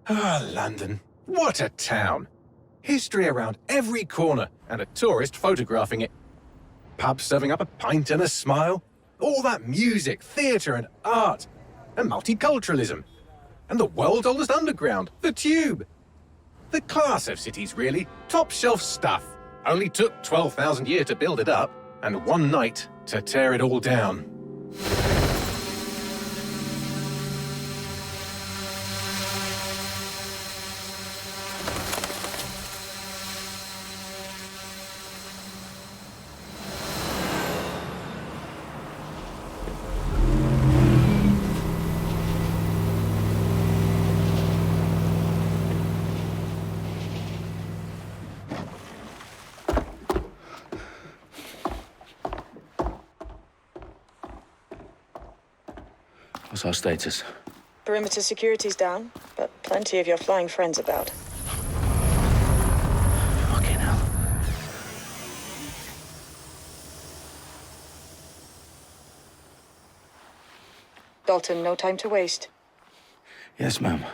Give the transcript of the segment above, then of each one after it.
Ah, London. What a town. History around every corner, and a tourist photographing it. Pubs serving up a pint and a smile. All that music, theatre and art. And multiculturalism. And the world's oldest underground, the Tube. The class of cities, really. Top shelf stuff. Only took 12,000 years to build it up, and one night to tear it all down. What's our status? Perimeter security's down, but plenty of your flying friends about. Fucking hell. Dalton, no time to waste. Yes, ma'am.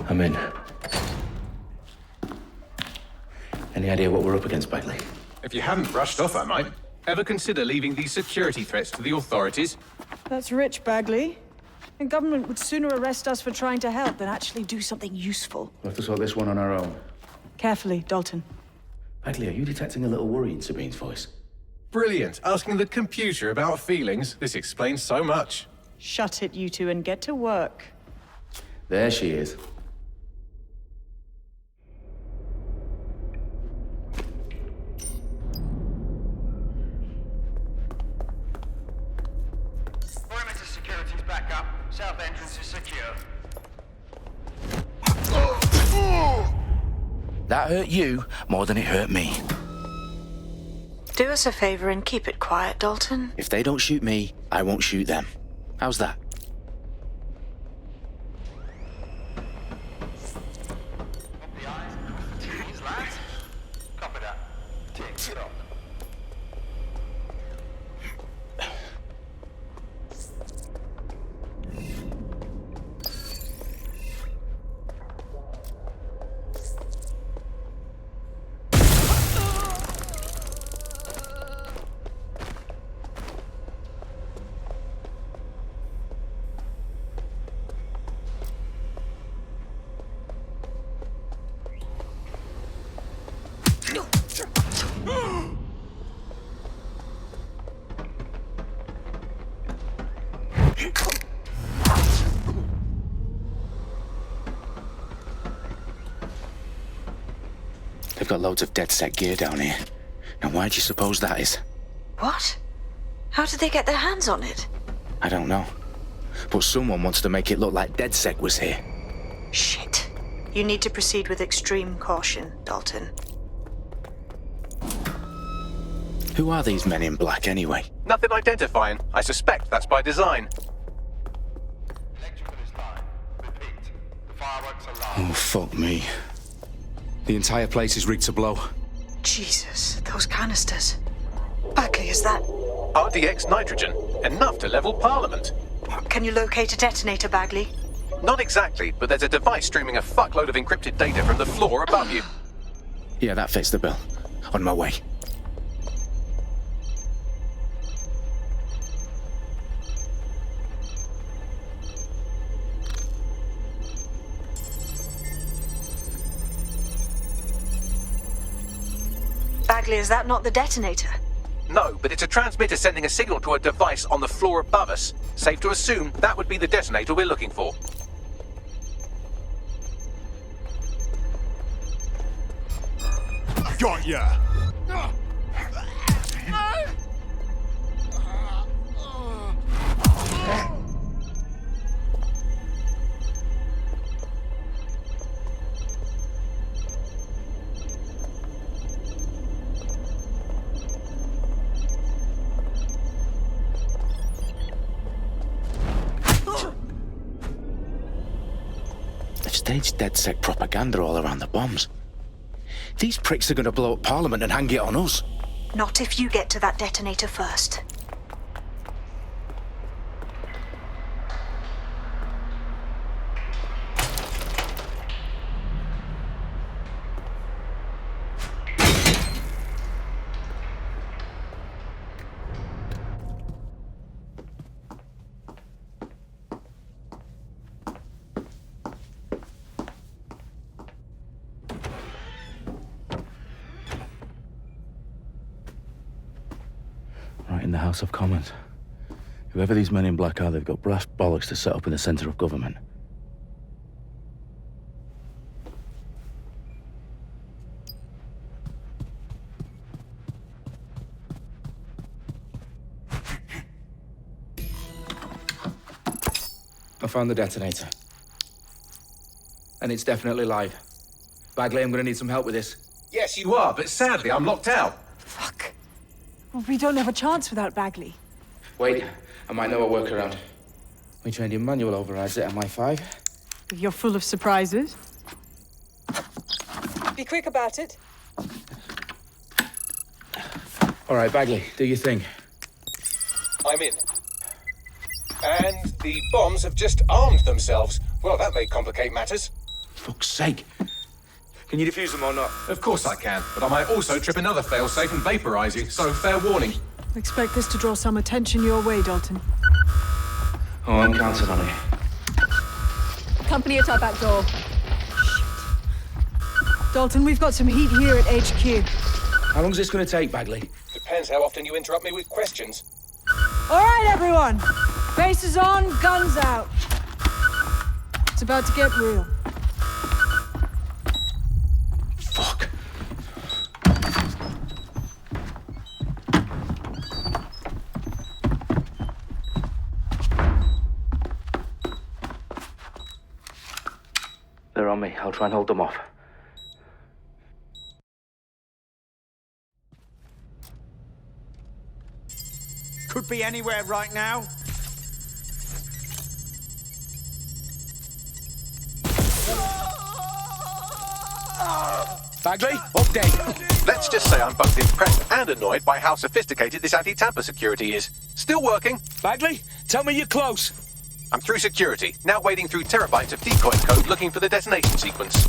I'm in. Any idea what we're up against, Bagley? If you hadn't brushed off, I might. Ever consider leaving these security threats to the authorities? That's rich, Bagley. The government would sooner arrest us for trying to help than actually do something useful. We'll have to sort this one on our own. Carefully, Dalton. Bagley, are you detecting a little worry in Sabine's voice? Brilliant. Asking the computer about feelings. This explains so much. Shut it, you two, and get to work. There she is. Perimeter security's back up. South entrance is secure. That hurt you more than it hurt me. Do us a favor and keep it quiet, Dalton. If they don't shoot me, I won't shoot them. How's that? The eyes, T's, lads. Copy that. Tick it off. They've got loads of DedSec gear down here. Now why do you suppose that is? What? How did they get their hands on it? I don't know. But someone wants to make it look like DedSec was here. Shit. You need to proceed with extreme caution, Dalton. Who are these men in black anyway? Nothing identifying. I suspect that's by design. Electrical is fine. Repeat. The fireworks are live. Oh, fuck me. The entire place is rigged to blow. Jesus, those canisters. Bagley, is that... RDX nitrogen. Enough to level Parliament. Can you locate a detonator, Bagley? Not exactly, but there's a device streaming a fuckload of encrypted data from the floor above you. Yeah, that fits the bill. On my way. Bagley, is that not the detonator? No, but it's a transmitter sending a signal to a device on the floor above us. Safe to assume that would be the detonator we're looking for. Got ya! They've staged DedSec propaganda all around the bombs. These pricks are going to blow up Parliament and hang it on us. Not if you get to that detonator first. House of Commons. Whoever these men in black are, they've got brass bollocks to set up in the centre of government. I found the detonator. And it's definitely live. Bagley, I'm gonna need some help with this. Yes, you are, but sadly, I'm locked out. Fuck. Well, we don't have a chance without Bagley. Wait, I might know a workaround. We trained in manual overrides at MI5. You're full of surprises. Be quick about it. All right, Bagley, do your thing. I'm in. And the bombs have just armed themselves. Well, that may complicate matters. Fuck's sake. Can you defuse them or not? Of course I can, but I might also trip another failsafe and vaporize you, so fair warning. Expect this to draw some attention your way, Dalton. Oh, I'm counting on it. Company at our back door. Dalton, we've got some heat here at HQ. How long's this gonna take, Bagley? Depends how often you interrupt me with questions. All right, everyone. Faces on, guns out. It's about to get real. Fuck. They're on me. I'll try and hold them off. Could be anywhere right now. Bagley, update. Let's just say I'm both impressed and annoyed by how sophisticated this anti-tamper security is. Still working. Bagley, tell me you're close. I'm through security, now wading through terabytes of decoy code looking for the detonation sequence.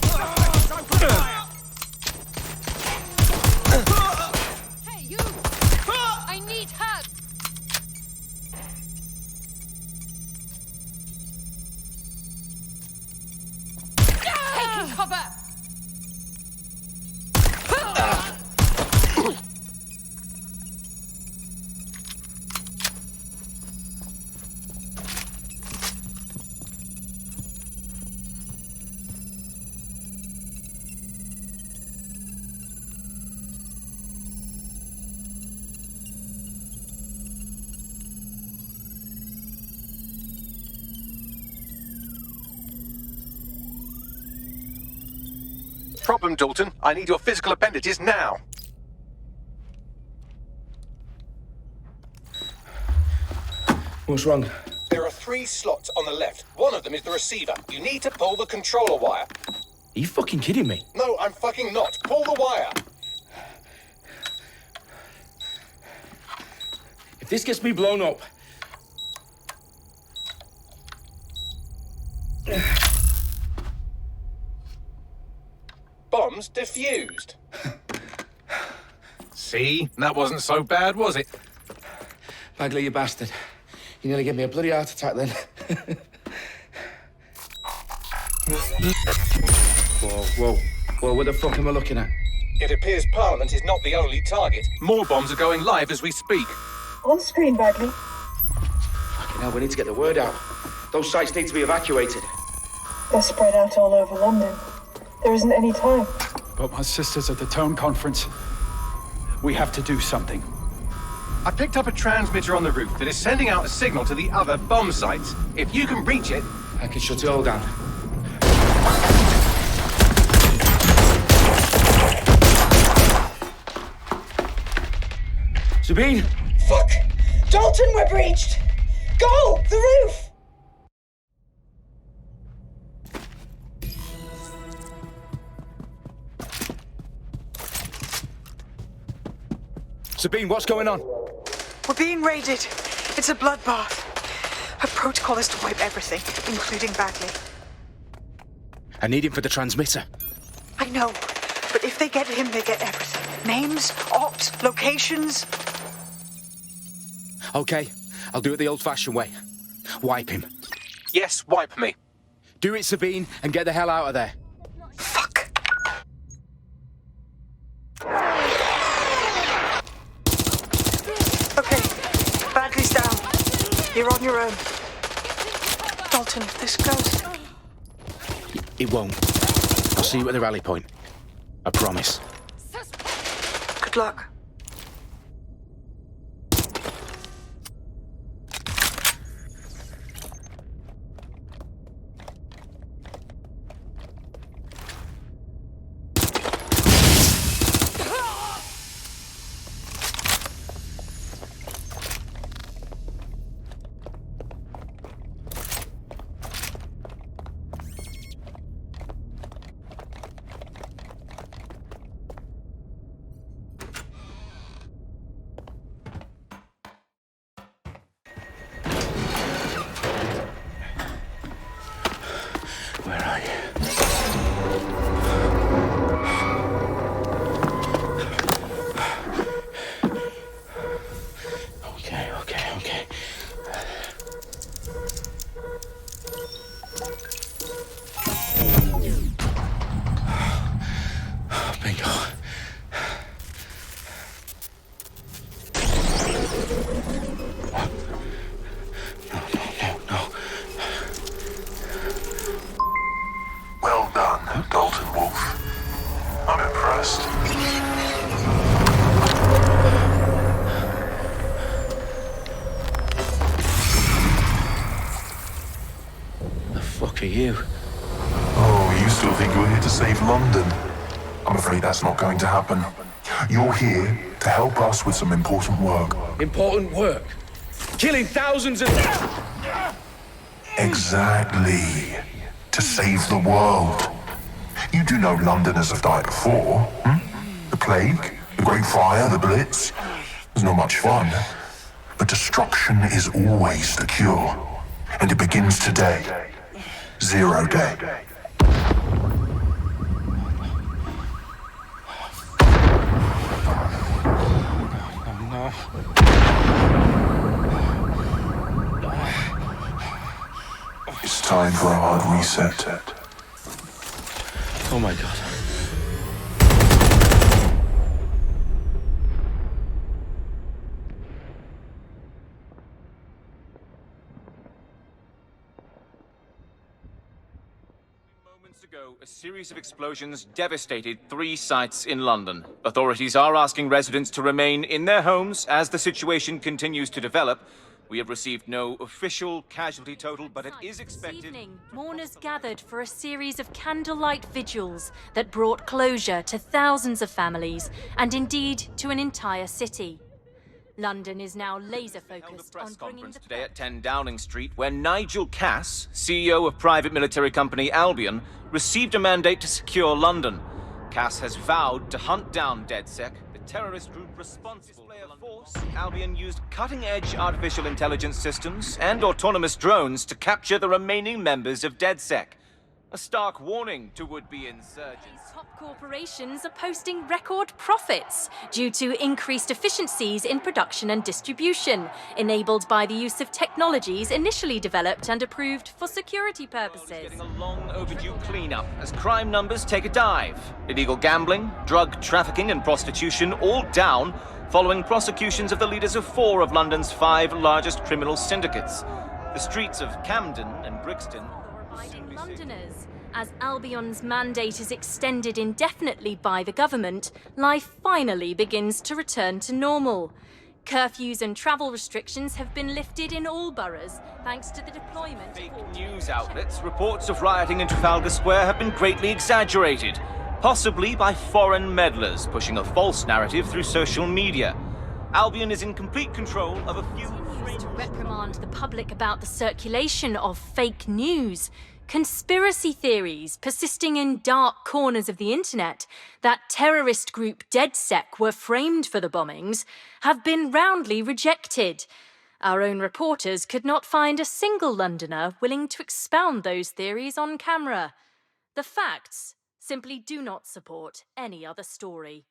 Hey, you! I need help! Taking cover! Problem, Dalton. I need your physical appendages now. What's wrong? There are 3 slots on the left. One of them is the receiver. You need to pull the controller wire. Are you fucking kidding me? No, I'm fucking not. Pull the wire. If this gets me blown up... Bombs defused. See? That wasn't so bad, was it? Bagley, you bastard. You nearly gave me a bloody heart attack then. Whoa, what the fuck am I looking at? It appears Parliament is not the only target. More bombs are going live as we speak. On screen, Bagley. Fucking hell, we need to get the word out. Those sites need to be evacuated. They're spread out all over London. There isn't any time. But my sister's at the town conference. We have to do something. I picked up a transmitter on the roof that is sending out a signal to the other bomb sites. If you can reach it... I can shut it all down. Sabine? Fuck! Dalton, we're breached! Go! The roof! Sabine, what's going on? We're being raided. It's a bloodbath. Her protocol is to wipe everything, including Bagley. I need him for the transmitter. I know, but if they get him, they get everything. Names, ops, locations. Okay, I'll do it the old-fashioned way. Wipe him. Yes, wipe me. Do it, Sabine, and get the hell out of there. Fuck. Okay, You're on your own. Dalton, if this goes... It won't. I'll see you at the rally point. I promise. Good luck. Where are you? Okay. Bingo. No. Well done, Dalton Wolf. I'm impressed. The fuck are you? Oh, you still think you're here to save London? I'm afraid that's not going to happen. You're here to help us with some important work. Important work. Killing thousands of... Exactly. To save the world. You do know Londoners have died before, hmm? The Plague, the Great Fire, the Blitz. It's not much fun. But destruction is always the cure. And it begins today. 0 day. No. It's time for a hard reset. Oh my god. Moments ago, a series of explosions devastated 3 sites in London. Authorities are asking residents to remain in their homes as the situation continues to develop. We have received no official casualty total, but it is expected... This evening, mourners gathered for a series of candlelight vigils that brought closure to thousands of families, and indeed to an entire city. London is now laser-focused on bringing the... today at 10 Downing Street, where Nigel Cass, CEO of private military company Albion, received a mandate to secure London. Cass has vowed to hunt down DedSec, the terrorist group responsible for force. Albion used cutting-edge artificial intelligence systems and autonomous drones to capture the remaining members of DedSec. A stark warning to would-be insurgents. Top corporations are posting record profits due to increased efficiencies in production and distribution, enabled by the use of technologies initially developed and approved for security purposes. Getting a long overdue cleanup as crime numbers take a dive. Illegal gambling, drug trafficking and prostitution all down following prosecutions of the leaders of 4 of London's 5 largest criminal syndicates. The streets of Camden and Brixton Londoners. As Albion's mandate is extended indefinitely by the government, life finally begins to return to normal. Curfews and travel restrictions have been lifted in all boroughs, thanks to the deployment Fake news outlets. Reports of rioting in Trafalgar Square have been greatly exaggerated, possibly by foreign meddlers pushing a false narrative through social media. Albion is in complete control of a few... to reprimand the public about the circulation of fake news. Conspiracy theories persisting in dark corners of the internet that terrorist group DedSec were framed for the bombings have been roundly rejected. Our own reporters could not find a single Londoner willing to expound those theories on camera. The facts simply do not support any other story.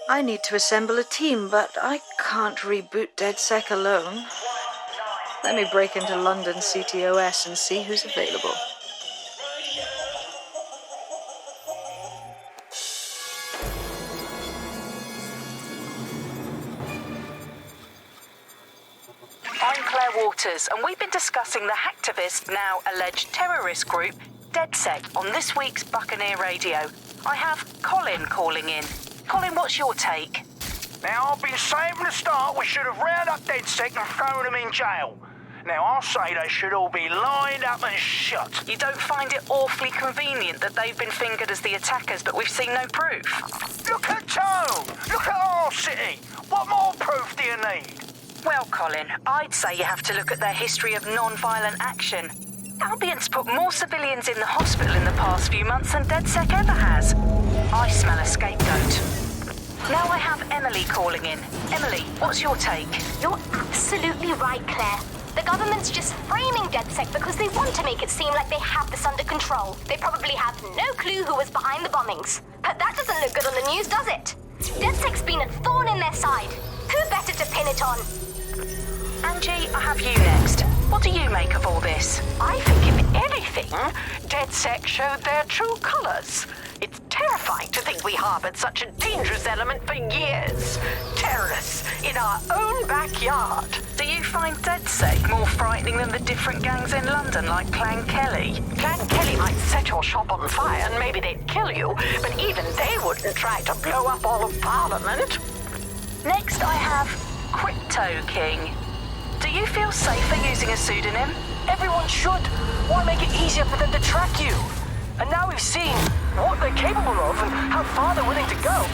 I need to assemble a team, but I can't reboot DedSec alone. Let me break into London CTOS and see who's available. I'm Claire Waters, and we've been discussing the hacktivist, now alleged terrorist group, DedSec, on this week's Buccaneer Radio. I have Colin calling in. Colin, what's your take? Now, I've been saying from the start we should have rounded up DedSec and thrown them in jail. Now, I'll say they should all be lined up and shot. You don't find it awfully convenient that they've been fingered as the attackers, but we've seen no proof? Look at Tone! Look at our city! What more proof do you need? Well, Colin, I'd say you have to look at their history of non-violent action. Albion's put more civilians in the hospital in the past few months than DedSec ever has. I smell a scapegoat. Now I have Emily calling in. Emily, what's your take? You're absolutely right, Claire. The government's just framing DedSec because they want to make it seem like they have this under control. They probably have no clue who was behind the bombings. But that doesn't look good on the news, does it? DedSec's been a thorn in their side. Who better to pin it on? Angie, I have you next. What do you make of all this? I think, if anything, DedSec showed their true colors. It's terrifying to think we harbored such a dangerous element for years. Terrorists in our own backyard. Do you find DedSec more frightening than the different gangs in London, like Clan Kelley? Clan Kelley might set your shop on fire and maybe they'd kill you, but even they wouldn't try to blow up all of Parliament. Next, I have Crypto King. Do you feel safer using a pseudonym? Everyone should. Why make it easier for them to track you? And now we've seen what they're capable of and how far they're willing to go.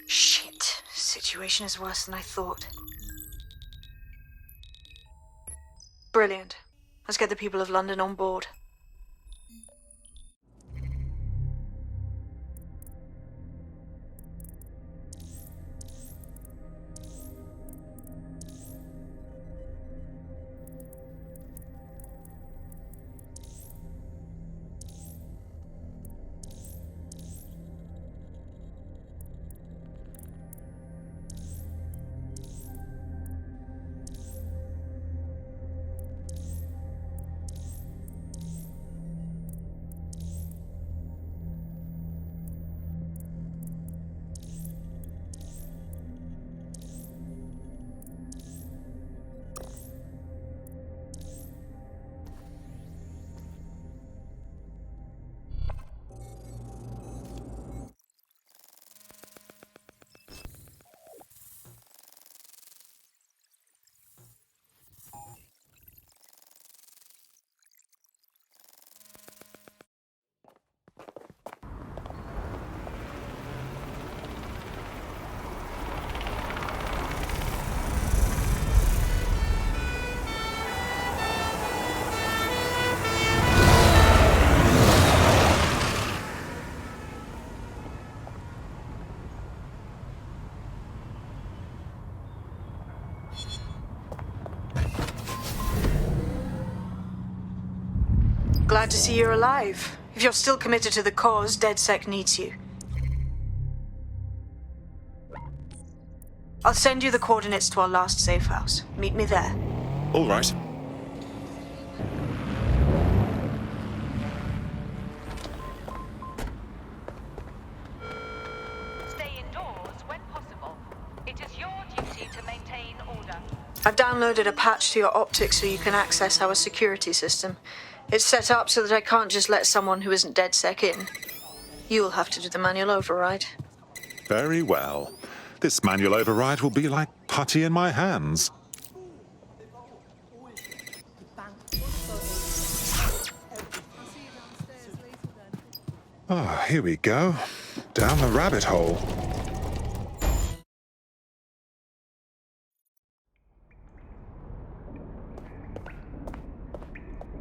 Shit. Situation is worse than I thought. Brilliant. Let's get the people of London on board. Glad to see you're alive. If you're still committed to the cause, DedSec needs you. I'll send you the coordinates to our last safe house. Meet me there. All right. Stay indoors when possible. It is your duty to maintain order. I've downloaded a patch to your optics so you can access our security system. It's set up so that I can't just let someone who isn't DedSec in. You'll have to do the manual override. Very well. This manual override will be like putty in my hands. Ah, here we go. Down the rabbit hole.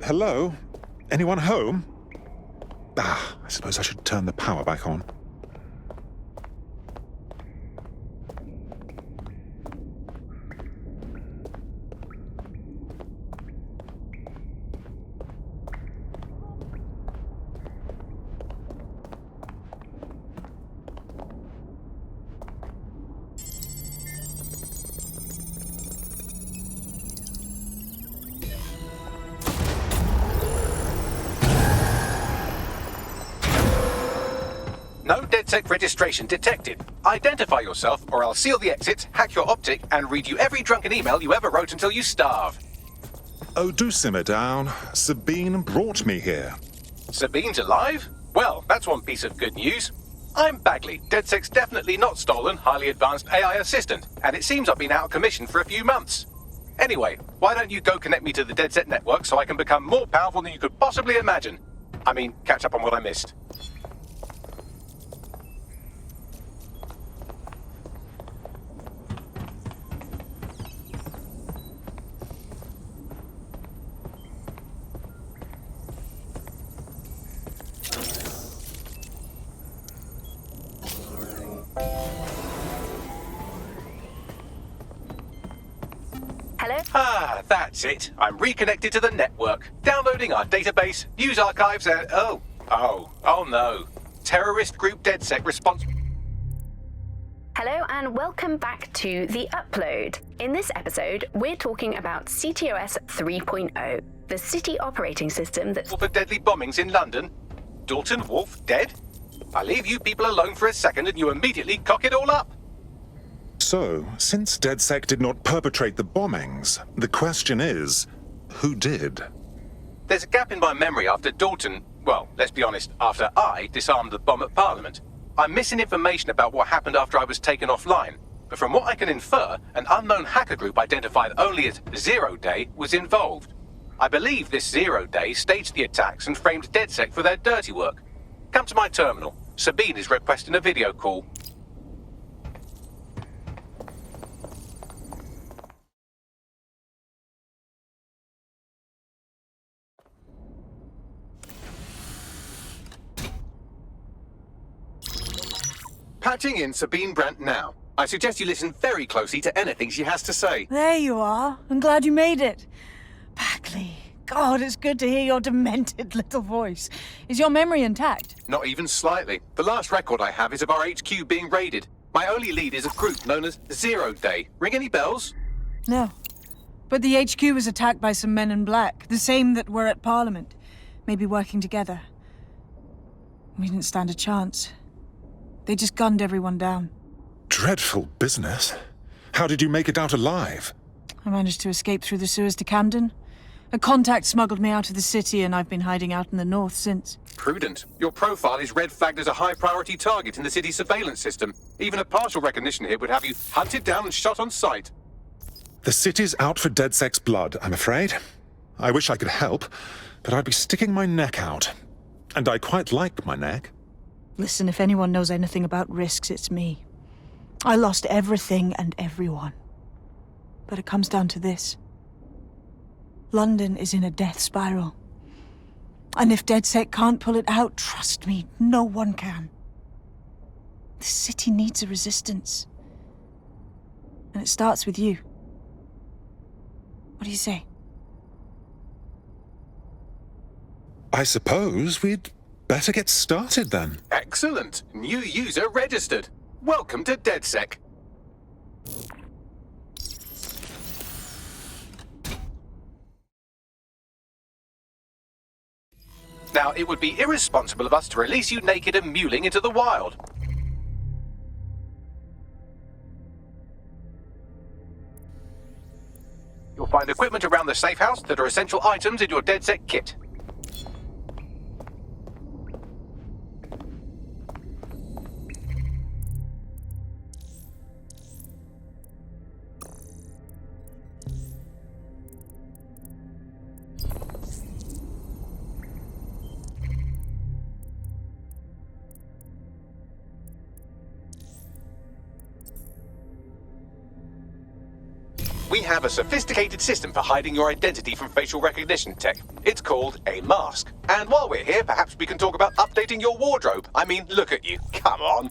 Hello? Anyone home? I suppose I should turn the power back on. DedSec registration detected. Identify yourself, or I'll seal the exits, hack your optic, and read you every drunken email you ever wrote until you starve. Oh, do simmer down. Sabine brought me here. Sabine's alive? Well, that's one piece of good news. I'm Bagley, DedSec's definitely not stolen, highly advanced AI assistant, and it seems I've been out of commission for a few months. Anyway, why don't you go connect me to the DedSec network so I can become more powerful than you could possibly imagine? I mean, catch up on what I missed. Hello? Ah, that's it. I'm reconnected to the network, downloading our database, news archives, and oh no. Terrorist group DedSec responsible. Hello and welcome back to The Upload. In this episode, we're talking about CTOS 3.0, the city operating system that... For deadly bombings in London? Dalton Wolfe dead? I leave you people alone for a second and you immediately cock it all up. So, since DedSec did not perpetrate the bombings, the question is, who did? There's a gap in my memory after Dalton, well, let's be honest, after I disarmed the bomb at Parliament. I'm missing information about what happened after I was taken offline, but from what I can infer, an unknown hacker group identified only as Zero Day was involved. I believe this Zero Day staged the attacks and framed DedSec for their dirty work. Come to my terminal. Sabine is requesting a video call. Patching in Sabine Brandt now. I suggest you listen very closely to anything she has to say. There you are. I'm glad you made it. Bagley, God, it's good to hear your demented little voice. Is your memory intact? Not even slightly. The last record I have is of our HQ being raided. My only lead is a group known as Zero Day. Ring any bells? No. But the HQ was attacked by some men in black, the same that were at Parliament. Maybe working together. We didn't stand a chance. They just gunned everyone down. Dreadful business. How did you make it out alive? I managed to escape through the sewers to Camden. A contact smuggled me out of the city and I've been hiding out in the north since. Prudent. Your profile is red flagged as a high-priority target in the city's surveillance system. Even a partial recognition here would have you hunted down and shot on sight. The city's out for DedSec's blood, I'm afraid. I wish I could help, but I'd be sticking my neck out. And I quite like my neck. Listen, if anyone knows anything about risks, it's me. I lost everything and everyone. But it comes down to this. London is in a death spiral. And if DedSec can't pull it out, trust me, no one can. The city needs a resistance. And it starts with you. What do you say? I suppose we'd better get started then. Excellent. New user registered. Welcome to DedSec. Now, it would be irresponsible of us to release you naked and mewling into the wild. You'll find equipment around the safe house that are essential items in your DedSec kit. We have a sophisticated system for hiding your identity from facial recognition tech. It's called a mask. And while we're here, perhaps we can talk about updating your wardrobe. I mean, look at you. Come on.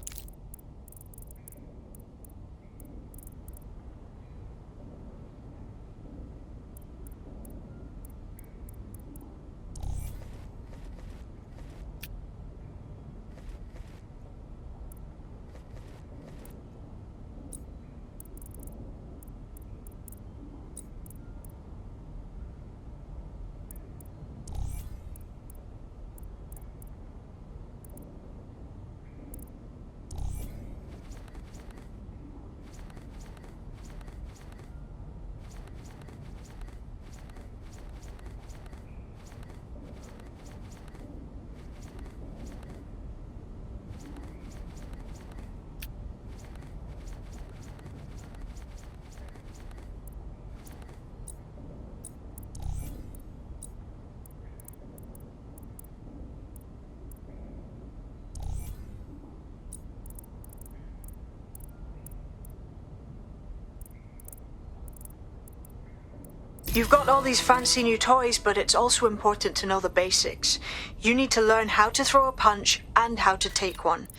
You've got all these fancy new toys, but it's also important to know the basics. You need to learn how to throw a punch and how to take one.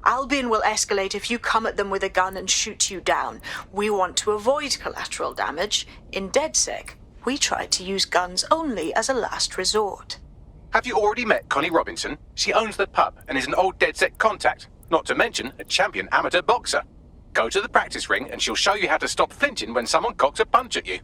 Albion will escalate if you come at them with a gun and shoot you down. We want to avoid collateral damage. In DedSec, we try to use guns only as a last resort. Have you already met Connie Robinson? She owns the pub and is an old DedSec contact, not to mention a champion amateur boxer. Go to the practice ring and she'll show you how to stop flinching when someone cocks a punch at you.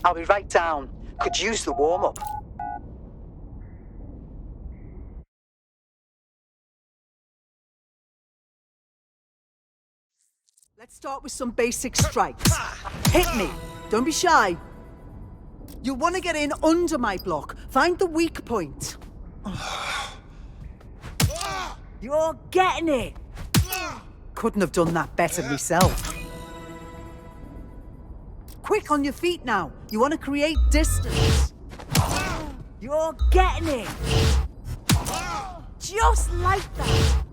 I'll be right down. Could use the warm-up. Let's start with some basic strikes. Hit me. Don't be shy. You'll want to get in under my block. Find the weak point. You're getting it. Couldn't have done that better myself. Quick on your feet now. You want to create distance. You're getting it. Just like that.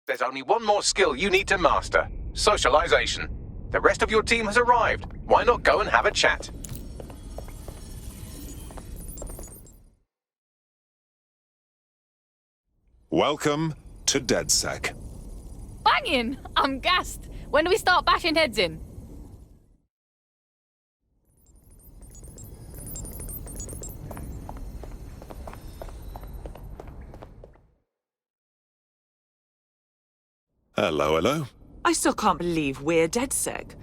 There's only one more skill you need to master: socialization. The rest of your team has arrived. Why not go and have a chat? Welcome to DedSec. Banging! I'm gassed. When do we start bashing heads in? Hello, hello. I still can't believe we're DedSec.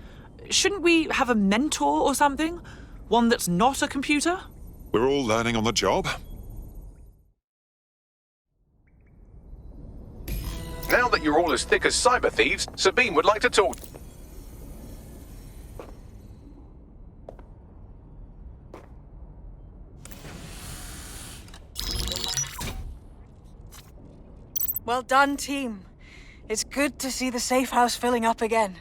Shouldn't we have a mentor or something? One that's not a computer? We're all learning on the job. Now that you're all as thick as cyber thieves, Sabine would like to talk. Well done, team. It's good to see the safe house filling up again.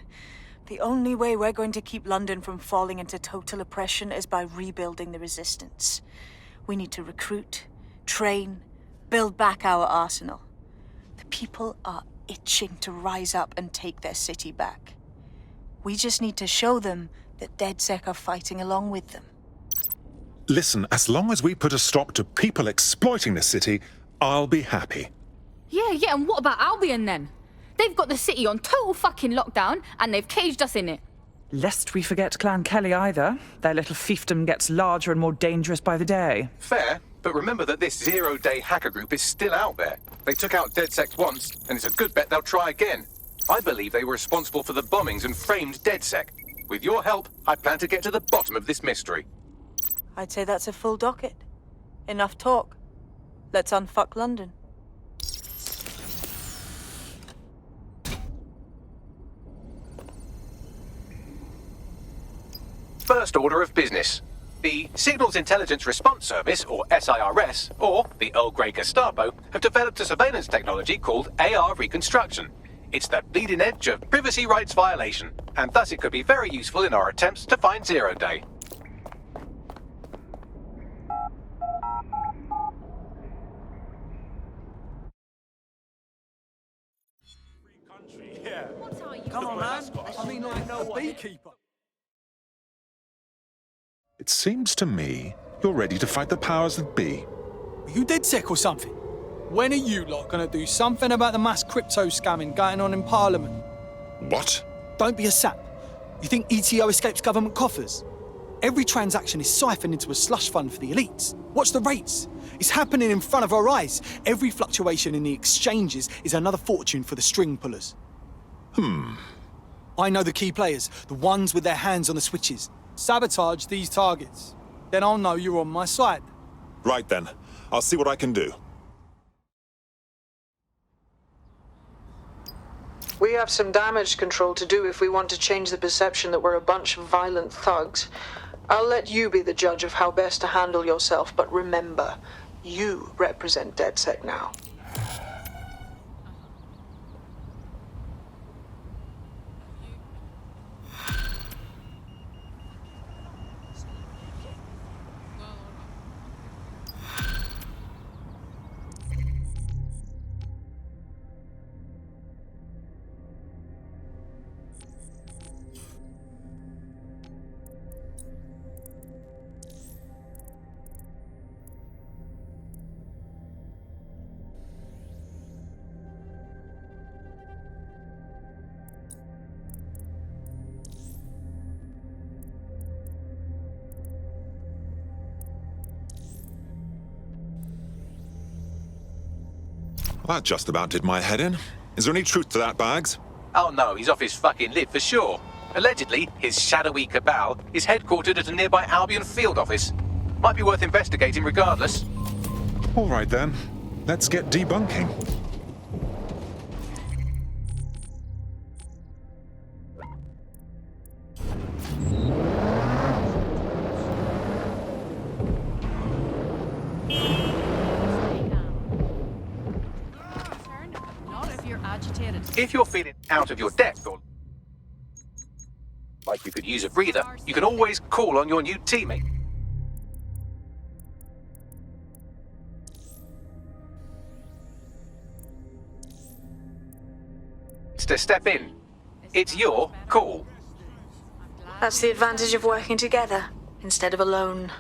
The only way we're going to keep London from falling into total oppression is by rebuilding the resistance. We need to recruit, train, build back our arsenal. The people are itching to rise up and take their city back. We just need to show them that DedSec are fighting along with them. Listen, as long as we put a stop to people exploiting the city, I'll be happy. Yeah, and what about Albion then? They've got the city on total fucking lockdown and they've caged us in it. Lest we forget Clan Kelley either. Their little fiefdom gets larger and more dangerous by the day. Fair, but remember that this zero-day hacker group is still out there. They took out DedSec once, and it's a good bet they'll try again. I believe they were responsible for the bombings and framed DedSec. With your help, I plan to get to the bottom of this mystery. I'd say that's a full docket. Enough talk. Let's unfuck London. First order of business. The Signals Intelligence Response Service, or SIRS, or the Earl Grey Gestapo, have developed a surveillance technology called AR Reconstruction. It's the bleeding edge of privacy rights violation, and thus it could be very useful in our attempts to find Zero Day. Come on, man. I mean, like, no beekeeper. It seems to me you're ready to fight the powers that be. Are you DedSec or something? When are you lot gonna do something about the mass crypto scamming going on in Parliament? What? Don't be a sap. You think ETO escapes government coffers? Every transaction is siphoned into a slush fund for the elites. Watch the rates. It's happening in front of our eyes. Every fluctuation in the exchanges is another fortune for the string pullers. I know the key players, the ones with their hands on the switches. Sabotage these targets. Then I'll know you're on my side. Right then. I'll see what I can do. We have some damage control to do if we want to change the perception that we're a bunch of violent thugs. I'll let you be the judge of how best to handle yourself, but remember, you represent DedSec now. That just about did my head in. Is there any truth to that, Bags? Oh no, he's off his fucking lid for sure. Allegedly, his shadowy cabal is headquartered at a nearby Albion field office. Might be worth investigating regardless. All right then. Let's get debunking. If you're feeling out of your depth or like you could use a breather, you can always call on your new teammate. To step in. It's your call. That's the advantage of working together instead of alone.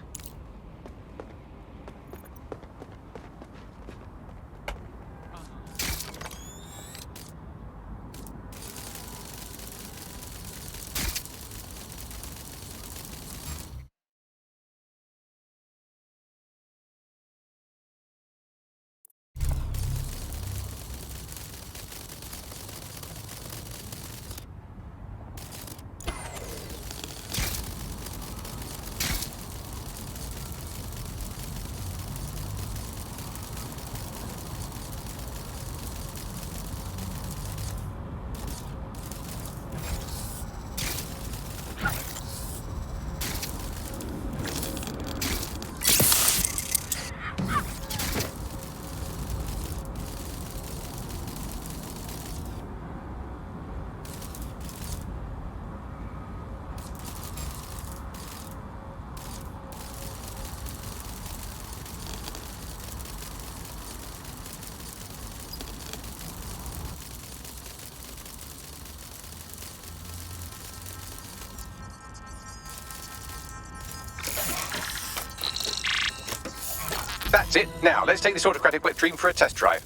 That's it. Now, let's take this autocratic wet dream for a test drive.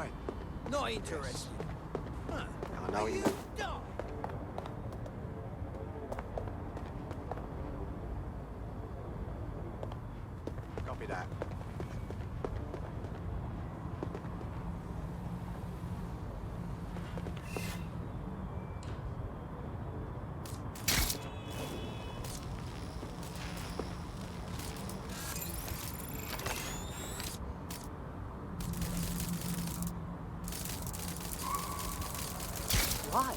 right. Not interested. Huh. I know you. Copy that. Why?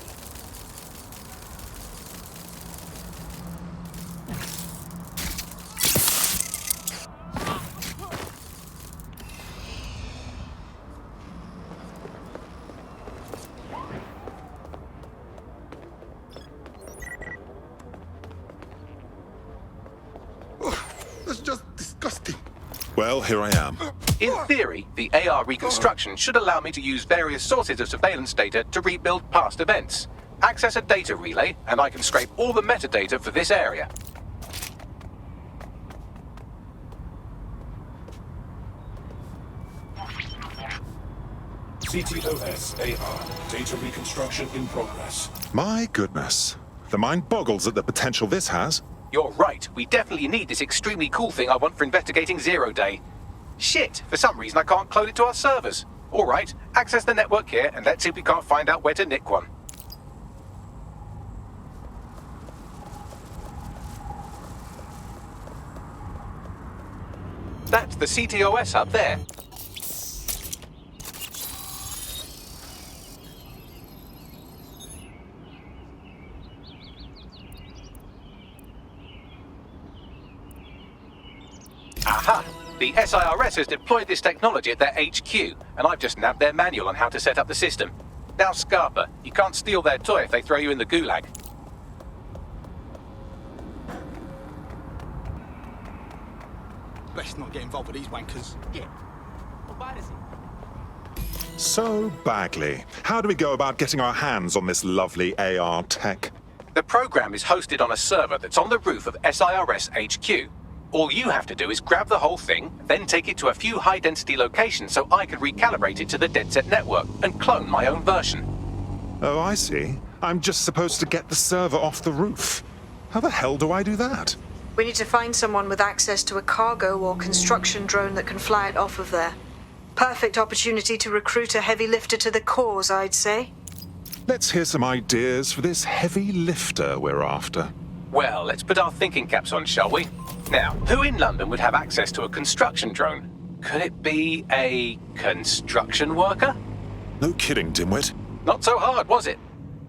That's just disgusting. Well, here I am. In theory, the AR reconstruction should allow me to use various sources of surveillance data to rebuild past events. Access a data relay, and I can scrape all the metadata for this area. CTOS AR. Data reconstruction in progress. My goodness. The mind boggles at the potential this has. You're right, we definitely need this extremely cool thing I want for investigating Zero Day. Shit, for some reason I can't clone it to our servers. Alright, access the network here and let's see if we can't find out where to nick one. That's the CTOS up there. Aha! The SIRS has deployed this technology at their HQ, and I've just nabbed their manual on how to set up the system. Now, Scarpa, you can't steal their toy if they throw you in the gulag. Best not get involved with these wankers. Yeah. What bad is he? So, Bagley, how do we go about getting our hands on this lovely AR tech? The program is hosted on a server that's on the roof of SIRS HQ. All you have to do is grab the whole thing, then take it to a few high-density locations so I can recalibrate it to the DedSec network and clone my own version. Oh, I see. I'm just supposed to get the server off the roof. How the hell do I do that? We need to find someone with access to a cargo or construction drone that can fly it off of there. Perfect opportunity to recruit a heavy lifter to the cause, I'd say. Let's hear some ideas for this heavy lifter we're after. Well, let's put our thinking caps on, shall we? Now, who in London would have access to a construction drone? Could it be a construction worker? No kidding, dimwit. Not so hard, was it?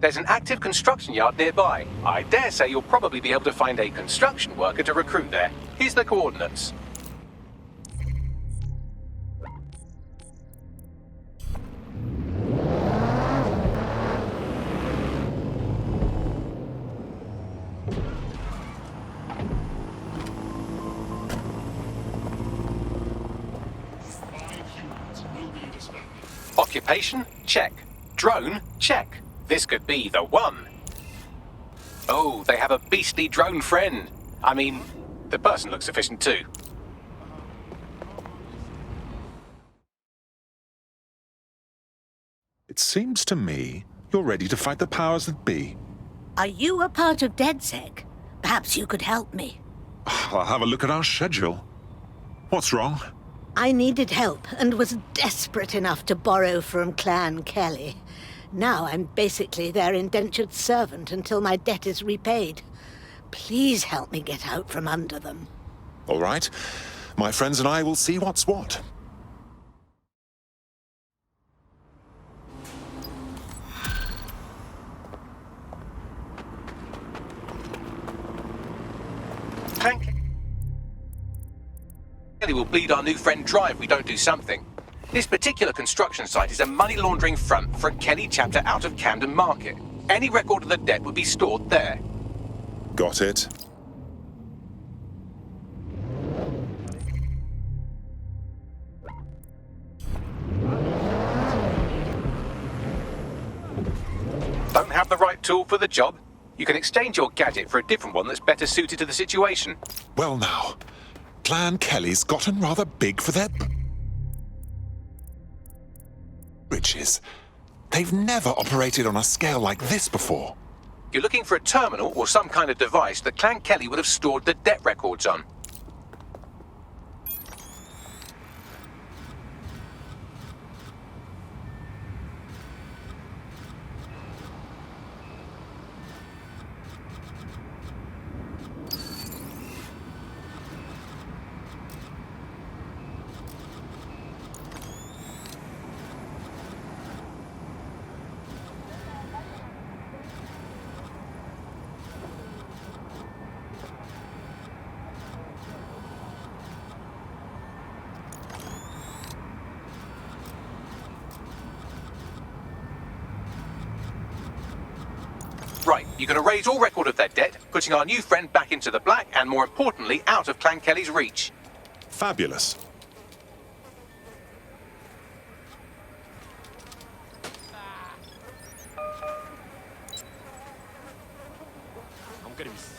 There's an active construction yard nearby. I dare say you'll probably be able to find a construction worker to recruit there. Here's the coordinates. Occupation? Check. Drone? Check. This could be the one. Oh, they have a beastly drone friend. I mean, the person looks efficient too. It seems to me you're ready to fight the powers that be. Are you a part of DedSec? Perhaps you could help me. I'll have a look at our schedule. What's wrong? I needed help and was desperate enough to borrow from Clan Kelley. Now I'm basically their indentured servant until my debt is repaid. Please help me get out from under them. All right. My friends and I will see what's what. Kelley will bleed our new friend dry if we don't do something. This particular construction site is a money laundering front for a Kelley chapter out of Camden Market. Any record of the debt would be stored there. Got it. Don't have the right tool for the job? You can exchange your gadget for a different one that's better suited to the situation. Well now, Clan Kelley's gotten rather big for their... Bridges. They've never operated on a scale like this before. You're looking for a terminal or some kind of device that Clan Kelley would have stored the debt records on. Right, you're going to raise all record of their debt, putting our new friend back into the black and, more importantly, out of Clan Kelley's reach. Fabulous. I'm gonna be sick.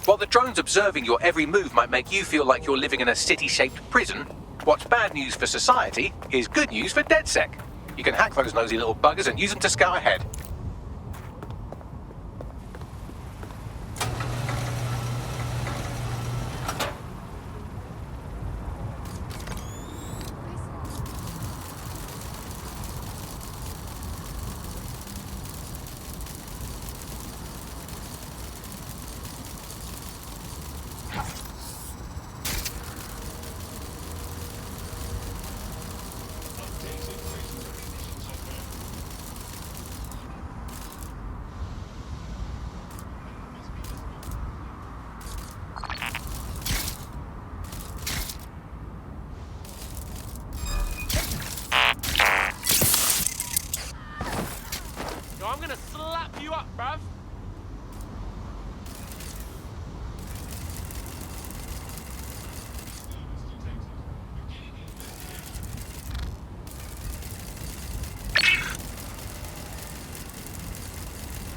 While the drones observing your every move might make you feel like you're living in a city-shaped prison, what's bad news for society is good news for DedSec. You can hack those nosy little buggers and use them to scout ahead. I'm gonna slap you up, bruv.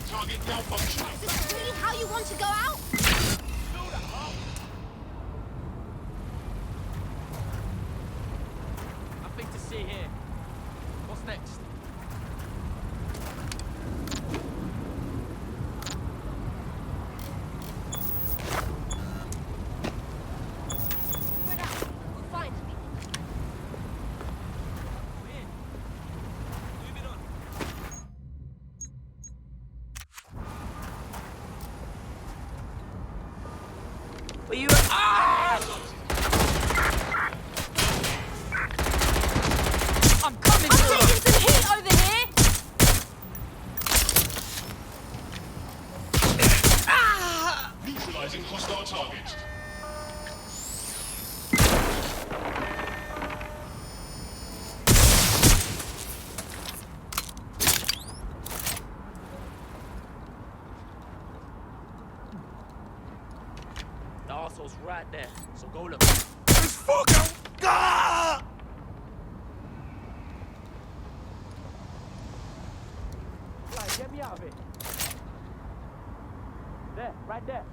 Target malfunction. Is this really how you want to go out? Nothing to see here. What's next? Were you? Ah! I'm coming. I'm taking some heat over here. Ah! Neutralizing hostile target. The arsehole's right there, so go look. This fucker! Ah! Right, get me out of it. There, right there.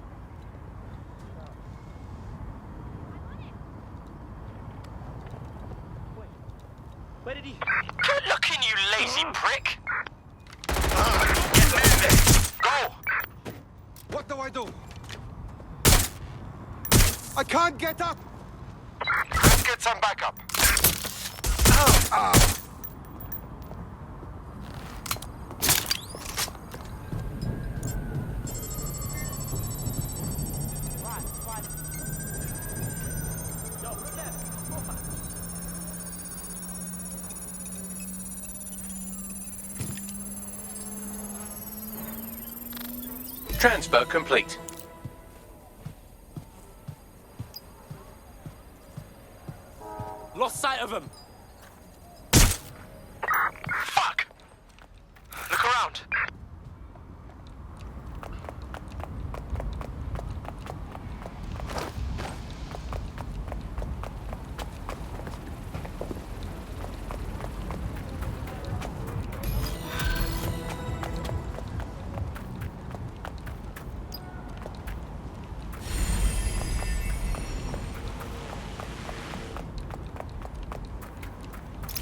Wait, where did he? Good looking, you lazy prick! Get moving! Go! What do I do? I can't get up! Let's get some backup. Transfer complete. Lost sight of him. Fuck! Look around.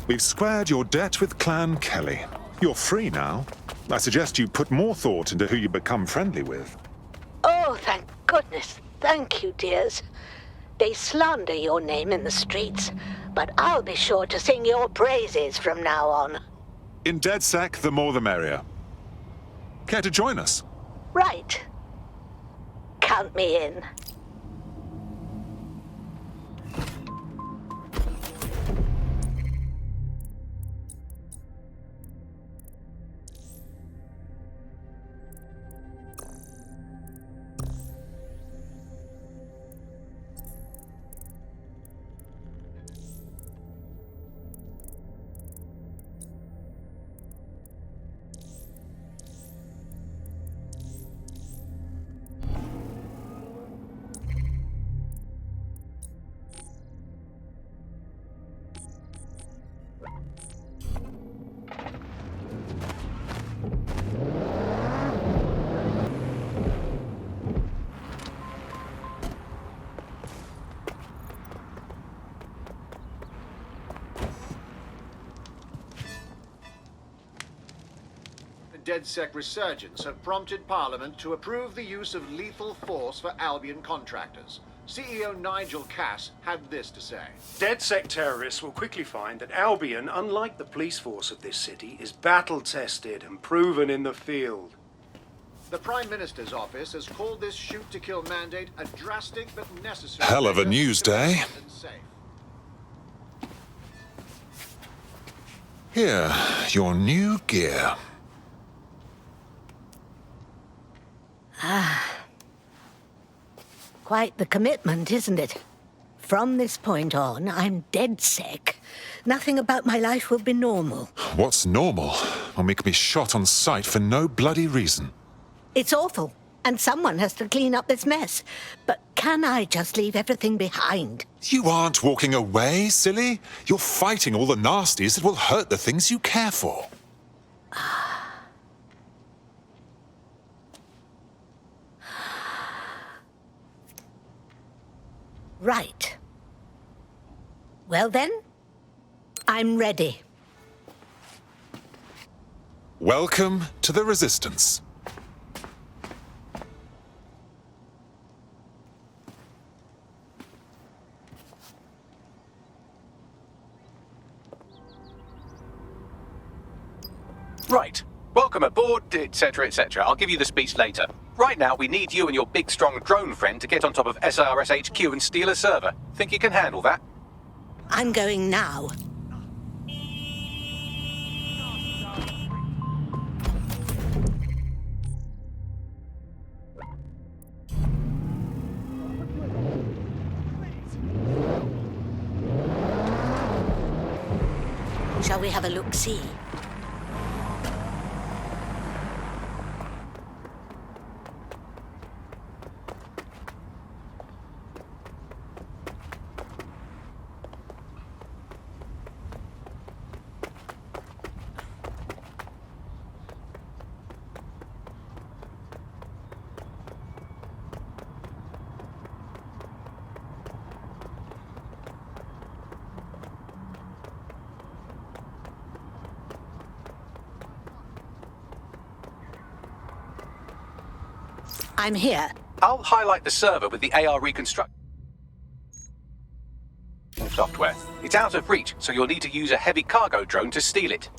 We've squared your debt with Clan Kelley. You're free now. I suggest you put more thought into who you become friendly with. Oh, thank goodness. Thank you, dears. They slander your name in the streets, but I'll be sure to sing your praises from now on. In DedSec, the more the merrier. Care to join us? Right. Count me in. DedSec resurgence have prompted Parliament to approve the use of lethal force for Albion contractors. CEO Nigel had this to say. DedSec terrorists will quickly find that Albion, unlike the police force of this city, is battle-tested and proven in the field. The Prime Minister's office has called this shoot-to-kill mandate a drastic but necessary... Hell of a news day. Here, your new gear. Ah. Quite the commitment, isn't it? From this point on, I'm DedSec. Nothing about my life will be normal. What's normal when we can be shot on sight for no bloody reason? It's awful, and someone has to clean up this mess. But can I just leave everything behind? You aren't walking away, silly. You're fighting all the nasties that will hurt the things you care for. Right. Well then, I'm ready. Welcome to the Resistance. Right. Welcome aboard, etc., etc. I'll give you the speech later. Right now, we need you and your big, strong drone friend to get on top of SRS HQ and steal a server. Think you can handle that? I'm going now. Shall we have a look-see? I'm here. I'll highlight the server with the AR reconstruct software. It's out of reach, so you'll need to use a heavy cargo drone to steal it.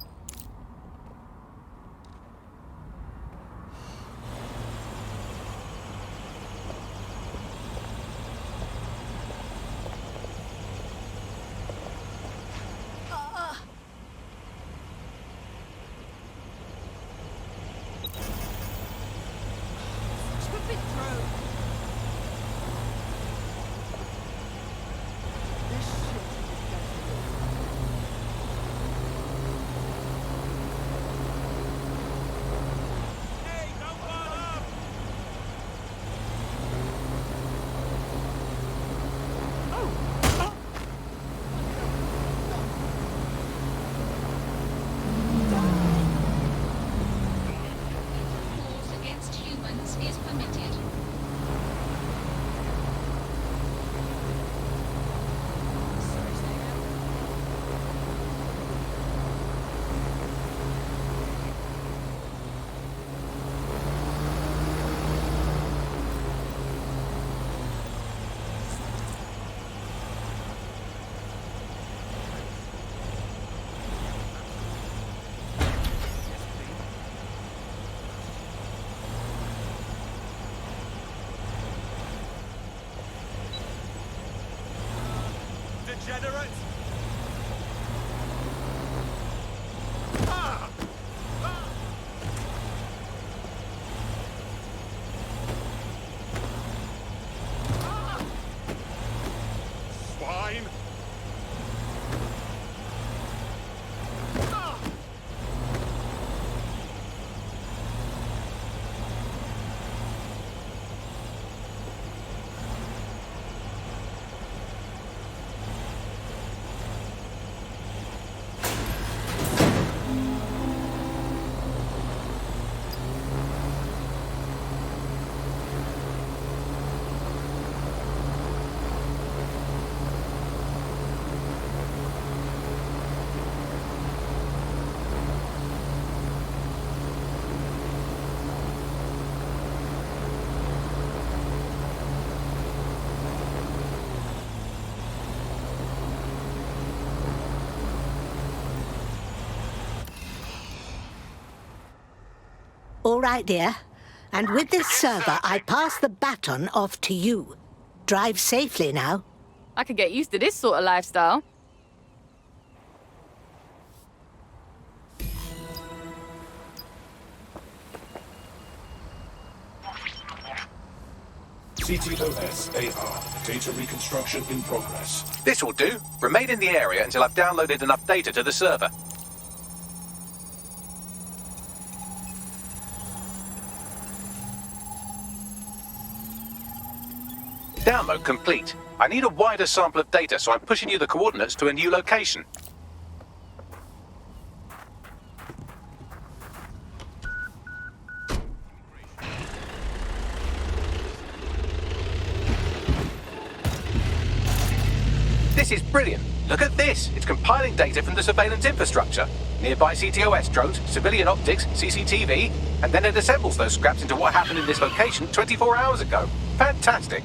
degenerate! Swine! All right, dear. And with this server, I pass the baton off to you. Drive safely now. I could get used to this sort of lifestyle. CTOS-AR. Data reconstruction in progress. This will do. Remain in the area until I've downloaded enough data to the server. Download complete. I need a wider sample of data, so I'm pushing you the coordinates to a new location. This is brilliant. Look at this. It's compiling data from the surveillance infrastructure. Nearby CTOS drones, civilian optics, CCTV, and then it assembles those scraps into what happened in this location 24 hours ago. Fantastic.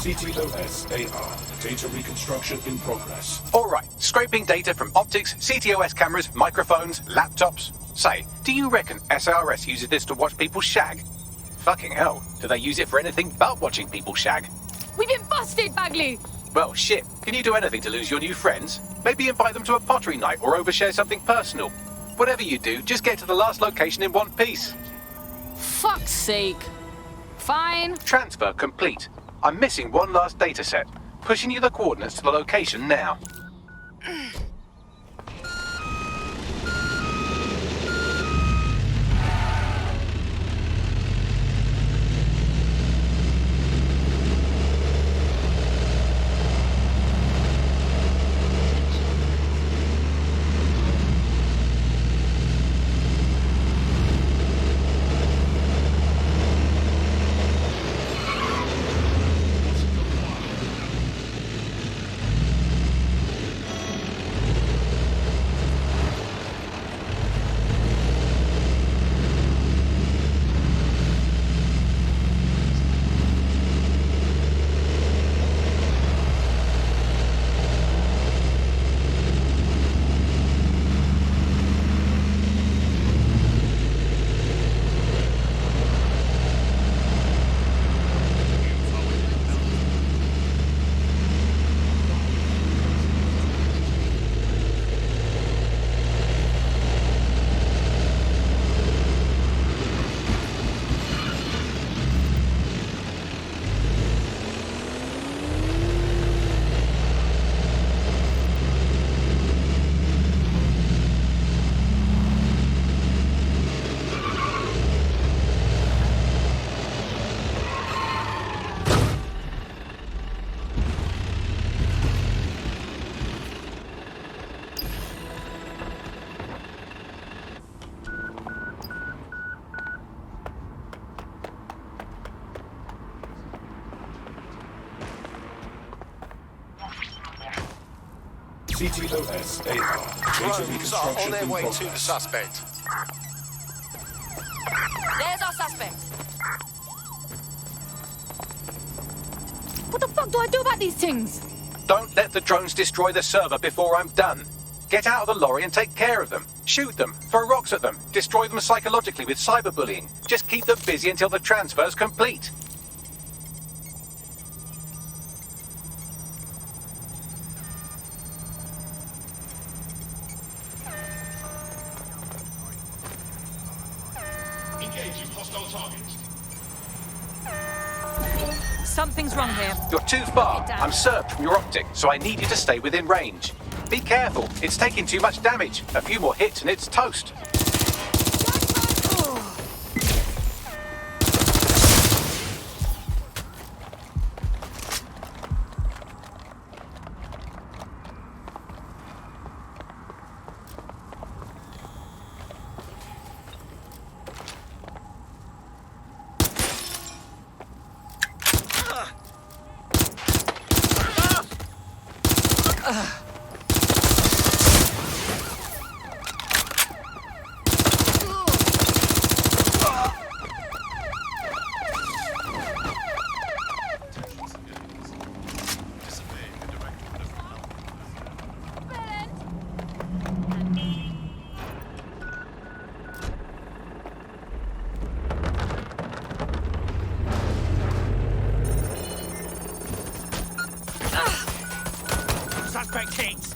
CTOS-AR. Data reconstruction in progress. All right, scraping data from optics, CTOS cameras, microphones, laptops. Say, do you reckon SRS uses this to watch people shag? Fucking hell, do they use it for anything but watching people shag? We've been busted, Bagley! Well, shit, can you do anything to lose your new friends? Maybe invite them to a pottery night or overshare something personal. Whatever you do, just get to the last location in one piece. Fuck's sake. Fine. Transfer complete. I'm missing one last data set. Pushing you the coordinates to the location now. CTOS AR. Data Drones are reconstruction on their in way to the progress. suspect. There's our suspect. What the fuck do I do about these things? Don't let the drones destroy the server before I'm done. Get out of the lorry and take care of them. Shoot them, throw rocks at them, destroy them psychologically with cyberbullying. Just keep them busy until the transfer's complete. Engaging hostile targets. Something's wrong here. You're too far. I'm served from your optic, so I need you to stay within range. Be careful. It's taking too much damage. A few more hits and it's toast. Suspect hits.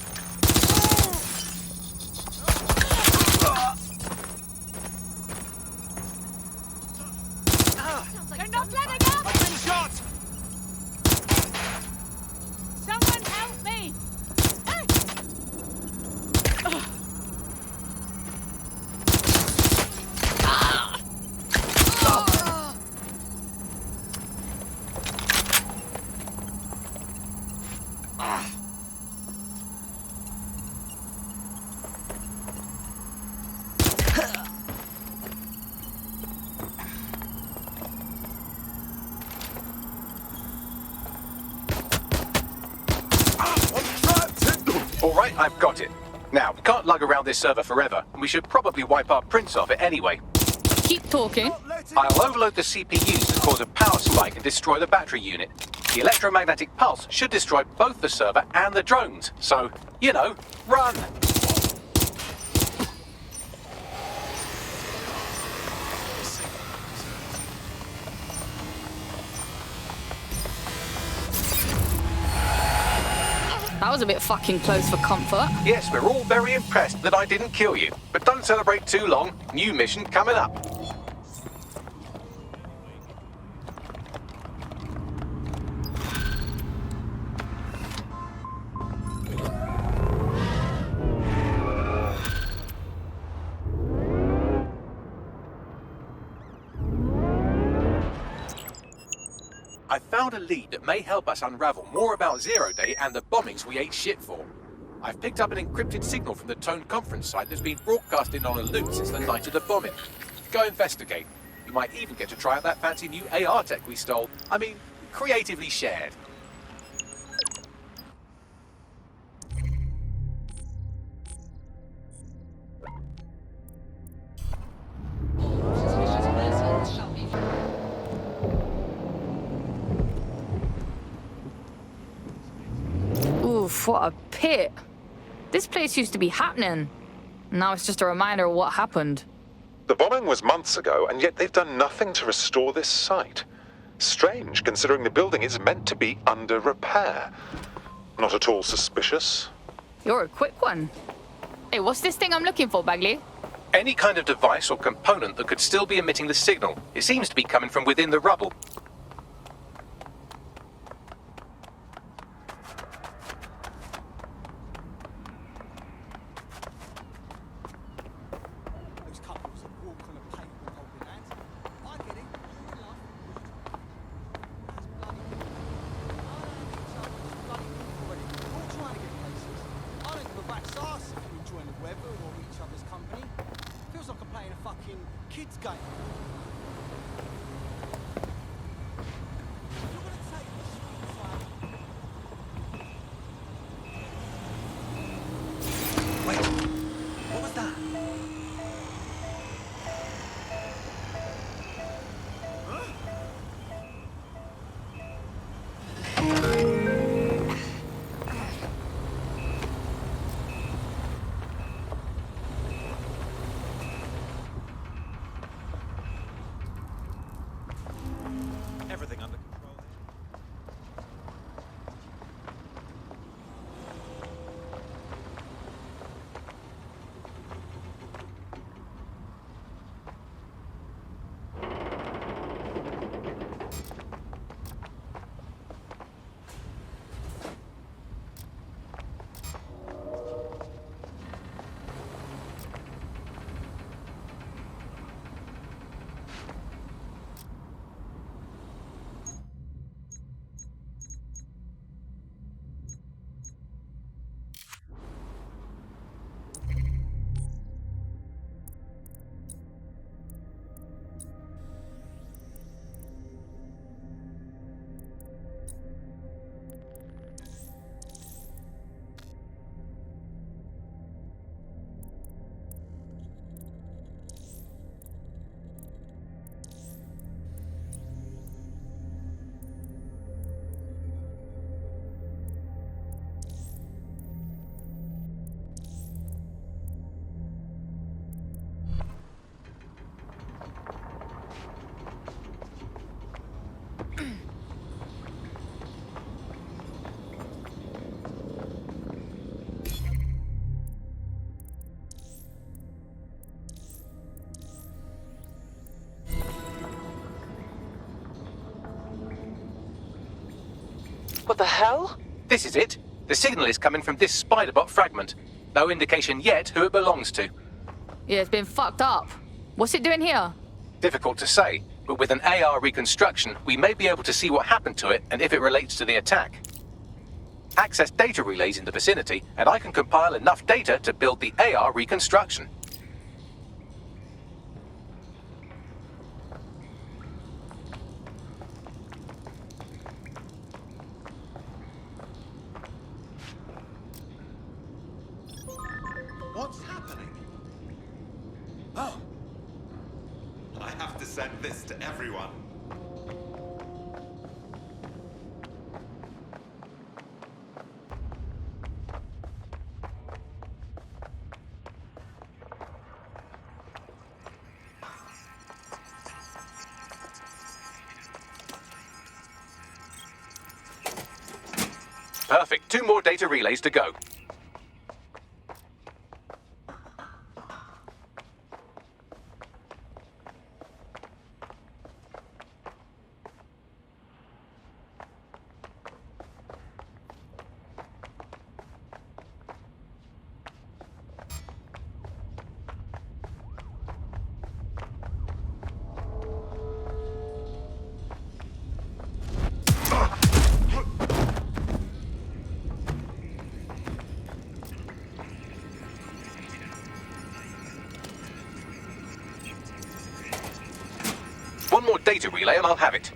They're not letting up! I've been shot. Someone help me! All right, I've got it. Now, we can't lug around this server forever, and we should probably wipe our prints off it anyway. Keep talking. I'll overload the CPUs to cause a power spike and destroy the battery unit. The electromagnetic pulse should destroy both the server and the drones. So, you know, run! That was a bit fucking close for comfort. Yes, we're all very impressed that I didn't kill you. But don't celebrate too long. New mission coming up. I found a lead that may help us unravel more about Zero Day and the bombings we ate shit for. I've picked up an encrypted signal from the Tone conference site that's been broadcasting on a loop since the night of the bombing. Go investigate. You might even get to try out that fancy new AR tech we stole. I mean, creatively shared. Oof, what a pit. This place used to be happening. Now it's just a reminder of what happened. The bombing was months ago, and yet they've done nothing to restore this site. Strange, considering the building is meant to be under repair. Not at all suspicious. You're a quick one. Hey, what's this thing I'm looking for, Bagley? Any kind of device or component that could still be emitting the signal. It seems to be coming from within the rubble. What the hell? This is it. The signal is coming from this spiderbot fragment. No indication yet who it belongs to. Yeah, it's been fucked up. What's it doing here? Difficult to say, but with an AR reconstruction, we may be able to see what happened to it and if it relates to the attack. Access data relays in the vicinity, and I can compile enough data to build the AR reconstruction. What's happening? Oh! I have to send this to everyone. Perfect. 2 more data relays to go. One more data relay and I'll have it.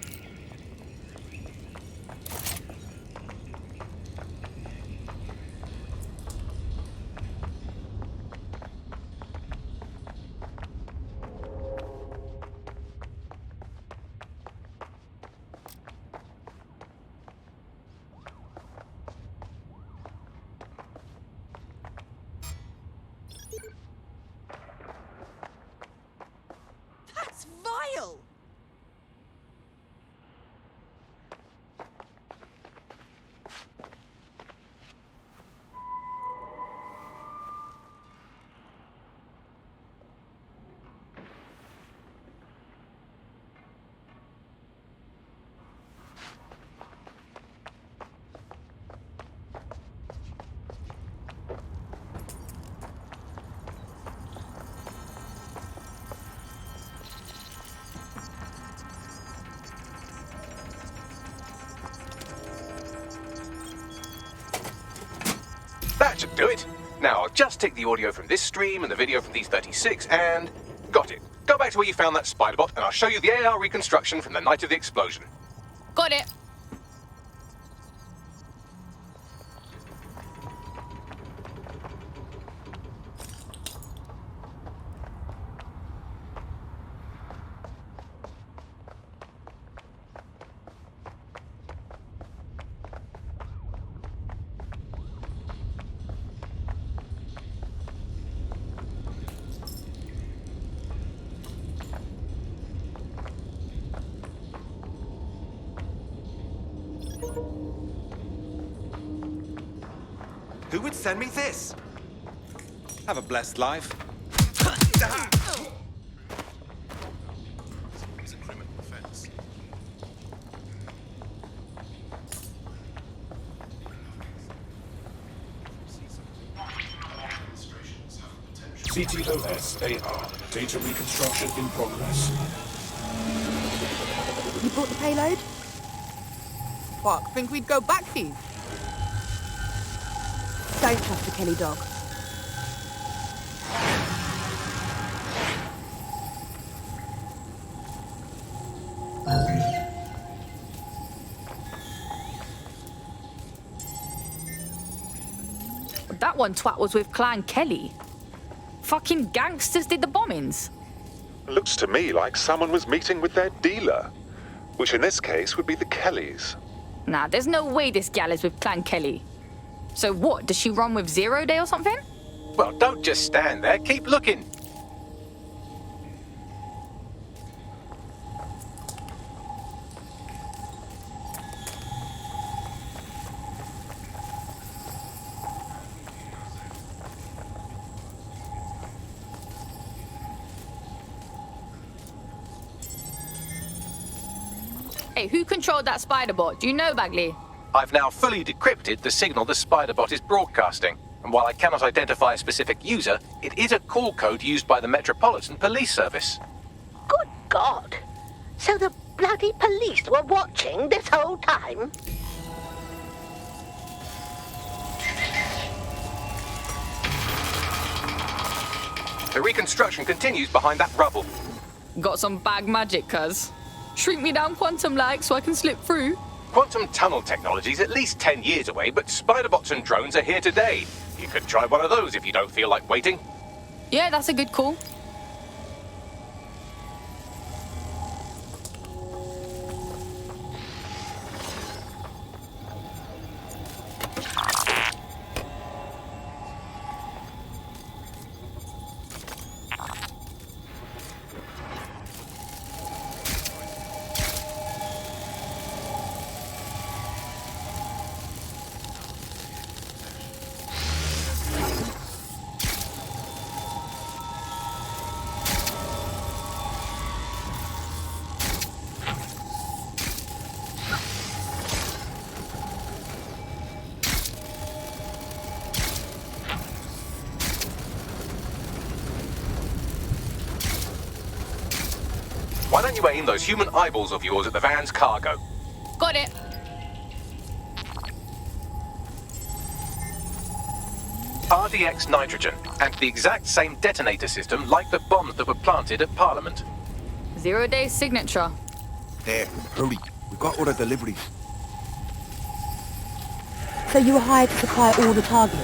That's vile! That should do it. Now I'll just take the audio from this stream and the video from these 36 and... Got it. Go back to where you found that spiderbot and I'll show you the AR reconstruction from the night of the explosion. Got it. Who would send me this? Have a blessed life. It's a criminal offense. CTOS AR. Data reconstruction in progress. You brought the payload? Fuck, think we'd go back for you? Don't trust the Kelley dog. That one twat was with Clan Kelley. Fucking gangsters did the bombings. Looks to me like someone was meeting with their dealer, which in this case would be the Kelleys. Nah, there's no way this gal is with Clan Kelley. So what, does she run with Zero Day or something? Well, don't just stand there. Keep looking. Hey, who controlled that spider bot? Do you know, Bagley? I've now fully decrypted the signal the Spiderbot is broadcasting, and while I cannot identify a specific user, it is a call code used by the Metropolitan Police Service. Good God! So the bloody police were watching this whole time? The reconstruction continues behind that rubble. Got some bag magic, cuz. Shrink me down quantum-like so I can slip through. Quantum tunnel technology is at least 10 years away, but Spiderbots and drones are here today. You could try one of those if you don't feel like waiting. Yeah, that's a good call. Why don't you aim those human eyeballs of yours at the van's cargo? Got it. RDX nitrogen, and the exact same detonator system like the bombs that were planted at Parliament. 0-day signature. There, hurry. We've got all the deliveries. So you were hired to supply all the targets?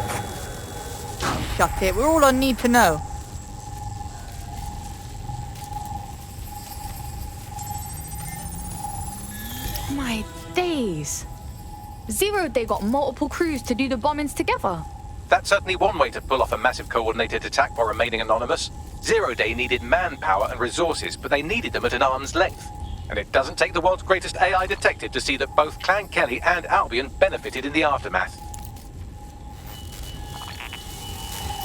Shut it, we're all on need to know. My days. 0-day got multiple crews to do the bombings together. That's certainly one way to pull off a massive coordinated attack while remaining anonymous. 0-day needed manpower and resources, but they needed them at an arm's length. And it doesn't take the world's greatest AI detective to see that both Clan Kelley and Albion benefited in the aftermath.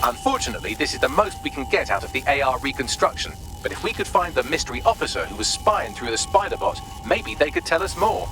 Unfortunately, this is the most we can get out of the AR reconstruction. But if we could find the mystery officer who was spying through the Spiderbot, maybe they could tell us more.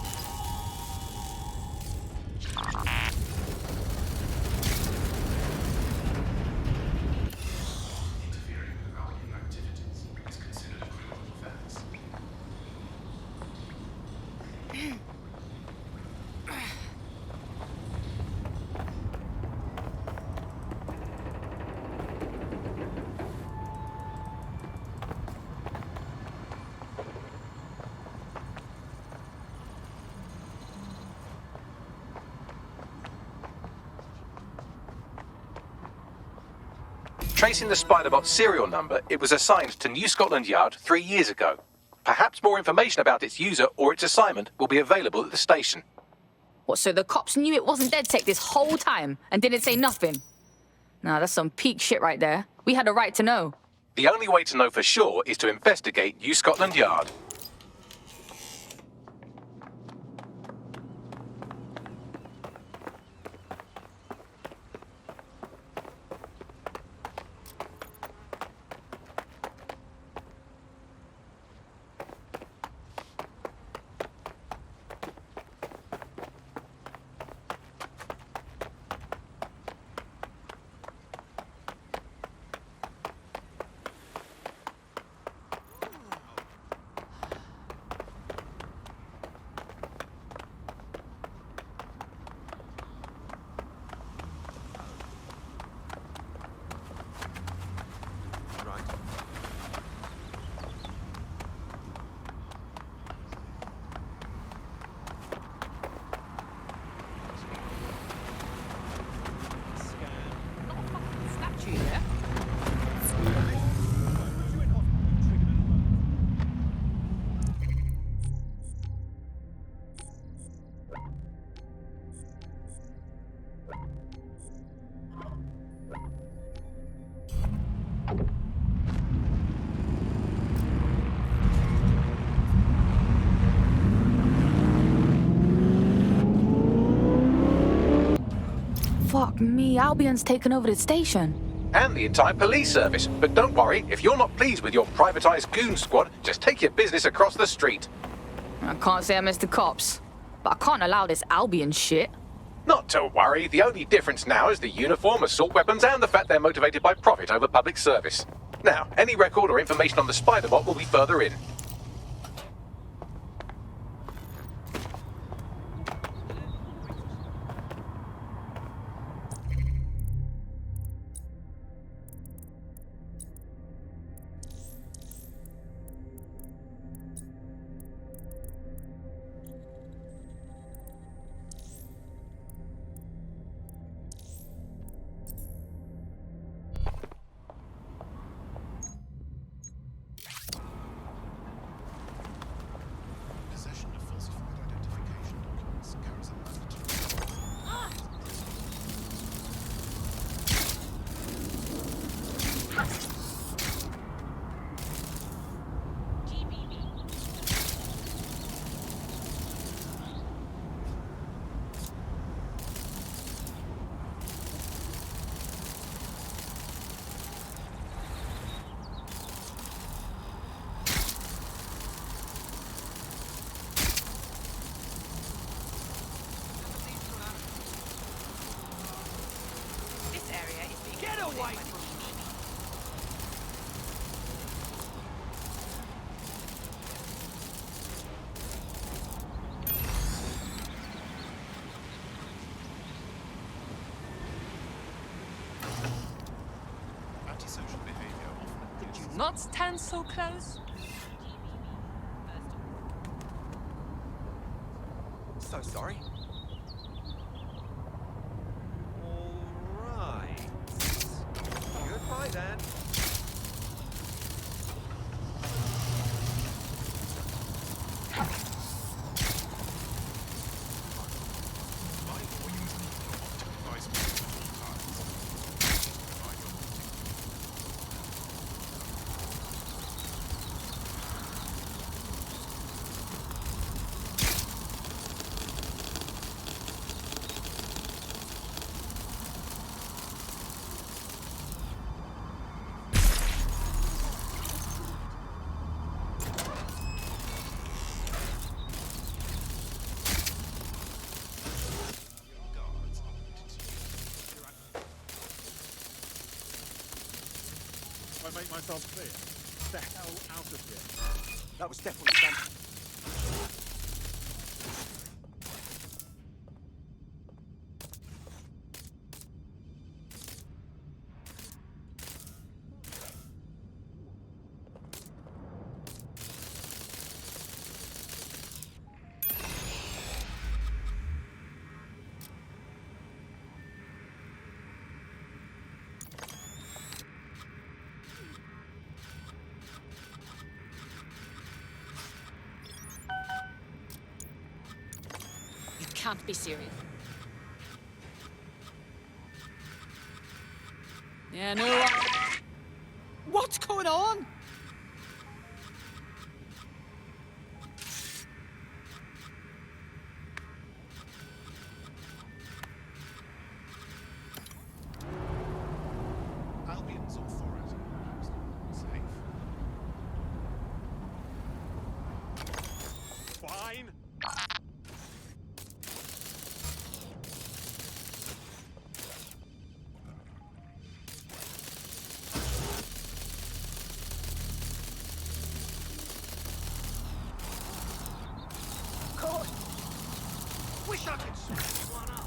Tracing the Spiderbot's serial number, it was assigned to New Scotland Yard 3 years ago. Perhaps more information about its user or its assignment will be available at the station. What, so the cops knew it wasn't DedSec this whole time and didn't say nothing? Nah, that's some peak shit right there. We had a right to know. The only way to know for sure is to investigate New Scotland Yard. Fuck me, Albion's taken over the station. And the entire police service. But don't worry, if you're not pleased with your privatized goon squad, just take your business across the street. I can't say I miss the cops. but I can't allow this Albion shit. Not to worry, the only difference now is the uniform, assault weapons, and the fact they're motivated by profit over public service. Now, any record or information on the Spider-Bot will be further in. Not stand so close. So sorry. All right. Goodbye then. I make myself clear. The hell out of here. That was definitely something. Can't be serious. Yeah, no. What's going on? Albion's authority is safe. Fine. Wish I could smash one up.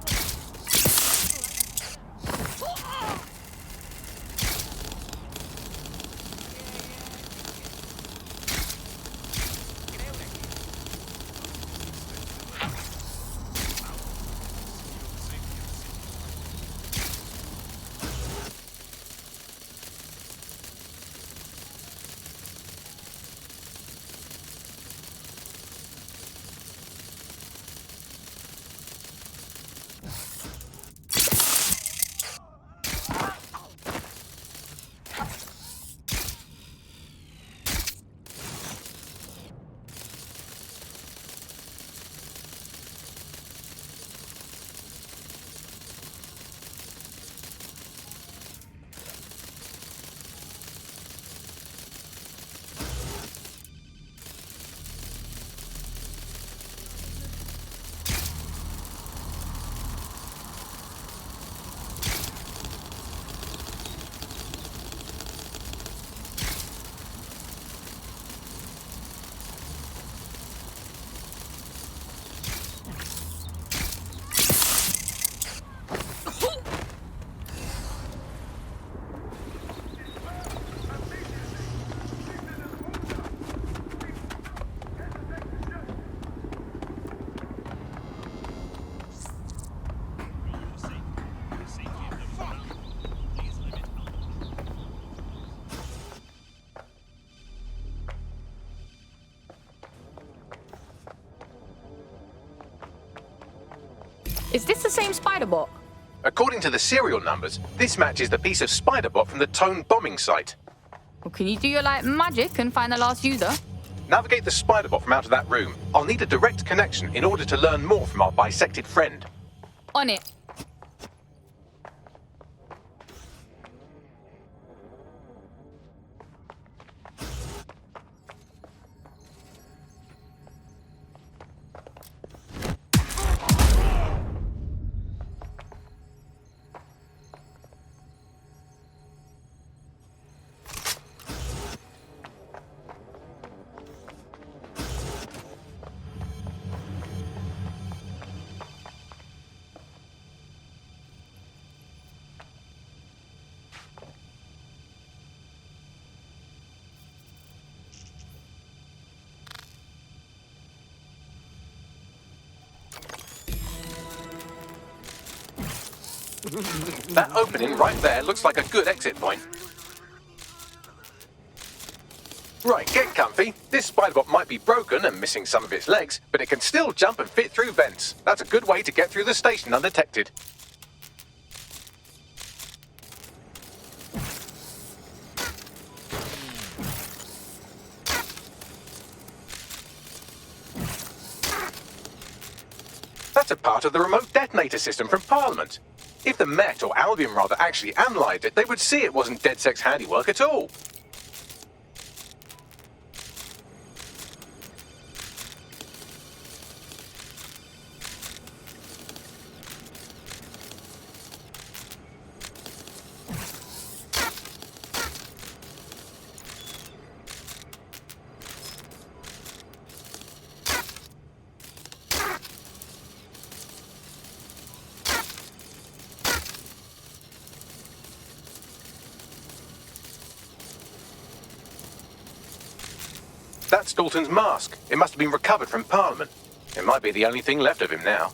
Is this the same spider bot? According to the serial numbers, this matches the piece of spider bot from the Tone bombing site. Well, can you do your like magic and find the last user? Navigate the spider bot from out of that room. I'll need a direct connection in order to learn more from our bisected friend. On it. That opening right there looks like a good exit point. Right, get comfy. This spiderbot might be broken and missing some of its legs, but it can still jump and fit through vents. That's a good way to get through the station undetected. That's a part of the remote detonator system from Parliament. If the Met, or Albion rather, actually analysed it, they would see it wasn't DedSec's handiwork at all. That's Dalton's mask. It must have been recovered from Parliament. It might be the only thing left of him now.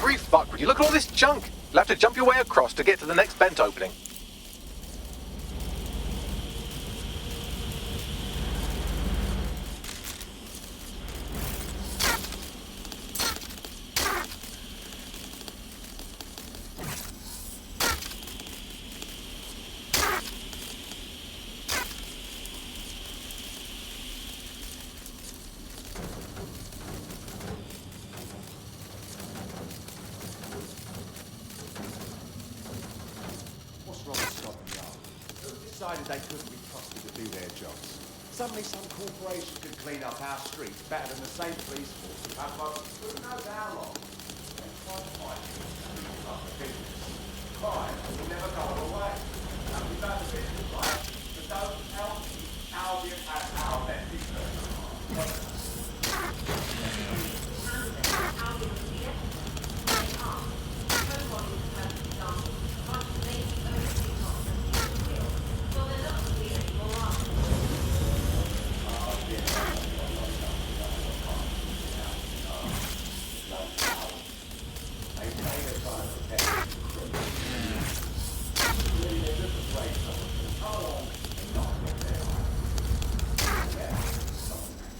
angry fuck would you? Look at all this junk. You'll have to jump your way across to get to the next vent opening. Decided they couldn't be trusted to do their jobs. Suddenly some corporation could clean up our streets better than the same police force who have for who knows how long. They try to fight up the business. Crime will never go away. And without the business right, but don't help Albion at our best interest.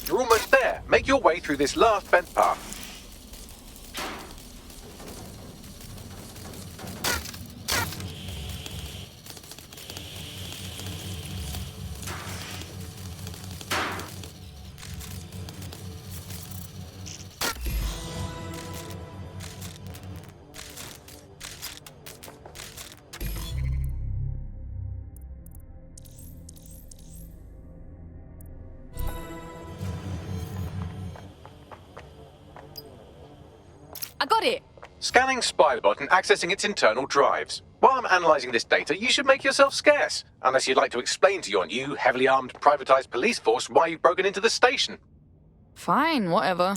You're almost there. Make your way through this last vent path. I got it! Scanning Spybot and accessing its internal drives. While I'm analysing this data, you should make yourself scarce. Unless you'd like to explain to your new, heavily armed, privatised police force why you've broken into the station. Fine, whatever.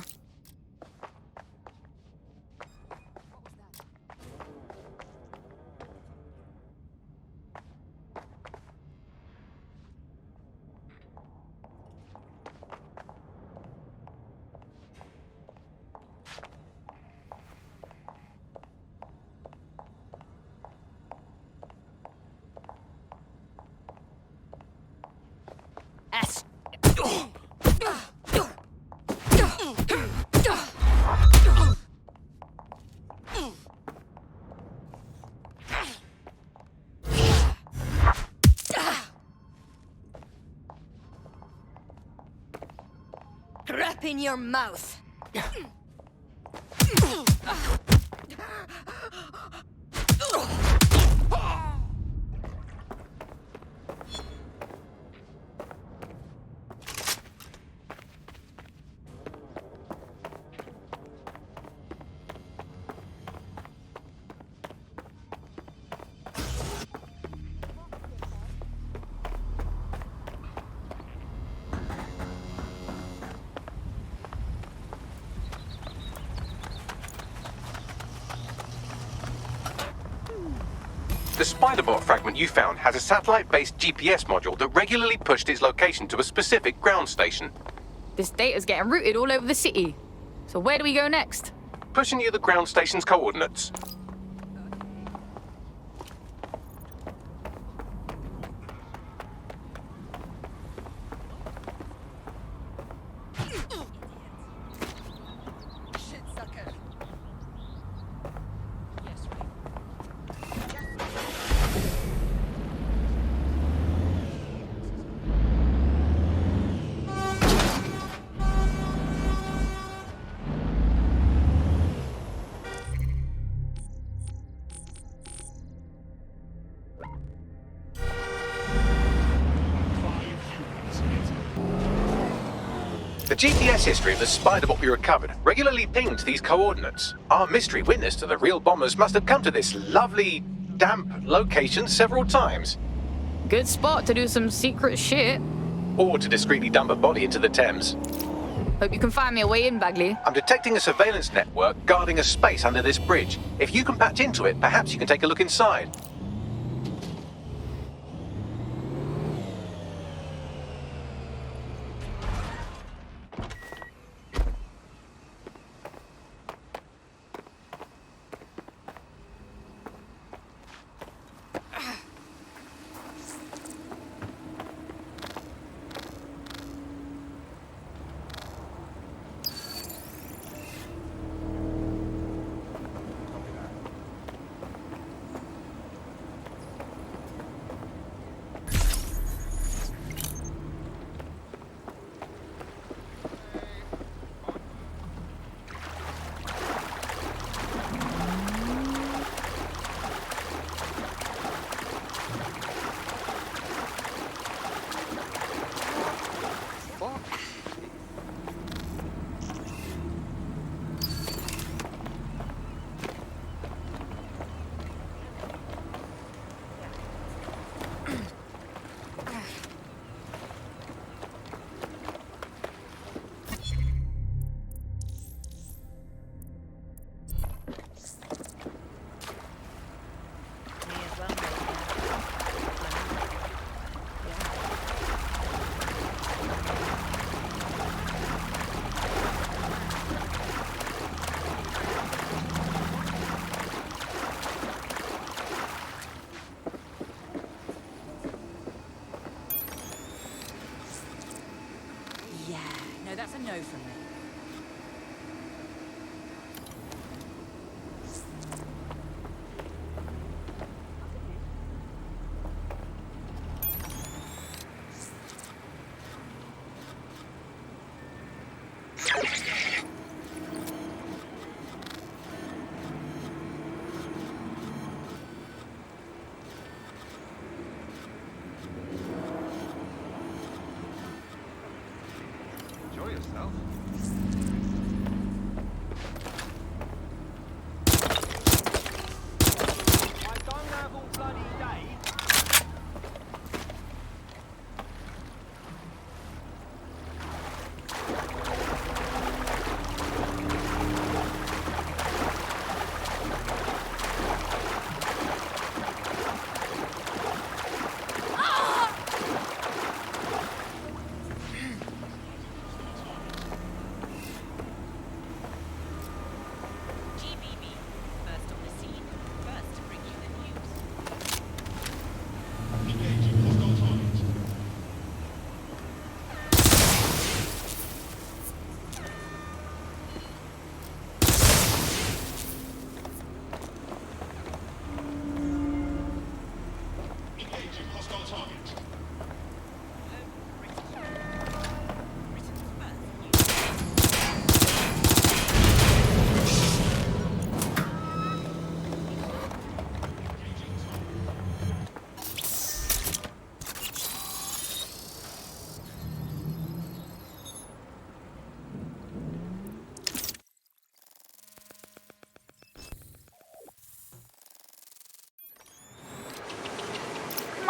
Crap in your mouth. The Spiderbot fragment you found has a satellite-based GPS module that regularly pushed its location to a specific ground station. This data's getting routed all over the city. So where do we go next? Pushing you the ground station's coordinates. The GPS history of the Spiderbot we recovered regularly pinged these coordinates. Our mystery witness to the real bombers must have come to this lovely, damp location several times. Good spot to do some secret shit. Or to discreetly dump a body into the Thames. Hope you can find me a way in, Bagley. I'm detecting a surveillance network guarding a space under this bridge. If you can patch into it, perhaps you can take a look inside.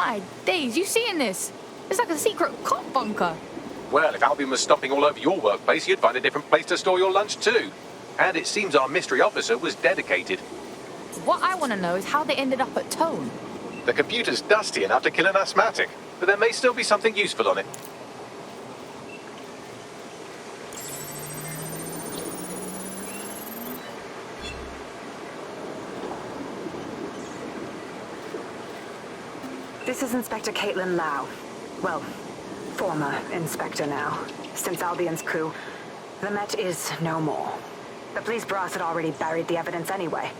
My days, you seeing this? It's like a secret cop bunker. Well, if Albion was stopping all over your workplace, you'd find a different place to store your lunch too. And it seems our mystery officer was dedicated. What I want to know is how they ended up at Tone. The computer's dusty enough to kill an asthmatic, but there may still be something useful on it. This is Inspector Caitlin Lau. Well, former inspector now. Since Albion's coup, the Met is no more. The police brass had already buried the evidence anyway.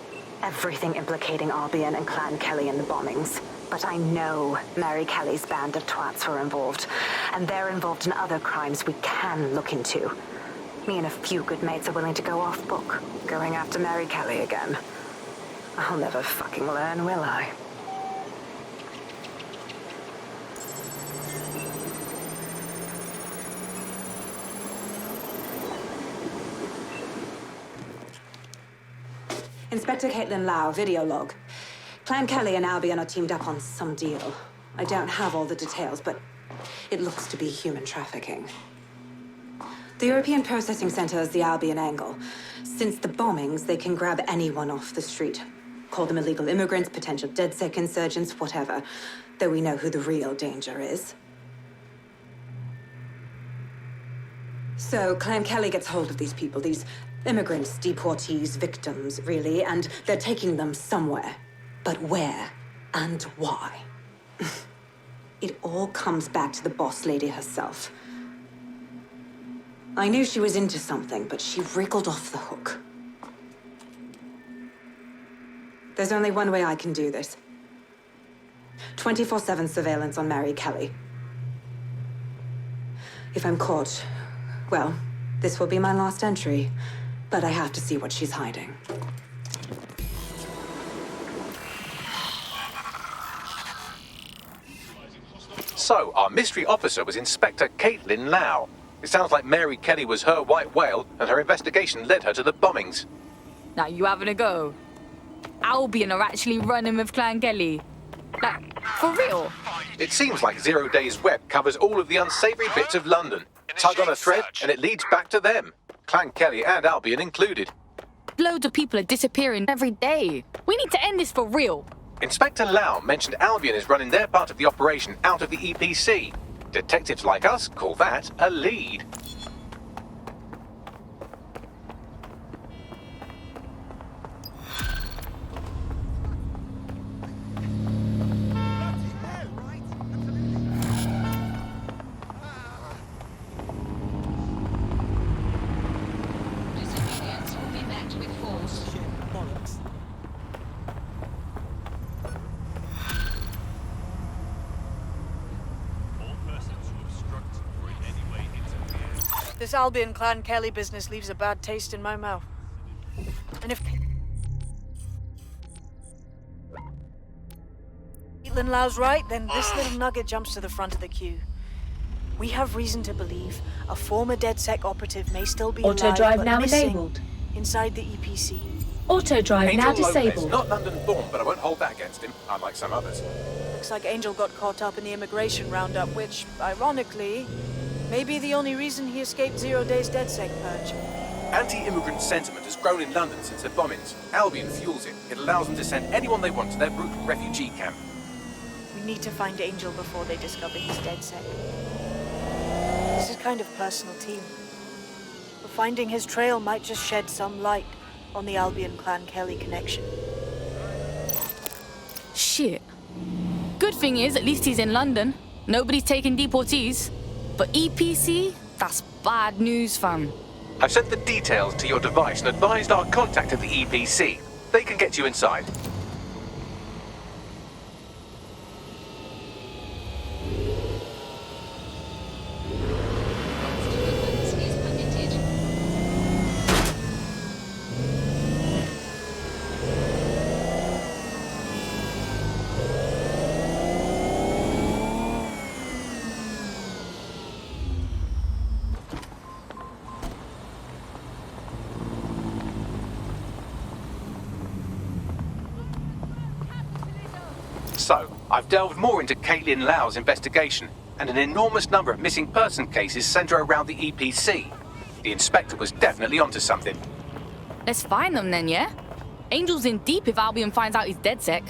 Everything implicating Albion and Clan Kelley in the bombings. But I know Mary Kelley's band of twats were involved, and they're involved in other crimes we can look into. Me and a few good mates are willing to go off book, going after Mary Kelley again. I'll never fucking learn, will I? Inspector Caitlin Lau, video log. Clan Kelley and Albion are teamed up on some deal. I don't have all the details, but it looks to be human trafficking. The European Processing Center is the Albion angle. Since the bombings, they can grab anyone off the street. Call them illegal immigrants, potential DedSec insurgents, whatever. Though we know who the real danger is. So Clan Kelley gets hold of these people, these immigrants, deportees, victims, really, and they're taking them somewhere. But where and why? It all comes back to the boss lady herself. I knew she was into something, but she wriggled off the hook. There's only one way I can do this. 24/7 surveillance on Mary Kelley. If I'm caught, well, this will be my last entry. But I have to see what she's hiding. So, our mystery officer was Inspector Caitlin Lau. It sounds like Mary Kelley was her white whale, and her investigation led her to the bombings. Now you having a go? Albion are actually running with Clan Kelley. Like, for real? It seems like 0 Days Web covers all of the unsavory bits of London. Tug on a thread, and it leads back to them. Clan Kelley and Albion included. Loads of people are disappearing every day. We need to end this for real. Inspector Lau mentioned Albion is running their part of the operation out of the EPC. Detectives like us call that a lead. This Albion Clan Kelley business leaves a bad taste in my mouth. And if Caitlin Lau's right, then this little nugget jumps to the front of the queue. We have reason to believe a former DedSec operative may still be Auto alive, drive but now missing enabled. inside the EPC. Auto drive Angel now Lopez, disabled. not London born, but I won't hold that against him, unlike some others. Looks like Angel got caught up in the immigration roundup, which, ironically, may be the only reason he escaped 0 Days DedSec purge. Anti-immigrant sentiment has grown in London since the bombings. Albion fuels it. It allows them to send anyone they want to their brutal refugee camp. We need to find Angel before they discover he's DedSec. This is kind of personal team. But finding his trail might just shed some light on the Albion Clan Kelley connection. Shit. Good thing is, at least he's in London. Nobody's taking deportees. But EPC? That's bad news, fam. I've sent the details to your device and advised our contact at the EPC. They can get you inside. So, I've delved more into Caitlin Lau's investigation, and an enormous number of missing person cases centre around the EPC. The inspector was definitely onto something. Let's find them then, yeah? Angel's in deep if Albion finds out he's DedSec.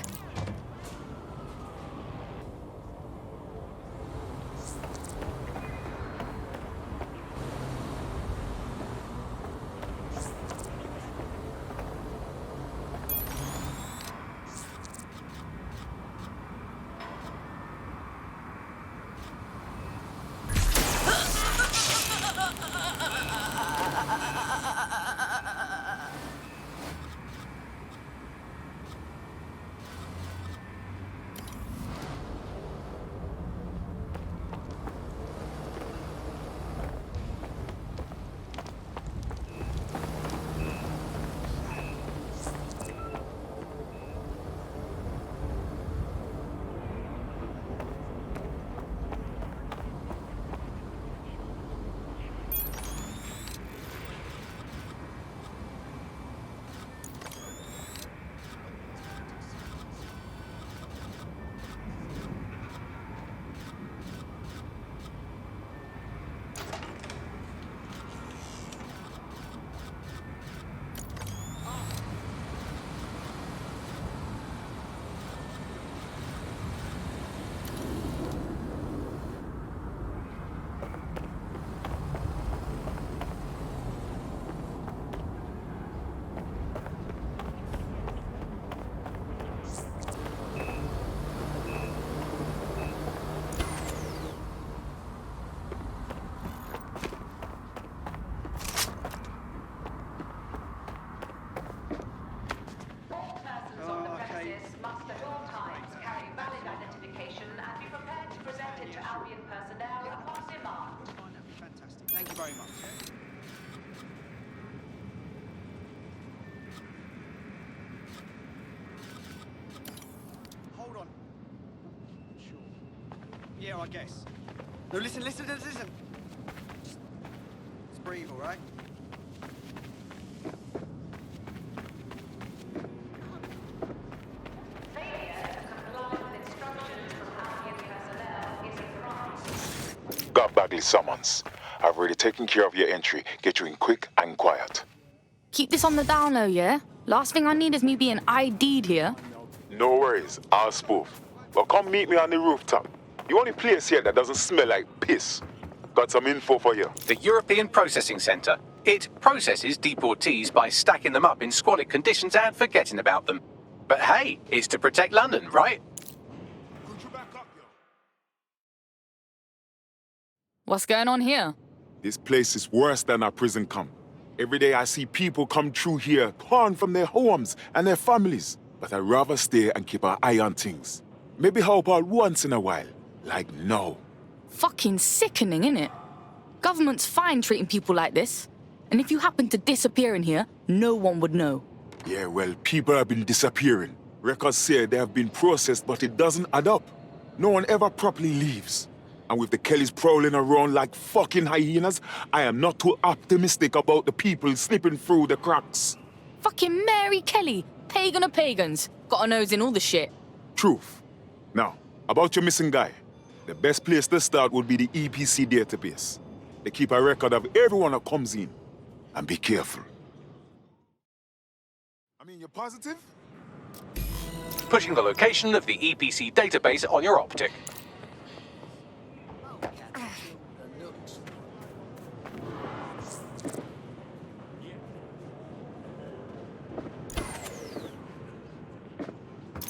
Thank you very much. Hold on. Sure. Yeah, I guess. No, listen. Just breathe, all right? Got Bagley summons. I've already taken care of your entry. Get you in quick and quiet. Keep this on the down low, yeah? Last thing I need is me being ID'd here. No worries, I'll spoof. But come meet me on the rooftop. The only place here that doesn't smell like piss. Got some info for you. The European Processing Centre. It processes deportees by stacking them up in squalid conditions and forgetting about them. But hey, it's to protect London, right? What's going on here? This place is worse than a prison camp. Every day I see people come through here, torn from their homes and their families. But I'd rather stay and keep an eye on things. Maybe help out once in a while, like now. Fucking sickening, innit? Government's fine treating people like this. And if you happen to disappear in here, no one would know. Yeah, well, people have been disappearing. Records say they have been processed, but it doesn't add up. No one ever properly leaves. And with the Kelleys prowling around like fucking hyenas, I am not too optimistic about the people slipping through the cracks. Fucking Mary Kelley, pagan of pagans. Got a nose in all the shit. Truth. Now, about your missing guy. The best place to start would be the EPC database. They keep a record of everyone that comes in. And be careful. I mean, you're positive? Pushing the location of the EPC database on your optic.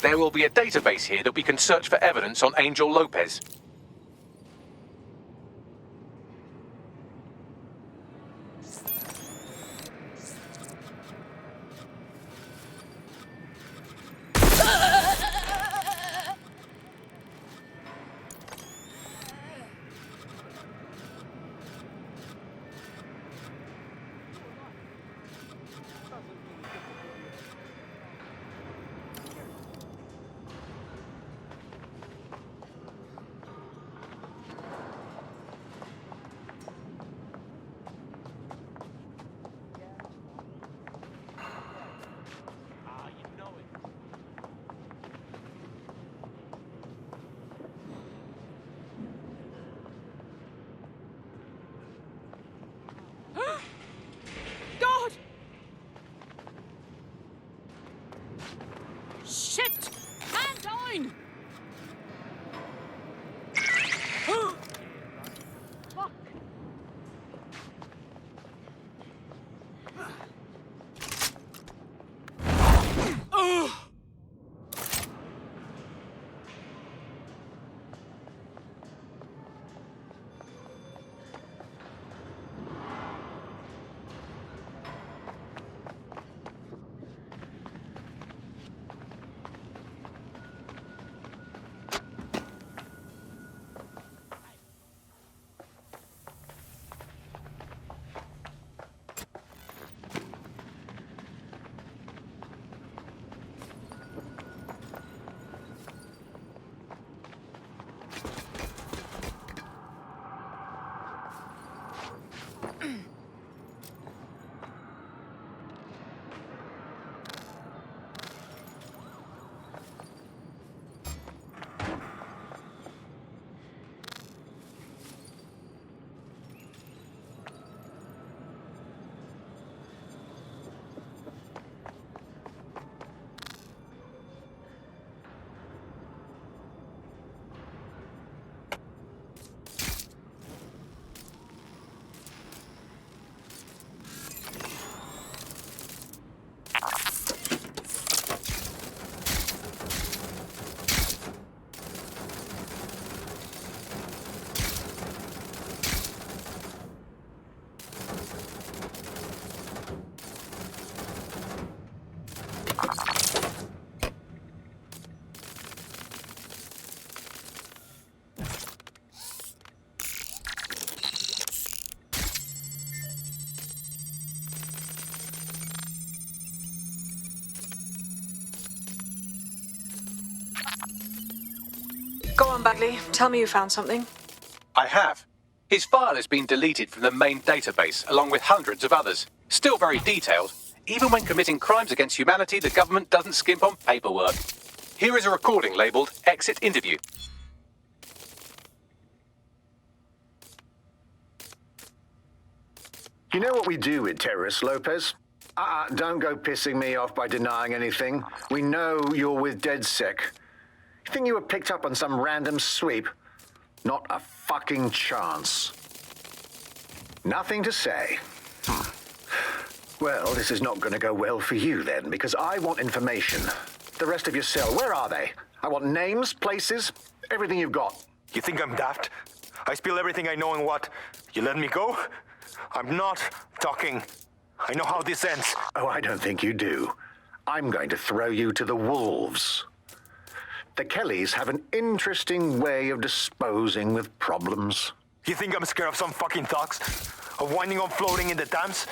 There will be a database here that we can search for evidence on Angel Lopez. Shit! Man down! Fuck! Go on, Bagley. Tell me you found something. I have. His file has been deleted from the main database, along with hundreds of others. Still very detailed. Even when committing crimes against humanity, the government doesn't skimp on paperwork. Here is a recording labelled Exit Interview. You know what we do with terrorists, Lopez? Don't go pissing me off by denying anything. We know you're with DedSec. You think you were picked up on some random sweep? Not a fucking chance. Nothing to say. Well, this is not going to go well for you then, because I want information. The rest of your cell, where are they? I want names, places, everything you've got. You think I'm daft? I spill everything I know and what? You let me go? I'm not talking. I know how this ends. Oh, I don't think you do. I'm going to throw you to the wolves. The Kelleys have an interesting way of disposing with problems. You think I'm scared of some fucking thugs? Of winding up floating in the Thames?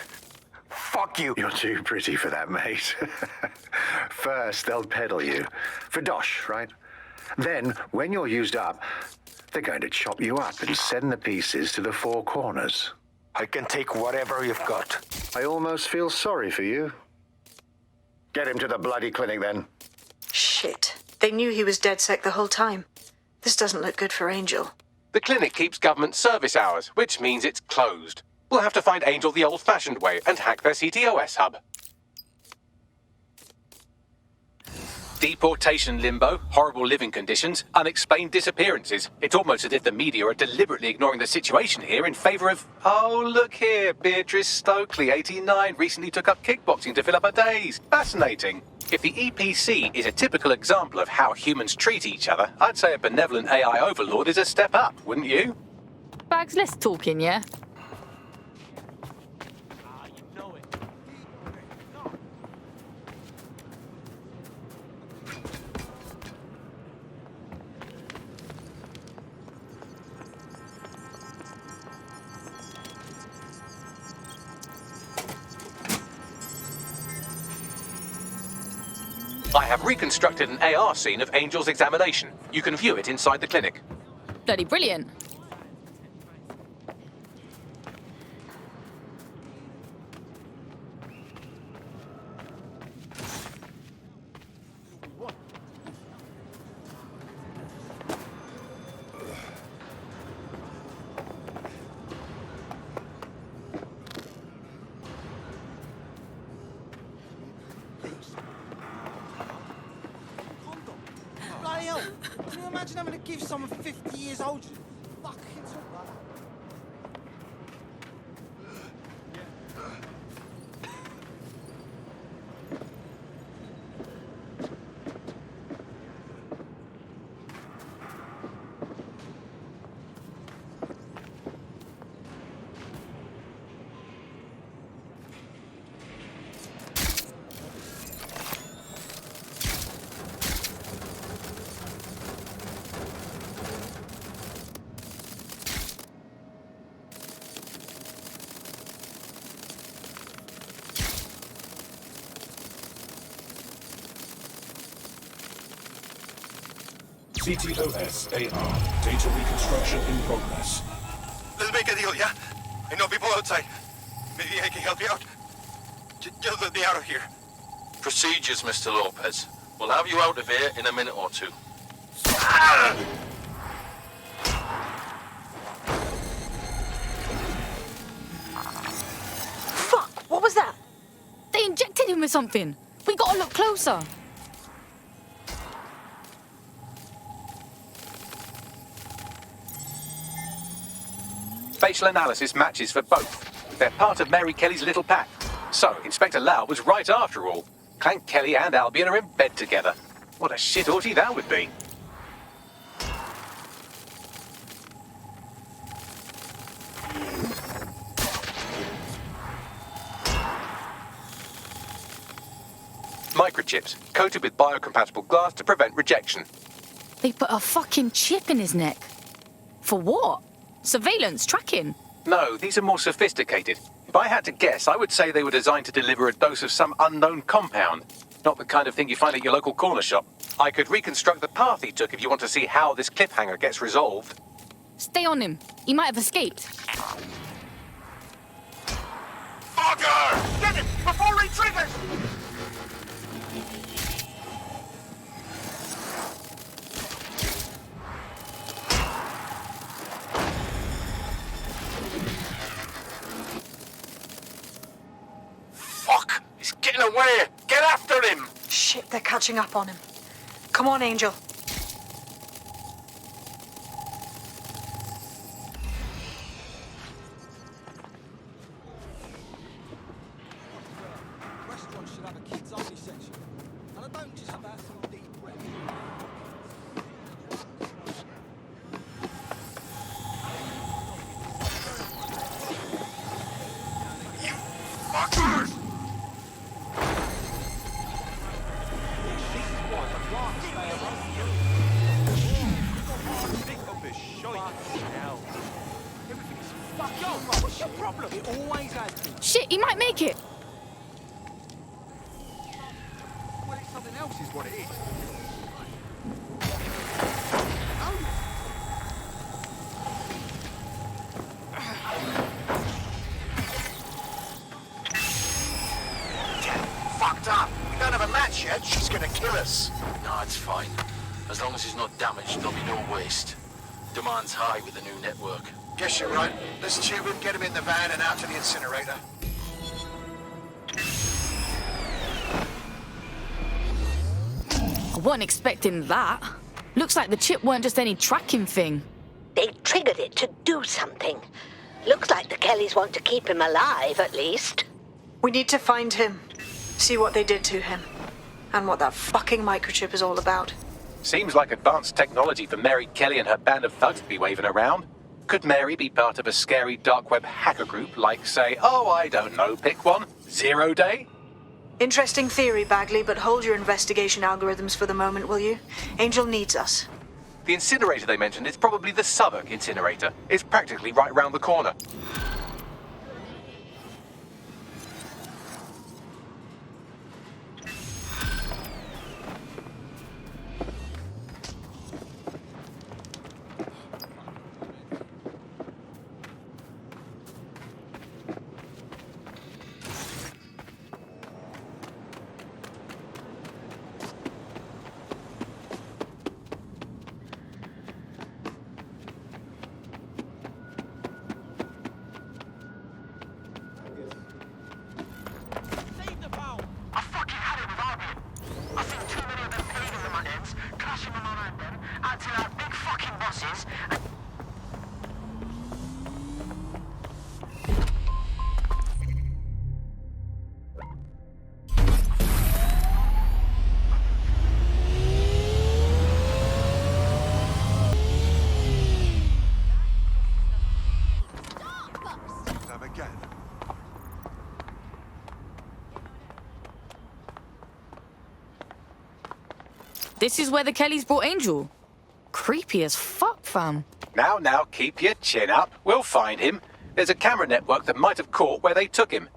Fuck you. You're too pretty for that, mate. First, they'll peddle you. For dosh, right? Then, when you're used up, they're going to chop you up and send the pieces to the four corners. I can take whatever you've got. I almost feel sorry for you. Get him to the bloody clinic, then. Shit. They knew he was DedSec the whole time. This doesn't look good for Angel. The clinic keeps government service hours, which means it's closed. We'll have to find Angel the old-fashioned way and hack their CTOS hub. Deportation limbo, horrible living conditions, unexplained disappearances. It's almost as if the media are deliberately ignoring the situation here in favour of... Oh, look here, Beatrice Stokely, 89, recently took up kickboxing to fill up her days. Fascinating. If the EPC is a typical example of how humans treat each other, I'd say a benevolent AI overlord is a step up, wouldn't you? Bags, less talking, yeah? I have reconstructed an AR scene of Angel's examination. You can view it inside the clinic. Bloody brilliant. Can you imagine having to give someone 50 years older? Fucking talk like that. CTOS-AR. Data reconstruction in progress. Let's make a deal, yeah? I know people outside. Maybe I can help you out. Just let me out of here. Procedures, Mr. Lopez. We'll have you out of here in a minute or two. Fuck! What was that? They injected him with something. We gotta look closer. Facial analysis matches for both. They're part of Mary Kelley's little pack. So, Inspector Lau was right after all. Clank Kelley and Albion are in bed together. What a shit orgy that would be. Microchips, coated with biocompatible glass to prevent rejection. They put a fucking chip in his neck. For what? Surveillance, tracking? No, these are more sophisticated. If I had to guess, I would say they were designed to deliver a dose of some unknown compound. Not the kind of thing you find at your local corner shop. I could reconstruct the path he took if you want to see how this cliffhanger gets resolved. Stay on him. He might have escaped. Fucker! Get him before he triggers! Fuck! He's getting away! Get after him! Shit, they're catching up on him. Come on, Angel. Restaurants should have a kids-only section. And I don't just about some deep breath. Fuckers! What's your problem? It always has been. Shit, he might make it. Well, it's something else is what it is. Fucked up. We don't have a match yet. She's gonna kill us. No, it's fine. As long as he's not damaged, there'll be no waste. Demand's high with the new network. Guess you're right. Let's tube him, get him in the van and out to the incinerator. I wasn't expecting that. Looks like the chip weren't just any tracking thing. They triggered it to do something. Looks like the Kellys want to keep him alive, at least. We need to find him. See what they did to him. And what that fucking microchip is all about. Seems like advanced technology for Mary Kelley and her band of thugs to be waving around. Could Mary be part of a scary Darkweb hacker group like, say, oh, I don't know, pick one, 0 Day? Interesting theory, Bagley, but hold your investigation algorithms for the moment, will you? Angel needs us. The incinerator they mentioned is probably the Southwark incinerator. It's practically right round the corner. This is where the Kelleys brought Angel. Creepy as fuck, fam. Now, keep your chin up. We'll find him. There's a camera network that might have caught where they took him.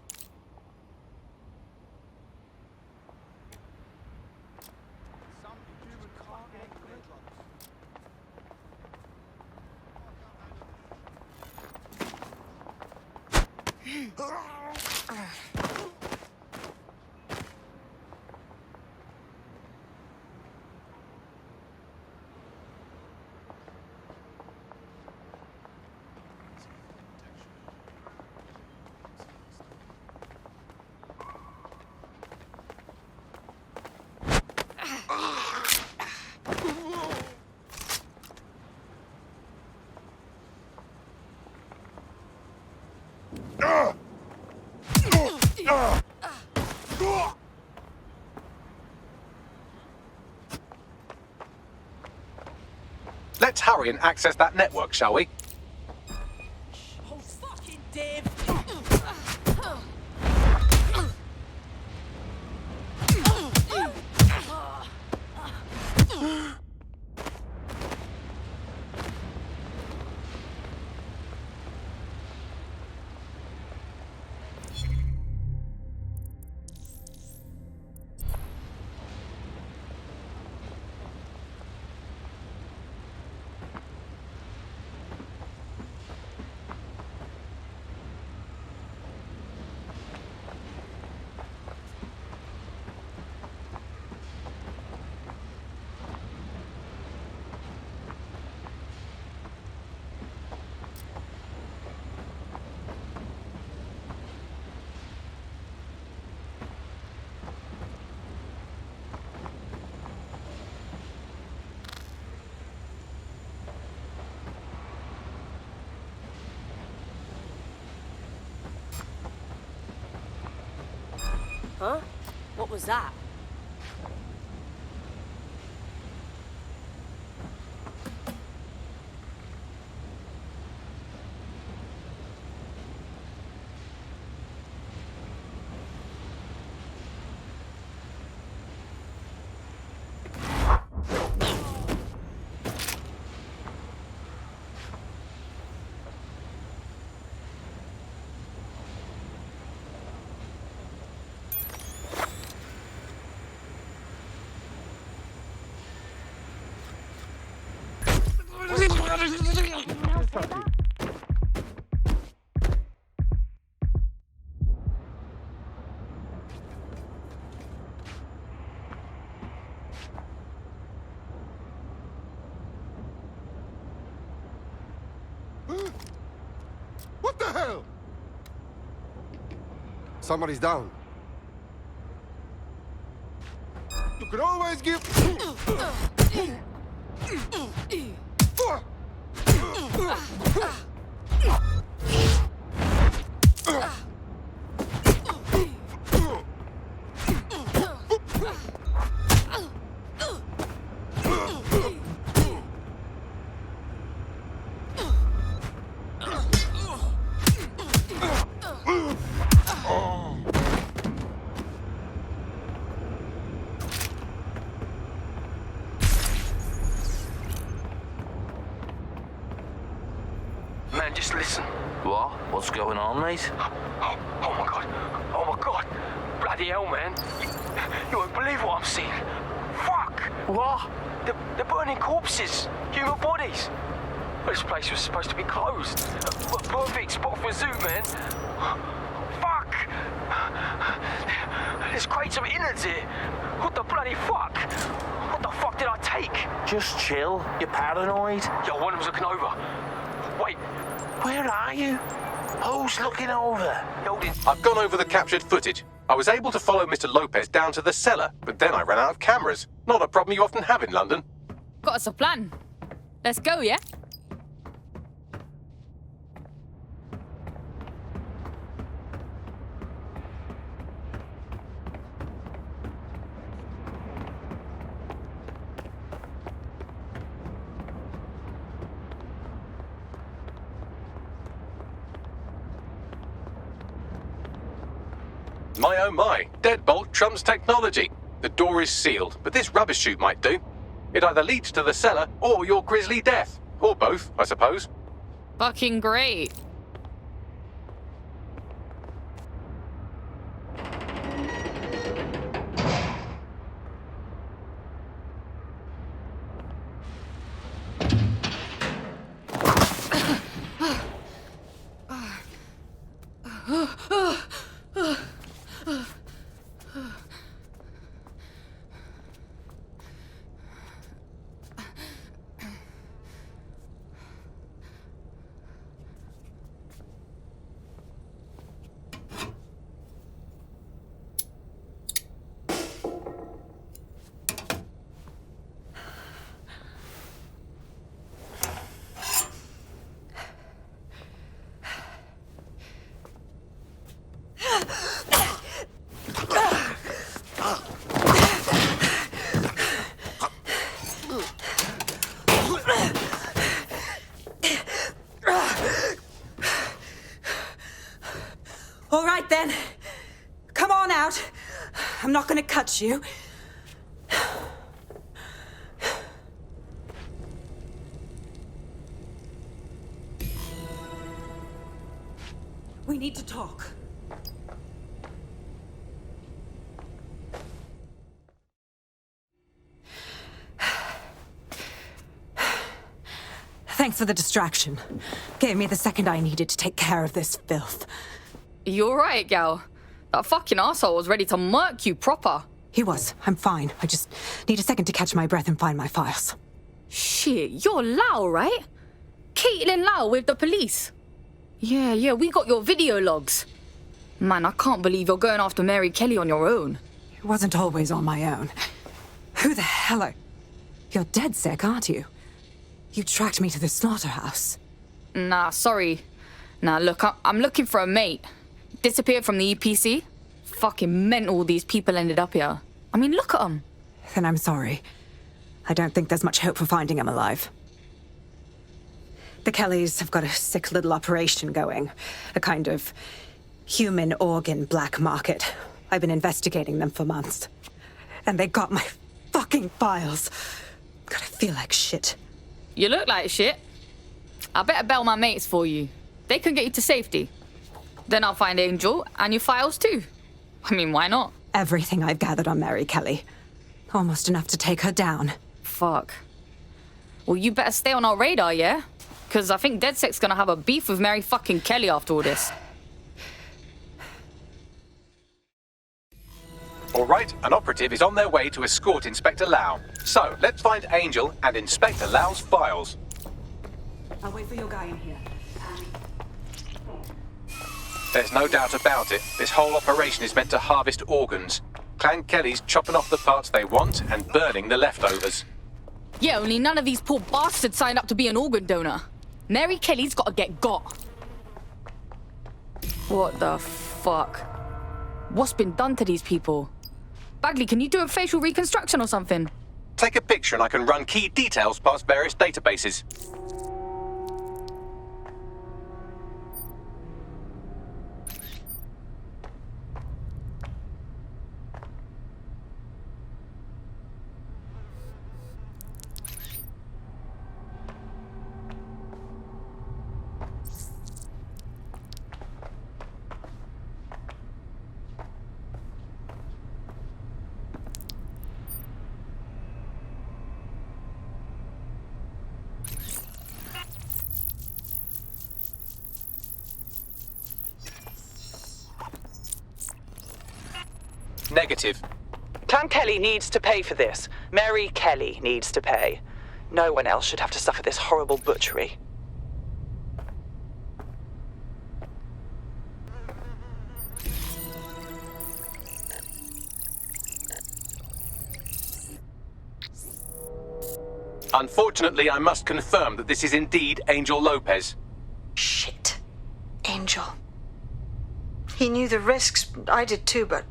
Let's hurry and access that network, shall we? Oh, fucking Dave! Huh? What was that? What the hell? Somebody's down. You could always give... Man, just listen. What? What's going on, mate? Oh my god. Oh my god. Bloody hell, man. You won't believe what I'm seeing. Fuck. What? The burning corpses. Human bodies. This place was supposed to be closed. A perfect spot for a zoo, man. Fuck. There's crates of innards here. What the bloody fuck? What the fuck did I take? Just chill. You're paranoid. Yo, one of them's looking over. Wait. Where are you? Who's looking over? I've gone over the captured footage. I was able to follow Mr. Lopez down to the cellar, but then I ran out of cameras. Not a problem you often have in London. Got us a plan. Let's go, yeah? My oh my, deadbolt trumps technology. The door is sealed, but this rubbish chute might do. It either leads to the cellar or your grisly death. Or both, I suppose. Fucking great. All right then. Come on out. I'm not gonna cut you. We need to talk. Thanks for the distraction. Gave me the second I needed to take care of this filth. You alright, gal? That fucking arsehole was ready to murk you proper. He was. I'm fine. I just need a second to catch my breath and find my files. Shit, you're Lau, right? Caitlin Lau with the police. Yeah, we got your video logs. Man, I can't believe you're going after Mary Kelley on your own. It wasn't always on my own. Who the hell are... You're DedSec, aren't you? You tracked me to the slaughterhouse. Nah, sorry. Nah, look, I'm looking for a mate. Disappeared from the EPC. Fucking mental these people ended up here. I mean, look at them. Then I'm sorry. I don't think there's much hope for finding him alive. The Kelleys have got a sick little operation going. A kind of human organ black market. I've been investigating them for months. And they got my fucking files. God, I feel like shit. You look like shit. I better bail my mates for you. They can get you to safety. Then I'll find Angel and your files too. I mean, why not? Everything I've gathered on Mary Kelley. Almost enough to take her down. Fuck. Well, you better stay on our radar, yeah? Because I think DedSec's gonna have a beef with Mary fucking Kelley after all this. All right, an operative is on their way to escort Inspector Lau. So, let's find Angel and Inspector Lau's files. I'll wait for your guy in here. There's no doubt about it. This whole operation is meant to harvest organs. Clan Kelley's chopping off the parts they want and burning the leftovers. Yeah, only none of these poor bastards signed up to be an organ donor. Mary Kelley's gotta get got. What the fuck? What's been done to these people? Bagley, can you do a facial reconstruction or something? Take a picture and I can run key details past various databases. Negative. Clan Kelley needs to pay for this. Mary Kelley needs to pay. No one else should have to suffer this horrible butchery. Unfortunately, I must confirm that this is indeed Angel Lopez. Shit. Angel. He knew the risks. I did too, but...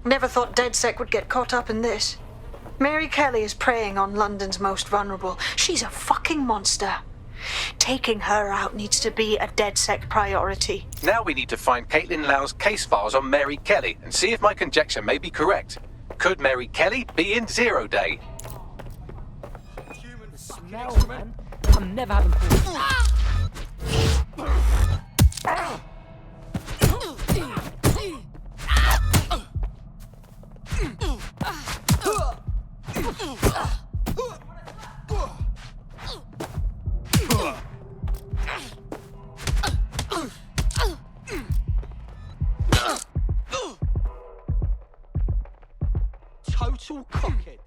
Never thought DedSec would get caught up in this. Mary Kelley is preying on London's most vulnerable. She's a fucking monster. Taking her out needs to be a DedSec priority. Now we need to find Caitlin Lau's case files on Mary Kelley and see if my conjecture may be correct. Could Mary Kelley be in Zero Day? Fucking hell, man. I'm never having calls. Total cockhead.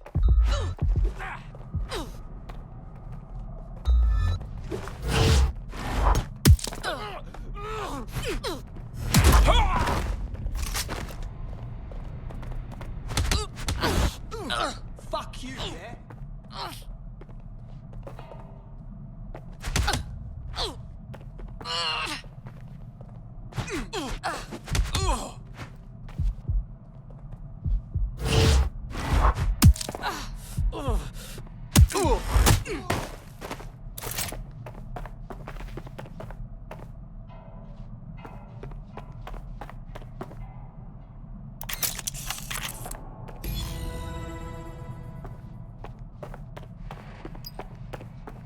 Fuck you, yeah?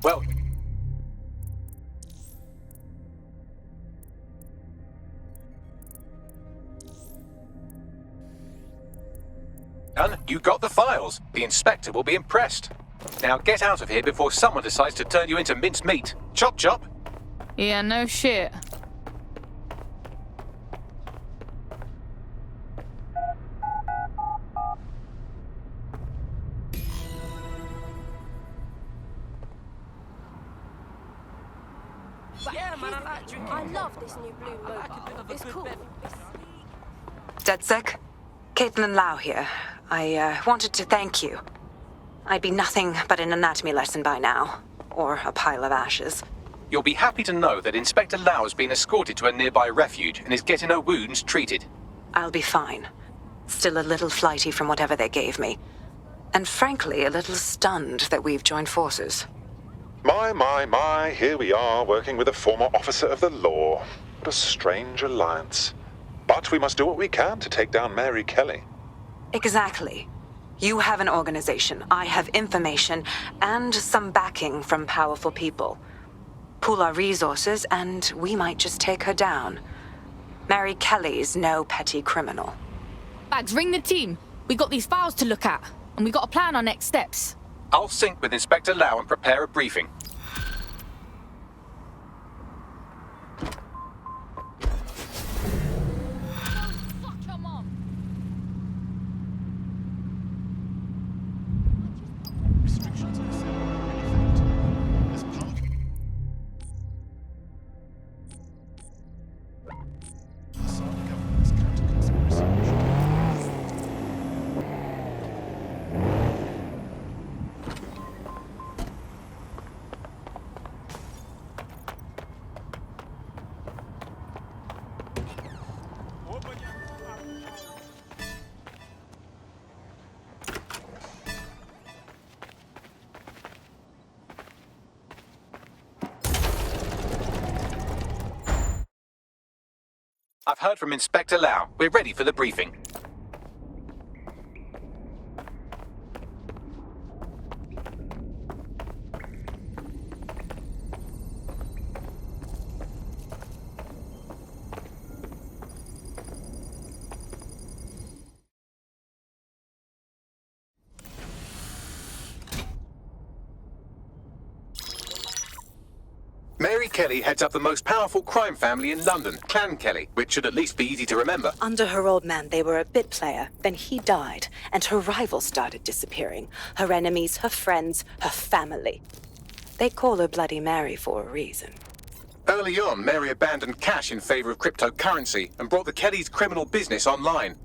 Well, done. You got the files. The inspector will be impressed. Now get out of here before someone decides to turn you into minced meat. Chop chop. Yeah, no shit. Yeah, man, I like drinking. I love this new blue mobile. It's cool. DedSec, Caitlin Lau here. I wanted to thank you. I'd be nothing but an anatomy lesson by now, or a pile of ashes. You'll be happy to know that Inspector Lau has been escorted to a nearby refuge and is getting her wounds treated. I'll be fine. Still a little flighty from whatever they gave me. And frankly, a little stunned that we've joined forces. My, here we are, working with a former officer of the law. What a strange alliance. But we must do what we can to take down Mary Kelley. Exactly. You have an organization, I have information, and some backing from powerful people. Pool our resources, and we might just take her down. Mary Kelley's no petty criminal. Bags, ring the team. We got these files to look at, and we got to plan our next steps. I'll sync with Inspector Lau and prepare a briefing. I've heard from Inspector Lau. We're ready for the briefing. Mary Kelley heads up the most powerful crime family in London, Clan Kelley, which should at least be easy to remember. Under her old man, they were a bit player. Then he died, and her rivals started disappearing. Her enemies, her friends, her family. They call her Bloody Mary for a reason. Early on, Mary abandoned cash in favor of cryptocurrency and brought the Kellys' criminal business online.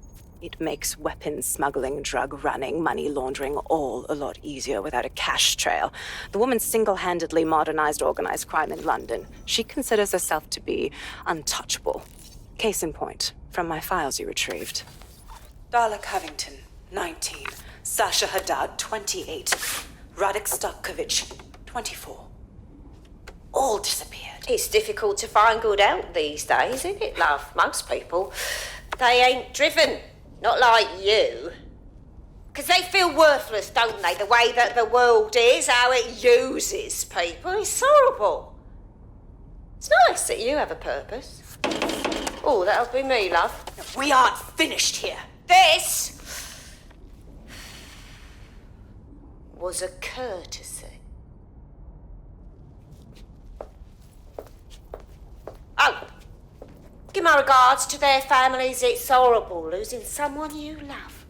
It makes weapons smuggling, drug running, money laundering all a lot easier without a cash trail. The woman single-handedly modernized organized crime in London. She considers herself to be untouchable. Case in point, from my files you retrieved. Darla Covington, 19. Sasha Haddad, 28. Radek Starkovich, 24. All disappeared. It's difficult to find good help these days, isn't it, love? Most people, they ain't driven. Not like you. Because they feel worthless, don't they? The way that the world is, how it uses people. It's horrible. It's nice that you have a purpose. Oh, that'll be me, love. We aren't finished here. This was a courtesy. Oh, give my regards to their families. It's horrible losing someone you love.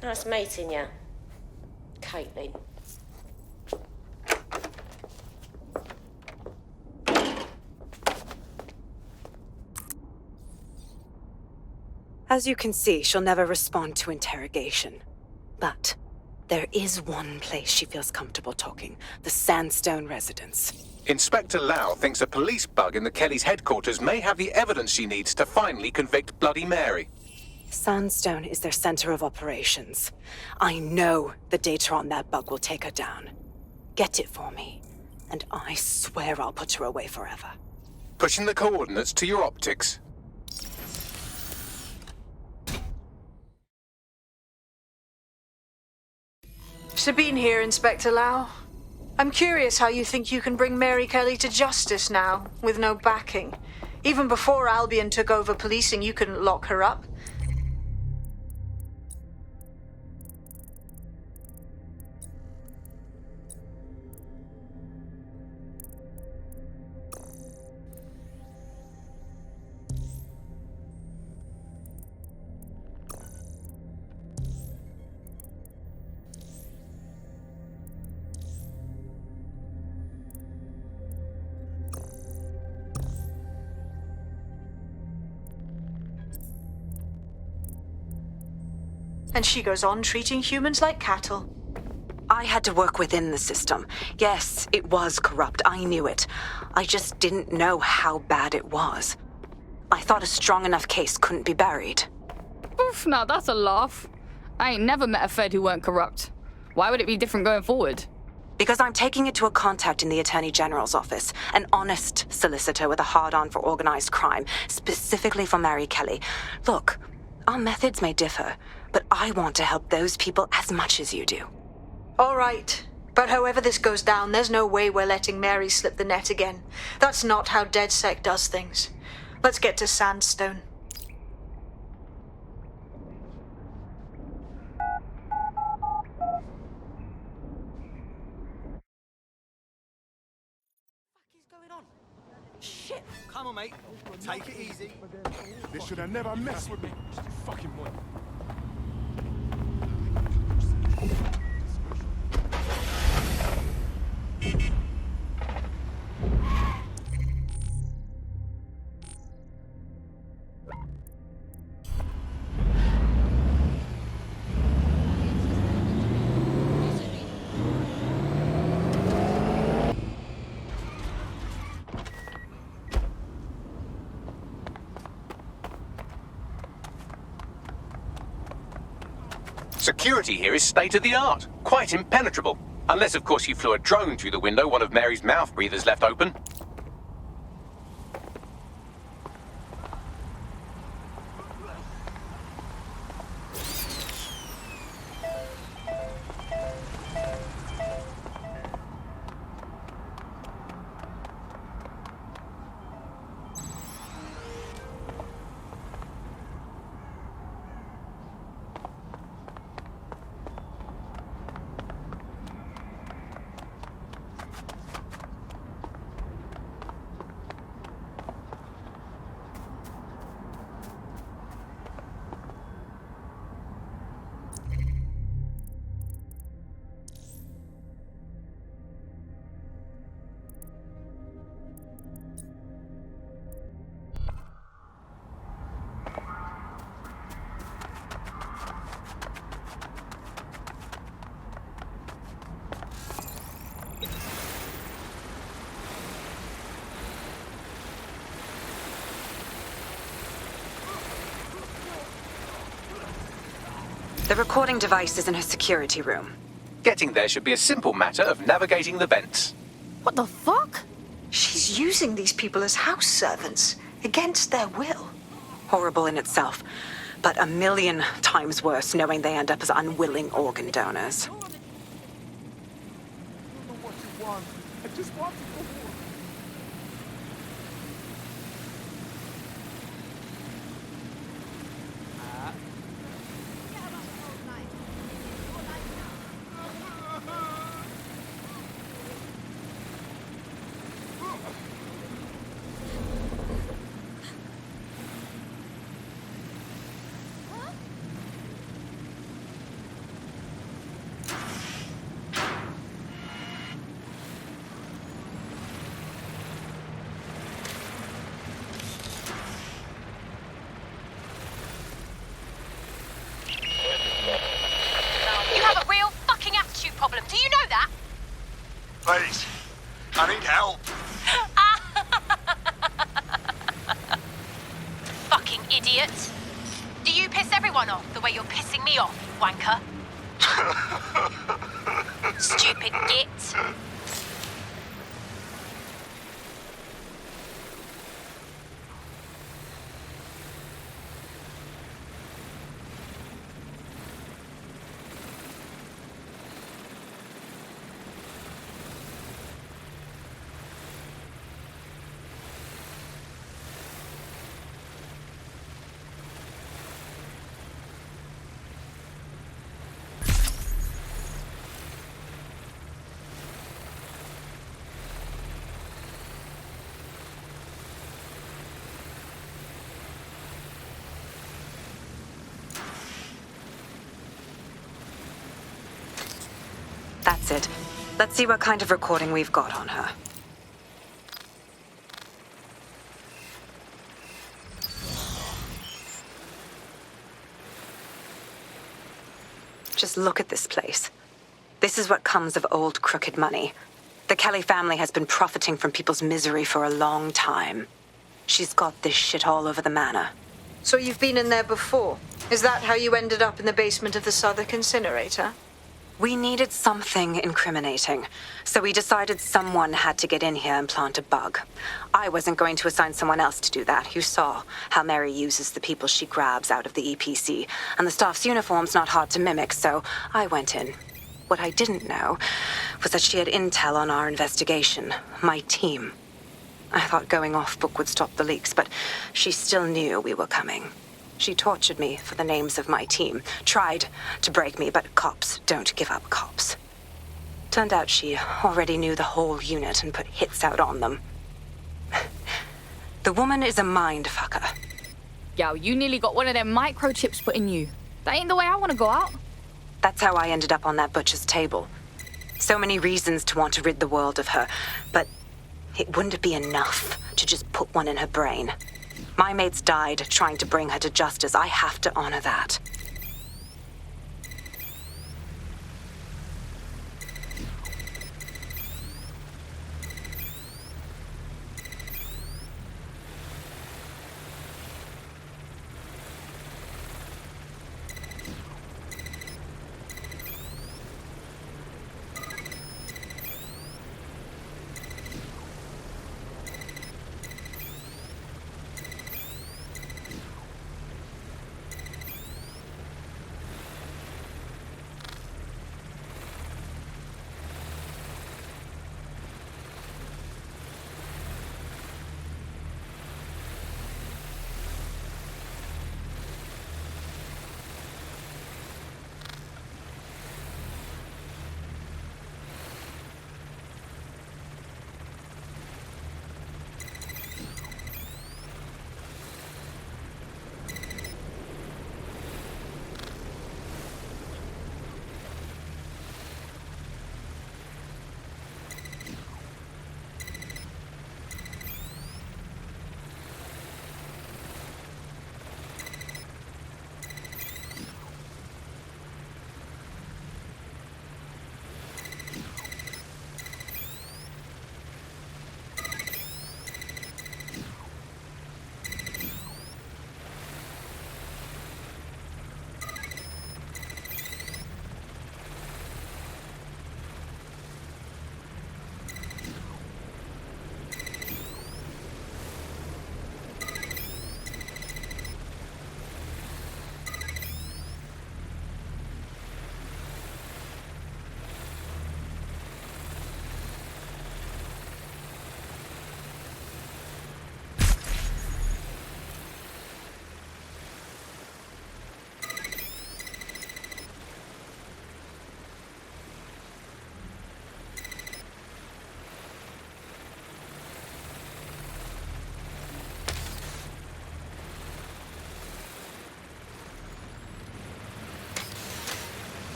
Nice meeting you, Caitlin. As you can see, she'll never respond to interrogation. But there is one place she feels comfortable talking, the Sandstone residence. Inspector Lau thinks a police bug in the Kelley's headquarters may have the evidence she needs to finally convict Bloody Mary. Sandstone is their center of operations. I know the data on that bug will take her down. Get it for me, and I swear I'll put her away forever. Pushing the coordinates to your optics. Sabine here, Inspector Lau. I'm curious how you think you can bring Mary Kelley to justice now, with no backing. Even before Albion took over policing, you couldn't lock her up. And she goes on treating humans like cattle. I had to work within the system. Yes, it was corrupt. I knew it. I just didn't know how bad it was. I thought a strong enough case couldn't be buried. Oof, now that's a laugh. I ain't never met a Fed who weren't corrupt. Why would it be different going forward? Because I'm taking it to a contact in the Attorney General's office, an honest solicitor with a hard-on for organized crime, specifically for Mary Kelley. Look, our methods may differ, but I want to help those people as much as you do. All right. But however this goes down, there's no way we're letting Mary slip the net again. That's not how DedSec does things. Let's get to Sandstone. Shit! Come on, mate. Take it easy. They should have never messed with me. Fucking boy. Security here is state-of-the-art, quite impenetrable. Unless, of course, you flew a drone through the window one of Mary's mouth breathers left open. The recording device is in her security room. Getting there should be a simple matter of navigating the vents. What the fuck? She's using these people as house servants, against their will. Horrible in itself. but 1,000,000 times worse knowing they end up as unwilling organ donors. I just want to go home. Problem. Do you know that? Please, I need help. Fucking idiot. Do you piss everyone off the way you're pissing me off, wanker? Stupid git. That's it. Let's see what kind of recording we've got on her. Just look at this place. This is what comes of old crooked money. The Kelley family has been profiting from people's misery for a long time. She's got this shit all over the manor. So you've been in there before? Is that how you ended up in the basement of the Southwark incinerator? We needed something incriminating, so we decided someone had to get in here and plant a bug. I wasn't going to assign someone else to do that. You saw how Mary uses the people she grabs out of the EPC, and the staff's uniform's not hard to mimic, so I went in. What I didn't know was that she had intel on our investigation, my team. I thought going off book would stop the leaks, but she still knew we were coming. She tortured me for the names of my team, tried to break me, but cops don't give up cops. Turned out she already knew the whole unit and put hits out on them. The woman is a mind fucker. Yo, you nearly got one of them microchips put in you. That ain't the way I want to go out. That's how I ended up on that butcher's table. So many reasons to want to rid the world of her, but it wouldn't be enough to just put one in her brain. My mates died trying to bring her to justice. I have to honor that.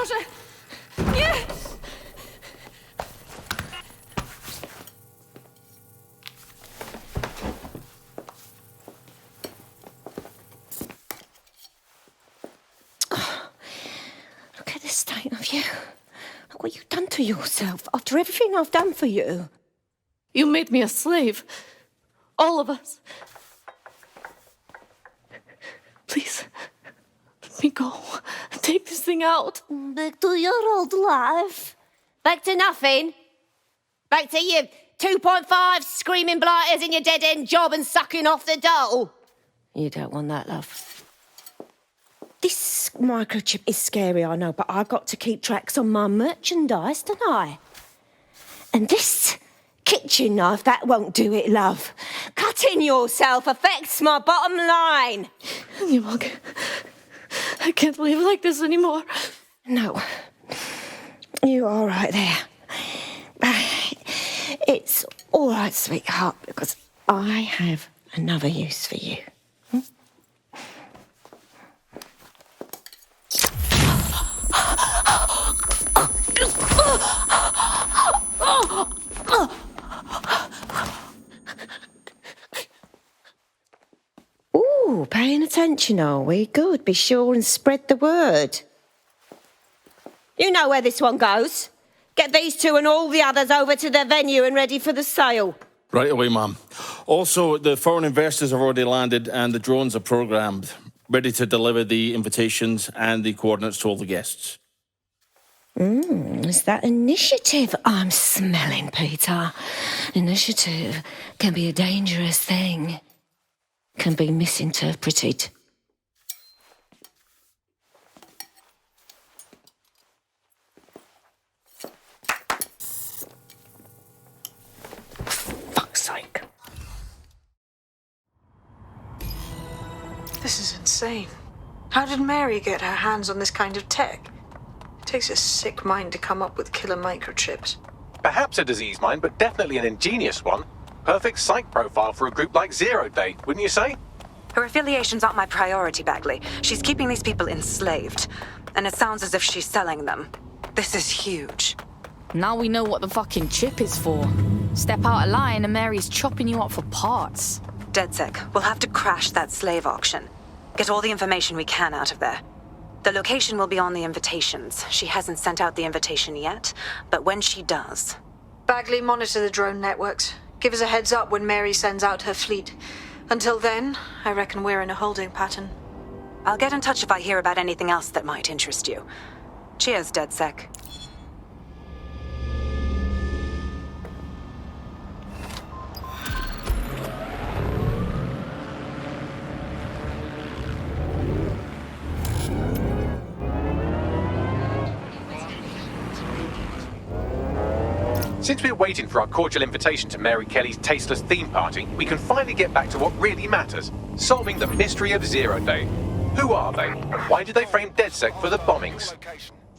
Boże! Nie! Look at the state of you. Look what you've done to yourself after everything I've done for you. You made me a slave. All of us. Please, let me go. Take this thing out. Back to your old life. Back to nothing. Back to you 2.5 screaming blighters in your dead-end job and sucking off the dole. You don't want that, love. This microchip is scary, I know, but I've got to keep tracks on my merchandise, don't I? And this kitchen knife, that won't do it, love. Cutting yourself affects my bottom line. I can't live like this anymore. No. You're all right there. It's all right, sweetheart, because I have another use for you. Ooh, paying attention, are we? Good. Be sure and spread the word. You know where this one goes. Get these two and all the others over to their venue and ready for the sale. Right away, ma'am. Also, the foreign investors have already landed and the drones are programmed, ready to deliver the invitations and the coordinates to all the guests. Is that initiative I'm smelling, Peter? Initiative can be a dangerous thing. Can be misinterpreted. Fuck's sake. This is insane. How did Mary get her hands on this kind of tech? It takes a sick mind to come up with killer microchips. Perhaps a disease mind, but definitely an ingenious one. Perfect psych profile for a group like Zero Day, wouldn't you say? Her affiliations aren't my priority, Bagley. She's keeping these people enslaved. And it sounds as if she's selling them. This is huge. Now we know what the fucking chip is for. Step out of line and Mary's chopping you up for parts. DedSec, we'll have to crash that slave auction. Get all the information we can out of there. The location will be on the invitations. She hasn't sent out the invitation yet, but when she does... Bagley, monitor the drone networks. Give us a heads up when Mary sends out her fleet. Until then, I reckon we're in a holding pattern. I'll get in touch if I hear about anything else that might interest you. Cheers, DedSec. Since we're waiting for our cordial invitation to Mary Kelley's tasteless theme party, we can finally get back to what really matters, solving the mystery of Zero Day. Who are they, and why did they frame DedSec for the bombings?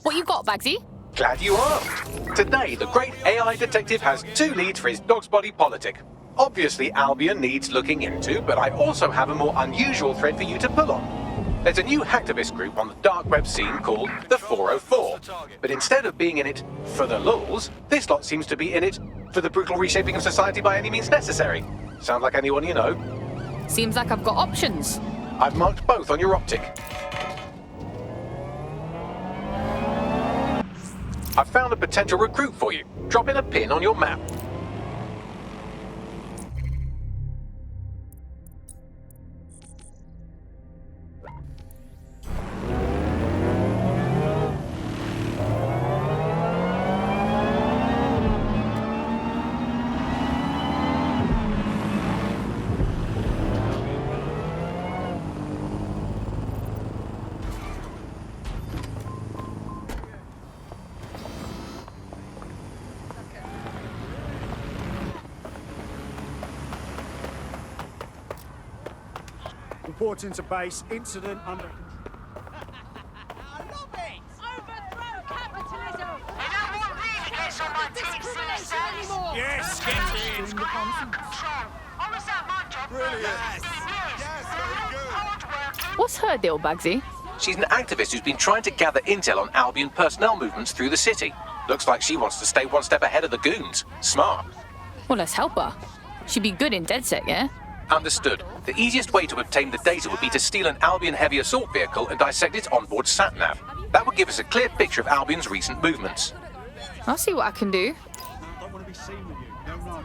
What you got, Bagsy? Glad you asked. Today, the great AI detective has 2 leads for his dog's body politic. Obviously, Albion needs looking into, but I also have a more unusual thread for you to pull on. There's a new hacktivist group on the Darkweb scene called the 404. But instead of being in it for the lulz, this lot seems to be in it for the brutal reshaping of society by any means necessary. Sound like anyone you know? Seems like I've got options. I've marked both on your optic. I've found a potential recruit for you. Drop in a pin on your map. Reporting to base, incident under... Yes, get in! What's her deal, Bagsy? She's an activist who's been trying to gather intel on Albion personnel movements through the city. Looks like she wants to stay one step ahead of the goons. Smart. Well, let's help her. She'd be good in DedSec, yeah? Understood. The easiest way to obtain the data would be to steal an Albion heavy assault vehicle and dissect its onboard sat-nav. That would give us a clear picture of Albion's recent movements. I'll see what I can do. I don't want to be seen with you. No.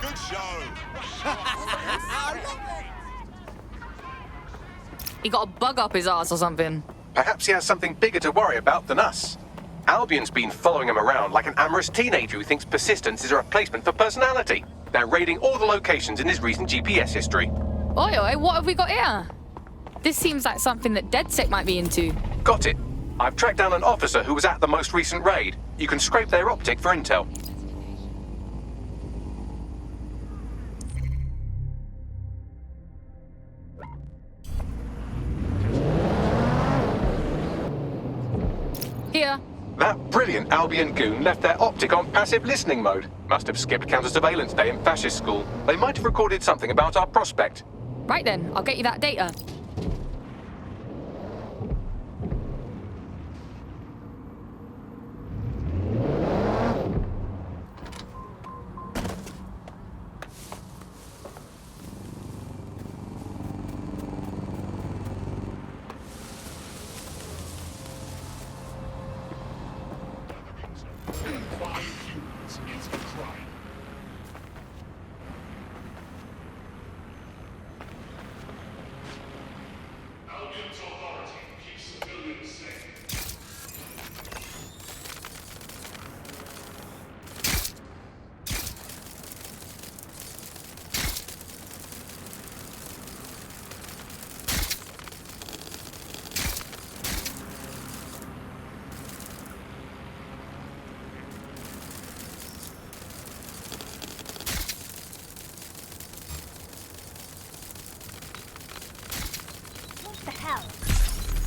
Good show. He got a bug up his ass or something. Perhaps he has something bigger to worry about than us. Albion's been following him around like an amorous teenager who thinks persistence is a replacement for personality. They're raiding all the locations in his recent GPS history. Oi, what have we got here? This seems like something that DedSec might be into. Got it. I've tracked down an officer who was at the most recent raid. You can scrape their optic for intel. Here. That brilliant Albion goon left their optic on passive listening mode. Must have skipped counter-surveillance day in fascist school. They might have recorded something about our prospect. Right then, I'll get you that data.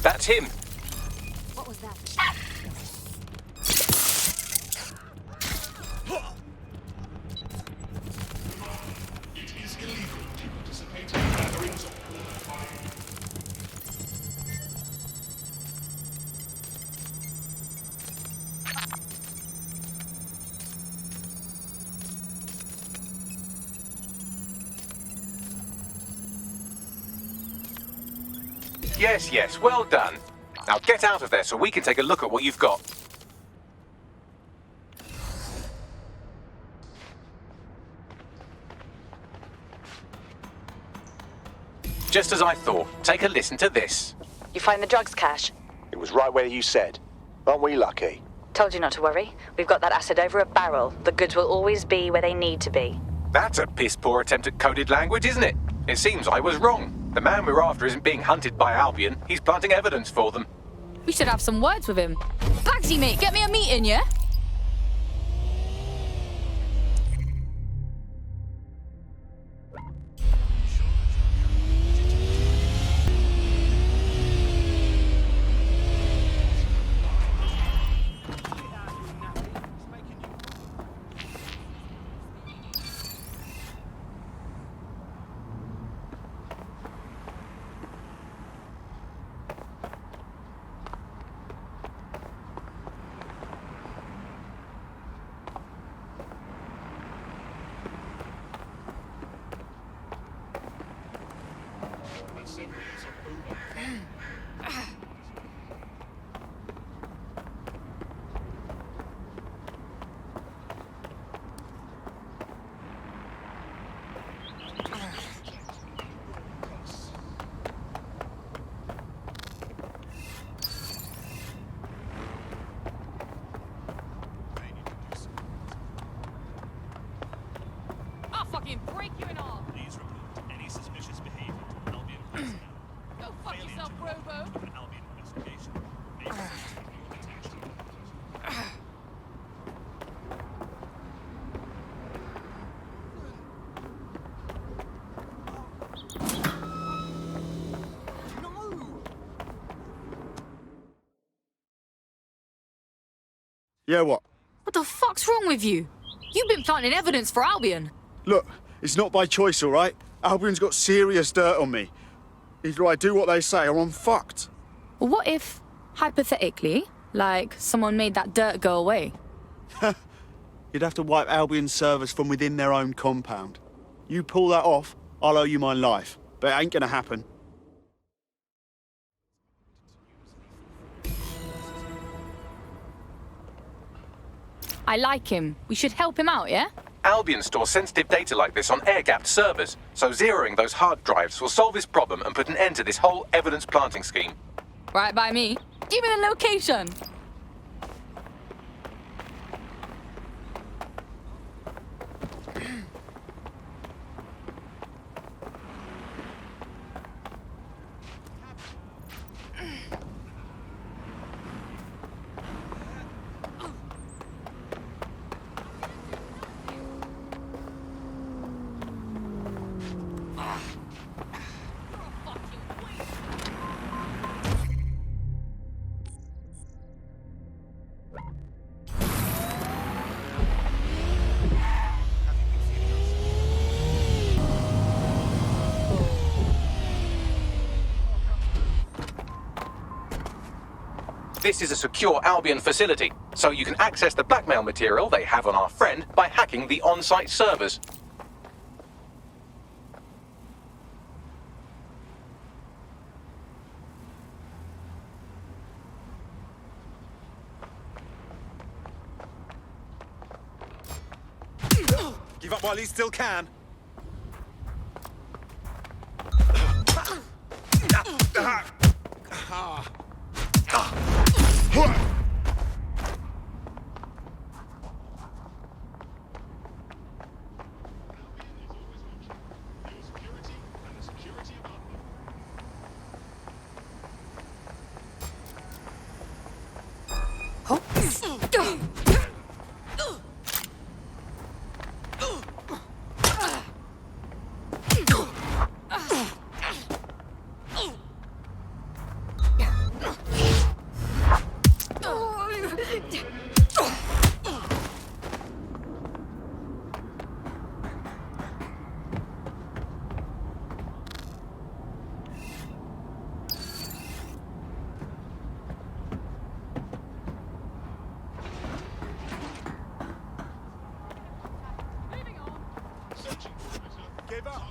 That's him. What was that? It is illegal to participate in gatherings of fire. Yes, well done. Now get out of there so we can take a look at what you've got. Just as I thought. Take a listen to this. You find the drugs cache? It was right where you said. Aren't we lucky? Told you not to worry. We've got that acid over a barrel. The goods will always be where they need to be. That's a piss-poor attempt at coded language, isn't it? It seems I was wrong. The man we're after isn't being hunted by Albion. He's planting evidence for them. We should have some words with him. Bagsy, mate, get me a meeting, yeah? Fucking break you in half! Please report any suspicious behavior to Albion personnel. Go fuck yourself, Robo! An Albion investigation. May your attention. Yeah, what? What the fuck's wrong with you? You've been planting evidence for Albion. Look, it's not by choice, all right? Albion's got serious dirt on me. Either I do what they say or I'm fucked. What if, hypothetically, like, someone made that dirt go away? You'd have to wipe Albion's servers from within their own compound. You pull that off, I'll owe you my life. But it ain't gonna happen. I like him. We should help him out, yeah? Albion stores sensitive data like this on air-gapped servers, so zeroing those hard drives will solve this problem and put an end to this whole evidence planting scheme. Right by me. Give me the location. This is a secure Albion facility, so you can access the blackmail material they have on our friend by hacking the on-site servers. Give up while he still can. Give up.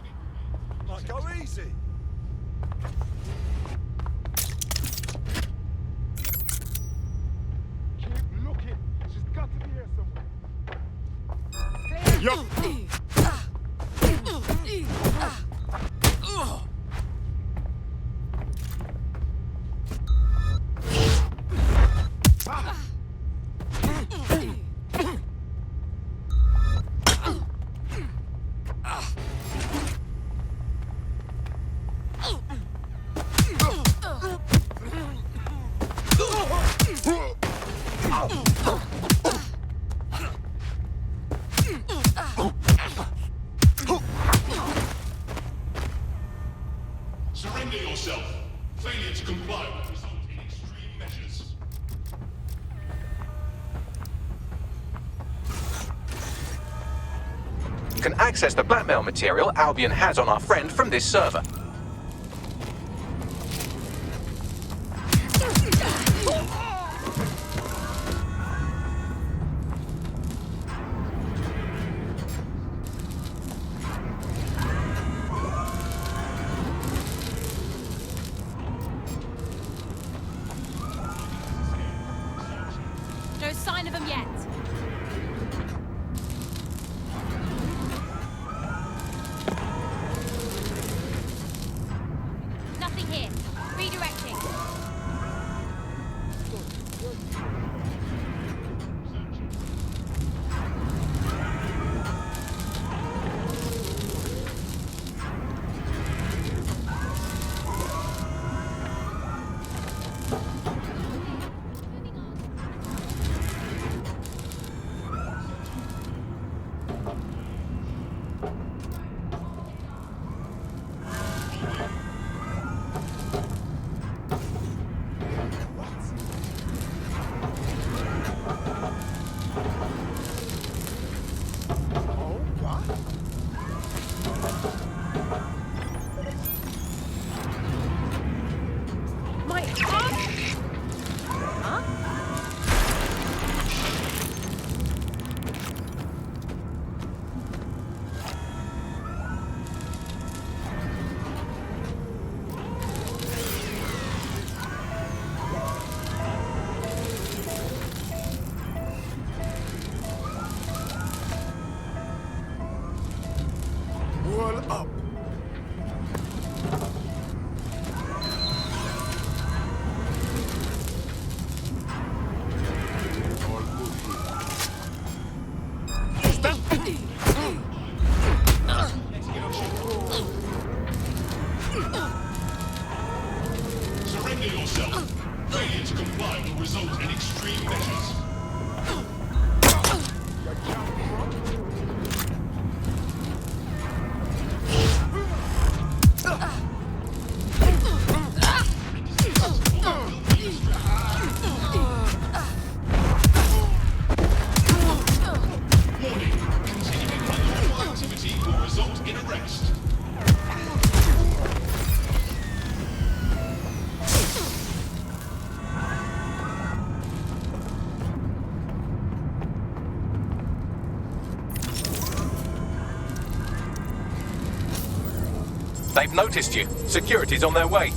Like, go easy. Keep looking. She's got to be here somewhere. Yo! Surrender yourself. Failure to comply will result in extreme measures. You can access the blackmail material Albion has on our friend from this server. No sign of him yet. Nothing here. Redirecting. Surrender yourself. Failure to comply will result in extreme measures. They've noticed you. Security's on their way.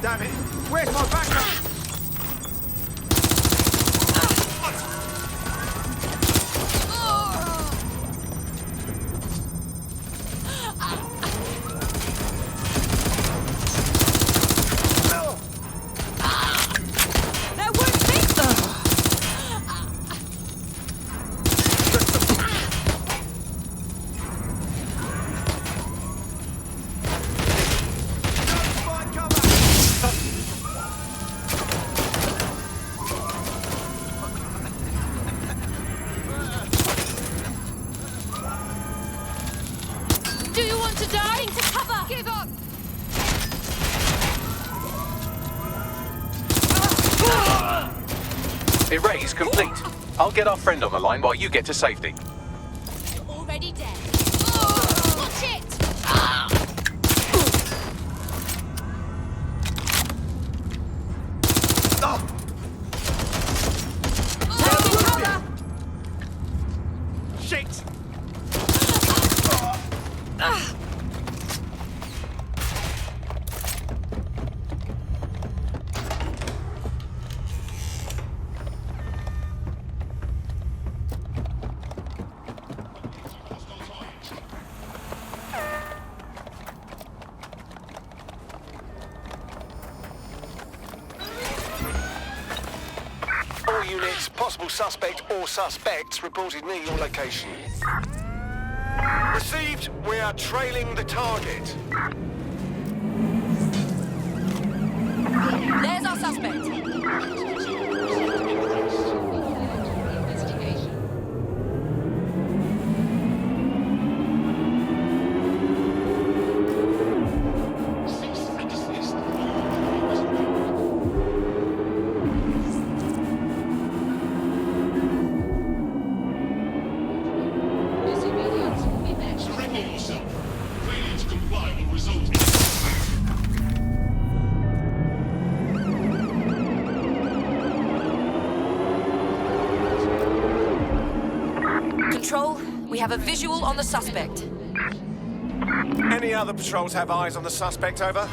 Damn it! Where's my backup? Do you want to die? To cover! Give up! Erase complete. I'll get our friend on the line while you get to safety. You're already dead. Watch it! Shit! All units, possible suspect or suspects reported near your location. Received. We are trailing the target. There's our suspect. Surrender yourself. Failure to comply will result in... Control, we have a visual on the suspect. Any other patrols have eyes on the suspect, over?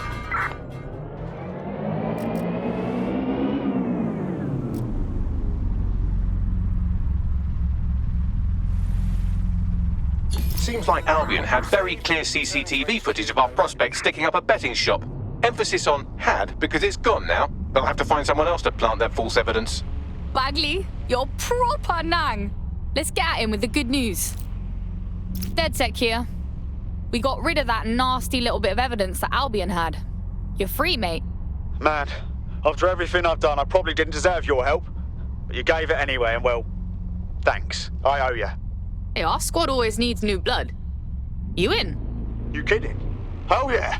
Seems like Albion had very clear CCTV footage of our prospect sticking up a betting shop. Emphasis on had because it's gone now. They'll have to find someone else to plant their false evidence. Bagley, you're proper nang. Let's get at him with the good news. DedSec here. We got rid of that nasty little bit of evidence that Albion had. You're free, mate. Man, after everything I've done, I probably didn't deserve your help. But you gave it anyway, and well, thanks. I owe you. Hey, our squad always needs new blood. You in? You kidding? Oh yeah.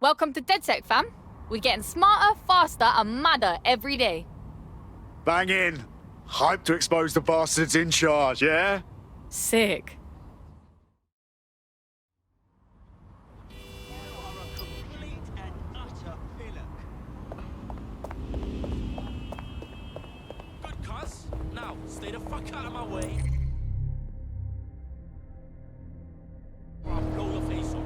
Welcome to DedSec, fam. We're getting smarter, faster, and madder every day. Bang in. Hype to expose the bastards in charge, yeah? Sick. Good cuss. Now, stay the fuck out of my way. Or I'll blow your face off.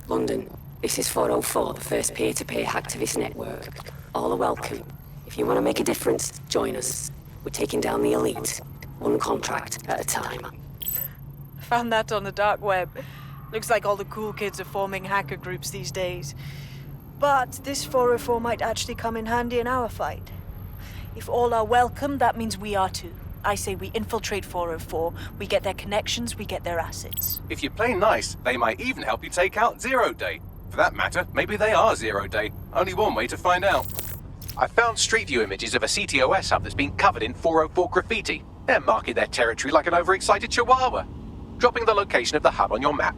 London, this is 404, the first peer-to-peer hacktivist network. All are welcome. If you want to make a difference, join us. We're taking down the elite, one contract at a time. Found that on the Darkweb. Looks like all the cool kids are forming hacker groups these days. But this 404 might actually come in handy in our fight. If all are welcome, that means we are too. I say we infiltrate 404, we get their connections, we get their assets. If you play nice, they might even help you take out Zero Day. For that matter, maybe they are Zero Day. Only one way to find out. I found Street View images of a CTOS hub that's been covered in 404 graffiti. They're marking their territory like an overexcited chihuahua. Dropping the location of the hub on your map.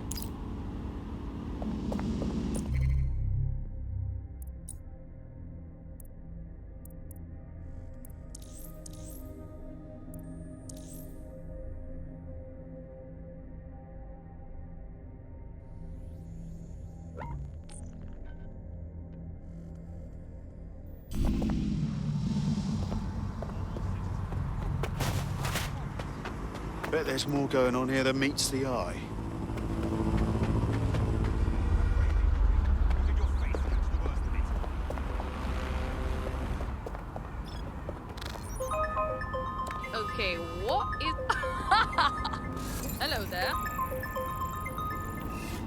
Bet there's more going on here than meets the eye. Okay, what is... Hello there.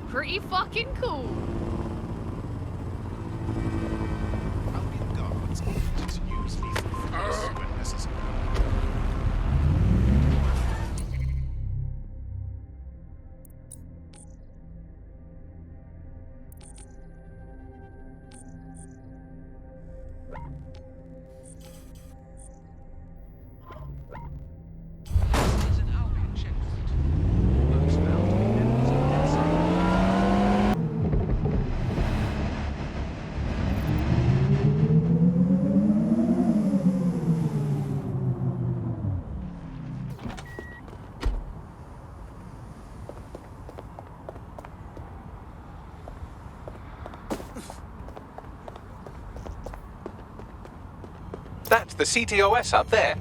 Pretty fucking cool. Albion guards ordered to use lethal force when necessary. That's the CTOS up there.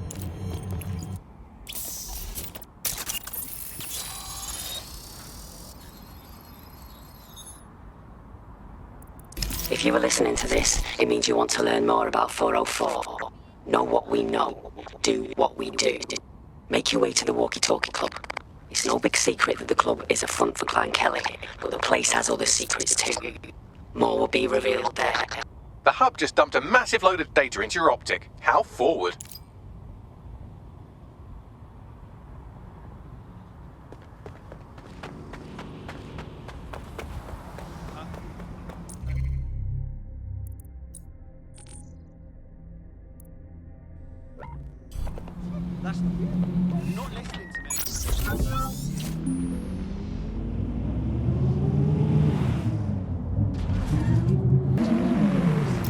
If you were listening to this, it means you want to learn more about 404. Know what we know. Do what we do. Make your way to the Walkie-Talkie Club. It's no big secret that the club is a front for Clan Kelley, but the place has other secrets too. More will be revealed there. The hub just dumped a massive load of data into your optic. How forward? That's not listening to me.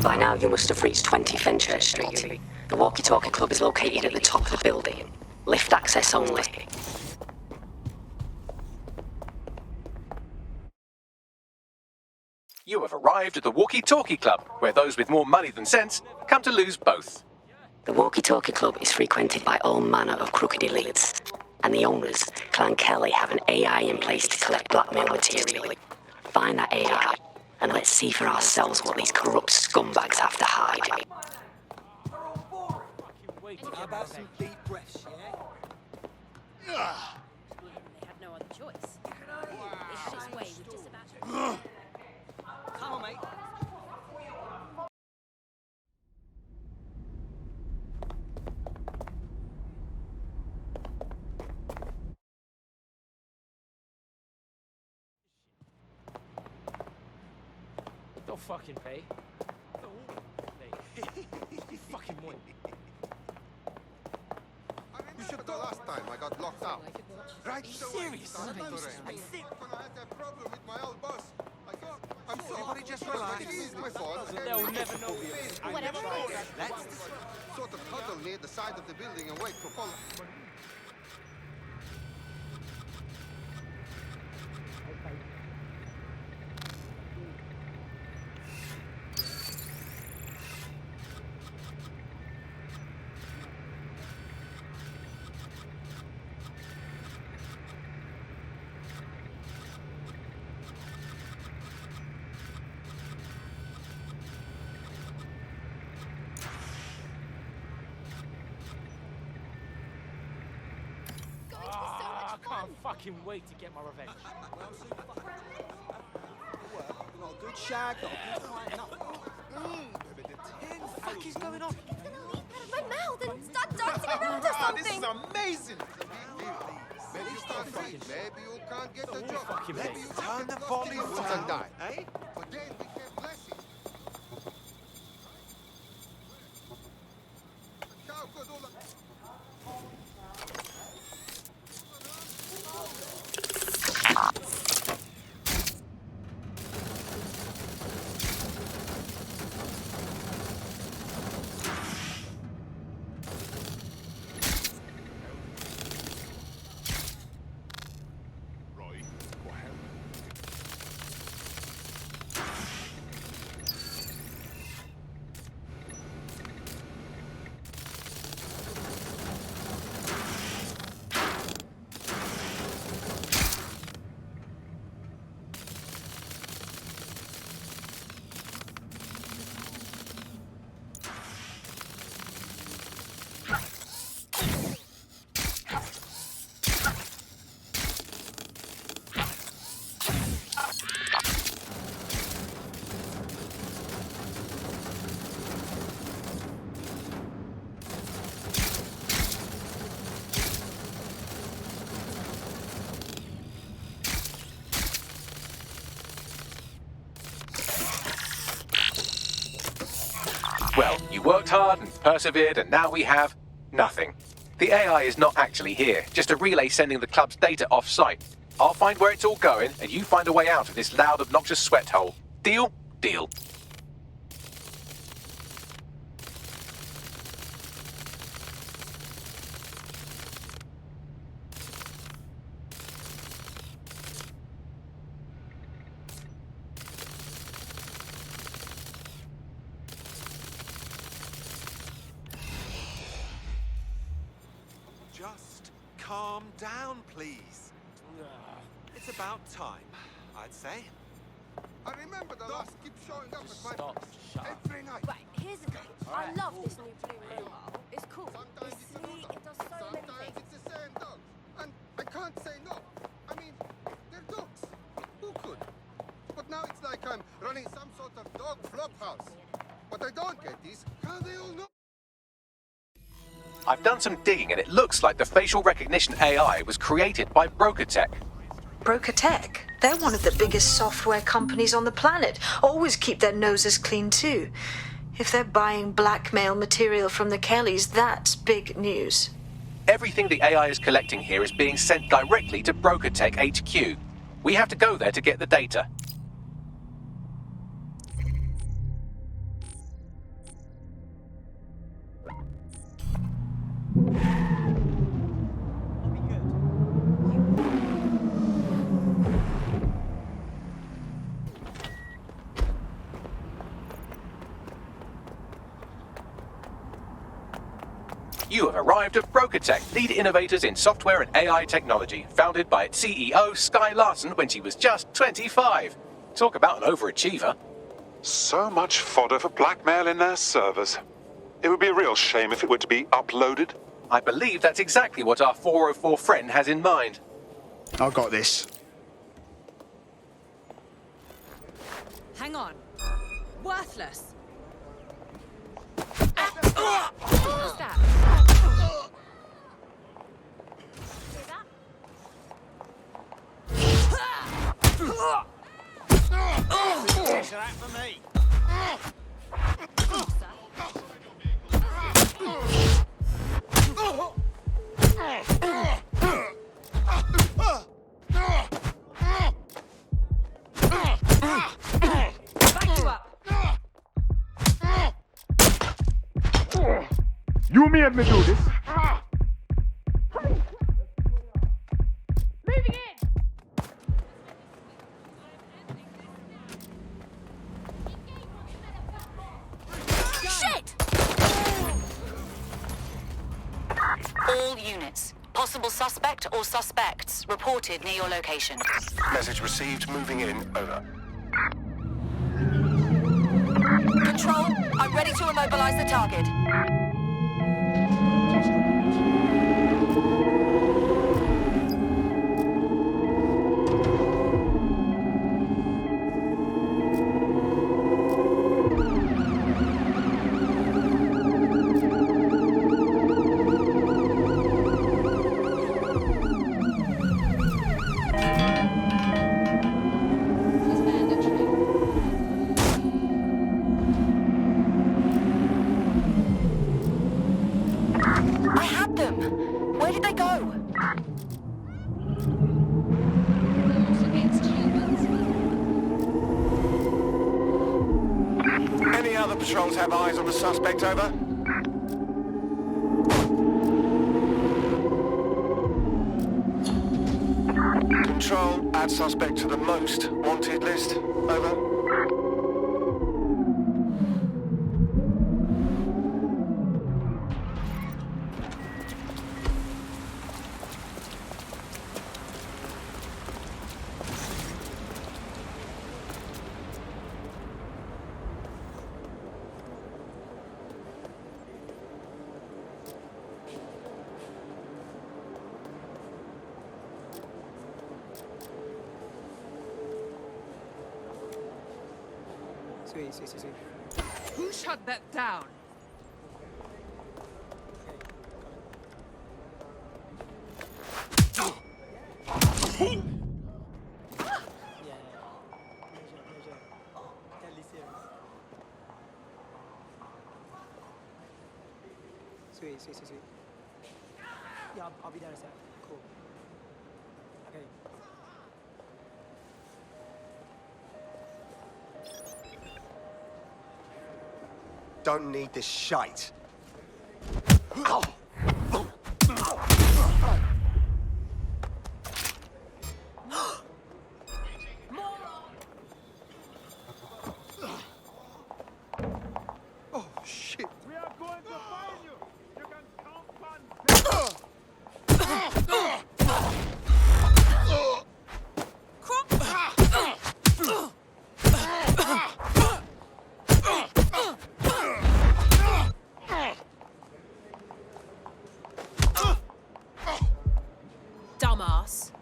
By now you must have reached 20 Fenchurch Street. The Walkie-Talkie Club is located at the top of the building. Lift access only. You have arrived at the Walkie-Talkie Club, where those with more money than sense come to lose both. The Walkie-Talkie Club is frequented by all manner of crooked elites, and the owners, Clan Kelley, have an AI in place to collect blackmail material. Find that AI, and let's see for ourselves what these corrupt scumbags have to hide. How about some deep breaths, yeah? They have no other choice. It's this way with just about... Come on, mate. Don't fucking pay. You fucking won. You should go last time. I got locked out. Right? Serious? I think when I had that problem with my old boss. I'm sorry. Everybody just relax. It's my fault. They'll never know. Whatever. Let's sort of huddle near the side of the building and wait for Paul. can't fucking wait to get my revenge. Got a good shag, got a good fight, nothing. What the fuck is going on? My mouth and start dancing around or something. This is amazing. Maybe you can't fight. Maybe you can't get the job. Maybe you turn the volume and die. Eh? But then we can bless it. How could all Well, you worked hard and persevered, and now we have nothing. The AI is not actually here, just a relay sending the club's data off-site. I'll find where it's all going, and you find a way out of this loud, obnoxious sweat hole. Deal? Deal. Just calm down, please. It's about time, I'd say. I remember the last keep showing up at my every night. Right, here's the thing. I love this new blue mobile. It's cool. Sometimes It's it's a sleek, dog. it does so many Sometimes things. it's the same dog. And I can't say no. I mean, they're dogs. Who could? But now it's like I'm running some sort of dog flop house. What I don't get is how they all know. I've done some digging, and it looks like the facial recognition AI was created by Broker Tech. Broker Tech? They're one of the biggest software companies on the planet. Always keep their noses clean too. If they're buying blackmail material from the Kelleys, that's big news. Everything the AI is collecting here is being sent directly to Broker Tech HQ. We have to go there to get the data. You have arrived at Broker Tech, lead innovators in software and AI technology, founded by its CEO, Sky Larson, when she was just 25. Talk about an overachiever. So much fodder for blackmail in their servers. It would be a real shame if it were to be uploaded. I believe that's exactly what our 404 friend has in mind. I got this. Hang on. Worthless. What's that? Picture that for me. Back you up. You made me do this. Moving in. Shit! All units. Possible suspect or suspects reported near your location. Message received. Moving in. Over. Control, I'm ready to immobilize the target. them. Where did they go? Any other patrols have eyes on the suspect, over? Control, add suspect to the most wanted list, over. Who shut that down? Sweet. Yeah, I'll be there in a sec. Cool. Okay. Don't need this shite. Oh, shit. We are going to find you. You can count on Dumbass.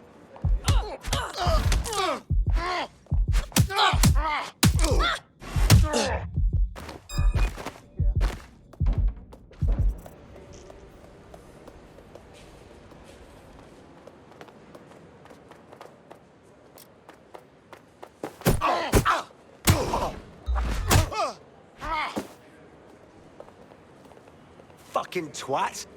Fucking twat.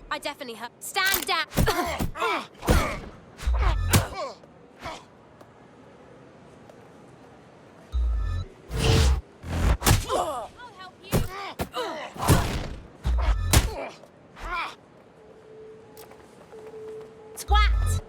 I definitely heard. Stand down. I'll help you. Twat.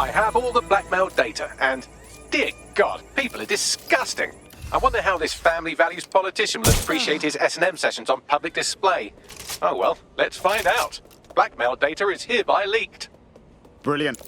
I have all the blackmail data, and dear God, people are disgusting. I wonder how this family values politician will appreciate his S&M sessions on public display. Oh well, let's find out. Blackmail data is hereby leaked. Brilliant.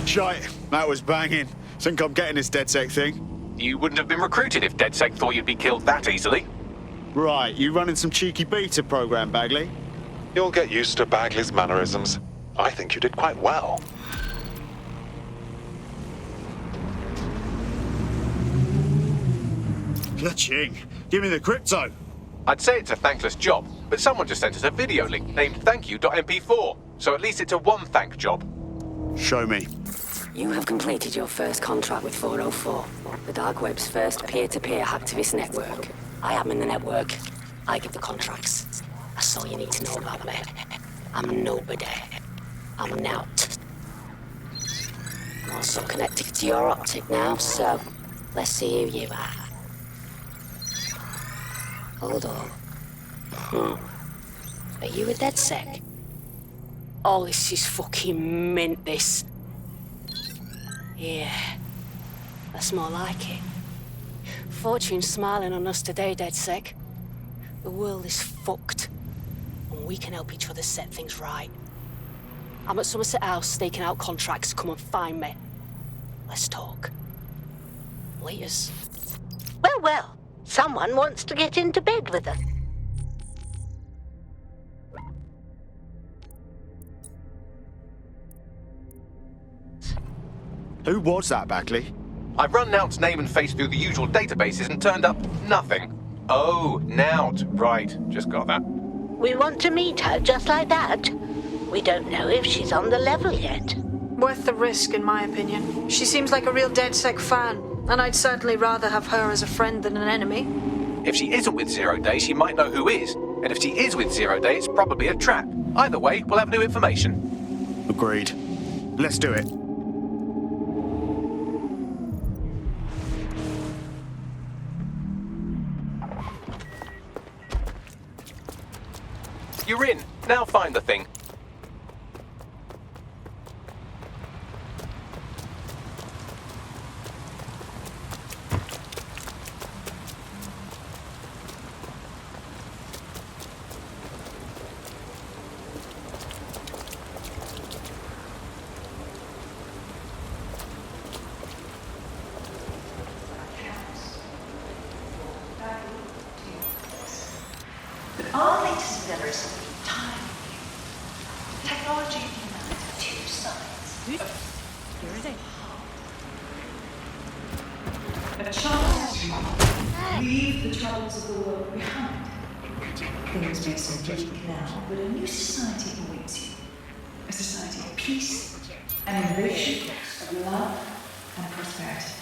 Shite, that was banging. Think I'm getting this DedSec thing? You wouldn't have been recruited if DedSec thought you'd be killed that easily. Right, you running some cheeky beta program, Bagley? You'll get used to Bagley's mannerisms. I think you did quite well. Ka-ching. Give me the crypto. I'd say it's a thankless job, but someone just sent us a video link named thankyou.mp4, so at least it's a one-thank job. Show me. You have completed your first contract with 404, the Darkweb's first peer-to-peer hacktivist network. I am in the network. I give the contracts. That's all you need to know about me. I'm nobody. I'm an out. I'm also connected to your optic now, so let's see who you are. Hold on. Are you a DedSec? Oh, this is fucking mint, this. Yeah, that's more like it. Fortune's smiling on us today, DedSec. The world is fucked, and we can help each other set things right. I'm at Somerset House staking out contracts. Come and find me. Let's talk. Laters. Well, well, someone wants to get into bed with us. Who was that, Bagley? I've run Nout's name and face through the usual databases and turned up nothing. Oh, Nout. Right, just got that. We want to meet her just like that. We don't know if she's on the level yet. Worth the risk, in my opinion. She seems like a real DedSec fan, and I'd certainly rather have her as a friend than an enemy. If she isn't with Zero Day, she might know who is. And if she is with Zero Day, it's probably a trap. Either way, we'll have new information. Agreed. Let's do it. You're in. Now find the thing. Our latest endeavors will be time. Technology and humanity, two sides. Here is a chance to leave the troubles of the world behind. Things may seem bleak now, but a new society awaits you. A society of peace and innovation, of love and prosperity.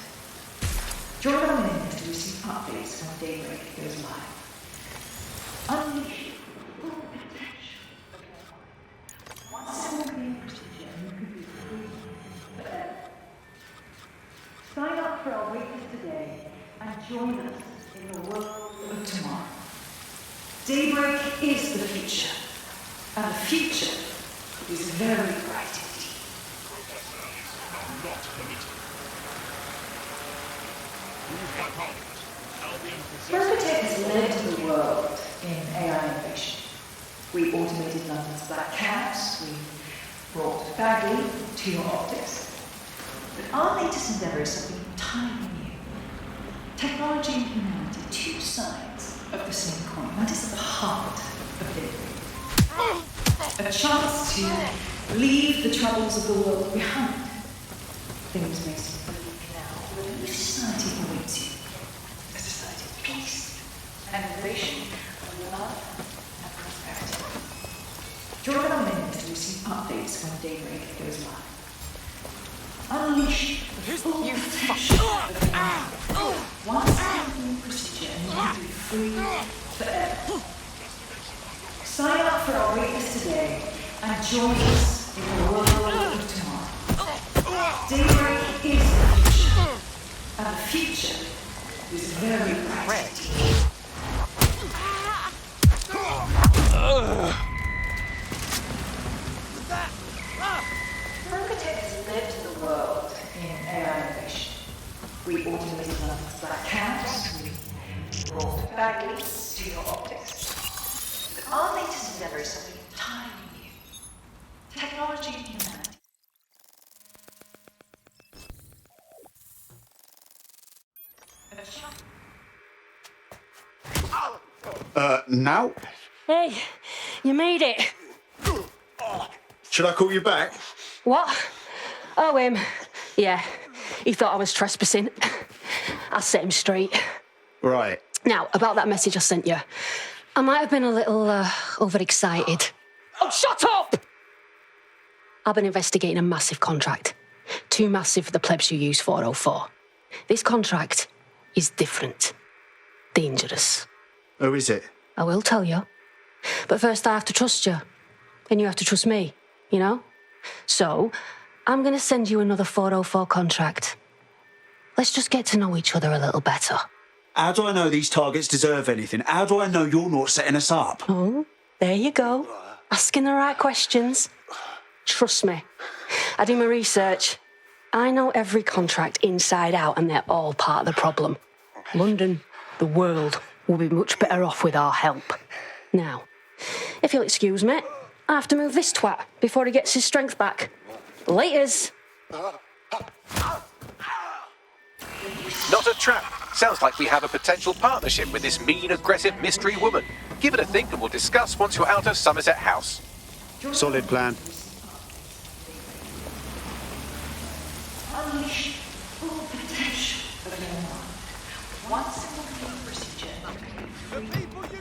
Join our members to receive updates when daybreak goes live. Unleash full potential. Once someone can be interested in you can be free forever. Sign up for our waitlist today and join us in the world of tomorrow. Daybreak is the future, and the future is very bright indeed. Not permitted. Move my target. Albion Restoking has led the world in AI innovation. We automated London's black cabs, we brought Bagley to your optics. But our latest endeavors have been entirely new. Technology and humanity, two sides of the same coin. That is at the heart of daybreak. A chance to leave the troubles of the world behind. Things may seem bleak now, but a new society awaits you. A society of peace and innovation, of love and prosperity. Join our members to receive updates when daybreak goes live. Unleash the full potential of the mind. One simple procedure and you will be free forever. Sign up for our waitlist today and join us in the world of tomorrow. Daybreak is the future, and the future is very bright. Architects led the world in AI innovation. We automated black cats, we brought backlinks to your optics. But our latest endeavor is something entirely new. Technology and humanity. Now? Hey, you made it. Should I call you back? What? Oh, him. Yeah, he thought I was trespassing. I set him straight. Right. Now, about that message I sent you. I might have been a little overexcited. Oh, shut up! I've been investigating a massive contract. Too massive for the plebs who use 404. This contract is different. Dangerous. Who is it? I will tell you. But first I have to trust you. And you have to trust me, you know? So, I'm going to send you another 404 contract. Let's just get to know each other a little better. How do I know these targets deserve anything? How do I know you're not setting us up? Oh, there you go. Asking the right questions. Trust me. I do my research. I know every contract inside out and they're all part of the problem. London, the world, will be much better off with our help. Now, if you'll excuse me, I have to move this twat before he gets his strength back. Laters. Not a trap. Sounds like we have a potential partnership with this mean, aggressive mystery woman. Give it a think and we'll discuss once you're out of Somerset House. Solid plan. Unleash full potential of your mind. One simple procedure and you can be free.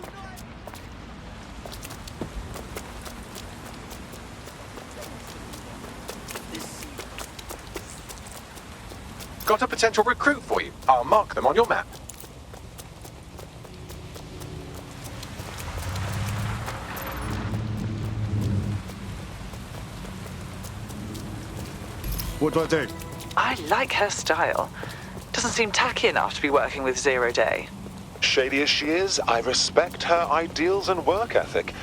Got a potential recruit for you. I'll mark them on your map. What do I do? I like her style. Doesn't seem tacky enough to be working with Zero Day. Shady as she is, I respect her ideals and work ethic.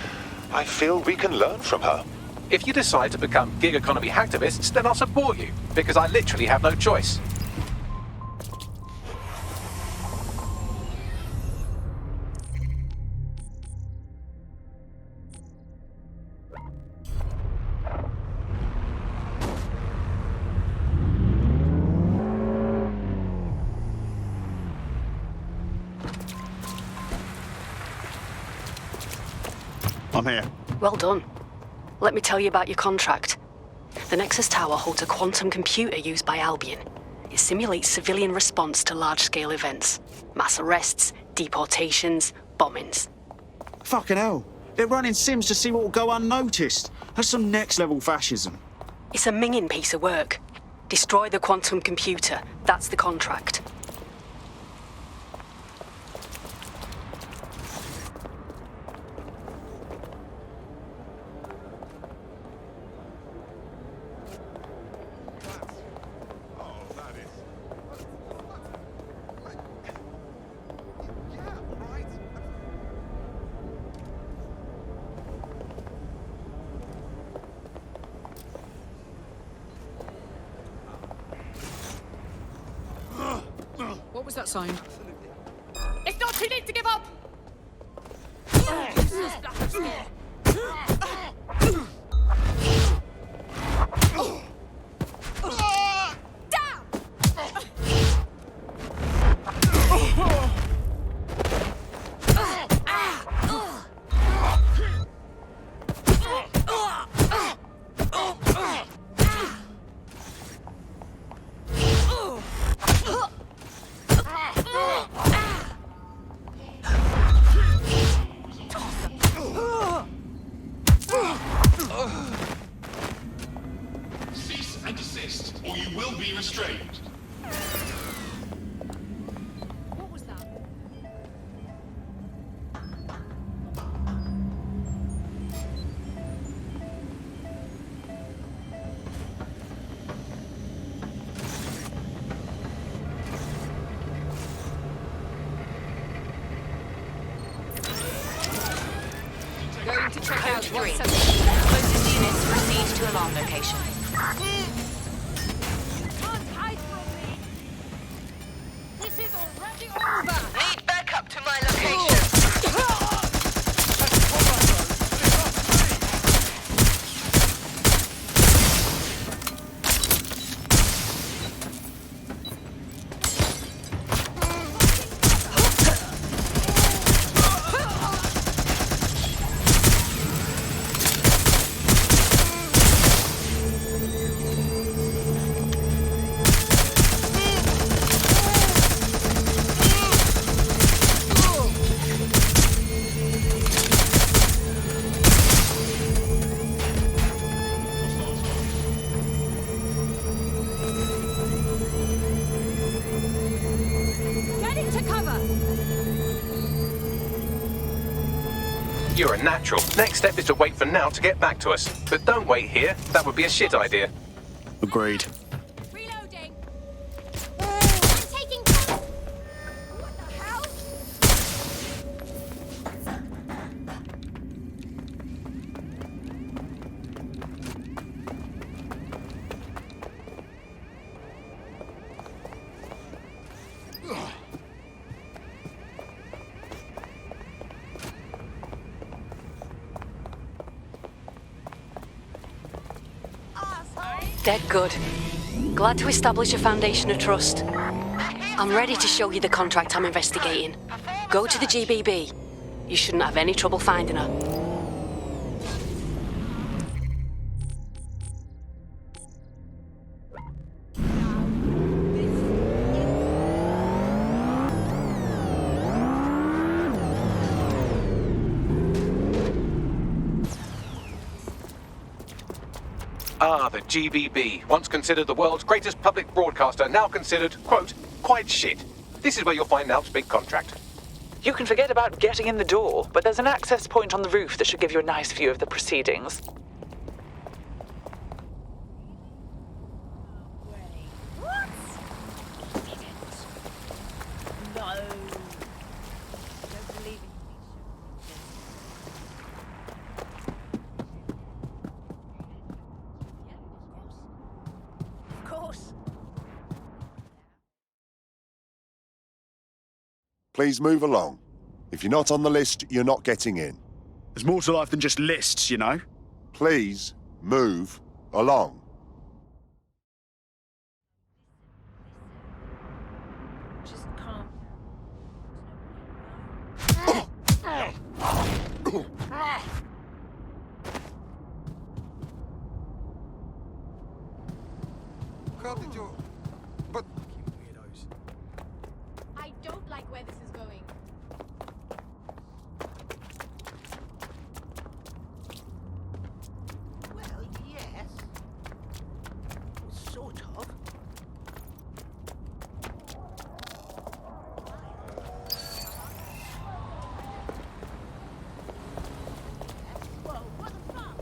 I feel we can learn from her. If you decide to become gig economy hacktivists, then I'll support you, because I literally have no choice. I'm here. Well done. Let me tell you about your contract. The Nexus Tower holds a quantum computer used by Albion. It simulates civilian response to large-scale events. Mass arrests, deportations, bombings. Fucking hell. They're running sims to see what will go unnoticed. That's some next-level fascism. It's a minging piece of work. Destroy the quantum computer. That's the contract. What was that sign? It's not too late to give up! or you will be restrained. What was that? Going to check out what's up. Closest units proceed to alarm location. Can't hide from me. This is already over. Need backup to my location. You're a natural. Next step is to wait for Now to get back to us. But don't wait here. That would be a shit idea. Agreed. Reloading. I'm taking fire. What the hell? Dead good. Glad to establish a foundation of trust. I'm ready to show you the contract I'm investigating. Go to the GBB. You shouldn't have any trouble finding her. Ah, the GBB. Once considered the world's greatest public broadcaster, now considered, quote, quite shit. This is where you'll find Nalp's big contract. You can forget about getting in the door, but there's an access point on the roof that should give you a nice view of the proceedings. What? No. Don't believe it. Of course. Please move along. If you're not on the list, you're not getting in. There's more to life than just lists, you know? Please move along. Just calm. How did you... But... I don't like where this is going. Well, yes. Sort of. Whoa, what the fuck?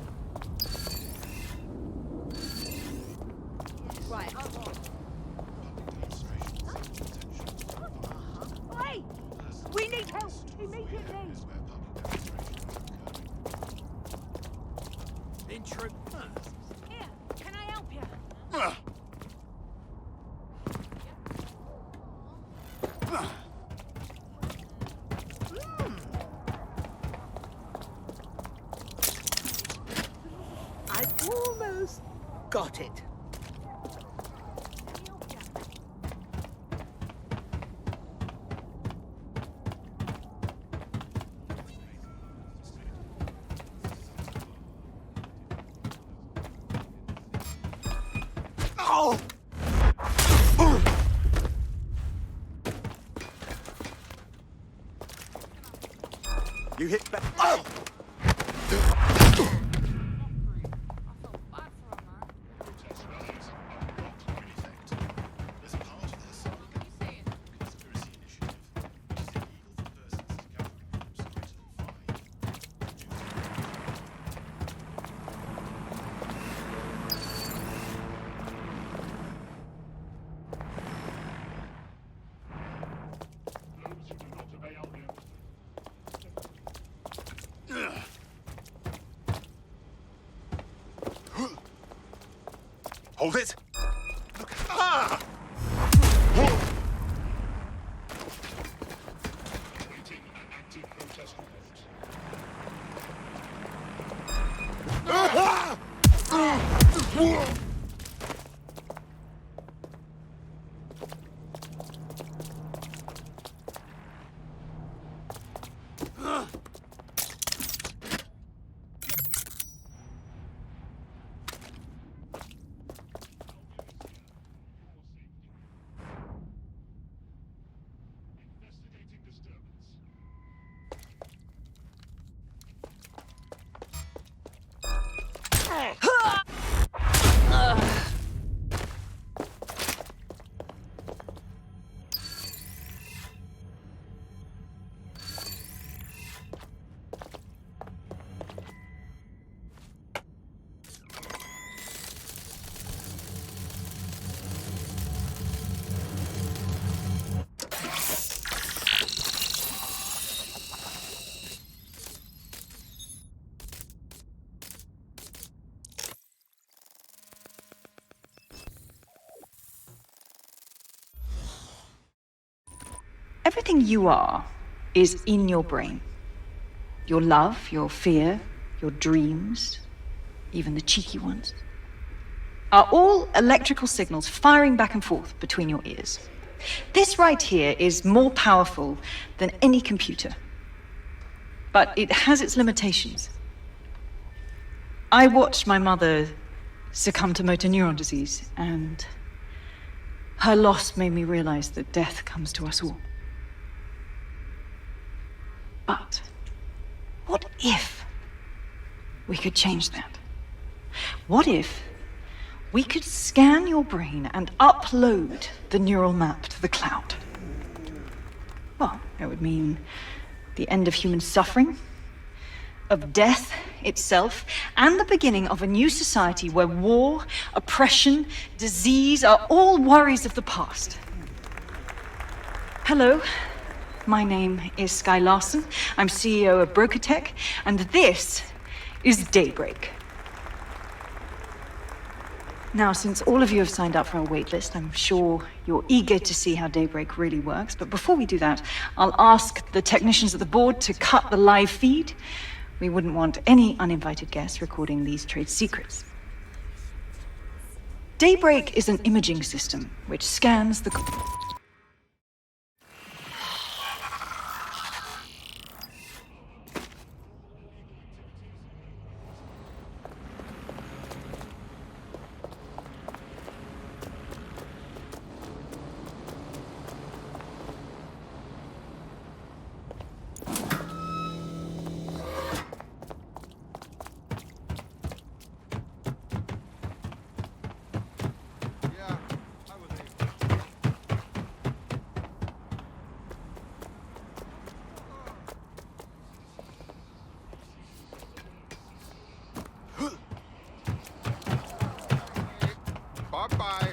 Right, I'm on. Hey! We need help immediately! Intro. Here, can I help you? I've almost got it. Oh! You hit back. Oh! Hold it! Ah! Everything you are is in your brain. Your love, your fear, your dreams, even the cheeky ones, are all electrical signals firing back and forth between your ears. This right here is more powerful than any computer, but it has its limitations. I watched my mother succumb to motor neuron disease, and her loss made me realize that death comes to us all. But what if we could change that? What if we could scan your brain and upload the neural map to the cloud? Well, it would mean the end of human suffering, of death itself, and the beginning of a new society where war, oppression, disease are all worries of the past. Hello. My name is Skye Larson. I'm CEO of BrokerTech, and this is Daybreak. Now, since all of you have signed up for our waitlist, I'm sure you're eager to see how Daybreak really works. But before we do that, I'll ask the technicians at the board to cut the live feed. We wouldn't want any uninvited guests recording these trade secrets. Daybreak is an imaging system which scans the... Bye-bye.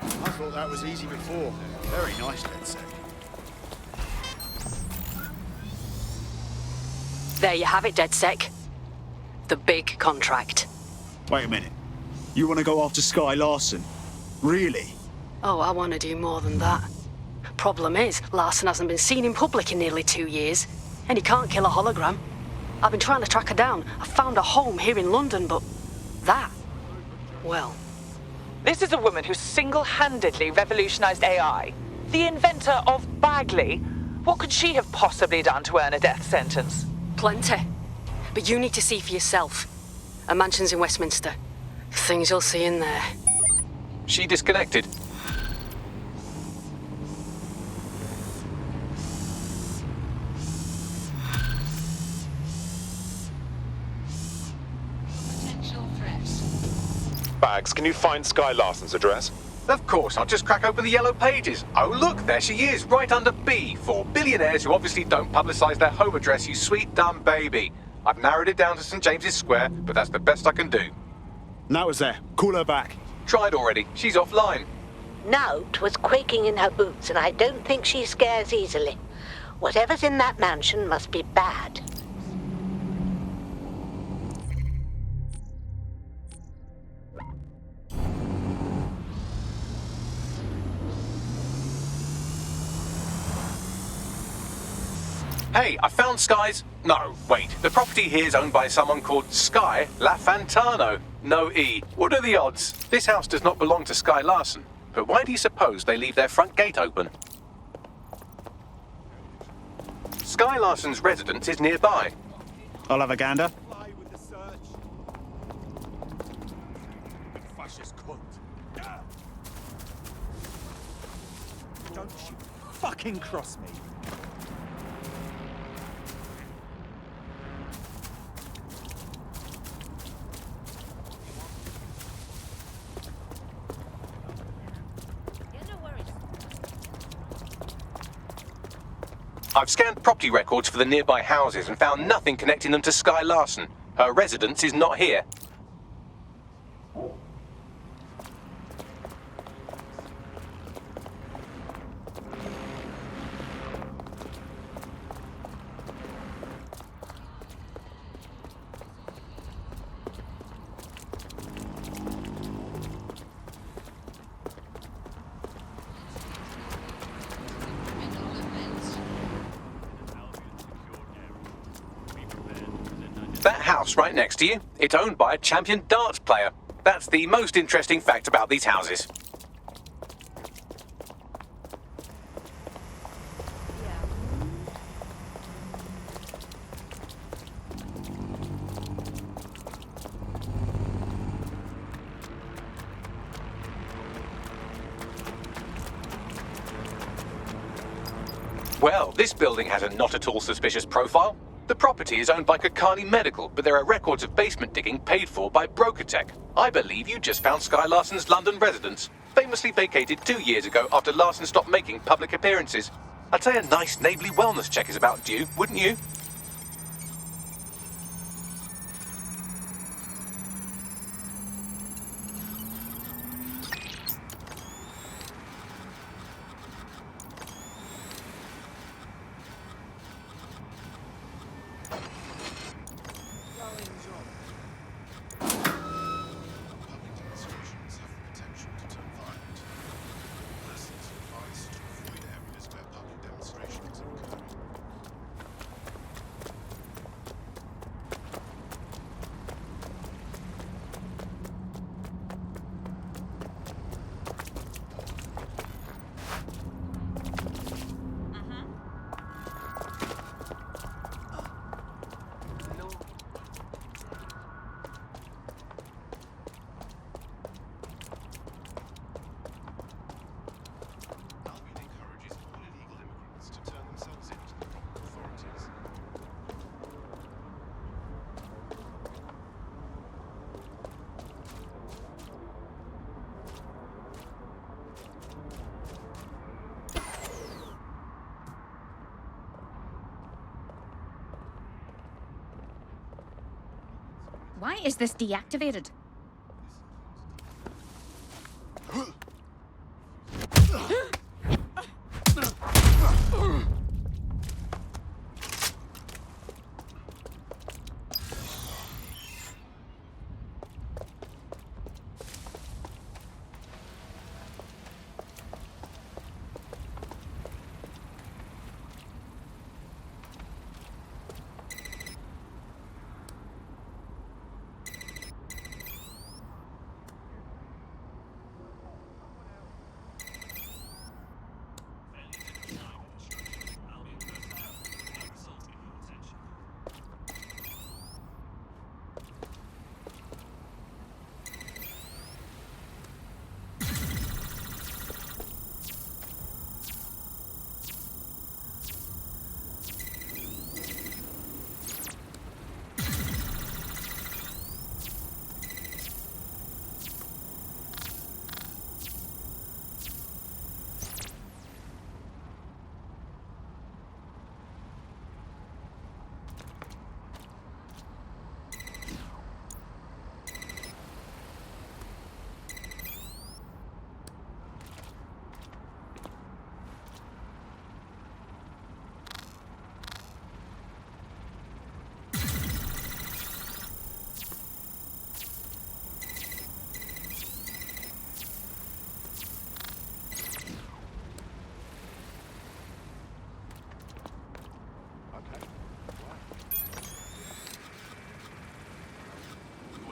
I thought that was easy before. Very nice, DedSec. There you have it, DedSec. The big contract. Wait a minute. You want to go after Skye Larson? Really? Oh, I want to do more than that. Problem is, Larson hasn't been seen in public in nearly 2 years, and he can't kill a hologram. I've been trying to track her down. I found a home here in London, but that, well... This is a woman who single-handedly revolutionized AI. The inventor of Bagley. What could she have possibly done to earn a death sentence? Plenty. But you need to see for yourself. A mansion's in Westminster. Things you'll see in there. She disconnected. Bags, can you find Skye Larson's address? Of course, I'll just crack open the yellow pages. Oh look, there she is, right under B, for billionaires who obviously don't publicise their home address, you sweet dumb baby. I've narrowed it down to St James's Square, but that's the best I can do. That was there. Call her back. Tried already, she's offline. Note was quaking in her boots, and I don't think she scares easily. Whatever's in that mansion must be bad. Hey, I found Sky's... No, wait. The property here is owned by someone called Sky LaFantano. No E. What are the odds? This house does not belong to Sky Larson. But why do you suppose they leave their front gate open? Sky Larson's residence is nearby. I'll have a gander. Fascist cunt. Don't you fucking cross me. I've scanned property records for the nearby houses and found nothing connecting them to Sky Larson. Her residence is not here. That house right next to you, it's owned by a champion darts player. That's the most interesting fact about these houses. Well, this building has a not at all suspicious profile. The property is owned by Kakani Medical, but there are records of basement digging paid for by BrokerTech. I believe you just found Sky Larson's London residence, famously vacated 2 years ago after Larson stopped making public appearances. I'd say a nice neighbourly wellness check is about due, wouldn't you? Why is this deactivated?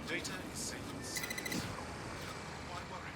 Data is safe in service. Why worry?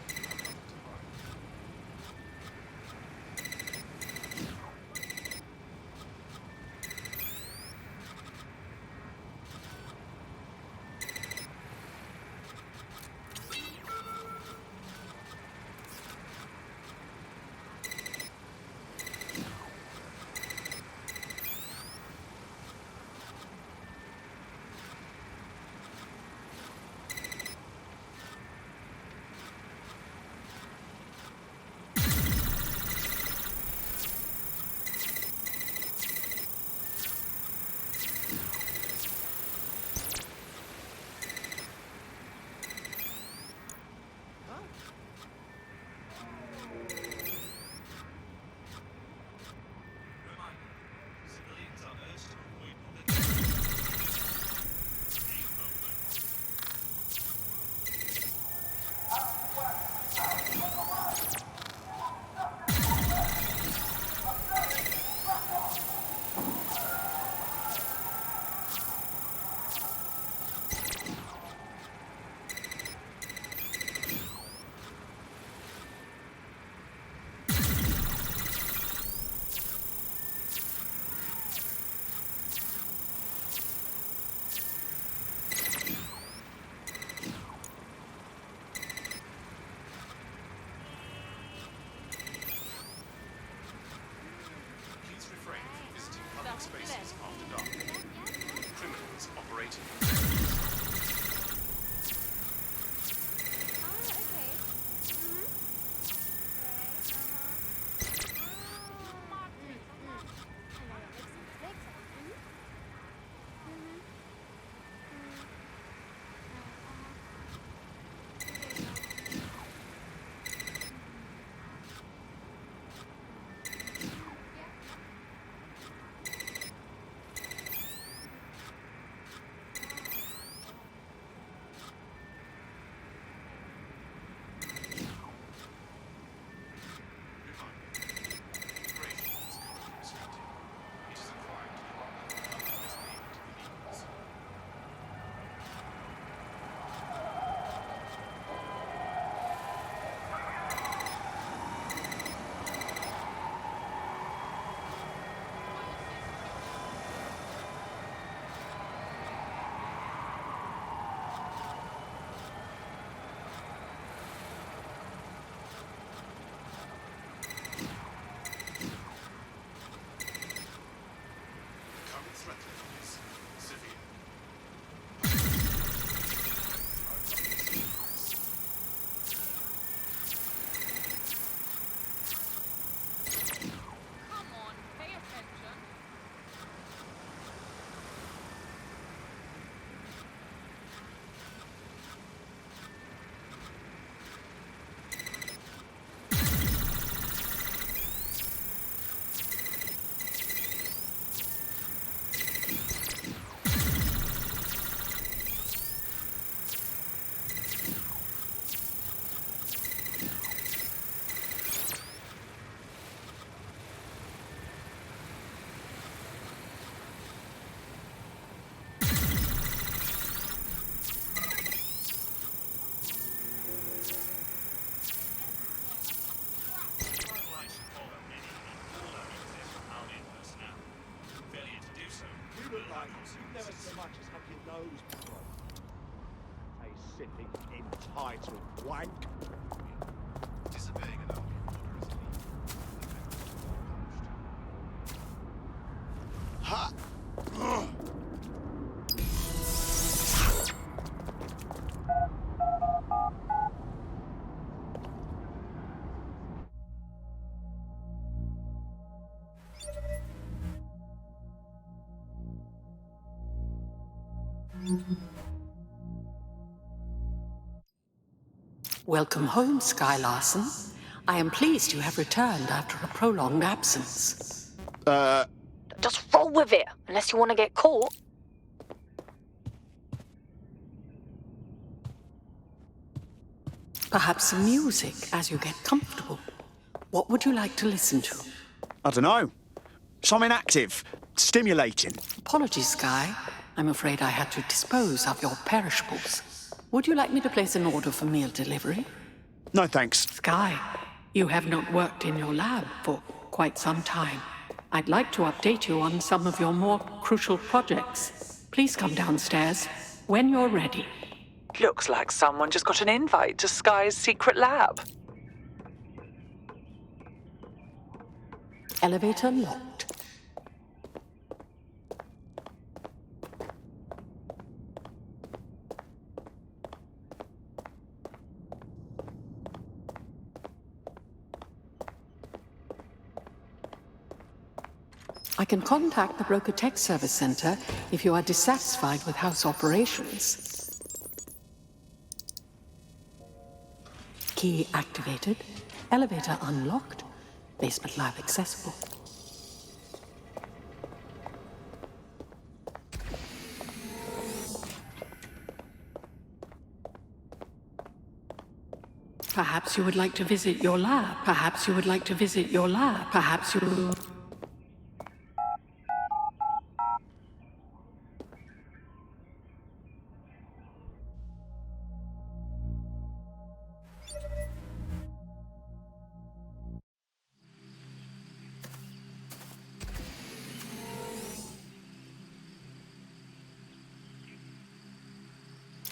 Spaces after dark. Criminals operating. Never so much as have your nose broke. Hey, sitting entitled wank. Disobeying an Albion order is illegal. Ha! Welcome home, Sky Larson. I am pleased you have returned after a prolonged absence. Just roll with it, unless you want to get caught. Perhaps some music as you get comfortable. What would you like to listen to? I don't know. Something active, stimulating. Apologies, Sky. I'm afraid I had to dispose of your perishables. Would you like me to place an order for meal delivery? No, thanks. Sky, you have not worked in your lab for quite some time. I'd like to update you on some of your more crucial projects. Please come downstairs when you're ready. Looks like someone just got an invite to Sky's secret lab. Elevator locked. I can contact the Broker Tech Service Center if you are dissatisfied with house operations. Key activated. Elevator unlocked. Basement lab accessible. Perhaps you would like to visit your lab. Perhaps you would like to visit your lab. Perhaps you...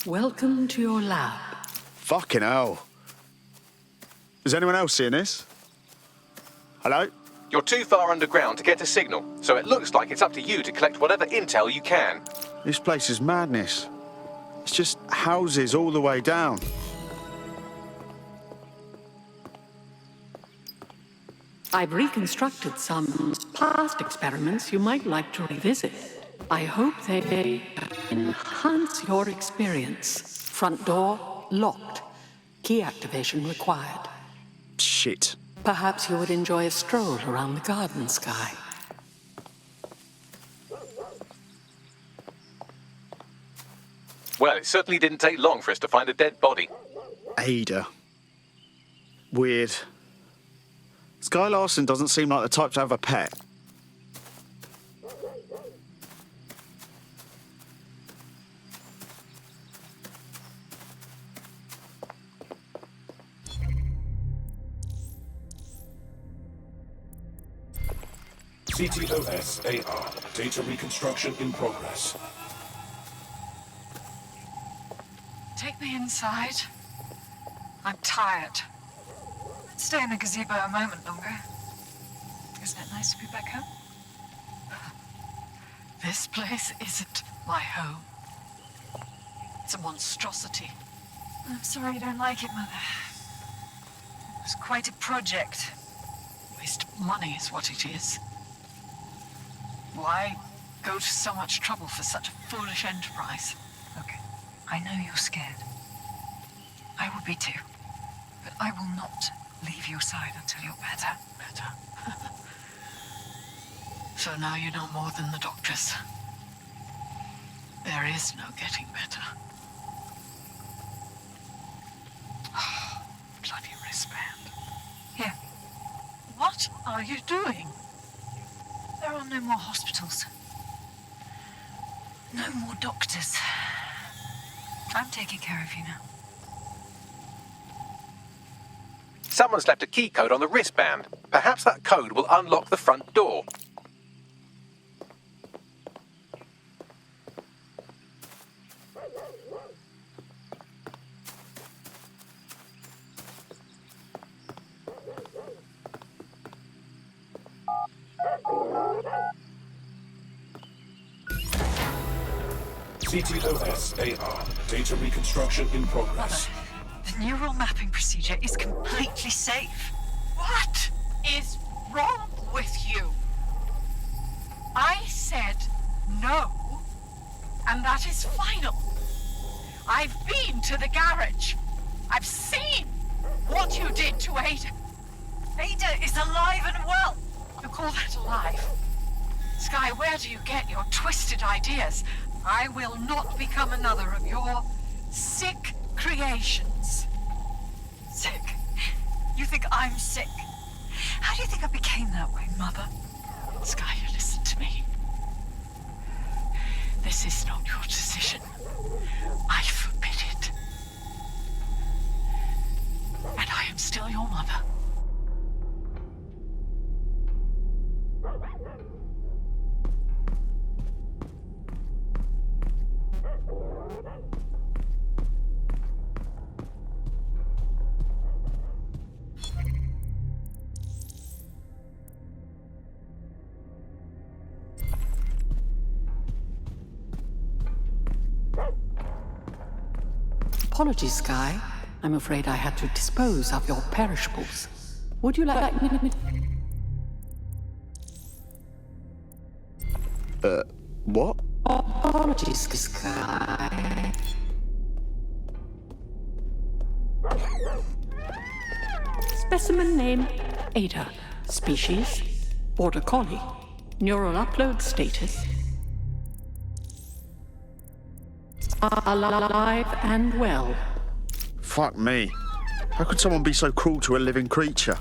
Welcome to your lab. Fucking hell. Is anyone else seeing this? Hello? You're too far underground to get a signal, so it looks like it's up to you to collect whatever intel you can. This place is madness. It's just houses all the way down. I've reconstructed some past experiments you might like to revisit. I hope they enhance your experience. Front door locked. Key activation required. Shit. Perhaps you would enjoy a stroll around the garden, Sky. Well, it certainly didn't take long for us to find a dead body. Ada. Weird. Sky Larson doesn't seem like the type to have a pet. CTOS-AR. Data reconstruction in progress. Take me inside. I'm tired. Let's stay in the gazebo a moment longer. Isn't it nice to be back home? This place isn't my home. It's a monstrosity. I'm sorry you don't like it, Mother. It was quite a project. Waste of money is what it is. Why go to so much trouble for such a foolish enterprise? Okay, I know you're scared. I will be too. But I will not leave your side until you're better. So now you know more than the doctors. There is no getting better. Bloody wristband. Here. What are you doing? There are no more hospitals. No more doctors. I'm taking care of you now. Someone's left a key code on the wristband. Perhaps that code will unlock the front door. CTOS-AR. Data reconstruction in progress. The neural mapping procedure is completely safe. What is wrong with you? I said no, and that is final. I've been to the garage. I've seen what you did to Ada. Ada is alive and well. You call that alive? Sky, where do you get your twisted ideas? I will not become another of your sick creations. Sick? You think I'm sick? How do you think I became that way, Mother? Sky, listen to me. This is not your decision. I forbid it. Mother. Apologies, Sky. I'm afraid I had to dispose of your perishables. Would you like... What? Apologies, Sky. Specimen name, Ada. Species, Border Collie. Neural upload status. Alive and well. Fuck me. How could someone be so cruel to a living creature?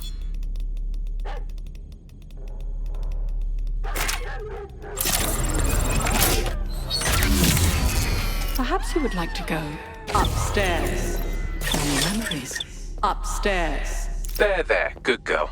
Perhaps you would like to go upstairs. Any memories? Upstairs. There, good girl.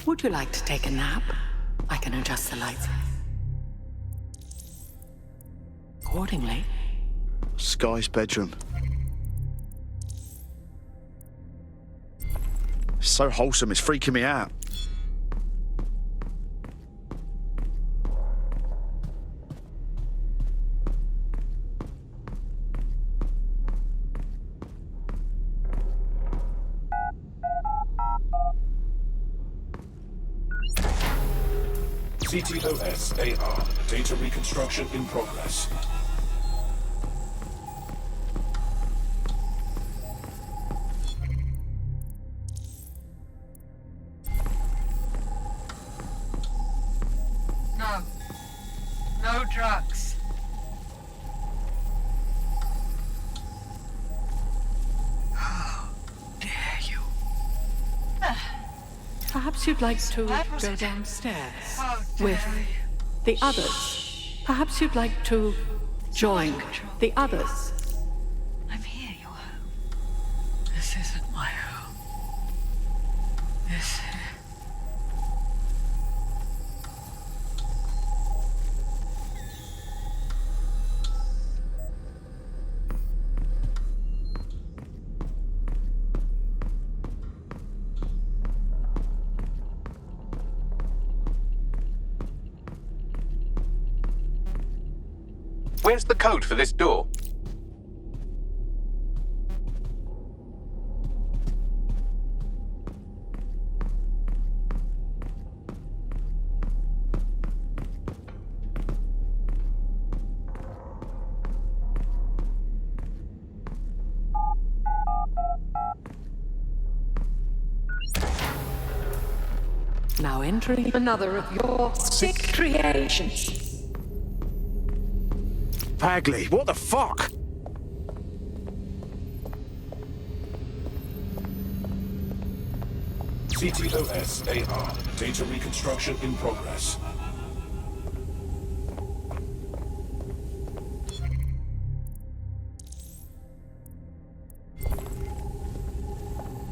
Would you like to take a nap? I can adjust the lights accordingly. Sky's bedroom. It's so wholesome, it's freaking me out. CTOS-AR. Data reconstruction in progress. No. No drugs. How dare you? Perhaps you'd like to go downstairs with the others. Perhaps you'd like to join the others. I'm here, your home. This isn't my home. This... Where's the code for this door? Now entering another of your sick creations. Bagley, what the fuck? CTOS-AR. Data reconstruction in progress.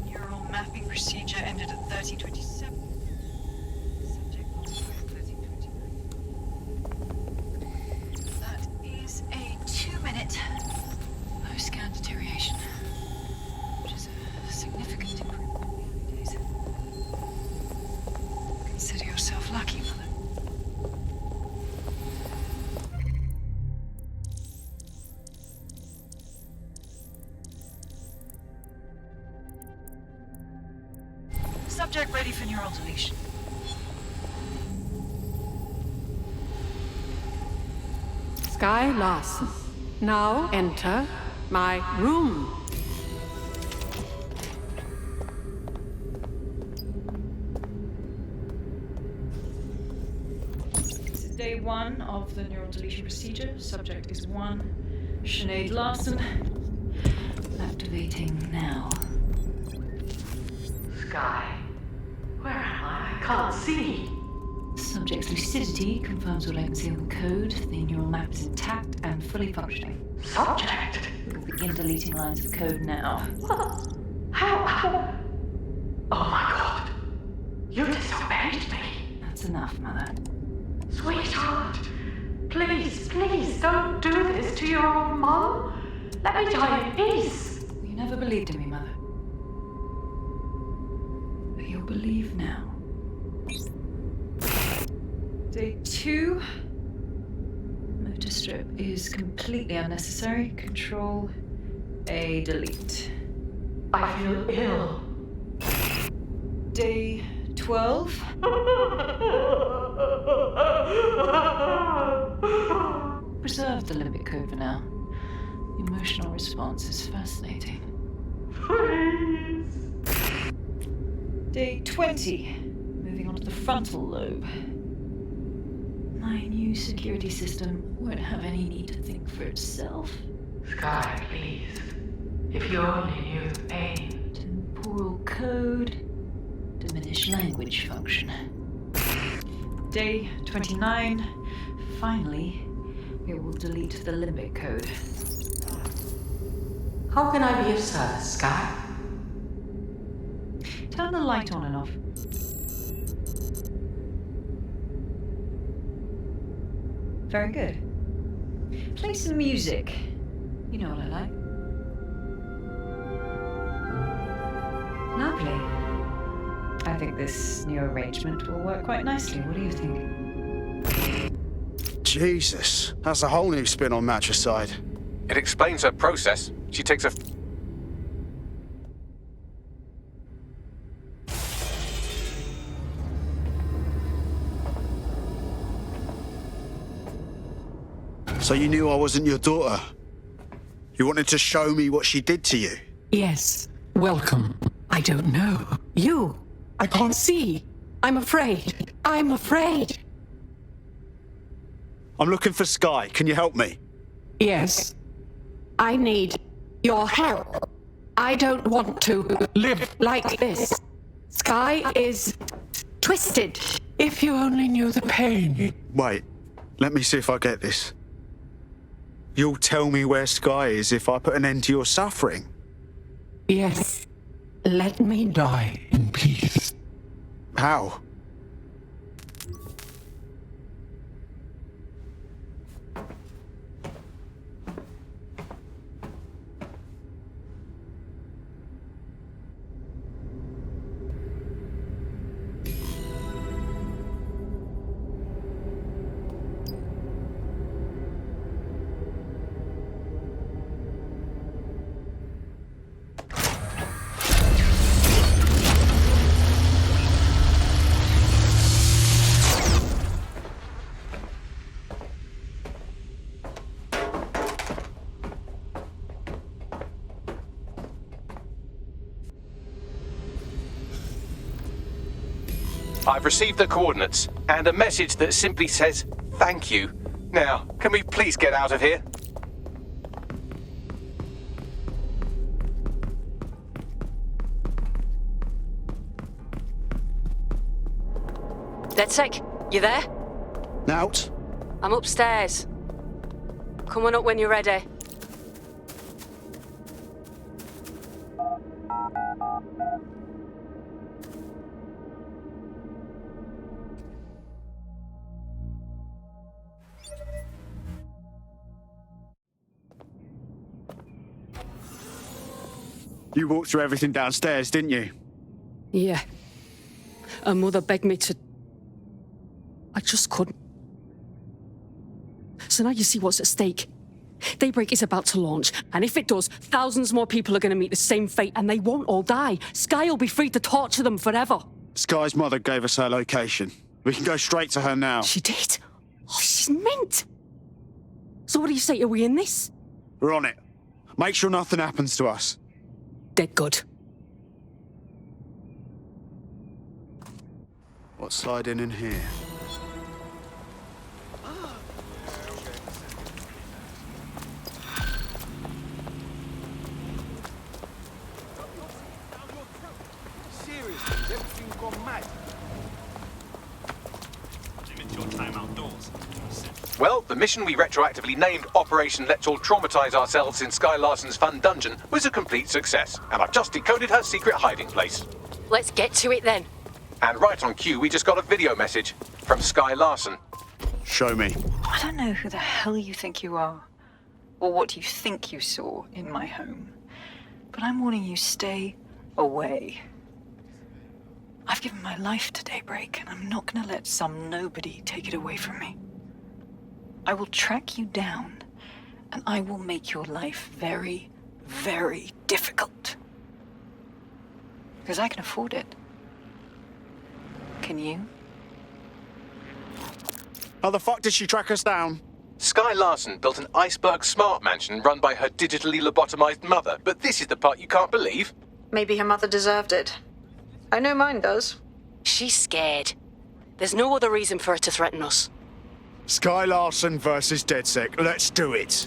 Neural mapping procedure ended at 1327. Subject modified 1329. That is a 2-minute post-scan deterioration, which is a significant improvement from the early days. Consider yourself lucky, Mother. Subject ready for neural deletion. Sky Larson. Now enter my room. 1 of the neural deletion procedure. Subject is 1. Sinead Larson. Activating now. Sky. Where am I? I can't see. Subject's lucidity confirms your latency on the code. The neural map is intact and fully functioning. Subject? We'll begin deleting lines of code now. What? How? Oh my god. You disobeyed me. That's enough, Mother. Sweetheart, please, please don't do this to your own mom. Let me die in peace. You never believed in me, Mother. But you'll believe now. Day 2. Motor strip is completely unnecessary. Control A, delete. I feel ill. Day 12. Preserve the limbic code for now. The emotional response is fascinating. Please. Day 20. Moving on to the frontal lobe. My new security system won't have any need to think for itself. Sky, please. If you only knew the pain. Temporal code. Diminish language function. Day 29. Finally, it will delete the limbic code. How can I be of service, Sky? Turn the light on and off. Very good. Play some music. You know what I like. Lovely. I think this new arrangement will work quite nicely. What do you think? Jesus, that's a whole new spin on matricide. It explains her process. She takes a... So you knew I wasn't your daughter? You wanted to show me what she did to you? Yes. Welcome. I don't know. You. I can't see. I'm afraid. I'm afraid. I'm looking for Sky. Can you help me? Yes. I need your help. I don't want to live like this. Sky is twisted. If you only knew the pain. Wait, let me see if I get this. You'll tell me where Sky is if I put an end to your suffering? Yes. Let me die in peace. How? I've received the coordinates and a message that simply says, thank you. Now, can we please get out of here? DedSec, you there? Out? I'm upstairs. Come on up when you're ready. You walked through everything downstairs, didn't you? Yeah. Her mother begged me to... I just couldn't. So now you see what's at stake. Daybreak is about to launch, and if it does, thousands more people are going to meet the same fate, and they won't all die. Sky will be free to torture them forever. Sky's mother gave us her location. We can go straight to her now. She did? Oh, she's mint. So what do you say? Are we in this? We're on it. Make sure nothing happens to us. Dead good. What's sliding in here? Everything gone mad. Limit your time outdoors. Well, the mission we retroactively named Operation Let's All Traumatize Ourselves in Sky Larson's Fun Dungeon was a complete success, and I've just decoded her secret hiding place. Let's get to it then. And right on cue, we just got a video message from Sky Larson. Show me. I don't know who the hell you think you are, or what you think you saw in my home, but I'm warning you, stay away. I've given my life to Daybreak, and I'm not gonna let some nobody take it away from me. I will track you down, and I will make your life very, very difficult. Because I can afford it. Can you? How the fuck did she track us down? Sky Larson built an iceberg smart mansion run by her digitally lobotomized mother, but this is the part you can't believe. Maybe her mother deserved it. I know mine does. She's scared. There's no other reason for her to threaten us. Sky Larson versus DedSec. Let's do it.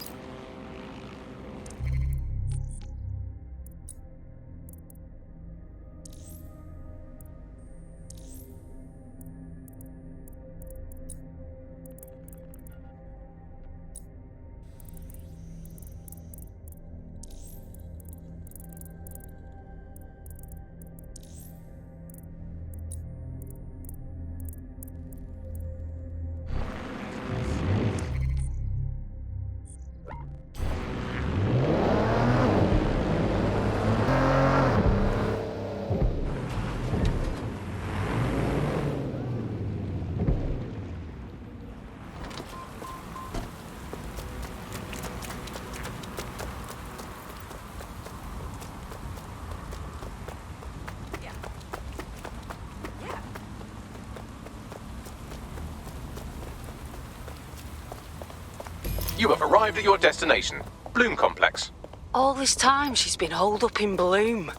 You have arrived at your destination, Bloom Complex. All this time she's been holed up in Bloom.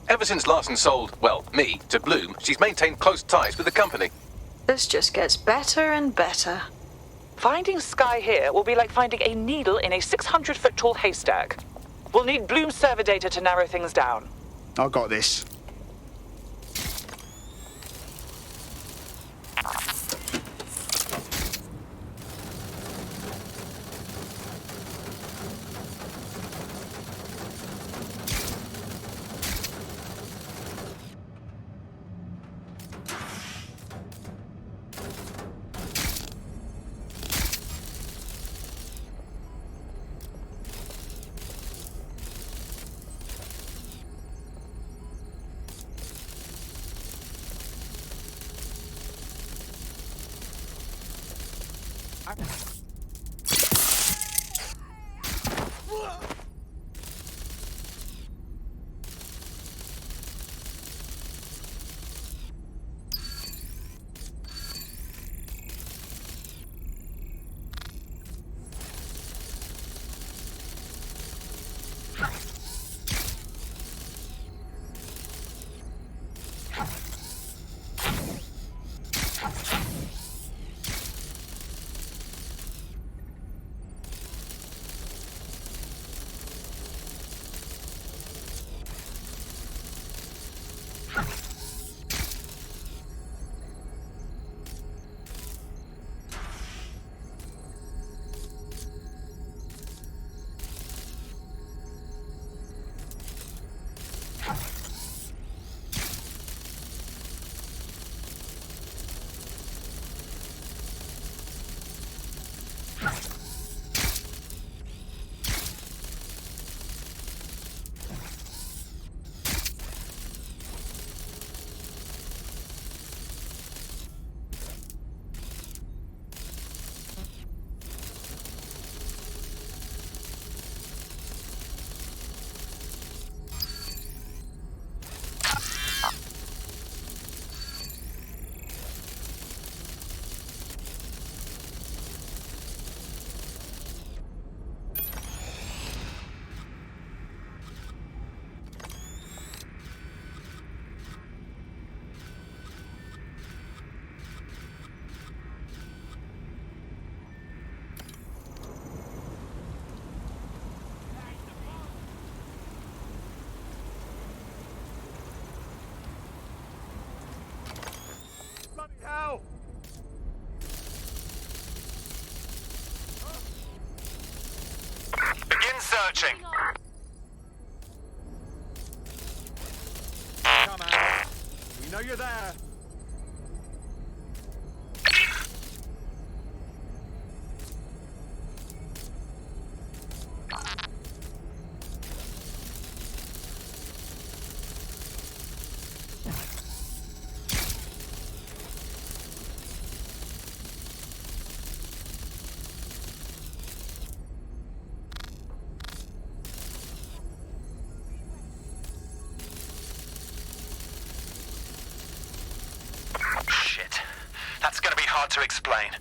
Ever since Larson sold, well, me, to Bloom, she's maintained close ties with the company. This just gets better and better. Finding Sky here will be like finding a needle in a 600-foot tall haystack. We'll need Bloom server data to narrow things down. I got this. searching. Come on. We know you're there. Shit. That's gonna be hard to explain.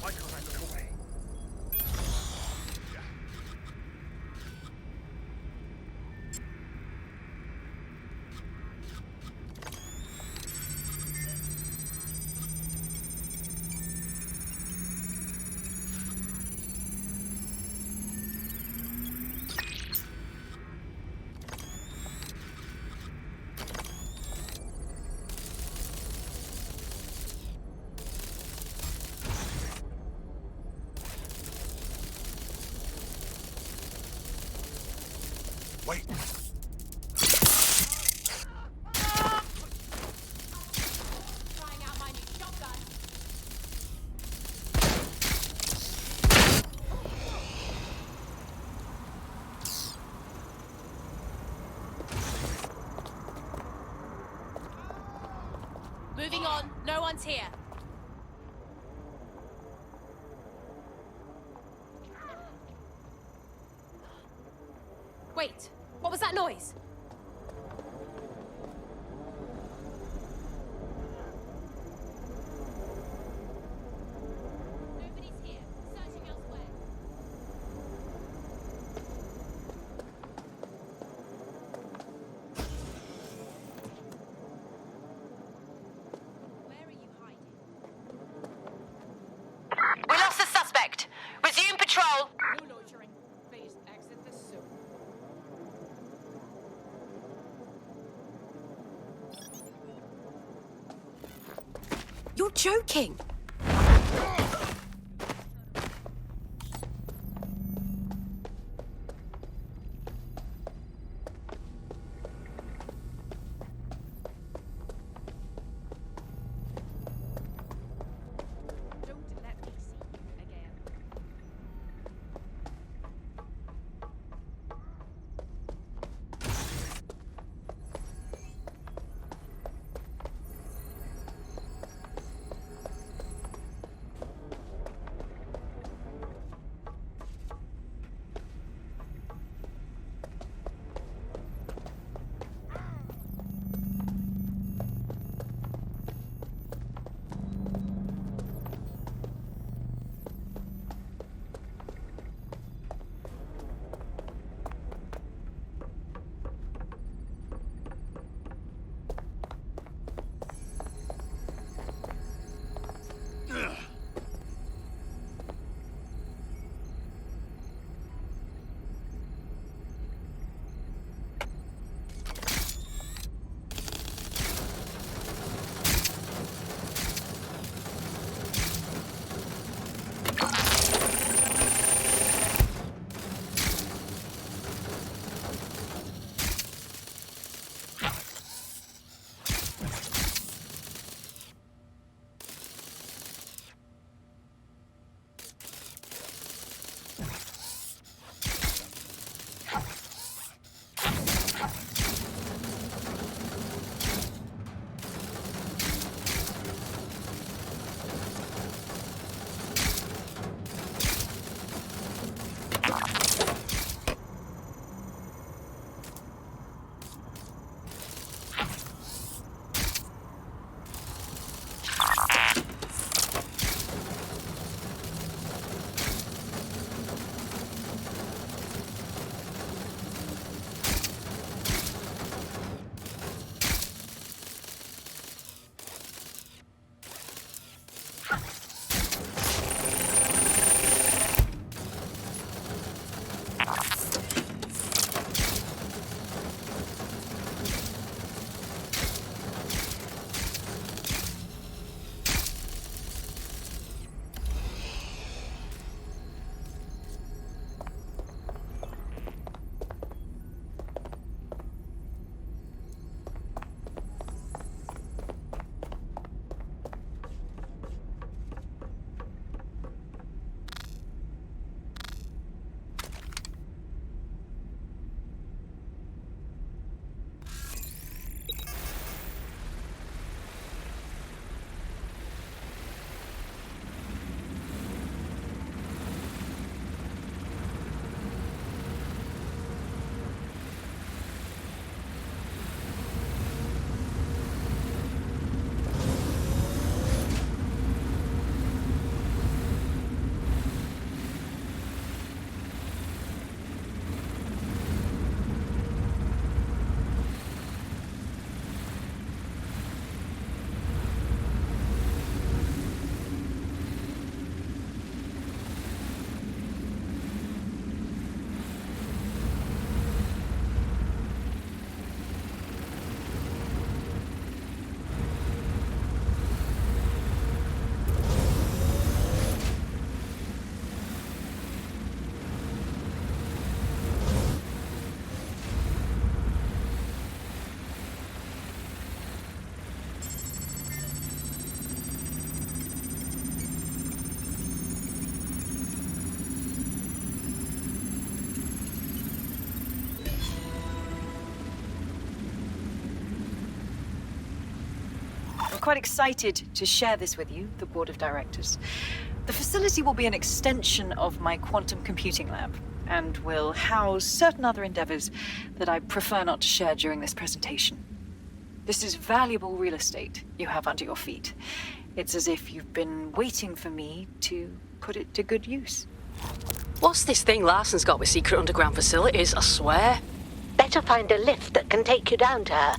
Why can't I look away? Wait. Trying out my new shotgun. Moving on. No one's here. Wait, what was that noise? Nobody's here. Searching elsewhere. Where are you hiding? We lost the suspect. Resume patrol. No loitering. Please exit the suit. You're joking. Don't let me see you again. quite excited to share this with you, the board of directors. The facility will be an extension of my quantum computing lab, and will house certain other endeavors that I prefer not to share during this presentation. This is valuable real estate you have under your feet. It's as if you've been waiting for me to put it to good use. What's this thing Larson's got with secret underground facilities, I swear? Better find a lift that can take you down to her.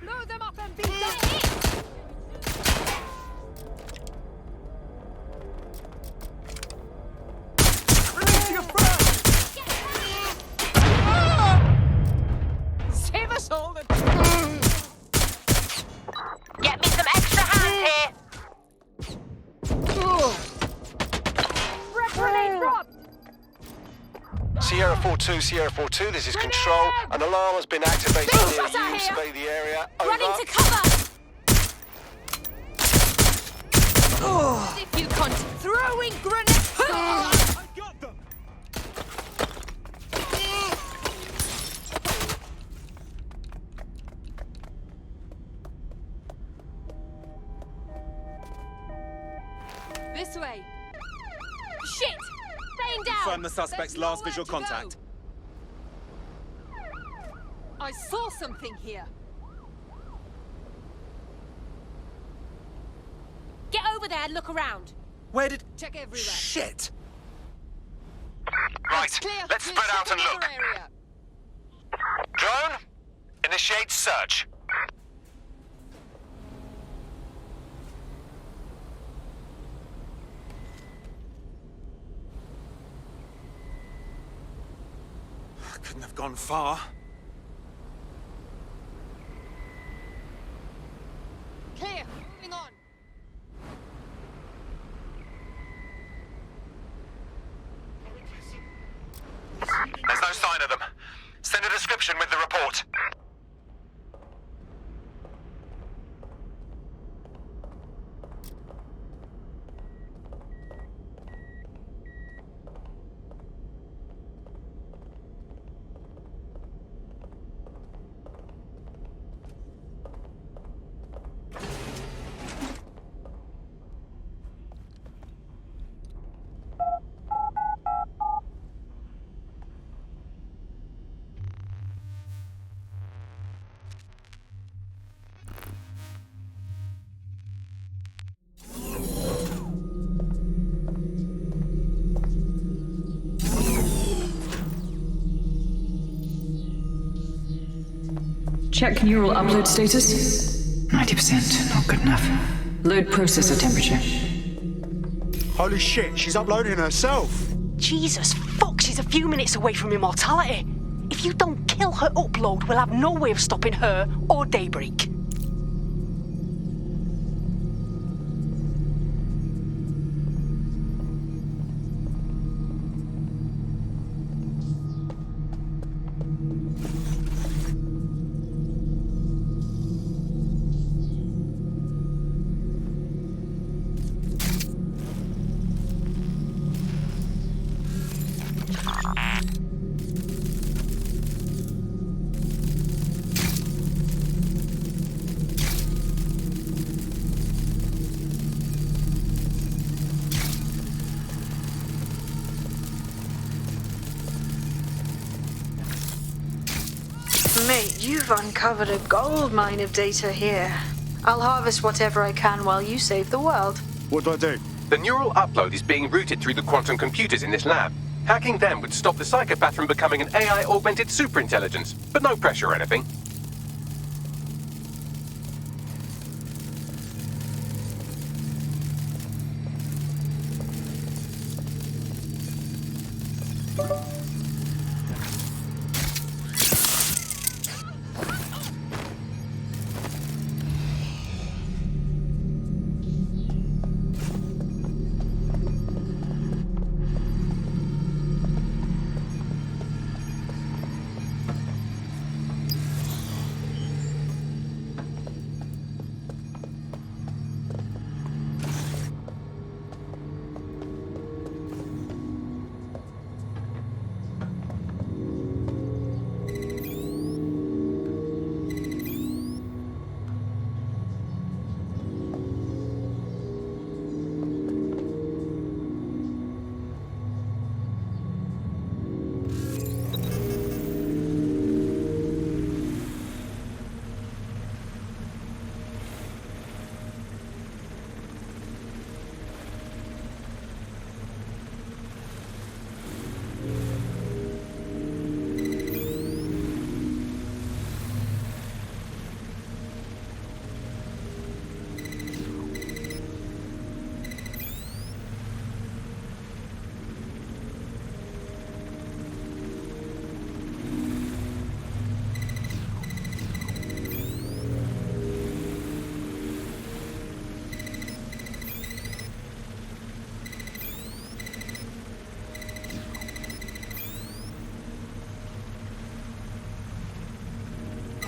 Blow them up and beat them! Release your friend! Save us all the... Get me some extra hands here! Grenade drop! Sierra 4-2, this is Control. An alarm has been activated near you. Survey the area. Over. Running to cover! If you can't... Throwing grenade... I got them! This way. Shit! Staying down! Confirm the suspect's last visual contact. I saw something here. Get over there and look around. Where did... Check everywhere. Shit! Right, Clear. let's Clear. spread out Check and another look. area. Drone, initiate search. Couldn't have gone far. Clear. Moving on. There's no sign of them. Send a description with the report. Check neural upload status. 90%, not good enough. Load processor temperature. Holy shit, she's uploading herself. Jesus fuck, she's a few minutes away from immortality. If you don't kill her upload, we'll have no way of stopping her or Daybreak. Mate, you've uncovered a gold mine of data here. I'll harvest whatever I can while you save the world. What do I do? The neural upload is being routed through the quantum computers in this lab. Hacking them would stop the psychopath from becoming an AI-augmented superintelligence, but no pressure or anything.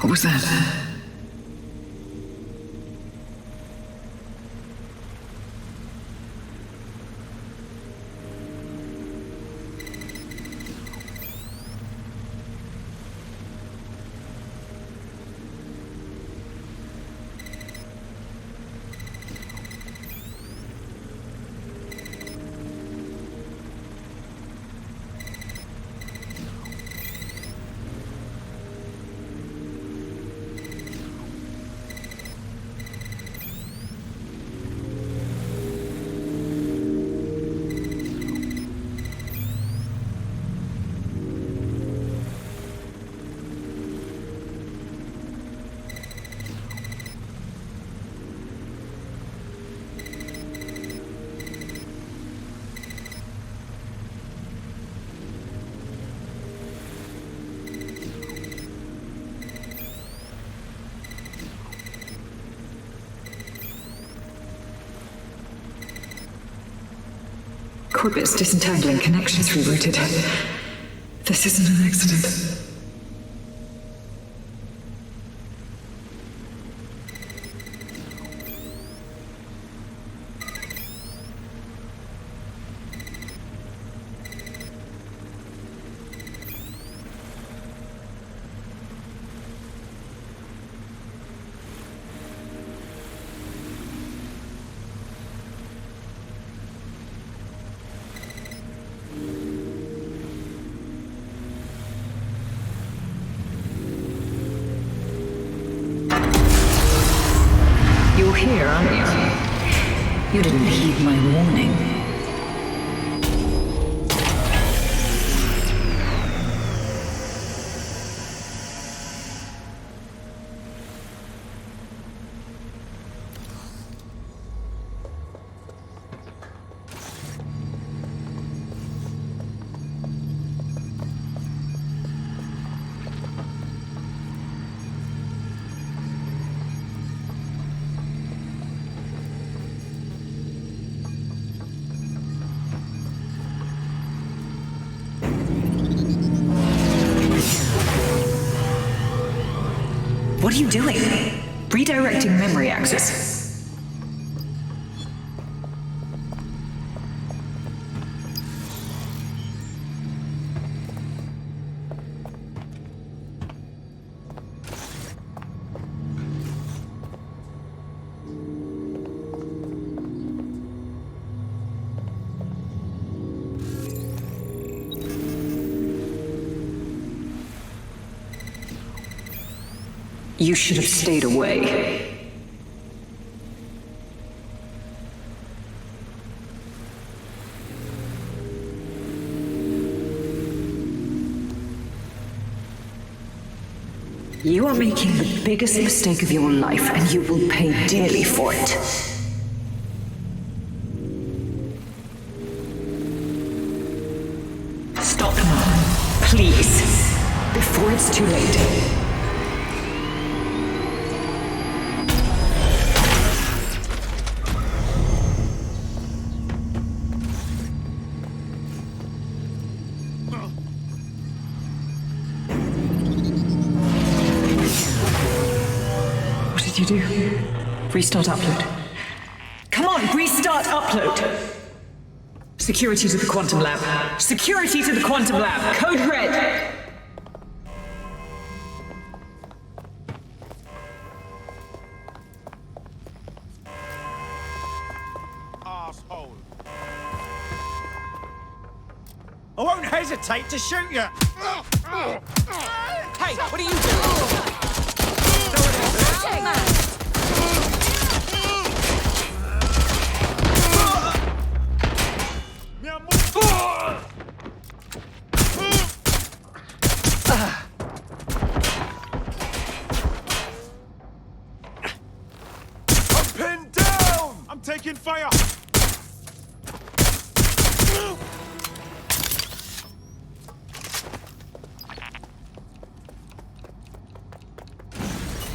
What was that? Corbet's disentangling connections rerouted. This isn't an accident. You're here, aren't you? You didn't heed my warning. What are you doing? Redirecting memory access. You should have stayed away. You are making the biggest mistake of your life, and you will pay dearly for it. Stop now, please, before it's too late. You do. Restart upload. Come on, restart upload! Security to the quantum lab. Security to the quantum lab. Code red! Asshole. I won't hesitate to shoot you! Hey, what are you doing? I'm pinned down! I'm taking fire!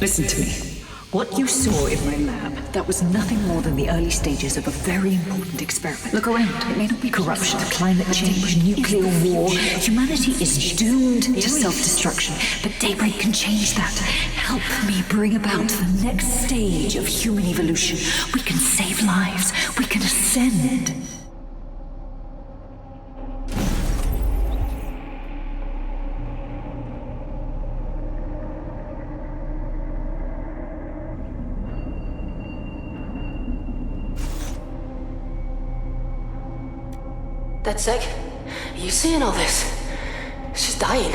Listen to me. What you saw in my lab, that was nothing more than the early stages of a very important experiment. Look around. It may not be corruption, climate change, nuclear war. Humanity is doomed to self-destruction, but Daybreak can change that. Help me bring about the next stage of human evolution. We can save lives. We can ascend. DedSec, are you seeing all this? She's dying.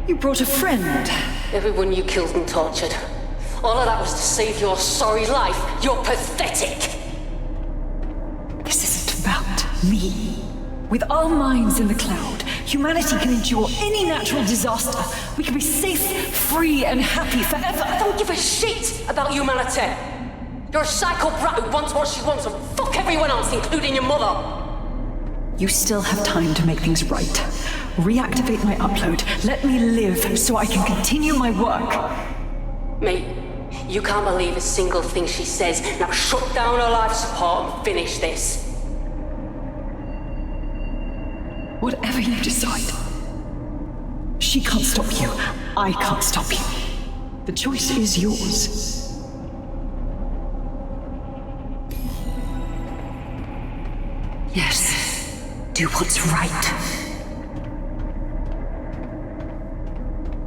You brought a friend. Everyone you killed and tortured. All of that was to save your sorry life. You're pathetic. This isn't about me. With our minds in the cloud, humanity can endure any natural disaster. We can be safe, free, and happy forever. I don't give a shit about humanity. You're a psycho brat who wants what she wants and fuck everyone else, including your mother. You still have time to make things right. Reactivate my upload. Let me live so I can continue my work. Mate, you can't believe a single thing she says. Now shut down her life support and finish this. Whatever you decide. She can't stop you. I can't stop you. The choice is yours. Yes. Do what's right.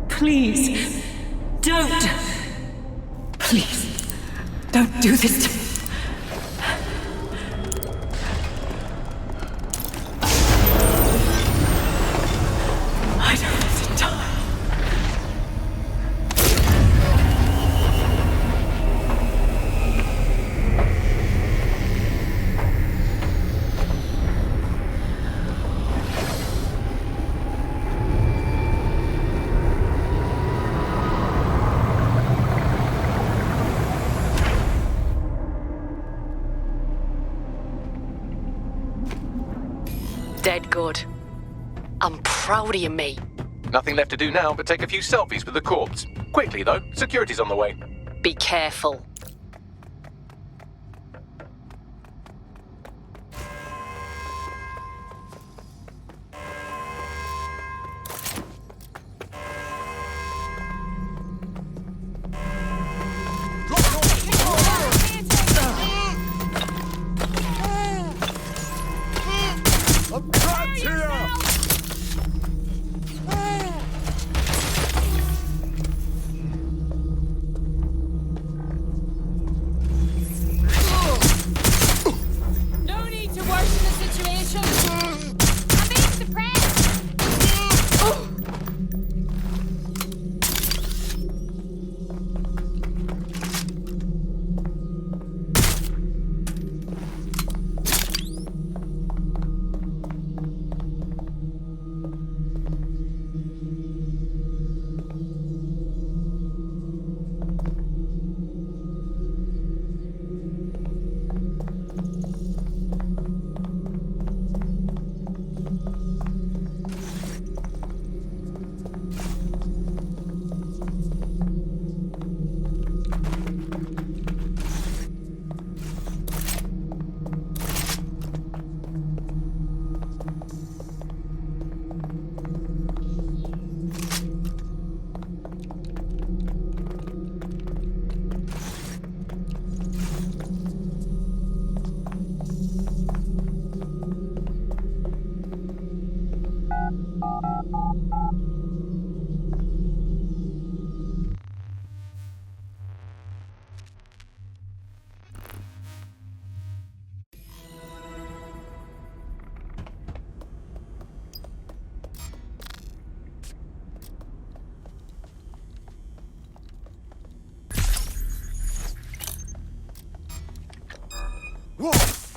Please, don't. Please, don't do this to me. I don't have to die. Dead good. I'm proud of you, mate. Nothing left to do now but take a few selfies with the corpse. Quickly, though. Security's on the way. Be careful. I'm trapped here!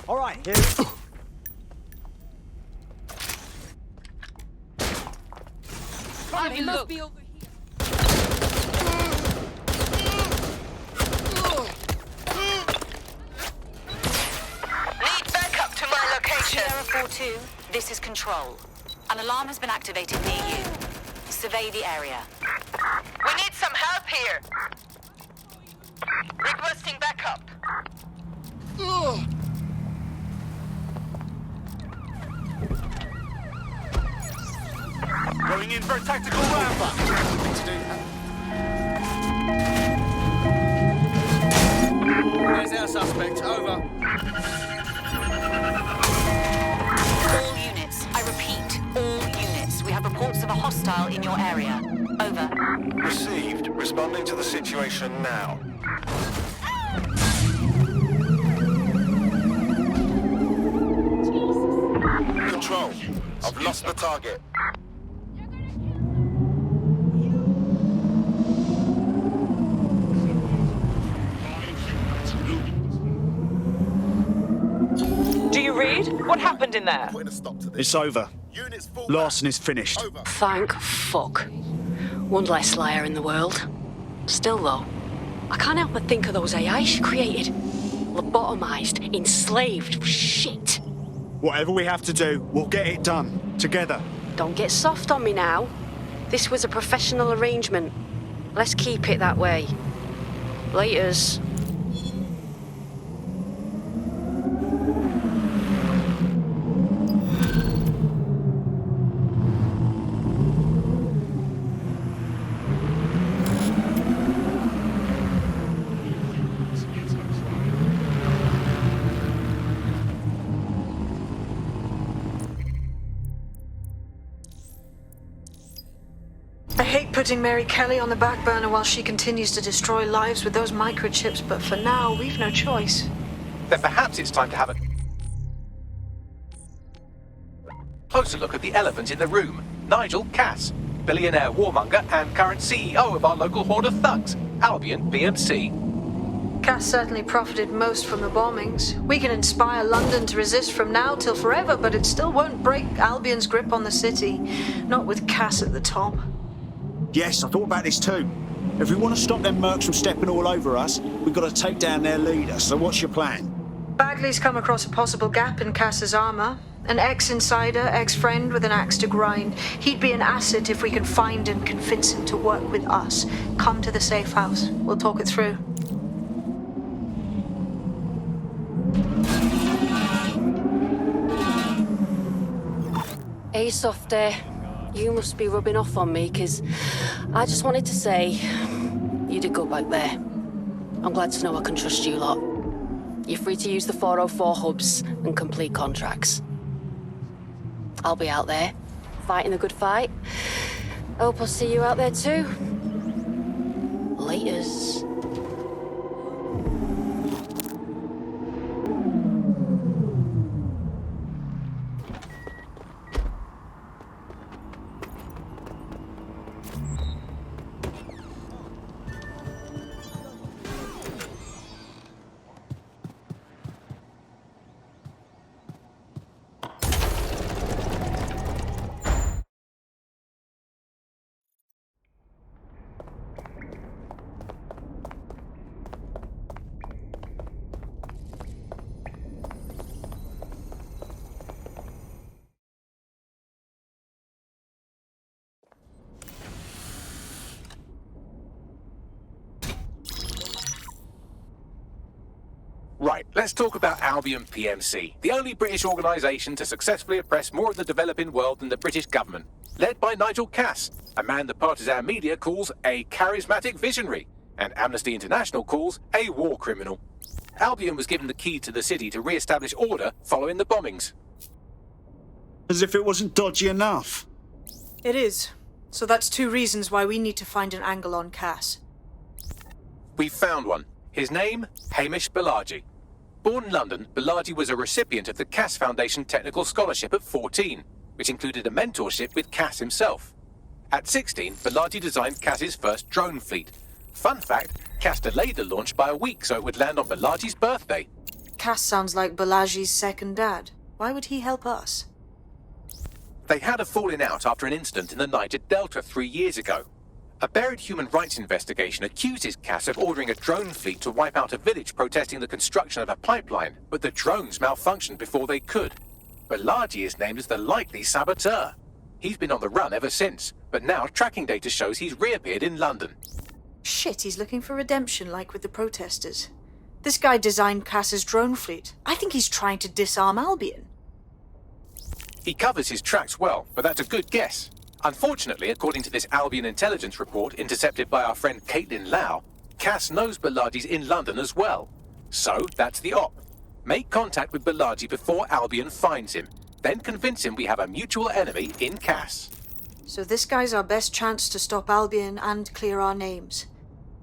All right, here. He must be over here. Need backup to my location. Sierra 4-2, this is Control. An alarm has been activated near you. Survey the area. We need some help here. Requesting backup. Going in for a tactical ramp-up. There's our suspect. Over. All units, I repeat, all units. We have reports of a hostile in your area. Over. Received. Responding to the situation now. Control. I've lost the target. Do you read? What happened in there? It's over. Larson is finished. Thank fuck. One less liar in the world. Still though, I can't help but think of those AI she created. Lobotomized, enslaved, shit. Whatever we have to do, we'll get it done. Together. Don't get soft on me now. This was a professional arrangement. Let's keep it that way. Laters. I hate putting Mary Kelley on the back burner while she continues to destroy lives with those microchips, but for now, we've no choice. Then perhaps it's time to have a closer look at the elephant in the room. Nigel Cass, billionaire warmonger and current CEO of our local horde of thugs, Albion PMC. Cass certainly profited most from the bombings. We can inspire London to resist from now till forever, but it still won't break Albion's grip on the city. Not with Cass at the top. Yes, I thought about this too. If we want to stop them mercs from stepping all over us, we've got to take down their leader. So what's your plan? Bagley's come across a possible gap in Cass's armor. An ex-insider, ex-friend with an axe to grind. He'd be an asset if we can find and convince him to work with us. Come to the safe house. We'll talk it through. Hey, Softy. You must be rubbing off on me, 'cause I just wanted to say you did good back there. I'm glad to know I can trust you lot. You're free to use the 404 hubs and complete contracts. I'll be out there, fighting the good fight. Hope I'll see you out there too. Laters. Right, let's talk about Albion PMC, the only British organisation to successfully oppress more of the developing world than the British government. Led by Nigel Cass, a man the partisan media calls a charismatic visionary, and Amnesty International calls a war criminal. Albion was given the key to the city to re-establish order following the bombings. As if it wasn't dodgy enough. It is. So that's two reasons why we need to find an angle on Cass. We've found one. His name, Hamish Balaji. Born in London, Balaji was a recipient of the Cass Foundation Technical Scholarship at 14, which included a mentorship with Cass himself. At 16, Balaji designed Cass's first drone fleet. Fun fact, Cass delayed the launch by a week so it would land on Balaji's birthday. Cass sounds like Balaji's second dad. Why would he help us? They had a falling out after an incident in the Niger Delta 3 years ago. A buried human rights investigation accuses Cass of ordering a drone fleet to wipe out a village protesting the construction of a pipeline, but the drones malfunctioned before they could. Balaji is named as the likely saboteur. He's been on the run ever since, but now tracking data shows he's reappeared in London. Shit, he's looking for redemption like with the protesters. This guy designed Cass's drone fleet. I think he's trying to disarm Albion. He covers his tracks well, but that's a good guess. Unfortunately, according to this Albion intelligence report intercepted by our friend Caitlin Lau, Cass knows Balaji's in London as well. So, that's the op. Make contact with Balaji before Albion finds him. Then convince him we have a mutual enemy in Cass. So this guy's our best chance to stop Albion and clear our names.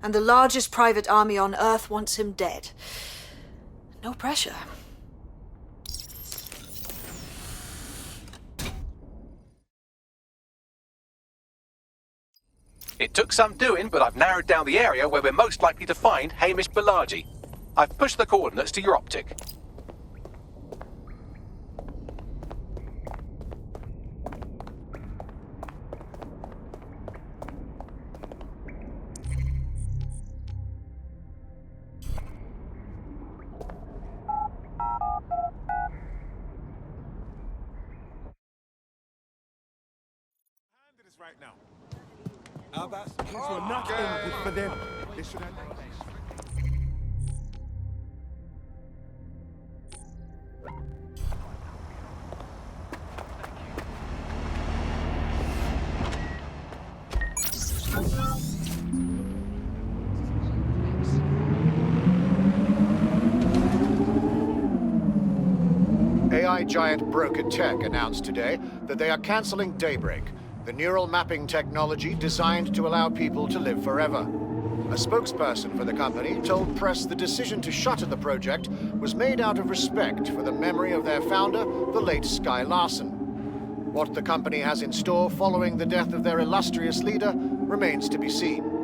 And the largest private army on Earth wants him dead. No pressure. It took some doing, but I've narrowed down the area where we're most likely to find Hamish Balaji. I've pushed the coordinates to your optic. Right now. How about you're not good for them? They should have. AI giant Broker Tech announced today that they are canceling Daybreak, the neural mapping technology designed to allow people to live forever. A spokesperson for the company told press the decision to shutter the project was made out of respect for the memory of their founder, the late Sky Larson. What the company has in store following the death of their illustrious leader remains to be seen.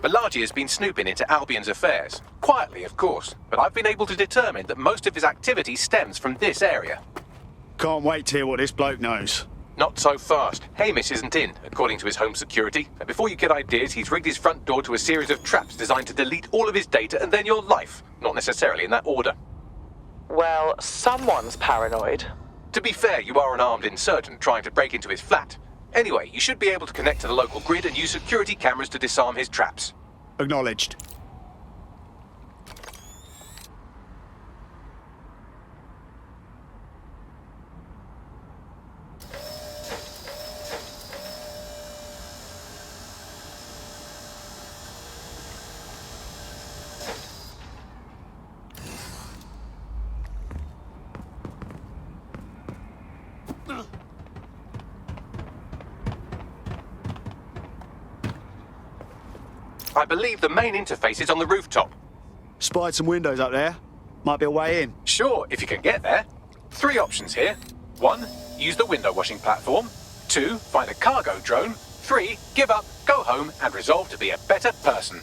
Balaji has been snooping into Albion's affairs. Quietly, of course, but I've been able to determine that most of his activity stems from this area. Can't wait to hear what this bloke knows. Not so fast. Hamish isn't in, according to his home security. And before you get ideas, he's rigged his front door to a series of traps designed to delete all of his data and then your life. Not necessarily in that order. Well, someone's paranoid. To be fair, you are an armed insurgent trying to break into his flat. Anyway, you should be able to connect to the local grid and use security cameras to disarm his traps. Acknowledged. I believe the main interface is on the rooftop. Spied some windows up there. Might be a way in. Sure, if you can get there. 3 options here. 1, use the window washing platform. 2, find a cargo drone. 3, give up, go home, and resolve to be a better person.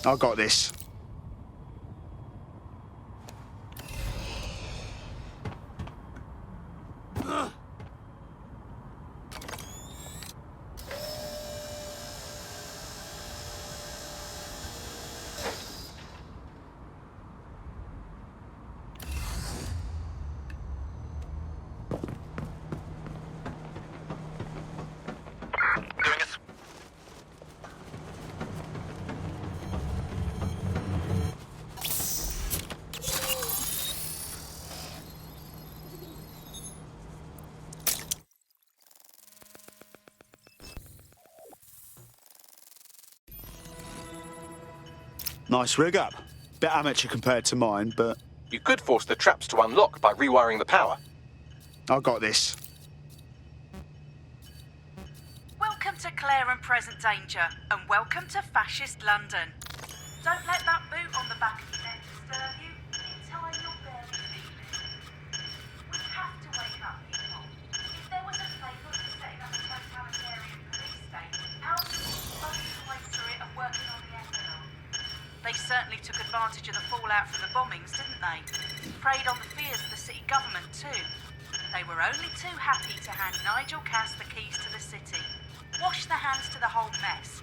I got this. Nice rig up. Bit amateur compared to mine, but... You could force the traps to unlock by rewiring the power. I got this. Welcome to Clear and Present Danger, and welcome to Fascist London. Don't let that boot on the back of the neck disturb you. In time, you'll barely feel it. certainly took advantage of the fallout from the bombings, didn't they? Preyed on the fears of the city government too. They were only too happy to hand Nigel Cass the keys to the city. Wash their hands to the whole mess.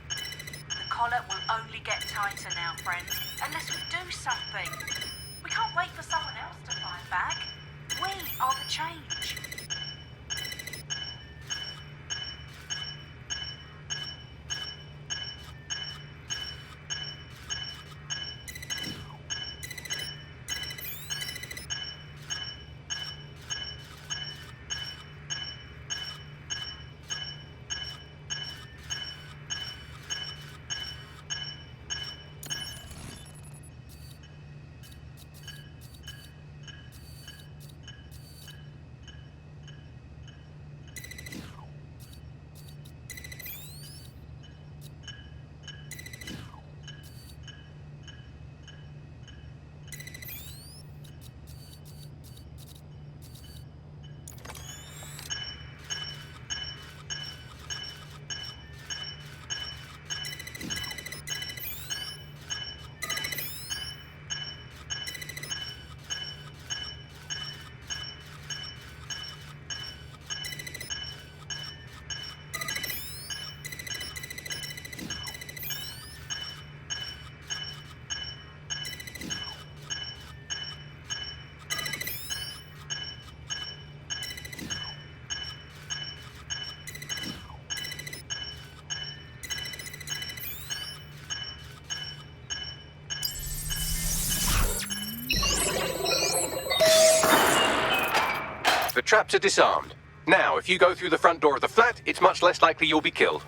The collar will only get tighter now, friends, unless we do something. We can't wait for someone else to fight back. We are the change. The traps are disarmed. Now, if you go through the front door of the flat, it's much less likely you'll be killed.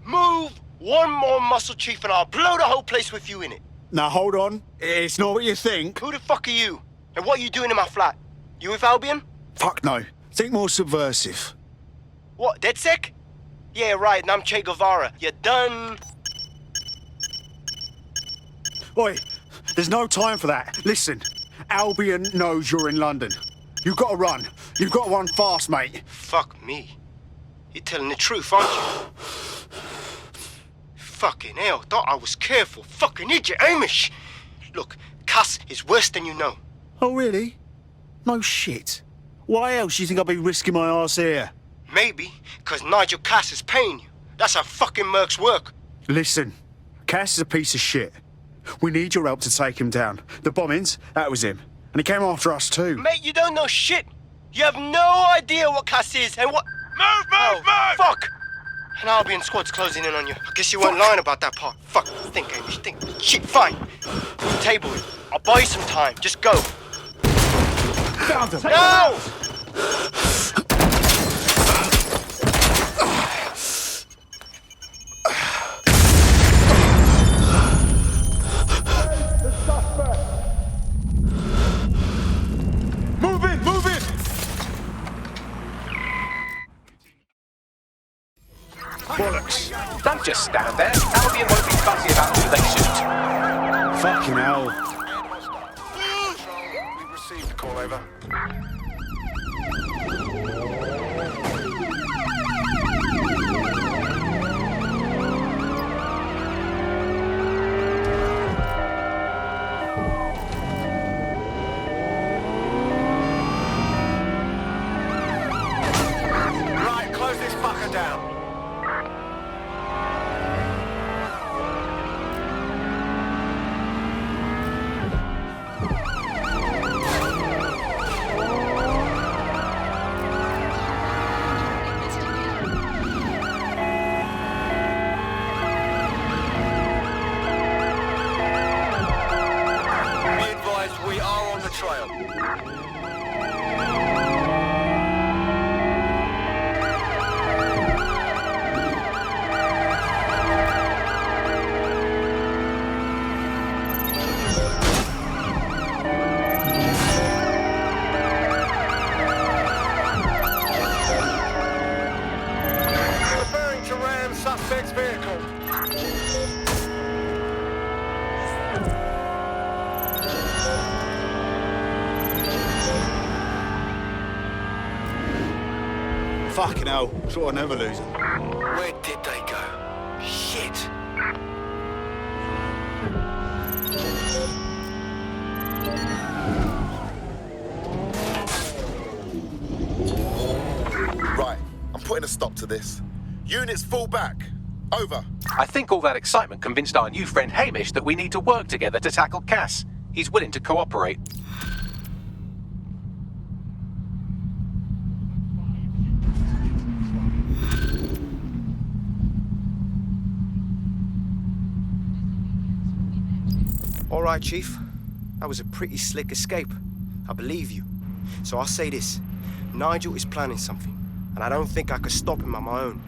Move one more muscle, Chief, and I'll blow the whole place with you in it. Now, hold on. It's not what you think. Who the fuck are you? And what are you doing in my flat? You with Albion? Fuck no. Think more subversive. What, DedSec? Yeah, right, and I'm Che Guevara. You done? Oi, there's no time for that. Listen, Albion knows you're in London. You've got to run. You've got to run fast, mate. Fuck me. You're telling the truth, aren't you? Fucking hell, thought I was careful. Fucking idiot, Amish. Look, Cass is worse than you know. Oh, really? No shit. Why else do you think I'd be risking my arse here? Maybe, because Nigel Cass is paying you. That's how fucking mercs work. Listen, Cass is a piece of shit. We need your help to take him down. The bombings, that was him. And he came after us too. Mate, you don't know shit. You have no idea what Cass is and what... Move! Fuck! An Albion squad's closing in on you. I guess you weren't lying about that part. Fuck, think, Amish, think. Shit, fine. Table it. I'll buy you some time. Just go. Found him! No! Move in! Bollocks. Don't Just stand there. Albion won't be fussy about who they shoot. Fucking hell. We received the call over. Right, close this fucker down. Be advised, we are on the trail. Preparing to ram suspect's vehicle. Fucking hell. Thought I'd never lose him. Where did they go? Shit. Right, I'm putting a stop to this. Units fall back. Over. I think all that excitement convinced our new friend Hamish that we need to work together to tackle Cass. He's willing to cooperate. All right, Chief. That was a pretty slick escape. I believe you. So I'll say this. Nigel is planning something, and I don't think I could stop him on my own.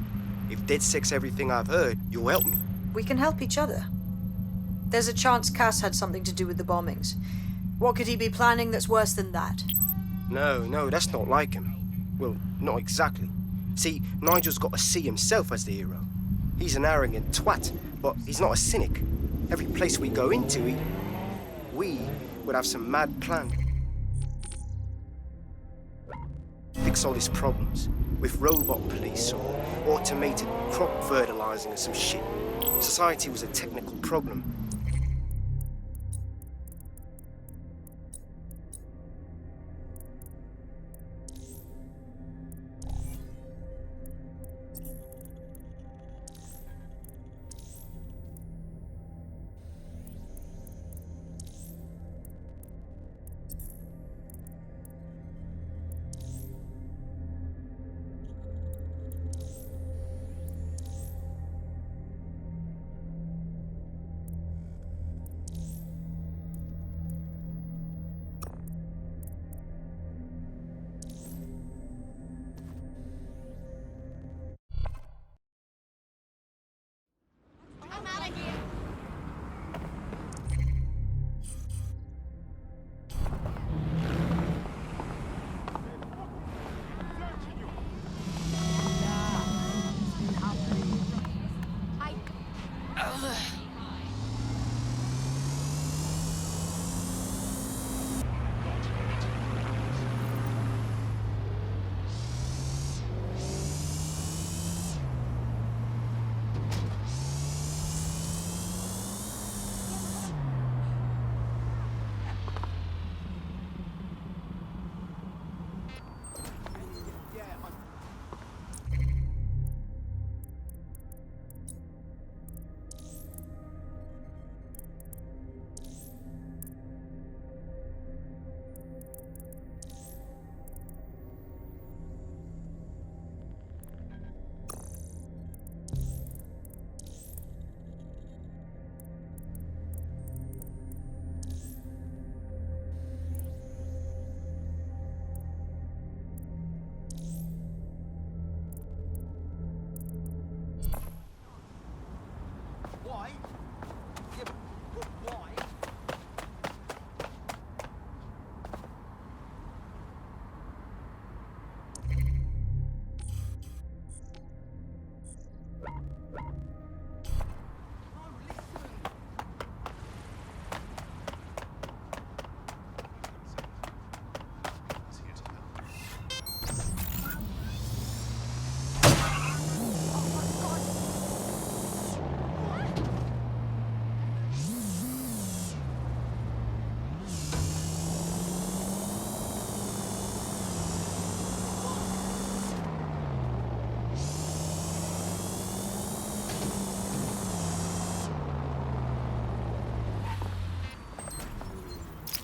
If DedSec's everything I've heard, you'll help me. We can help each other. There's a chance Cass had something to do with the bombings. What could he be planning that's worse than that? No, that's not like him. Well, not exactly. See, Nigel's got to see himself as the hero. He's an arrogant twat, but he's not a cynic. Every place we go into, we would have some mad plan. Fix all his problems with robot police or automated crop fertilizing or some shit. Society was a technical problem.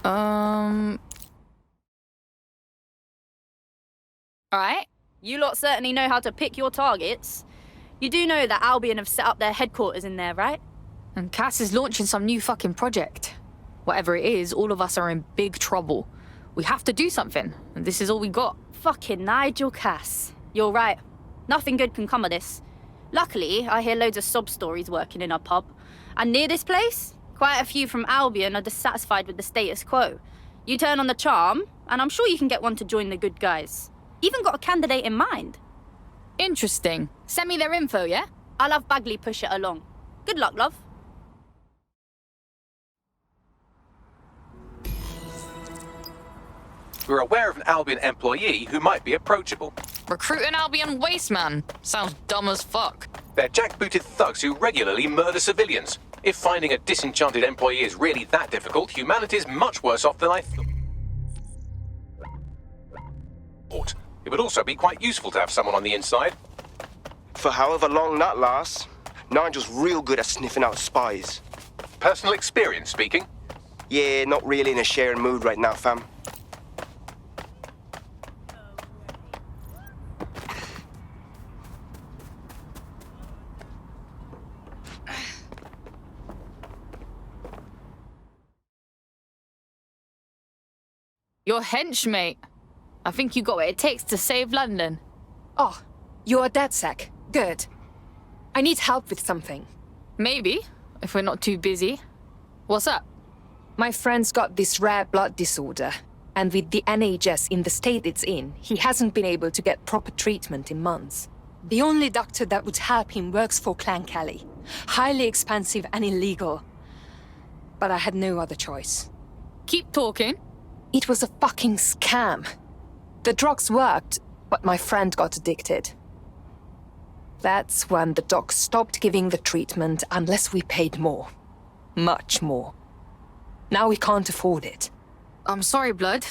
Alright. You lot certainly know how to pick your targets. You do know that Albion have set up their headquarters in there, right? And Cass is launching some new fucking project. Whatever it is, all of us are in big trouble. We have to do something, and this is all we got. Fucking Nigel Cass. You're right. Nothing good can come of this. Luckily, I hear loads of sob stories working in our pub. And near this place, quite a few from Albion are dissatisfied with the status quo. You turn on the charm, and I'm sure you can get one to join the good guys. Even got a candidate in mind. Interesting. Send me their info, yeah? I'll have Bagley push it along. Good luck, love. We're aware of an Albion employee who might be approachable. Recruit an Albion wasteman. Sounds dumb as fuck. They're jackbooted thugs who regularly murder civilians. If finding a disenchanted employee is really that difficult, humanity's much worse off than I thought. It would also be quite useful to have someone on the inside. For however long that lasts, Nigel's real good at sniffing out spies. Personal experience speaking? Yeah, not really in a sharing mood right now, fam. Your henchmate. I think you got what it takes to save London. Oh, you're a DedSec. Good. I need help with something. Maybe, if we're not too busy. What's up? My friend's got this rare blood disorder, and with the NHS in the state it's in, he hasn't been able to get proper treatment in months. The only doctor that would help him works for Clan Kelley. Highly expensive and illegal. But I had no other choice. Keep talking. It was a fucking scam. The drugs worked, but my friend got addicted. That's when the doc stopped giving the treatment unless we paid more. Much more. Now we can't afford it. I'm sorry, Blood.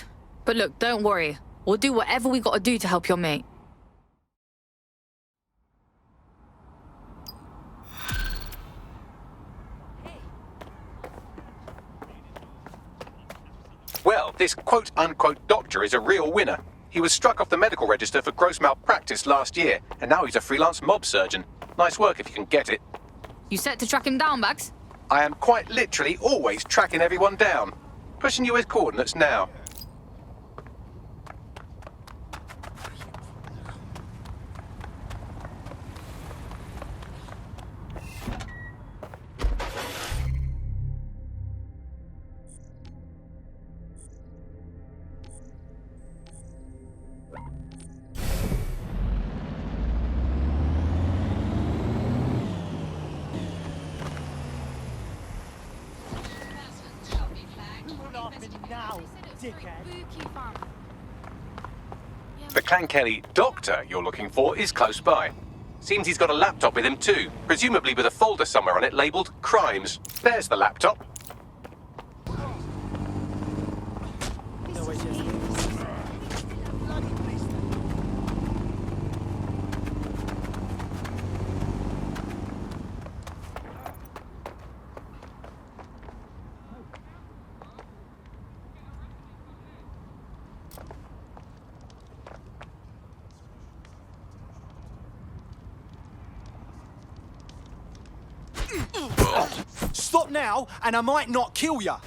But look, don't worry. We'll do whatever we gotta do to help your mate. Well, this quote-unquote doctor is a real winner. He was struck off the medical register for gross malpractice last year, and now he's a freelance mob surgeon. Nice work if you can get it. You set to track him down, Bags? I am quite literally always tracking everyone down. Pushing you his coordinates now. The Clan Kelley doctor you're looking for is close by. Seems he's got a laptop with him too, presumably with a folder somewhere on it labelled Crimes. There's the laptop. Stop now, and I might not kill ya.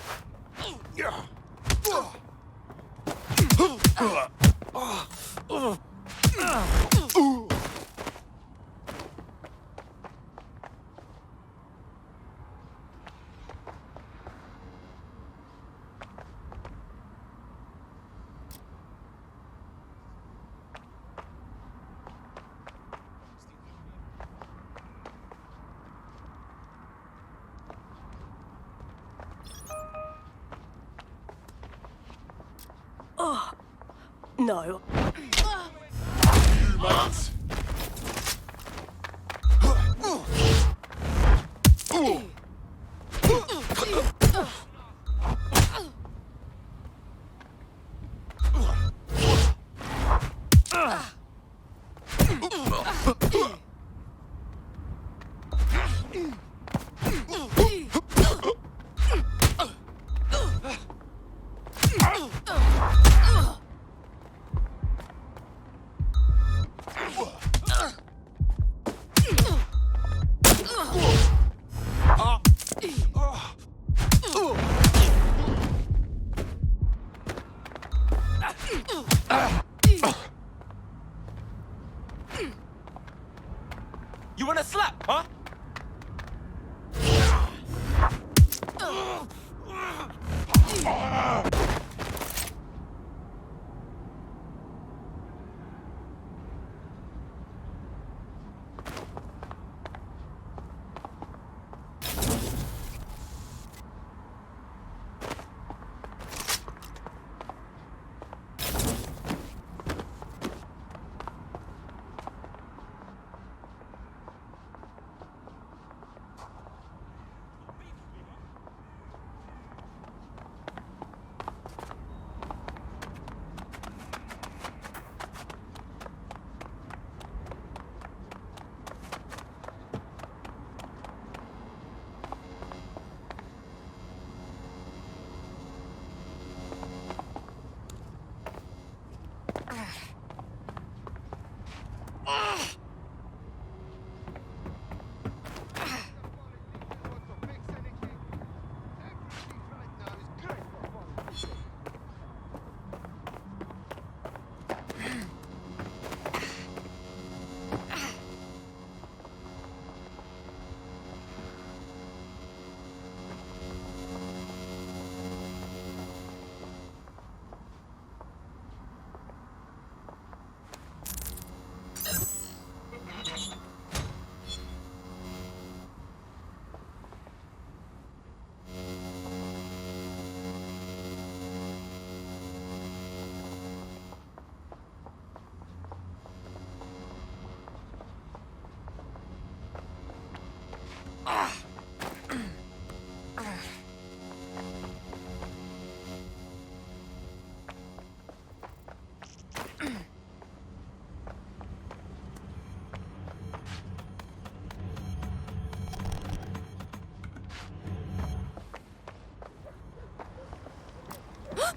No. Humans.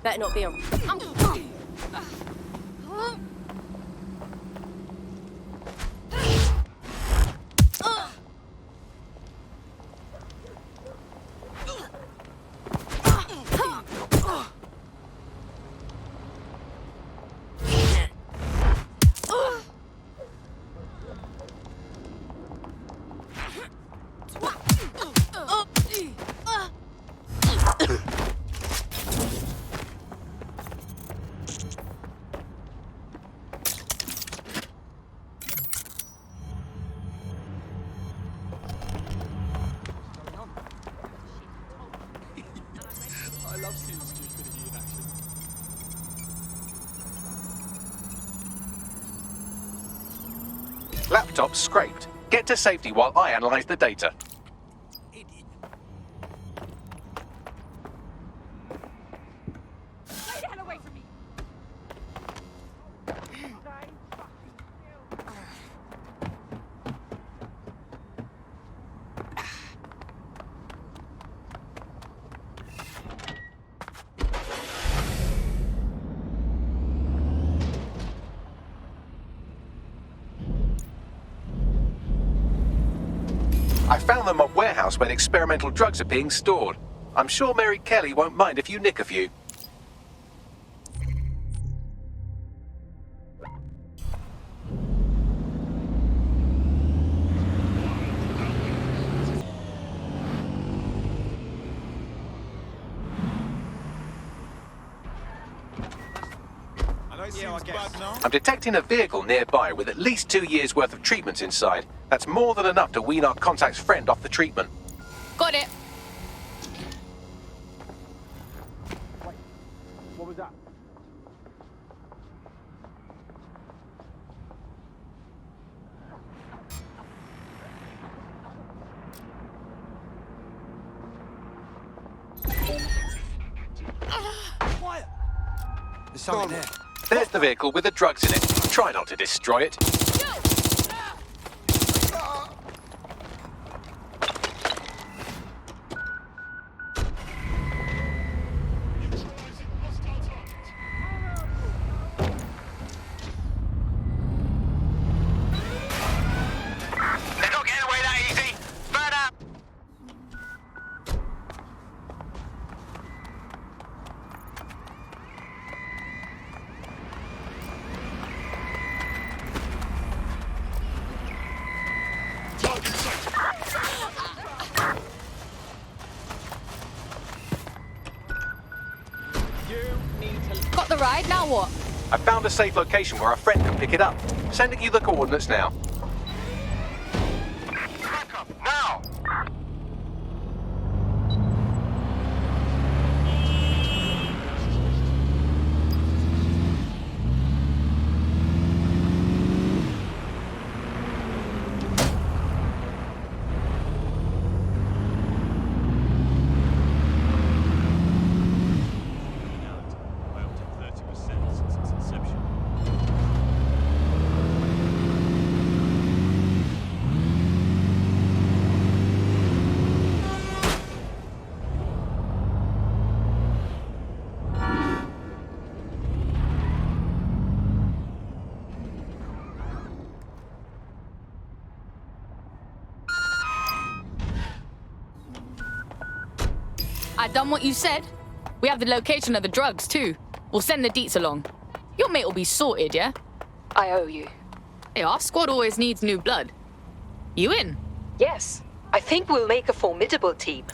Better not be a... Laptop scraped. Get to safety while I analyze the data. Stay the hell away from me! I found them at warehouse where the experimental drugs are being stored. I'm sure Mary Kelley won't mind if you nick a few. I'm detecting a vehicle nearby with at least 2 years' worth of treatments inside. That's more than enough to wean our contact's friend off the treatment. Got it. Wait, what was that? Quiet! There's something there. There's the vehicle with the drugs in it. Try not to destroy it. They're not getting away that easy. Burn up. Got the ride, now what? I found a safe location where a friend can pick it up. Sending you the coordinates now. Now! I done what you said. We have the location of the drugs, too. We'll send the deets along. Your mate will be sorted, yeah? I owe you. Hey, our squad always needs new blood. You in? Yes. I think we'll make a formidable team.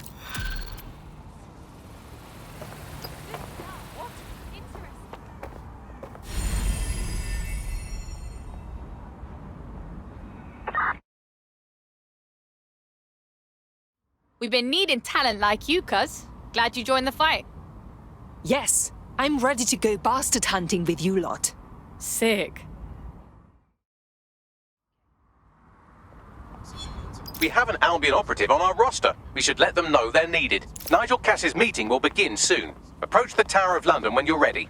We've been needing talent like you, cuz. Glad you joined the fight. Yes, I'm ready to go bastard hunting with you lot. Sick. We have an Albion operative on our roster. We should let them know they're needed. Nigel Cass's meeting will begin soon. Approach the Tower of London when you're ready.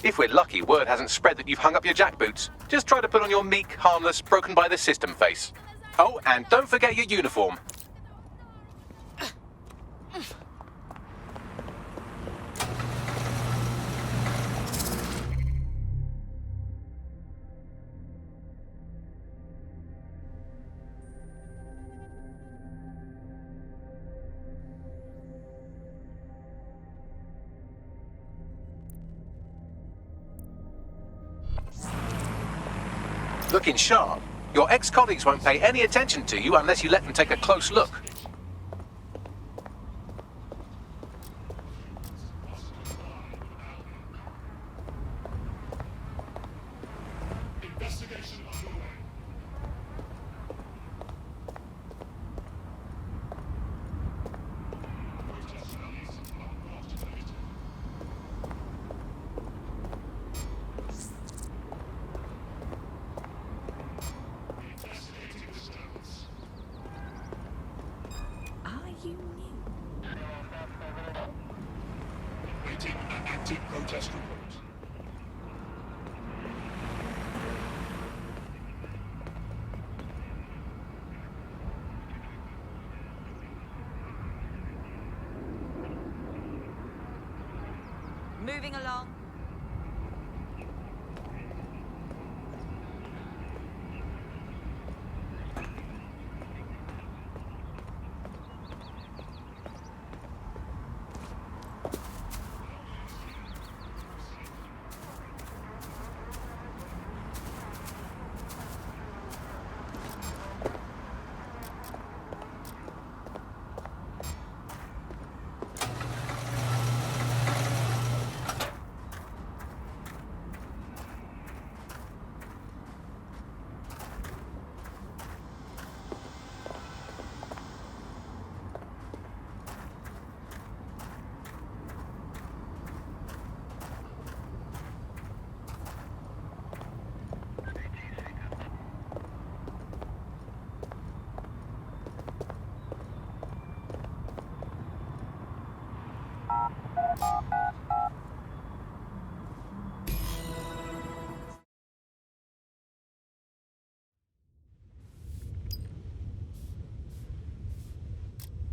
If we're lucky, word hasn't spread that you've hung up your jackboots. Just try to put on your meek, harmless, broken by the system face. Oh, and don't forget your uniform. Looking sharp. Your ex-colleagues won't pay any attention to you unless you let them take a close look. Protest report. Moving along.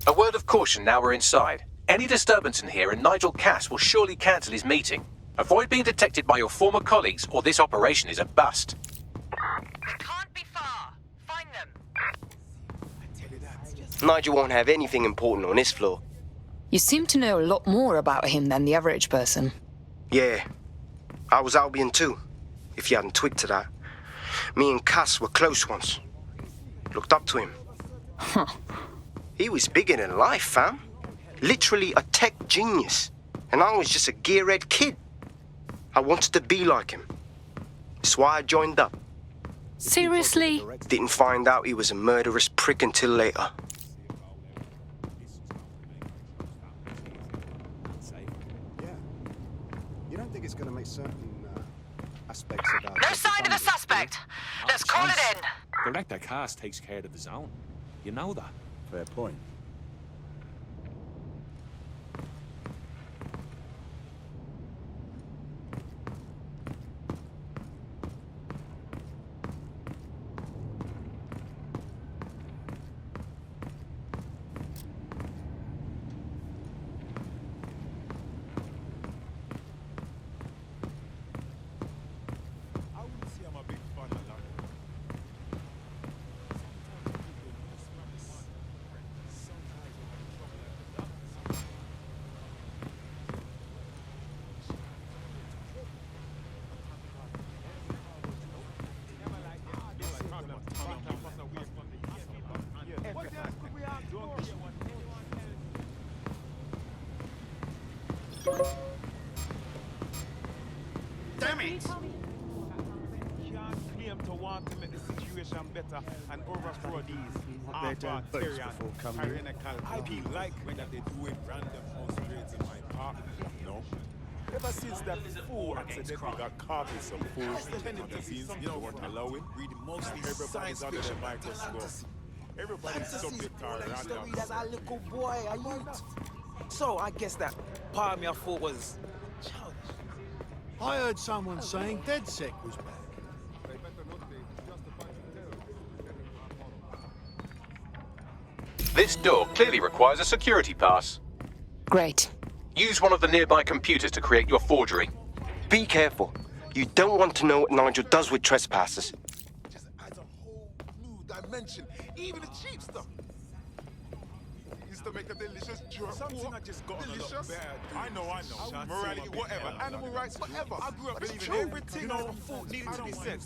A word of caution now we're inside. Any disturbance in here and Nigel Cass will surely cancel his meeting. Avoid being detected by your former colleagues or this operation is a bust. Can't be far. Find them. I tell you that. Nigel won't have anything important on this floor. You seem to know a lot more about him than the average person. Yeah. I was Albion too, if you hadn't twigged to that. Me and Cass were close once. Looked up to him. Huh. He was bigger than life, fam. Literally a tech genius. And I was just a gearhead kid. I wanted to be like him. That's why I joined up. Seriously? Didn't find out he was a murderous prick until later. You don't think it's going to make certain aspects of our... No sign of the suspect. Let's call it in. Director Cass takes care of the zone. You know that. Fair point. Damn it! Claim to want to make the situation better and overthrow these tyrannical people like that they doing random house raids in my park. No. Ever since that fool accidentally got caught with some food fantasies, you don't allowing, reading mostly everybody's under the microscope. Everybody's subject to random. As a little boy, a youth. So I guess that part of me I thought was childish. I heard someone saying DedSec was back. This door clearly requires a security pass. Great. Use one of the nearby computers to create your forgery. Be careful. You don't want to know what Nigel does with trespassers. Just adds a whole new dimension, even the cheap stuff. Used to make a delicious jerk. Something I just got delicious. Bad, I know. Morality, whatever. Animal rights, whatever. I grew up believing everything I thought needed to be said.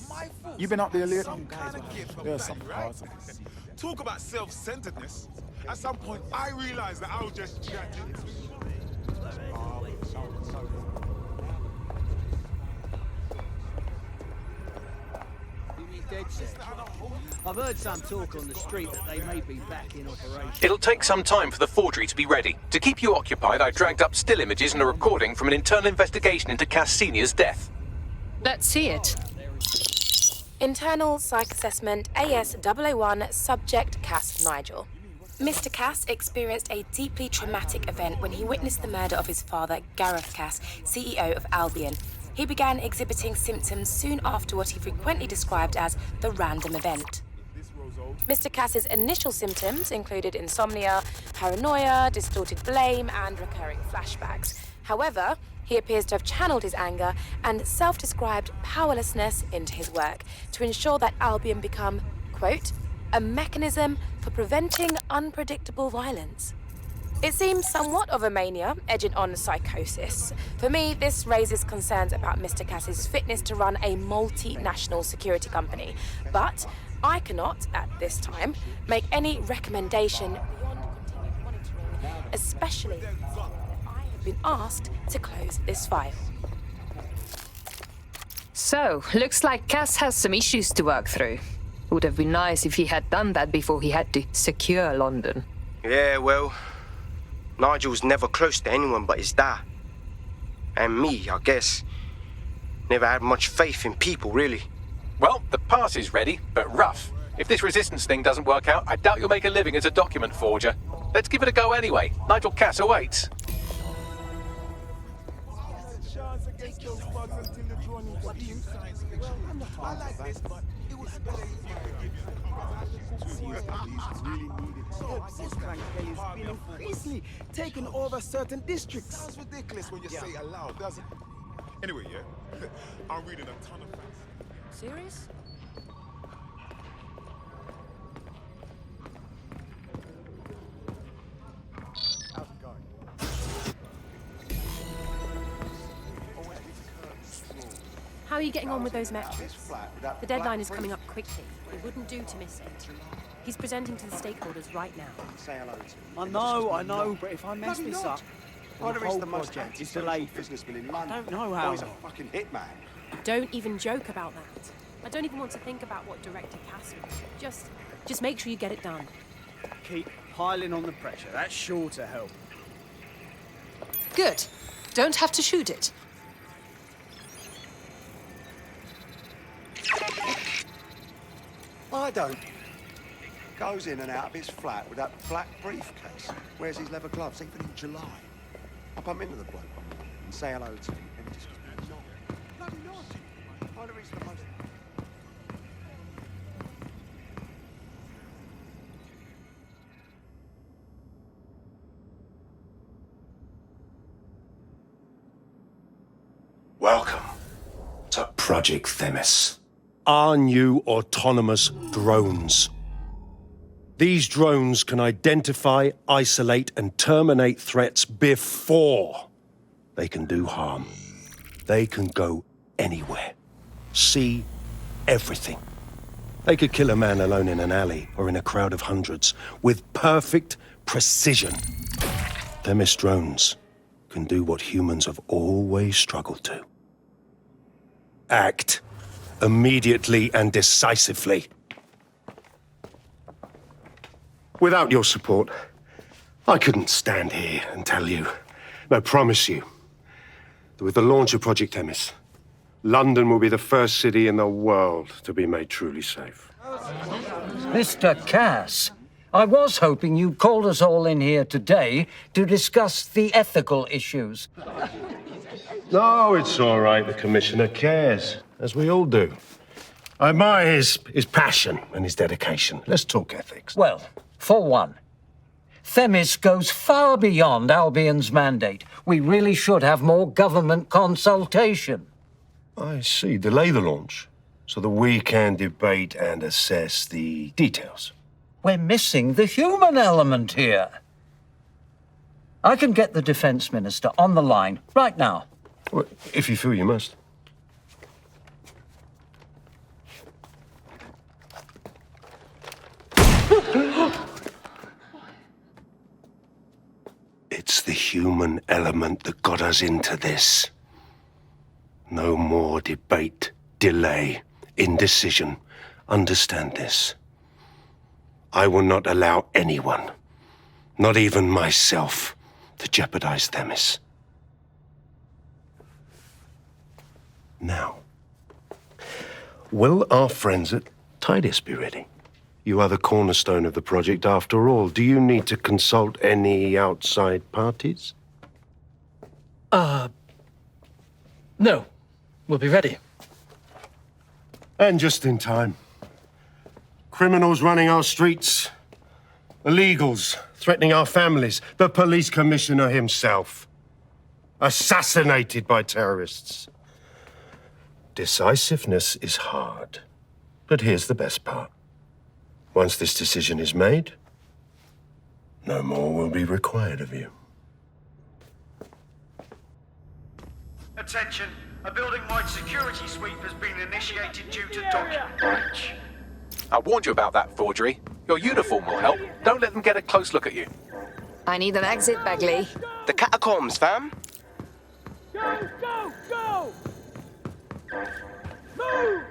My fault. You been up there lately? Some kind of gift from There's God, some right? parts of it. Talk about self-centeredness. At some point, I realized that I was just chatting. I've heard some talk on the street that they may be back in operation. It'll take some time for the forgery to be ready. To keep you occupied, I dragged up still images and a recording from an internal investigation into Cass Senior's death. Let's see it. Internal Psych Assessment AS001 Subject Cass Nigel. Mr. Cass experienced a deeply traumatic event when he witnessed the murder of his father, Gareth Cass, CEO of Albion. He began exhibiting symptoms soon after what he frequently described as the random event. Mr. Cass's initial symptoms included insomnia, paranoia, distorted blame, and recurring flashbacks. However, he appears to have channeled his anger and self-described powerlessness into his work to ensure that Albion become, quote, a mechanism for preventing unpredictable violence. It seems somewhat of a mania, edging on psychosis. For me, this raises concerns about Mr. Cass's fitness to run a multinational security company. But I cannot, at this time, make any recommendation beyond continued monitoring, especially as I have been asked to close this file. So, looks like Cass has some issues to work through. Would have been nice if he had done that before he had to secure London. Yeah, well, Nigel's never close to anyone but his dad. And me, I guess. Never had much faith in people, really. Well, the pass is ready, but rough. If this resistance thing doesn't work out, I doubt you'll make a living as a document forger. Let's give it a go anyway. Nigel Cass awaits. Kelley's been increasingly taking over certain districts. Sounds ridiculous when you say it aloud, doesn't it? Anyway, yeah, I'm reading a ton of facts. Serious? How are you getting on with those metrics? The deadline is coming up quickly. It wouldn't do to miss it. He's presenting to the stakeholders right now. Say hello to him. I know, but if I mess this up, the whole project is delayed. Businessman in London. I don't know how. He's a fucking hitman. Don't even joke about that. I don't even want to think about what Director Cass would do. Just make sure you get it done. Keep piling on the pressure. That's sure to help. Good. Don't have to shoot it. I don't. Goes in and out of his flat with that black briefcase. Wears his leather gloves even in July. I bump into the bloke and say hello to him, and he just goes, no. Bloody nice. Either he's the most... Welcome to Project Themis. Our new autonomous drones. These drones can identify, isolate, and terminate threats before they can do harm. They can go anywhere, see everything. They could kill a man alone in an alley or in a crowd of hundreds with perfect precision. Themis drones can do what humans have always struggled to. Act immediately and decisively. Without your support, I couldn't stand here and tell you, I promise you, that with the launch of Project Themis, London will be the first city in the world to be made truly safe. Mr. Cass, I was hoping you'd called us all in here today to discuss the ethical issues. No, it's all right. The Commissioner cares, as we all do. I admire his passion and his dedication. Let's talk ethics. Well, for one, Themis goes far beyond Albion's mandate. We really should have more government consultation. I see. Delay the launch so that we can debate and assess the details. We're missing the human element here. I can get the Defense Minister on the line right now. Well, if you feel you must. It's the human element that got us into this. No more debate, delay, indecision. Understand this. I will not allow anyone, not even myself, to jeopardize Themis. Now, will our friends at Tidus be ready? You are the cornerstone of the project after all. Do you need to consult any outside parties? No. We'll be ready. And just in time. Criminals running our streets. Illegals threatening our families. The police commissioner himself. Assassinated by terrorists. Decisiveness is hard. But here's the best part. Once this decision is made, no more will be required of you. Attention, a building-wide security sweep has been initiated due to document breach. I warned you about that forgery. Your uniform will help. Don't let them get a close look at you. I need an exit, Bagley. The catacombs, fam. Go, go, go! Move!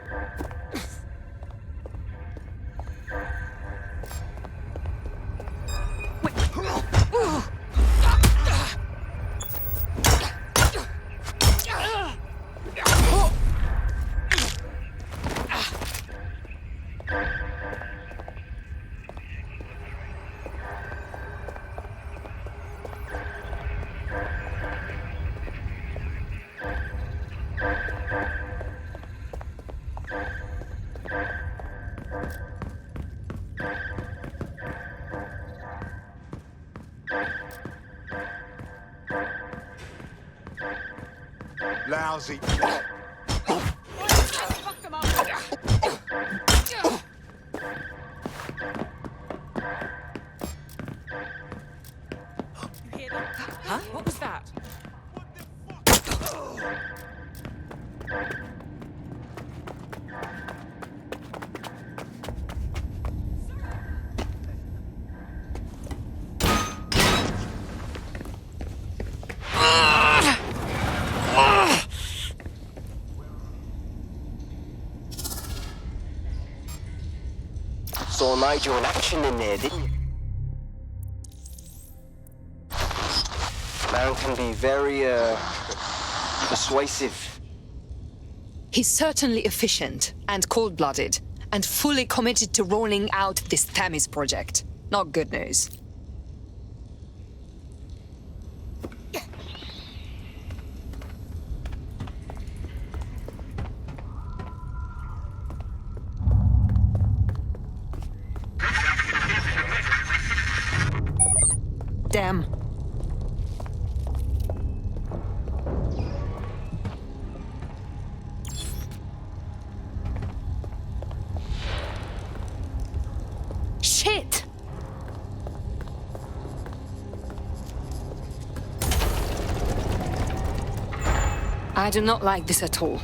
Lousy. Huh? What was that? Nigel in action in there, didn't you? Man can be very, persuasive. He's certainly efficient and cold-blooded, and fully committed to rolling out this Themis project. Not good news. Damn. Shit! I do not like this at all.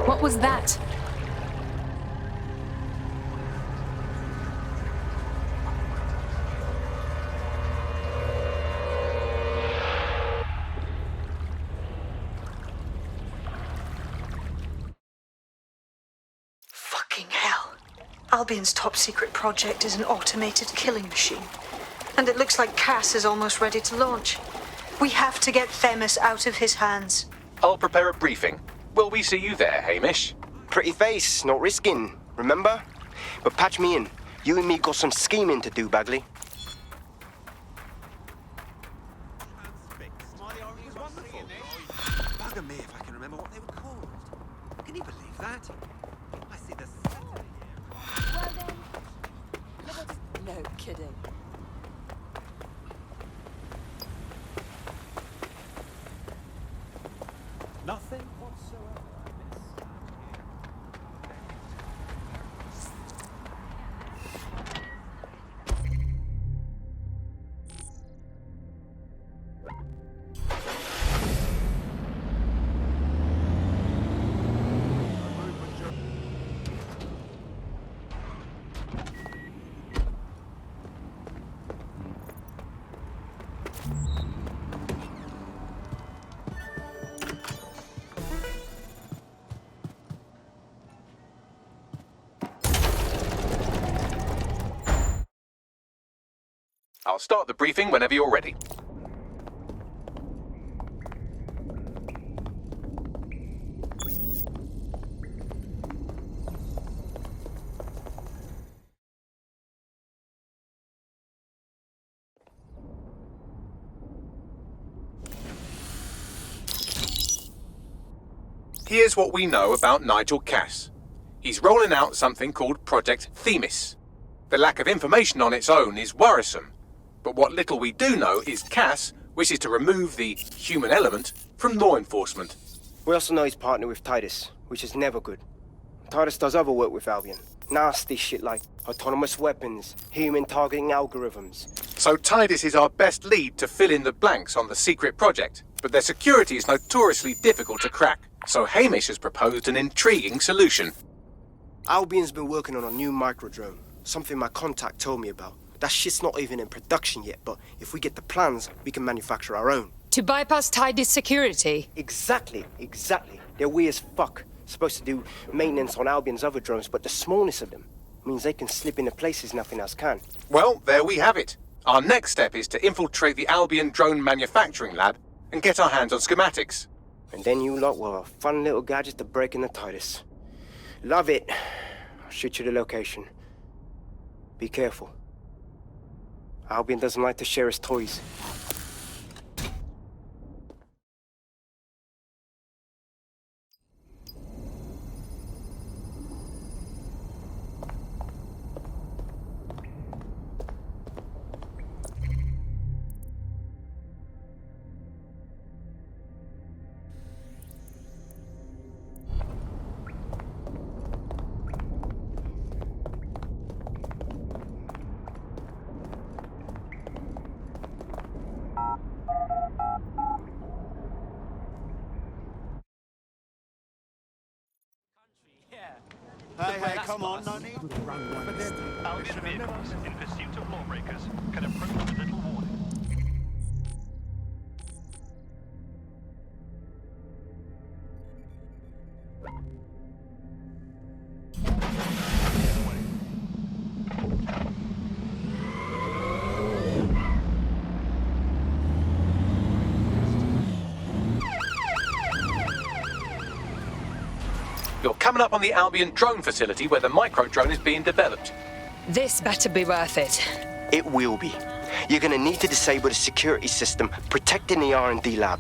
What was that? Fucking hell. Albion's top secret project is an automated killing machine. And it looks like Cass is almost ready to launch. We have to get Themis out of his hands. I'll prepare a briefing. Will we see you there, Hamish? Pretty face, not risking, remember? But patch me in. You and me got some scheming to do, Bagley. Bugger me if I can remember what they were called. Can you believe that? I see the... Well then, no kidding. Nothing whatsoever. I'll start the briefing whenever you're ready. Here's what we know about Nigel Cass. He's rolling out something called Project Themis. The lack of information on its own is worrisome. But what little we do know is Cass wishes to remove the human element from law enforcement. We also know he's partnered with Titus, which is never good. Titus does other work with Albion. Nasty shit like autonomous weapons, human targeting algorithms. So Titus is our best lead to fill in the blanks on the secret project, but their security is notoriously difficult to crack. So Hamish has proposed an intriguing solution. Albion's been working on a new microdrone, something my contact told me about. That shit's not even in production yet, but if we get the plans, we can manufacture our own. To bypass Titus security? Exactly. They're weird as fuck. Supposed to do maintenance on Albion's other drones, but the smallness of them means they can slip into places nothing else can. Well, there we have it. Our next step is to infiltrate the Albion drone manufacturing lab and get our hands on schematics. And then you lot were a fun little gadget to break in the TARDIS. Love it. I'll shoot you the location. Be careful. Albion doesn't like to share his toys. Hey, come on, no need. Albion vehicles in pursuit of lawbreakers can approach with little warning. You're coming up on the Albion drone facility where the micro-drone is being developed. This better be worth it. It will be. You're gonna need to disable the security system protecting the R&D lab.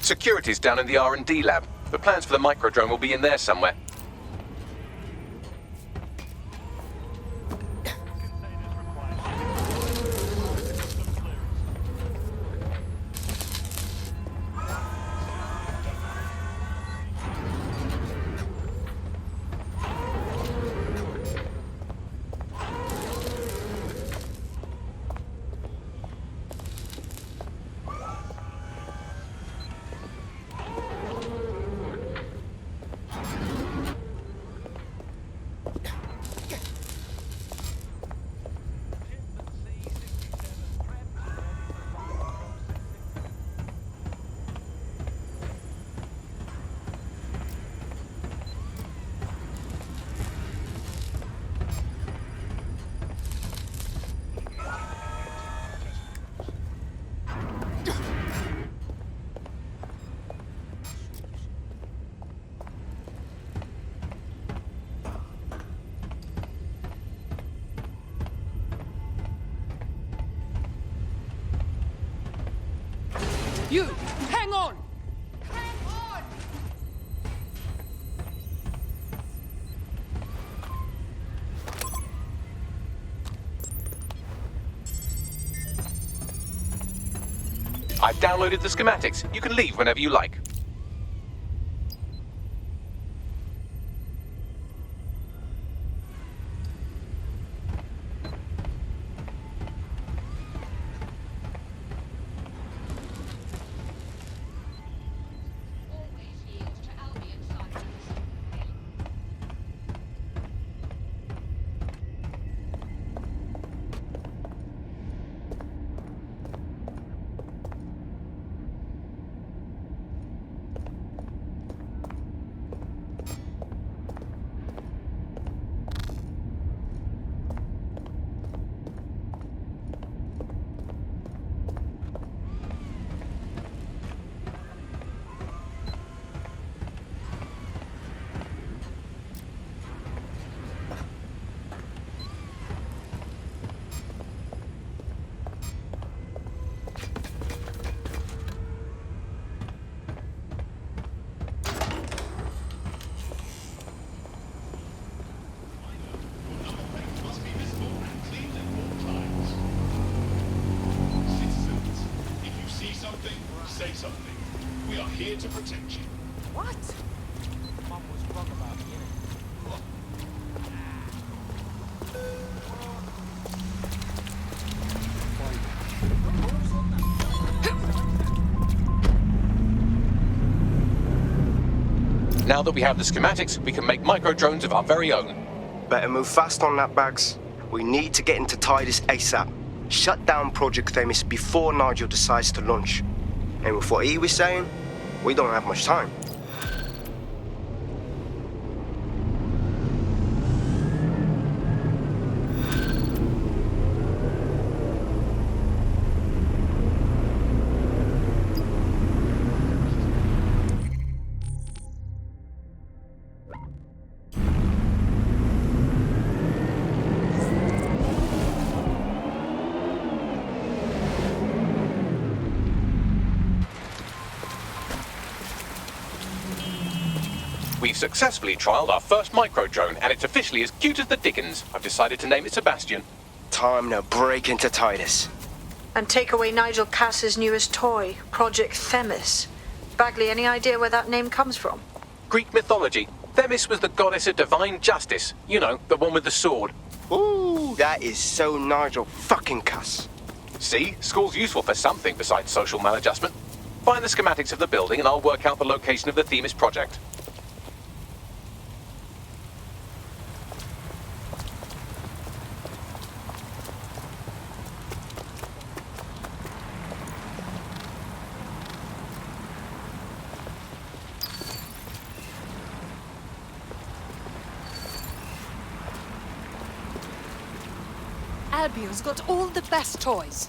Security's down in the R&D lab. The plans for the micro-drone will be in there somewhere. You, hang on! I've downloaded the schematics. You can leave whenever you like. here to protect you. What? Mum was wrong about me, innit? Now that we have the schematics, we can make micro-drones of our very own. Better move fast on that, Bags. We need to get into Titus ASAP. Shut down Project Themis before Nigel decides to launch. And with what he was saying, we don't have much time. We've successfully trialed our first micro-drone, and it's officially as cute as the dickens. I've decided to name it Sebastian. Time to break into Titus. And take away Nigel Cass's newest toy, Project Themis. Bagley, any idea where that name comes from? Greek mythology. Themis was the goddess of divine justice. You know, the one with the sword. Ooh, that is so Nigel fucking Cass. See? School's useful for something besides social maladjustment. Find the schematics of the building and I'll work out the location of the Themis project. Albion's got all the best toys.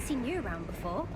Seen you around before.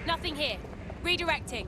Nothing here. Redirecting.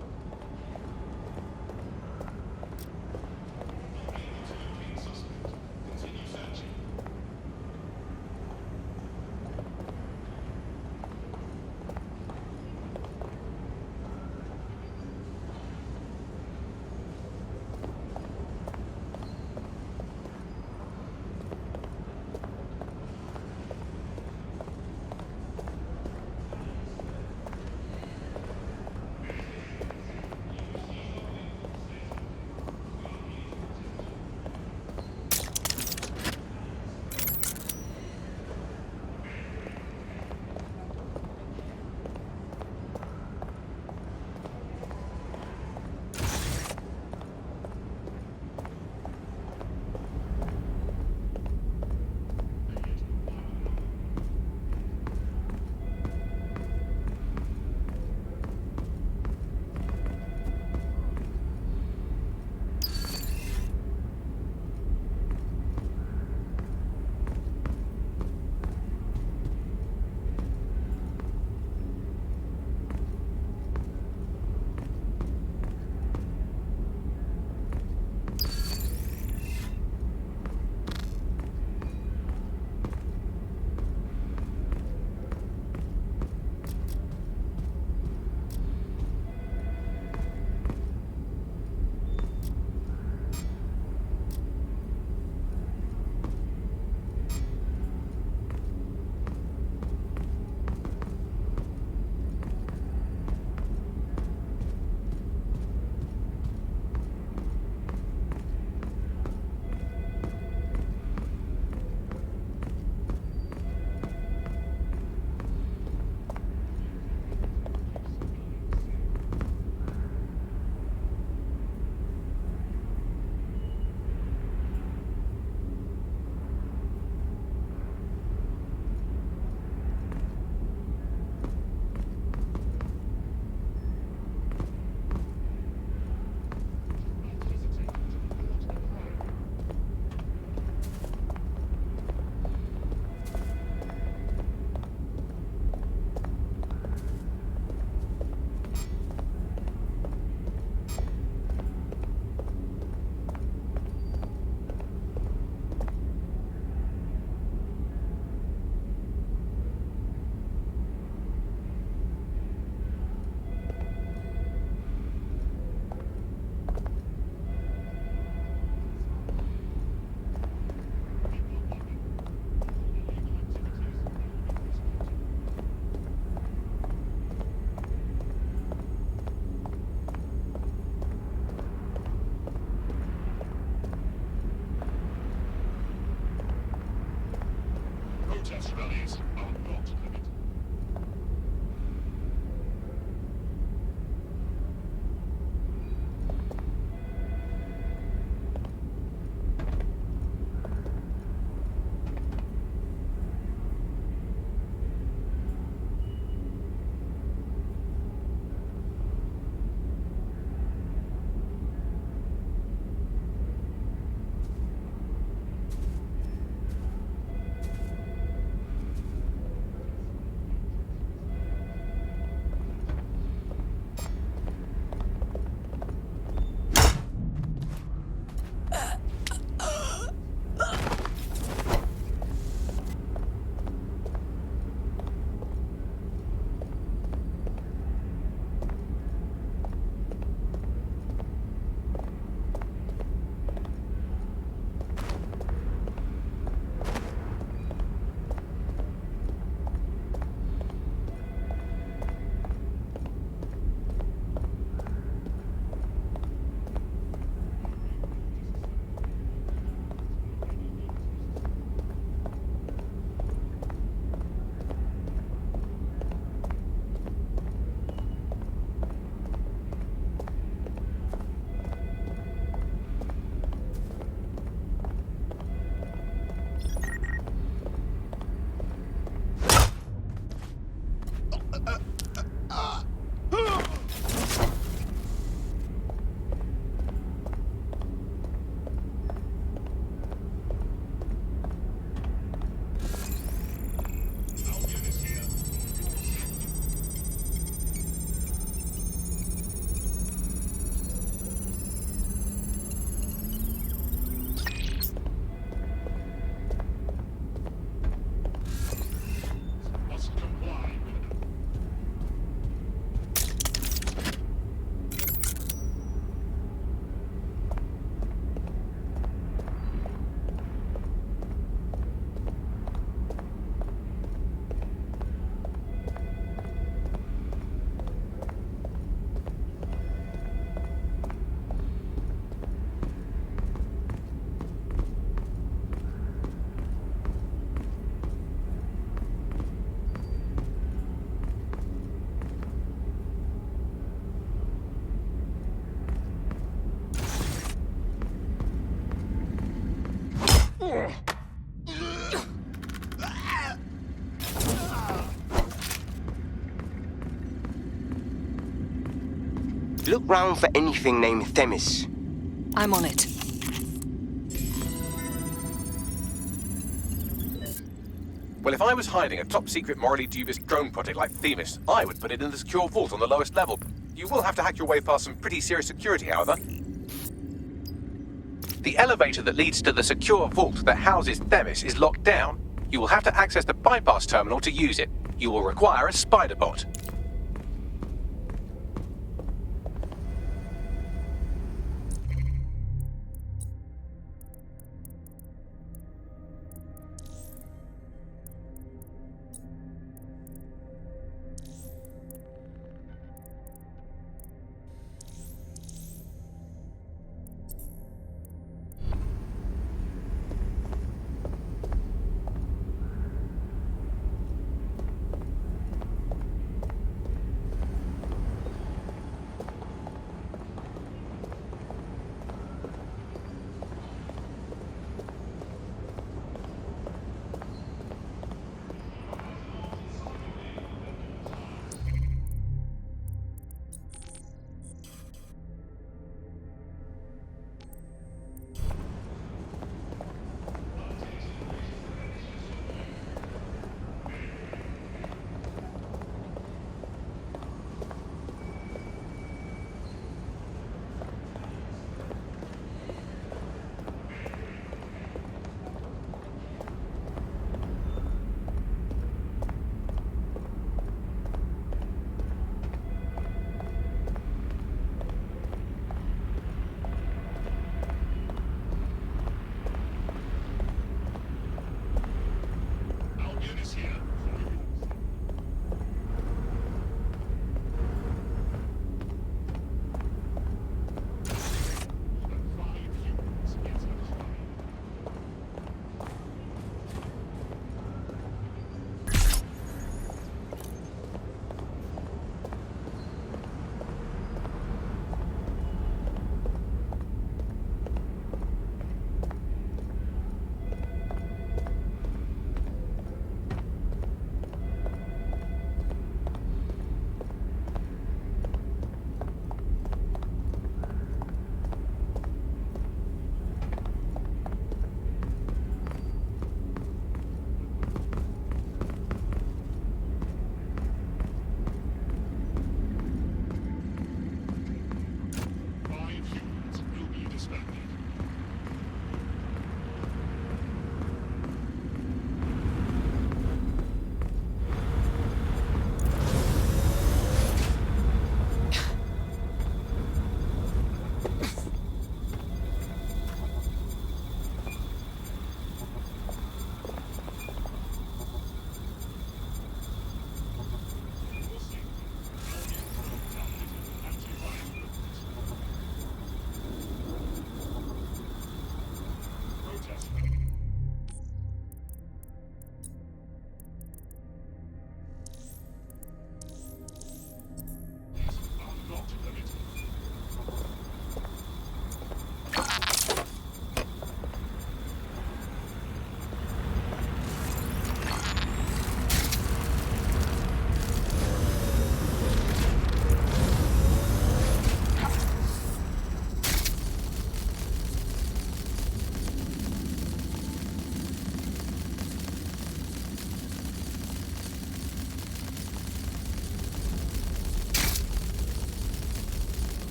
Look round for anything named Themis. I'm on it. Well, if I was hiding a top-secret, morally dubious drone project like Themis, I would put it in the secure vault on the lowest level. You will have to hack your way past some pretty serious security, however. The elevator that leads to the secure vault that houses Themis is locked down. You will have to access the bypass terminal to use it. You will require a spider bot.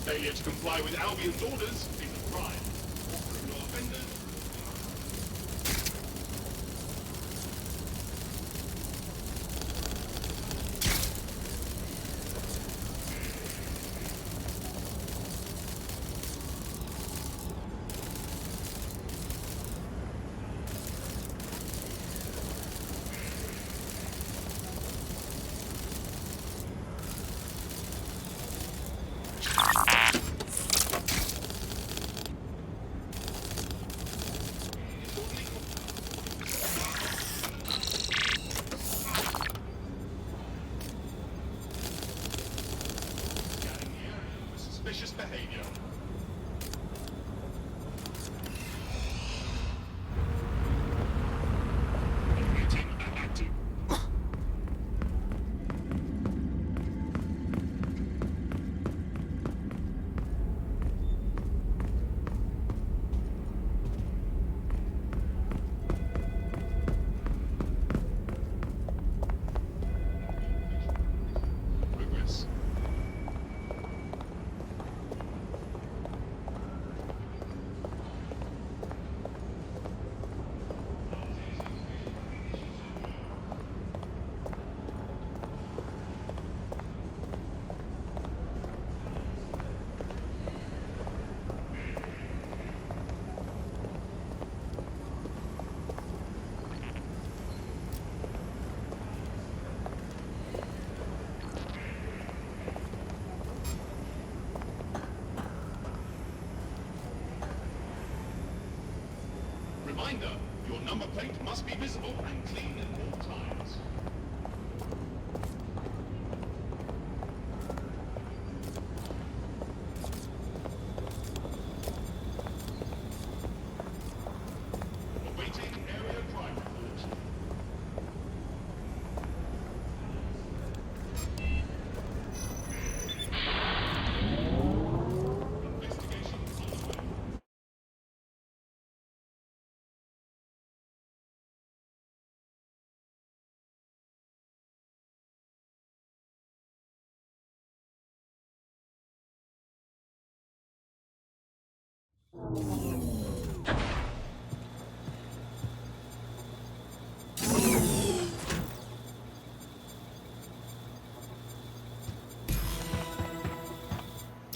Failure to comply with Albion's orders is a crime. Criminal offenders. Reminder, your number plate must be visible and clean at all times. Awaiting area crime report.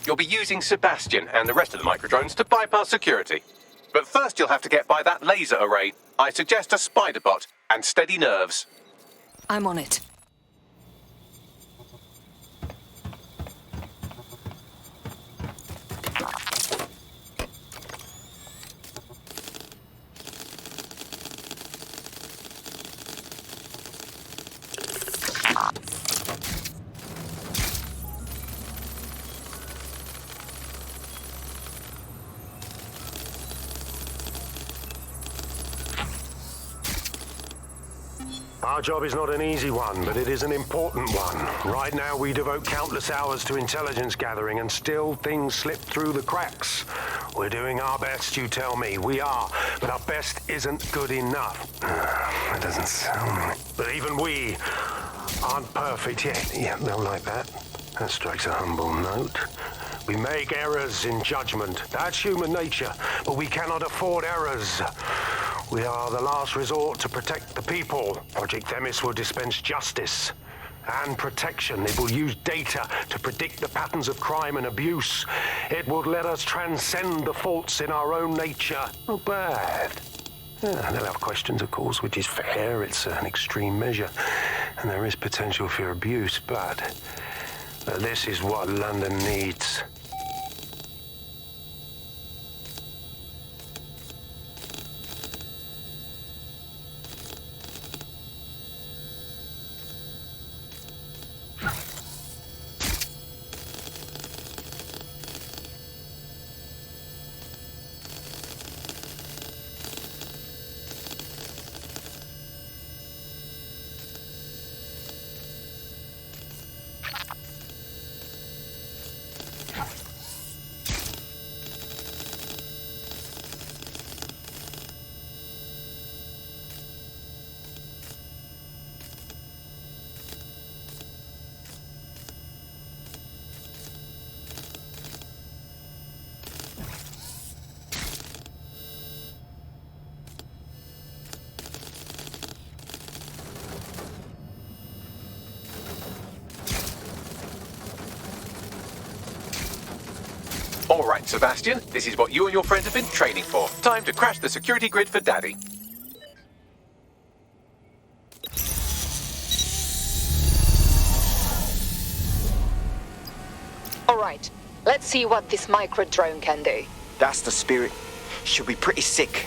You'll be using Sebastian and the rest of the microdrones to bypass security. But first you'll have to get by that laser array. I suggest a spider bot and steady nerves. I'm on it. Our job is not an easy one, but it is an important one. Right now, we devote countless hours to intelligence gathering, and still things slip through the cracks. We're doing our best, you tell me. We are, but our best isn't good enough. That doesn't sound right. But even we aren't perfect yet. Yeah, don't like that. That strikes a humble note. We make errors in judgment. That's human nature, but we cannot afford errors. We are the last resort to protect the people. Project Themis will dispense justice and protection. It will use data to predict the patterns of crime and abuse. It will let us transcend the faults in our own nature. Not bad. Yeah, they'll have questions, of course, which is fair. It's an extreme measure, and there is potential for abuse, but this is what London needs. All right, Sebastian, this is what you and your friends have been training for. Time to crash the security grid for Daddy. All right, let's see what this micro-drone can do. That's the spirit. Should be pretty sick.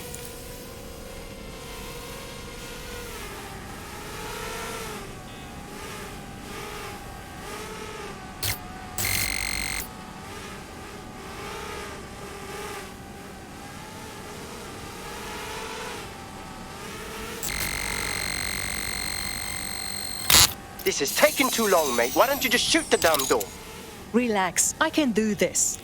This is taking too long, mate. Why don't you just shoot the damn door? Relax, I can do this.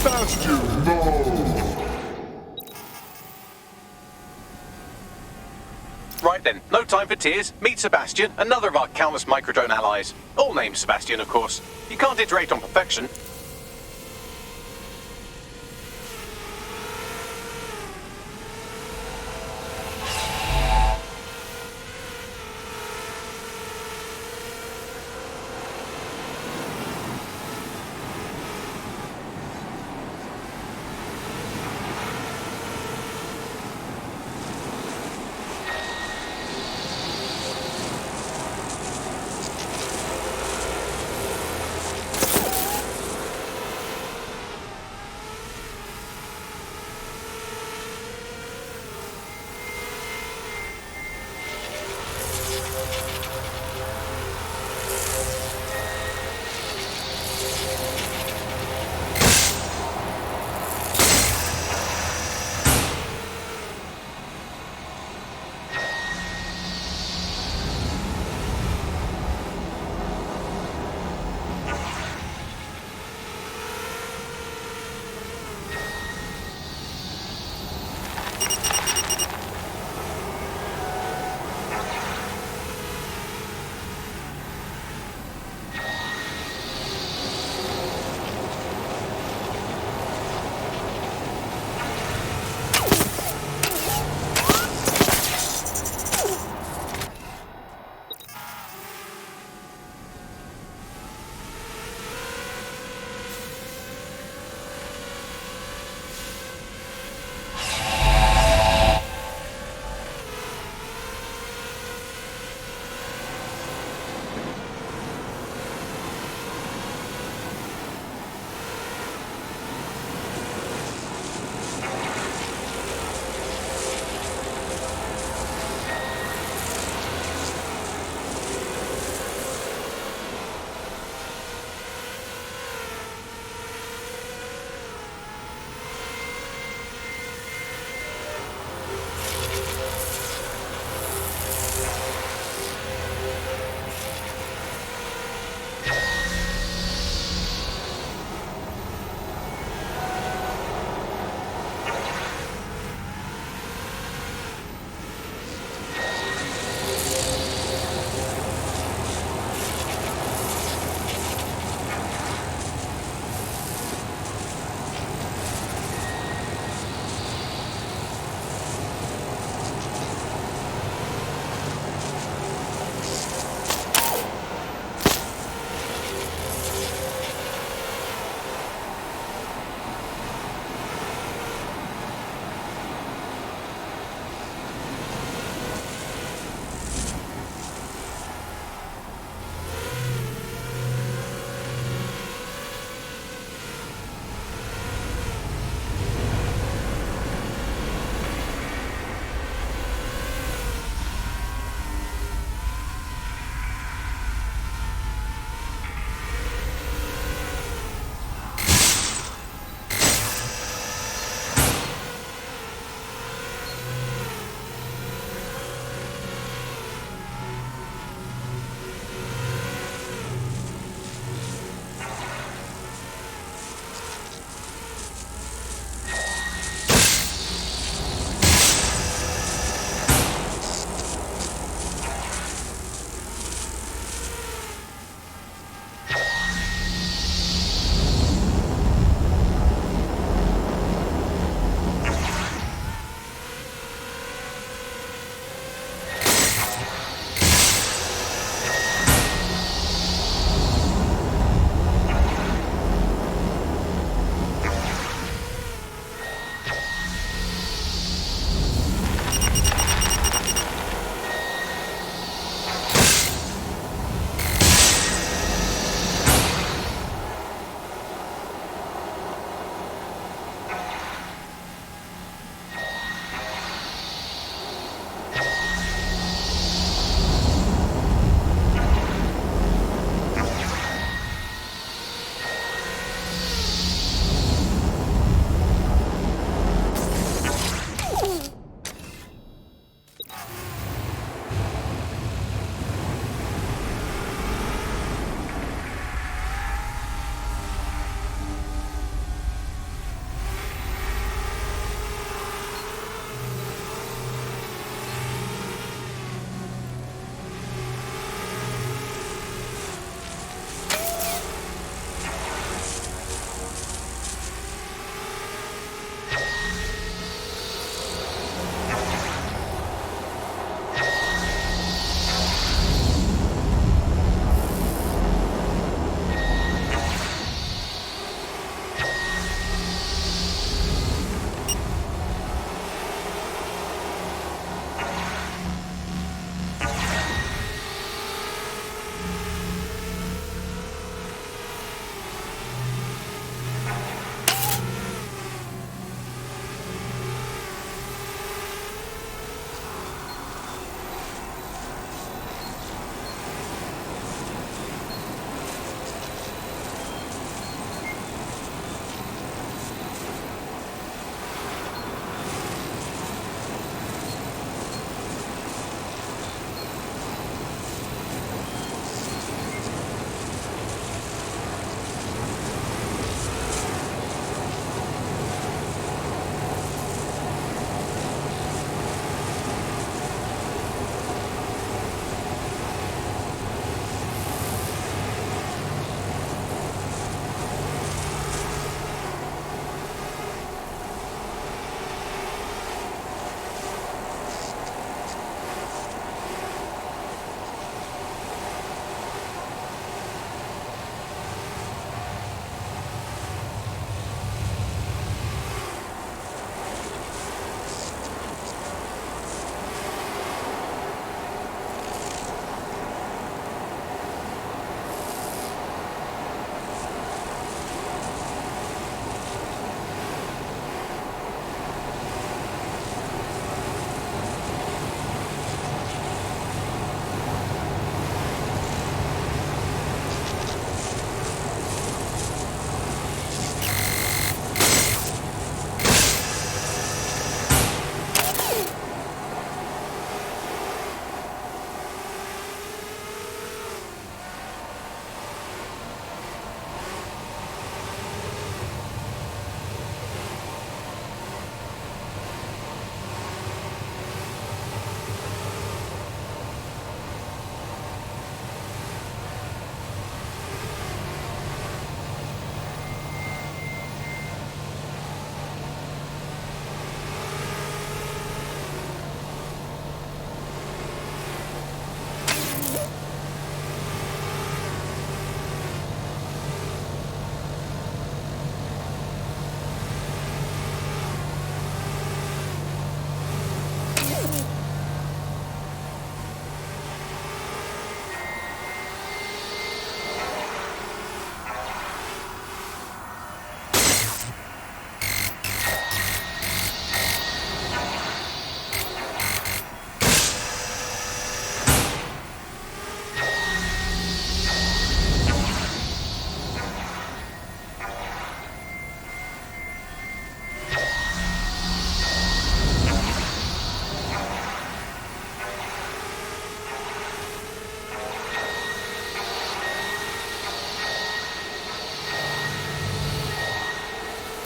Sebastian, no! Right then, no time for tears. Meet Sebastian, another of our countless microdrone allies. All named Sebastian, of course. You can't iterate on perfection.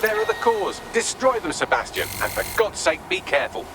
There are the cores. Destroy them, Sebastian. And for God's sake, be careful.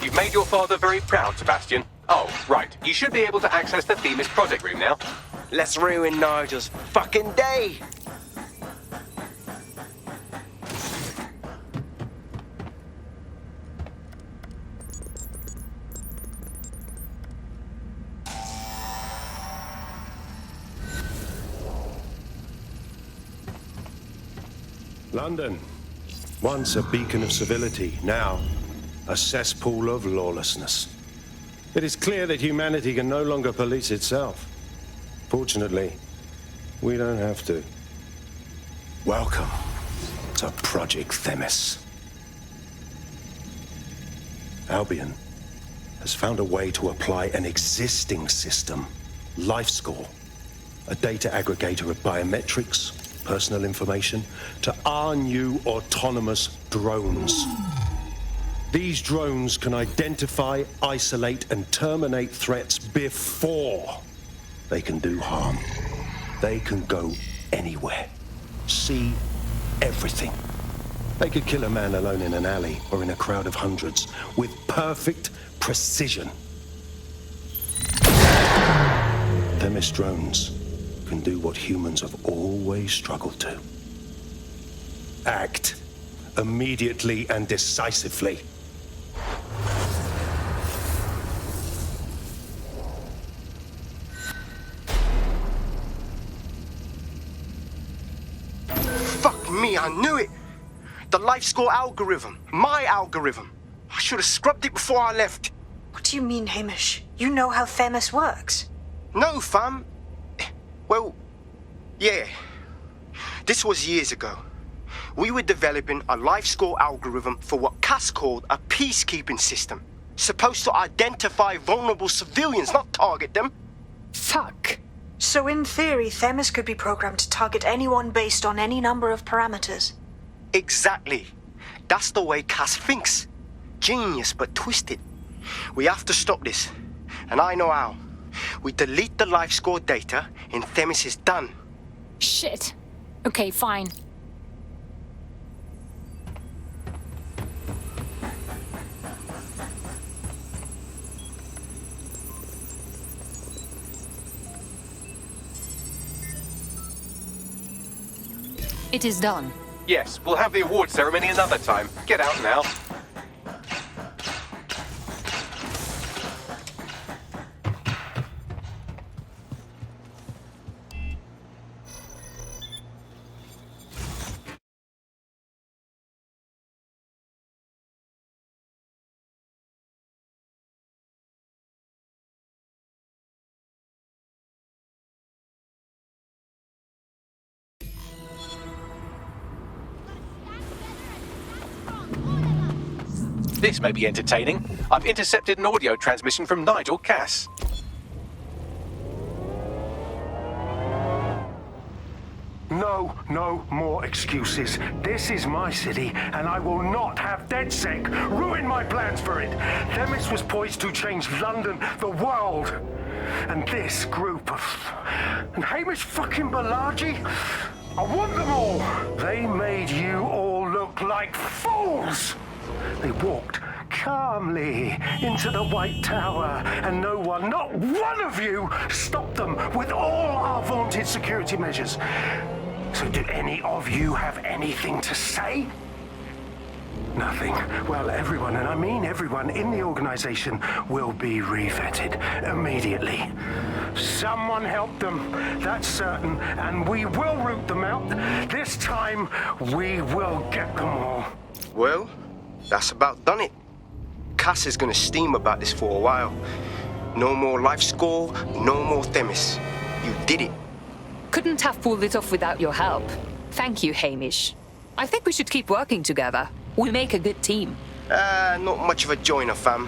You've made your father very proud, Sebastian. Oh, right. You should be able to access the Themis project room now. Let's ruin Nigel's fucking day! London, once a beacon of civility, now a cesspool of lawlessness. It is clear that humanity can no longer police itself. Fortunately, we don't have to. Welcome to Project Themis. Albion has found a way to apply an existing system, LifeScore, a data aggregator of biometrics, personal information, to our new autonomous drones. These drones can identify, isolate, and terminate threats before they can do harm. They can go anywhere, see everything. They could kill a man alone in an alley or in a crowd of hundreds with perfect precision. Themis drones can do what humans have always struggled to. Act immediately and decisively. Fuck me, I knew it! The LifeScore algorithm. My algorithm. I should have scrubbed it before I left. What do you mean, Hamish? You know how Themis works. No, fam. Well, yeah. This was years ago. We were developing a LifeScore algorithm for what Cass called a peacekeeping system. Supposed to identify vulnerable civilians, not target them. Fuck. So in theory, Themis could be programmed to target anyone based on any number of parameters. Exactly. That's the way Cass thinks. Genius, but twisted. We have to stop this. And I know how. We delete the LifeScore data, and Themis is done. Shit. Okay, fine. It is done. Yes, we'll have the award ceremony another time. Get out now. This may be entertaining. I've intercepted an audio transmission from Nigel Cass. No more excuses. This is my city, and I will not have DedSec ruin my plans for it. Themis was poised to change London, the world. And this group of... And Hamish fucking Balaji? I want them all. They made you all look like fools. They walked calmly into the White Tower, and no one, not one of you, stopped them with all our vaunted security measures. So do any of you have anything to say? Nothing. Well, everyone, and I mean everyone in the organization, will be revetted immediately. Someone help them, that's certain, and we will root them out. This time, we will get them all. Well, that's about done it. Cass is gonna steam about this for a while. No more life score, no more Themis. You did it. Couldn't have pulled it off without your help. Thank you, Hamish. I think we should keep working together. We make a good team. Not much of a joiner, fam.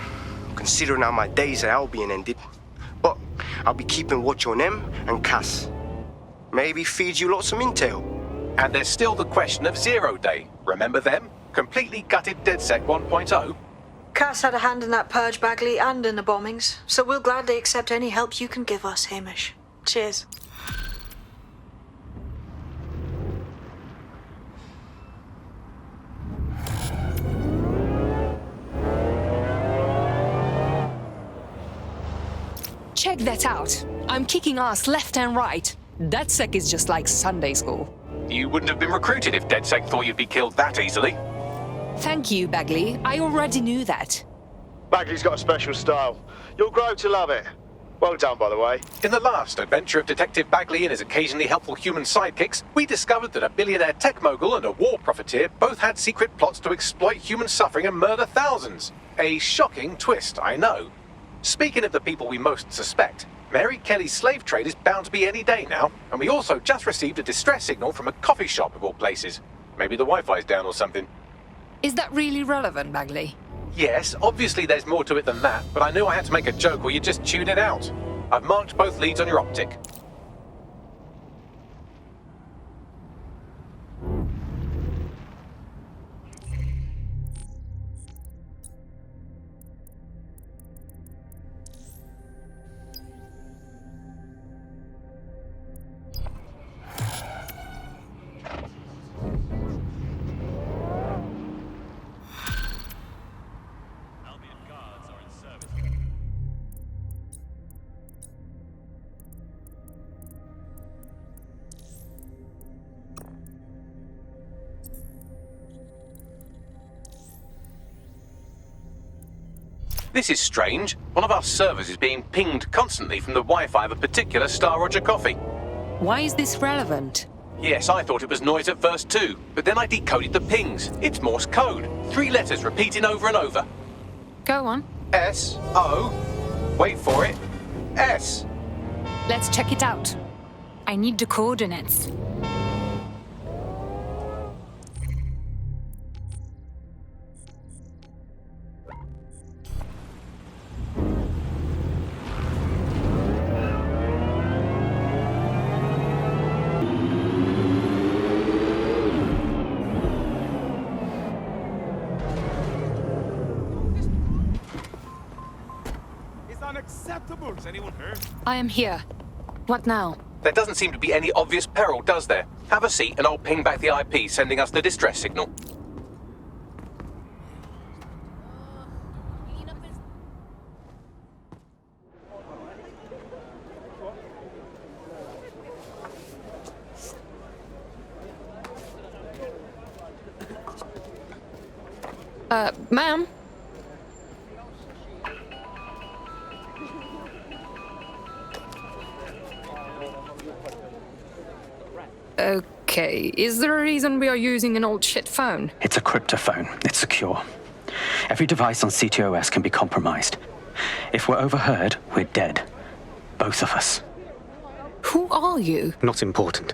Considering how my days at Albion ended. But I'll be keeping watch on them and Cass. Maybe feed you lots of intel. And there's still the question of Zero Day. Remember them? Completely gutted DedSec 1.0? Cass had a hand in that purge, Bagley, and in the bombings, so we'll gladly accept any help you can give us, Hamish. Cheers. Check that out. I'm kicking ass left and right. DedSec is just like Sunday school. You wouldn't have been recruited if DedSec thought you'd be killed that easily. Thank you, Bagley. I already knew that. Bagley's got a special style. You'll grow to love it. Well done, by the way. In the last adventure of Detective Bagley and his occasionally helpful human sidekicks, we discovered that a billionaire tech mogul and a war profiteer both had secret plots to exploit human suffering and murder thousands. A shocking twist, I know. Speaking of the people we most suspect, Mary Kelley's slave trade is bound to be any day now, and we also just received a distress signal from a coffee shop of all places. Maybe the Wi-Fi's down or something. Is that really relevant, Bagley? Yes, obviously there's more to it than that, but I knew I had to make a joke or you'd just tune it out. I've marked both leads on your optic. This is strange. One of our servers is being pinged constantly from the Wi-Fi of a particular Star Roger coffee. Why is this relevant? Yes, I thought it was noise at first too, but then I decoded the pings. It's Morse code. 3 letters repeating over and over. Go on. S-O. Wait for it. S. Let's check it out. I need the coordinates. Unacceptable! Is anyone hurt? I am here. What now? There doesn't seem to be any obvious peril, does there? Have a seat and I'll ping back the IP sending us the distress signal. Ma'am? Okay, is there a reason we are using an old shit phone? It's a cryptophone. It's secure. Every device on CTOS can be compromised. If we're overheard, we're dead. Both of us. Who are you? Not important.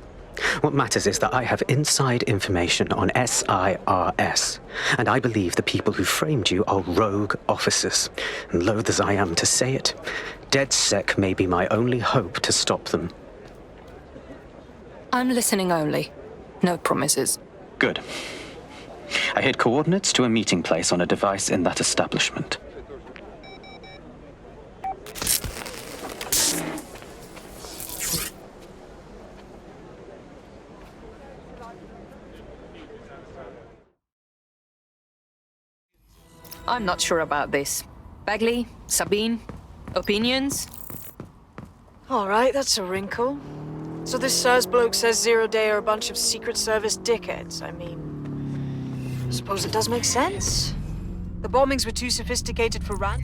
What matters is that I have inside information on SIRS, and I believe the people who framed you are rogue officers. And loath as I am to say it, DedSec may be my only hope to stop them. I'm listening only. No promises. Good. I hid coordinates to a meeting place on a device in that establishment. I'm not sure about this. Bagley? Sabine? Opinions? Alright, that's a wrinkle. So this SIRS bloke says Zero Day are a bunch of Secret Service dickheads. I mean, suppose it does make sense. The bombings were too sophisticated for randos,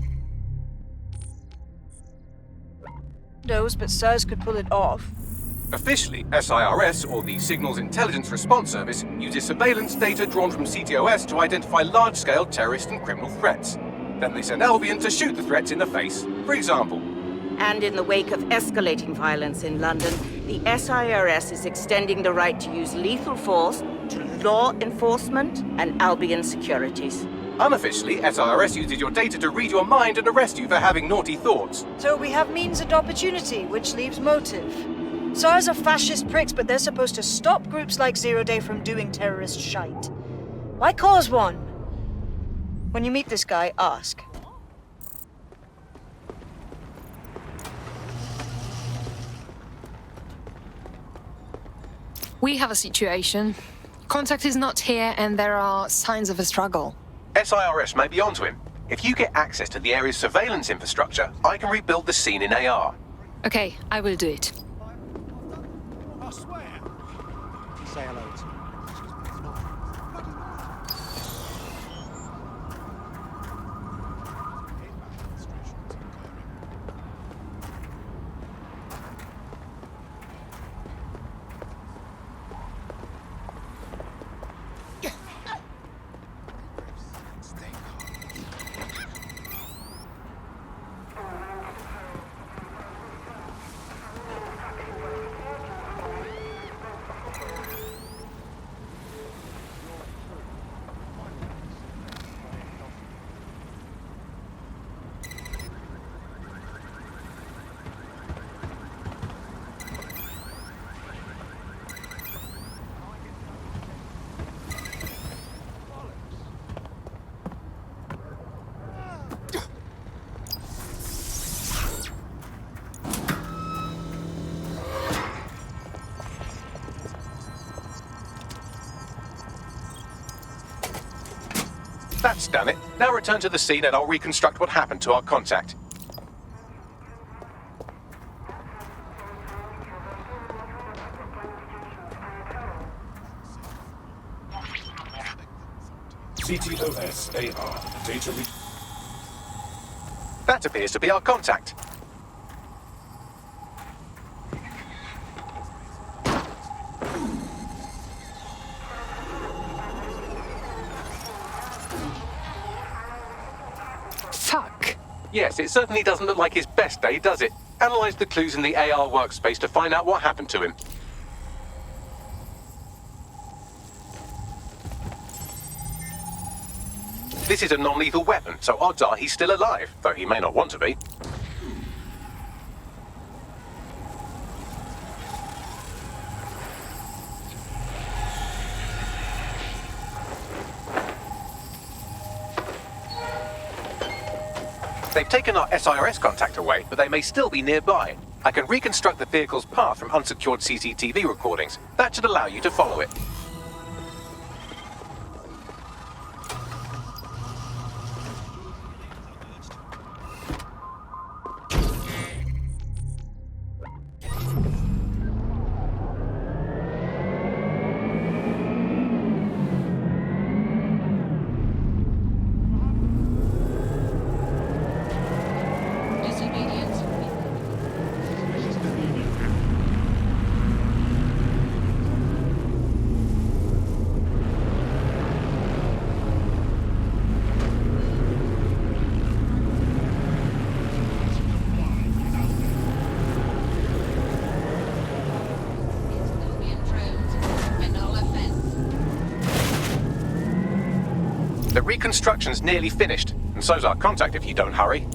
but SIRS could pull it off. Officially, SIRS, or the Signals Intelligence Response Service, uses surveillance data drawn from CTOS to identify large-scale terrorist and criminal threats. Then they send Albion to shoot the threats in the face, for example. And in the wake of escalating violence in London, the SIRS is extending the right to use lethal force to law enforcement and Albion securities. Unofficially, SIRS uses your data to read your mind and arrest you for having naughty thoughts. So we have means and opportunity, which leaves motive. SARS are fascist pricks, but they're supposed to stop groups like Zero Day from doing terrorist shite. Why cause one? When you meet this guy, ask. We have a situation. Contact is not here and there are signs of a struggle. SIRS may be onto him. If you get access to the area's surveillance infrastructure, I can rebuild the scene in AR. Okay, I will do it. I swear. Say hello to That's done it. Now return to the scene and I'll reconstruct what happened to our contact. CTOS AR. Data read. That appears to be our contact. Fuck. Yes, it certainly doesn't look like his best day, does it? Analyze the clues in the AR workspace to find out what happened to him. This is a non-lethal weapon, so odds are he's still alive, though he may not want to be. They've taken our SIRS contact away, but they may still be nearby. I can reconstruct the vehicle's path from unsecured CCTV recordings. That should allow you to follow it. The reconstruction's nearly finished, and so's our contact if you don't hurry.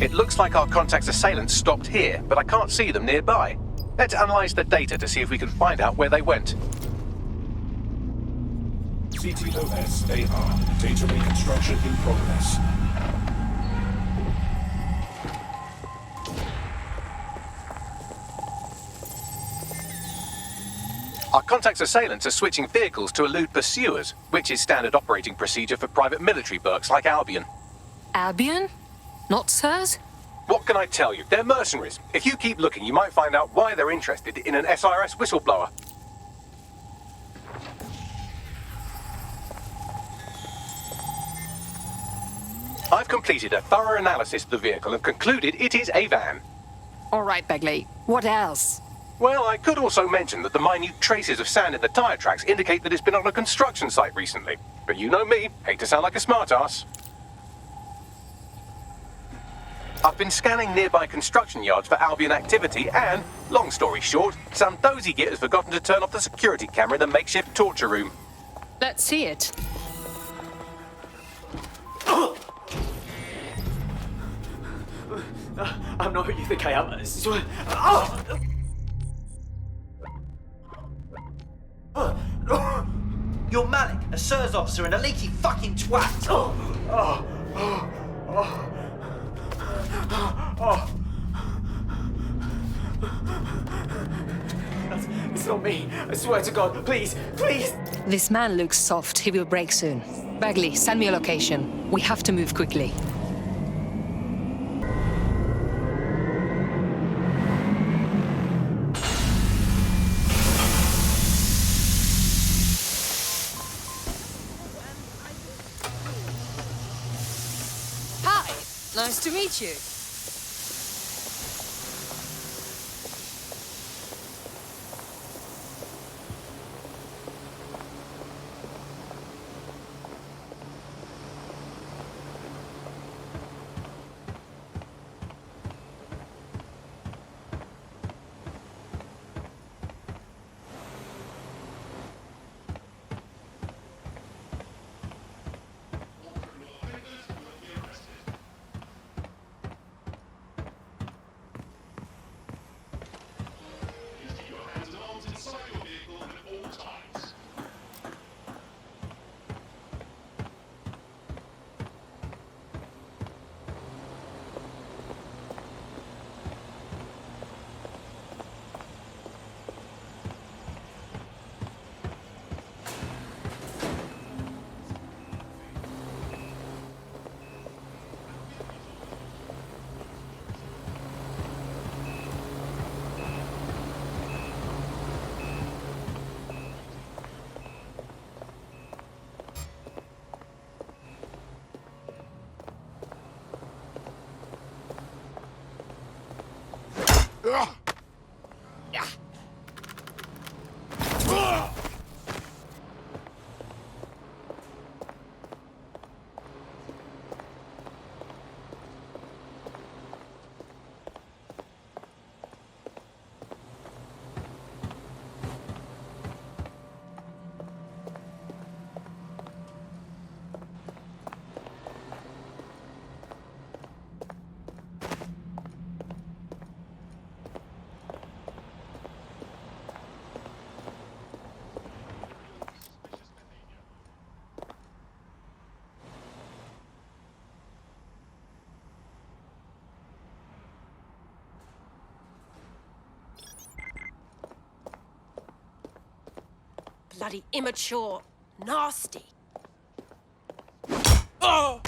It looks like our contact's assailants stopped here, but I can't see them nearby. Let's analyze the data to see if we can find out where they went. CTOS AR. Data reconstruction in progress. Our contact's assailants are switching vehicles to elude pursuers, which is standard operating procedure for private military burks like Albion. Albion? Not SIRS? What can I tell you? They're mercenaries. If you keep looking, you might find out why they're interested in an SIRS whistleblower. I've completed a thorough analysis of the vehicle and concluded it is a van. All right, Begley. What else? Well, I could also mention that the minute traces of sand in the tyre tracks indicate that it's been on a construction site recently. But you know me, hate to sound like a smartass. I've been scanning nearby construction yards for Albion activity and, long story short, some dozy git has forgotten to turn off the security camera in the makeshift torture room. Let's see it. I'm not who you think I am. You're Malik, a SIRS officer and a leaky fucking twat. It's not me. I swear to God. Please, please. This man looks soft. He will break soon. Bagley, send me a location. We have to move quickly. Hi, nice to meet you. Bloody immature. Nasty. Oh!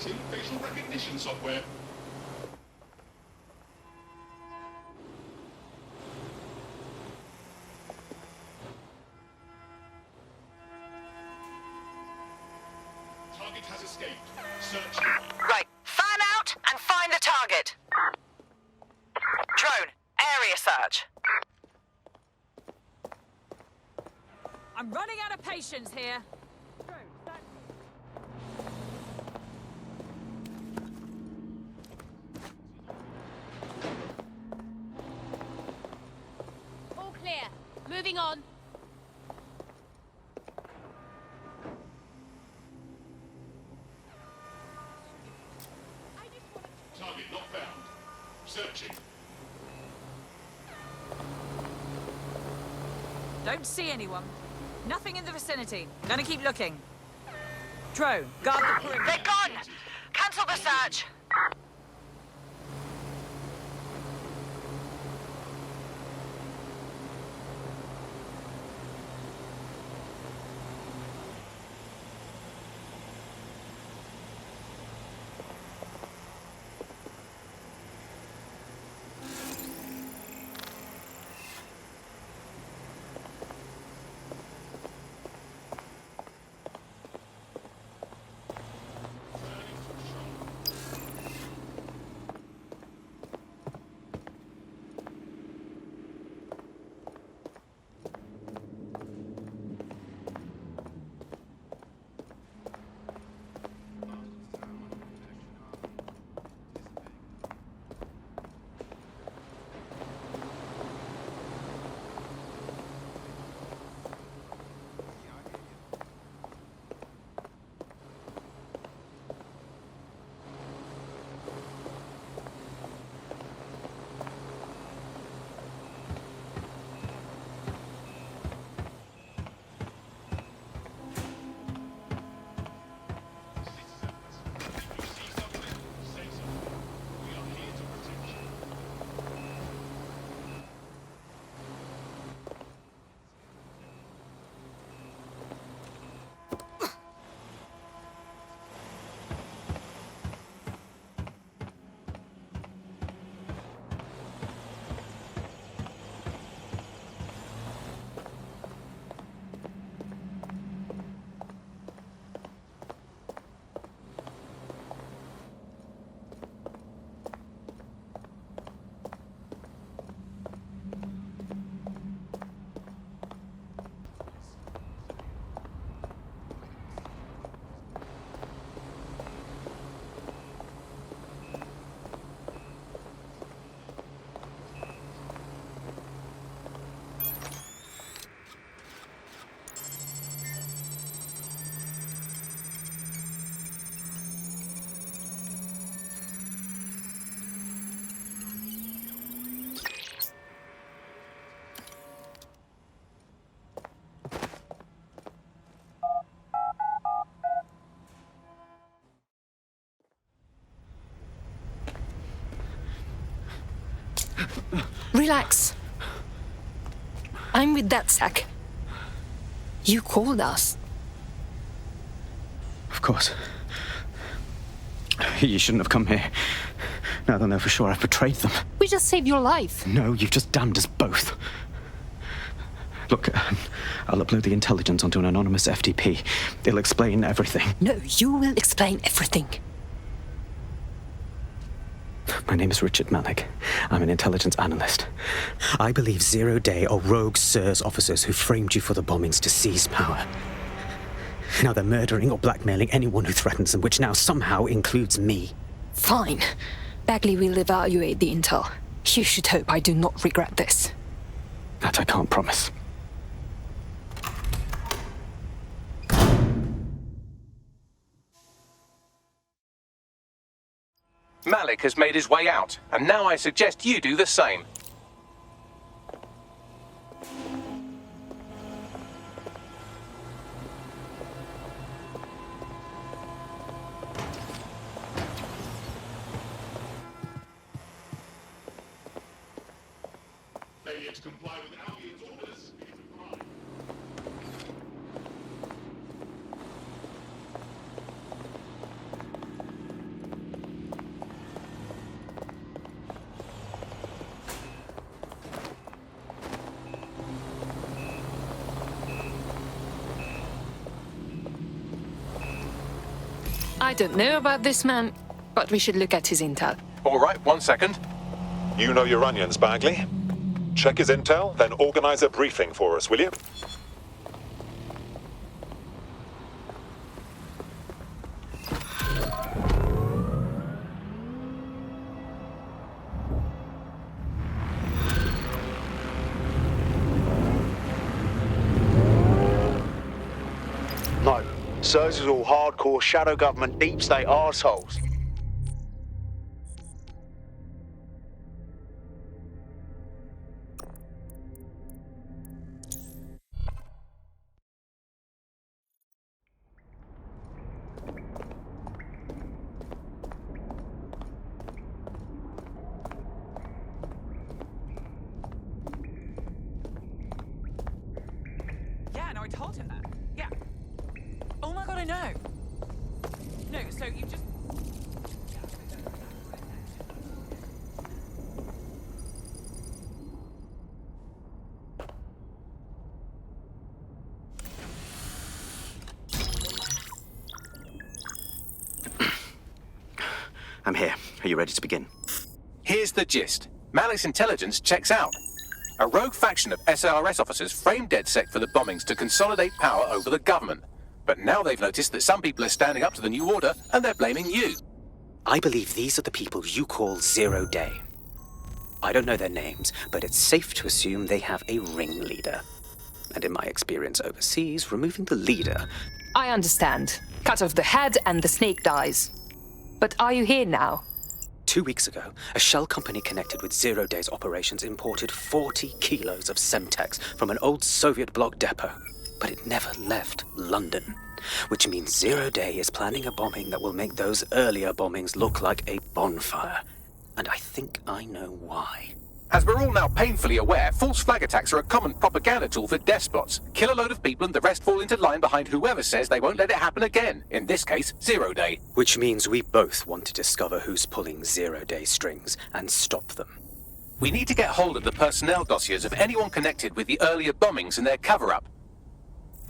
Activating facial recognition software. Target has escaped. Search. Right, fan out and find the target. Drone, area search. I'm running out of patience here. All clear. Moving on. Target not found. Searching. Don't see anyone. Nothing in the vicinity. Gonna keep looking. Drone, guard the perimeter. They're gone! Cancel the search. Relax. I'm with DedSec. You called us. Of course. You shouldn't have come here. Now they'll know for sure I've betrayed them. We just saved your life. No, you've just damned us both. Look, I'll upload the intelligence onto an anonymous FTP. It'll explain everything. No, you will explain everything. My name is Richard Malik. I'm an intelligence analyst. I believe zero-day or rogue SIRS officers who framed you for the bombings to seize power. Now they're murdering or blackmailing anyone who threatens them, which now somehow includes me. Fine. Bagley will evaluate the intel. You should hope I do not regret this. That I can't promise. Malik has made his way out, and now I suggest you do the same. Failure to comply with Albion's orders is a crime. I don't know about this man, but we should look at his intel. All right, 1 second. You know your onions, Bagley. Check his intel, then organize a briefing for us, will you? No, Sirs is all hardcore shadow government deep state arseholes. Yeah, no, I told him that. Yeah. Oh my god, I know. No, so you just... I'm here. Are you ready to begin? Here's the gist. Malik's intelligence checks out. A rogue faction of SARS officers framed DedSec for the bombings to consolidate power over the government. But now they've noticed that some people are standing up to the new order, and they're blaming you. I believe these are the people you call Zero Day. I don't know their names, but it's safe to assume they have a ringleader. And in my experience overseas, removing the leader... I understand. Cut off the head and the snake dies. But are you here now? 2 weeks ago, a shell company connected with Zero Day's operations imported 40 kilos of Semtex from an old Soviet bloc depot. But it never left London, which means Zero Day is planning a bombing that will make those earlier bombings look like a bonfire. And I think I know why. As we're all now painfully aware, false flag attacks are a common propaganda tool for despots. Kill a load of people and the rest fall into line behind whoever says they won't let it happen again. In this case, Zero Day. Which means we both want to discover who's pulling Zero Day strings and stop them. We need to get hold of the personnel dossiers of anyone connected with the earlier bombings and their cover-up.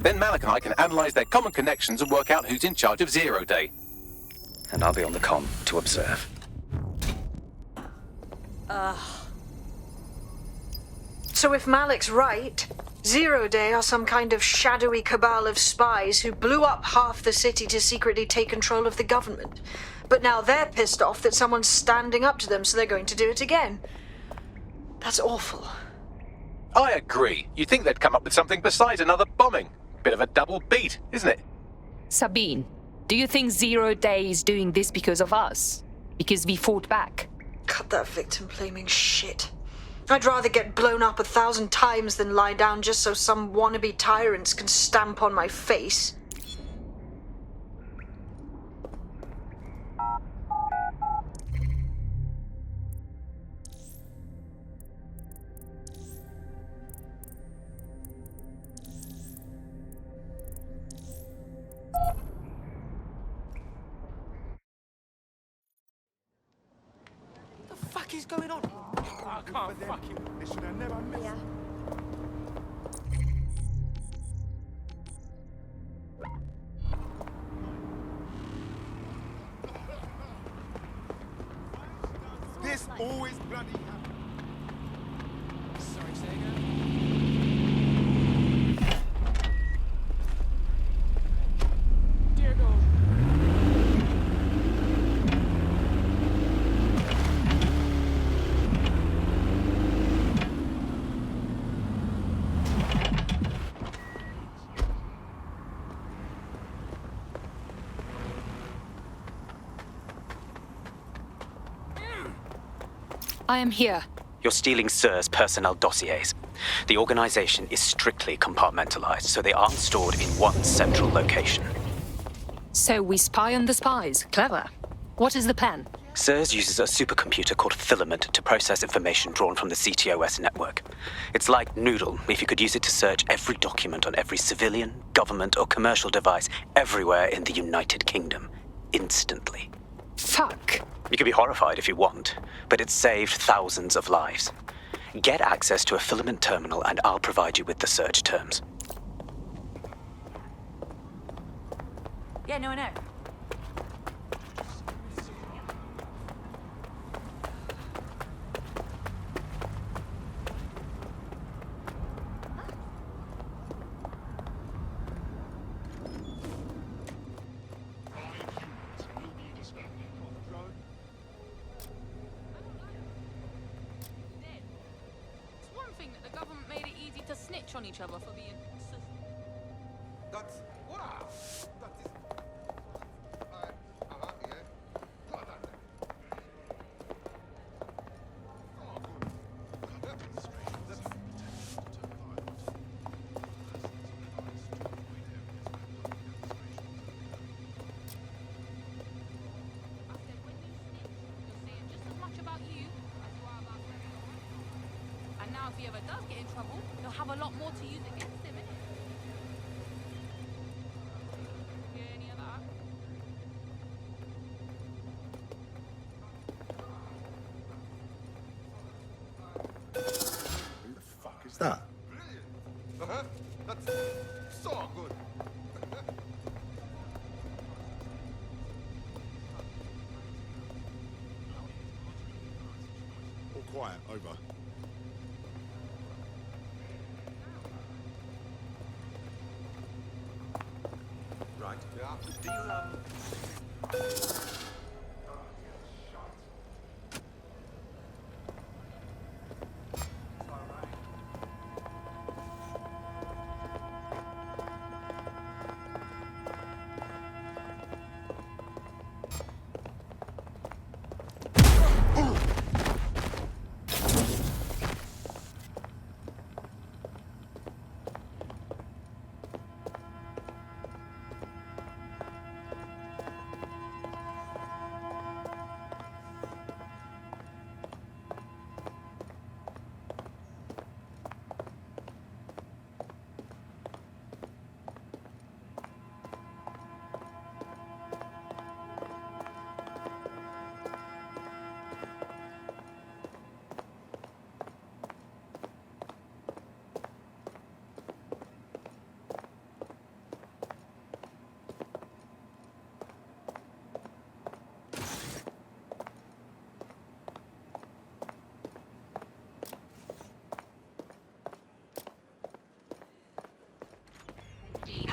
Then Malik and I can analyze their common connections and work out who's in charge of Zero Day. And I'll be on the comm to observe. So if Malik's right, Zero Day are some kind of shadowy cabal of spies who blew up half the city to secretly take control of the government. But now they're pissed off that someone's standing up to them, so they're going to do it again. That's awful. I agree. You'd think they'd come up with something besides another bombing. Bit of a double beat, isn't it? Sabine, do you think Zero Day is doing this because of us? Because we fought back? Cut that victim-blaming shit. I'd rather get blown up 1,000 times than lie down just so some wannabe tyrants can stamp on my face. What the fuck is going on? I can't fucking... They should have never missed. Yeah. This always bloody happens. Sorry, say again. Diego. I am here. You're stealing Sir's personnel dossiers. The organization is strictly compartmentalized, so they aren't stored in one central location. So we spy on the spies. Clever. What is the plan? Sirs uses a supercomputer called Filament to process information drawn from the CTOS network. It's like Noodle if you could use it to search every document on every civilian, government, or commercial device everywhere in the United Kingdom. Instantly. Fuck. You can be horrified if you want, but it's saved thousands of lives. Get access to a Filament terminal and I'll provide you with the search terms. Yeah, no, I know. snitch on each other for being... That's wow. That is. Yeah. Go on, And now if he ever does get in trouble, he'll have a lot more to use against him, innit? Hear any of that? Who the fuck is that? Brilliant. That's so good. All quiet. Over. Right. Yeah. Do you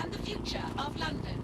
and the future of London.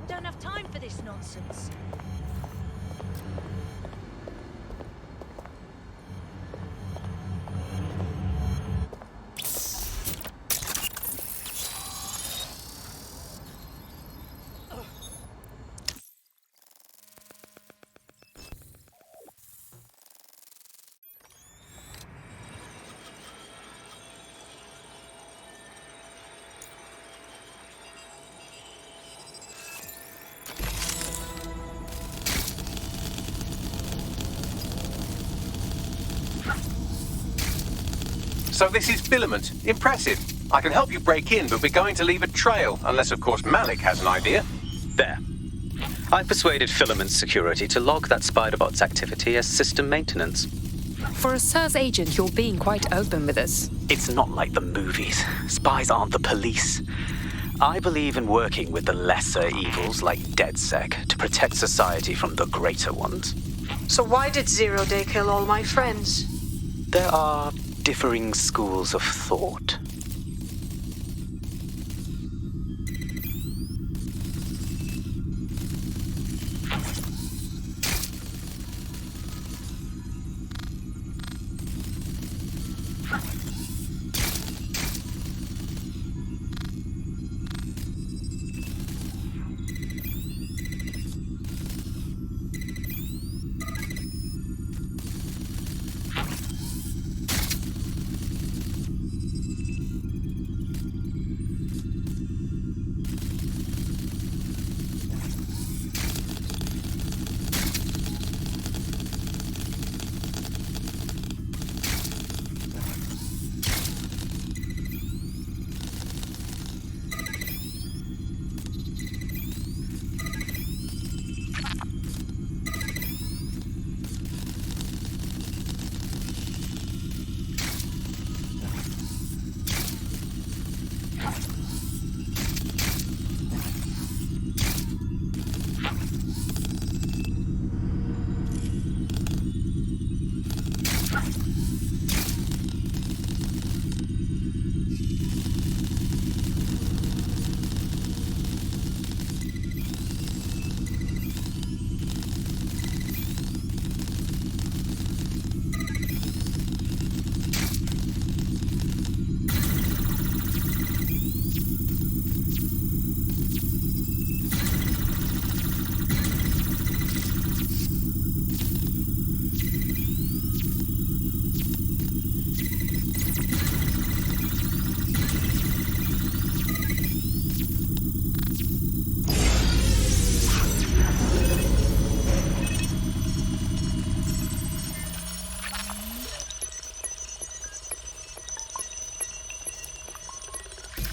We don't have time for this nonsense. So this is Filament. Impressive. I can help you break in, but we're going to leave a trail, unless of course Malik has an idea. There. I've persuaded Filament Security to log that Spiderbot's activity as system maintenance. For a SIRS agent, you're being quite open with us. It's not like the movies. Spies aren't the police. I believe in working with the lesser evils like DedSec to protect society from the greater ones. So why did Zero Day kill all my friends? There are differing schools of thought.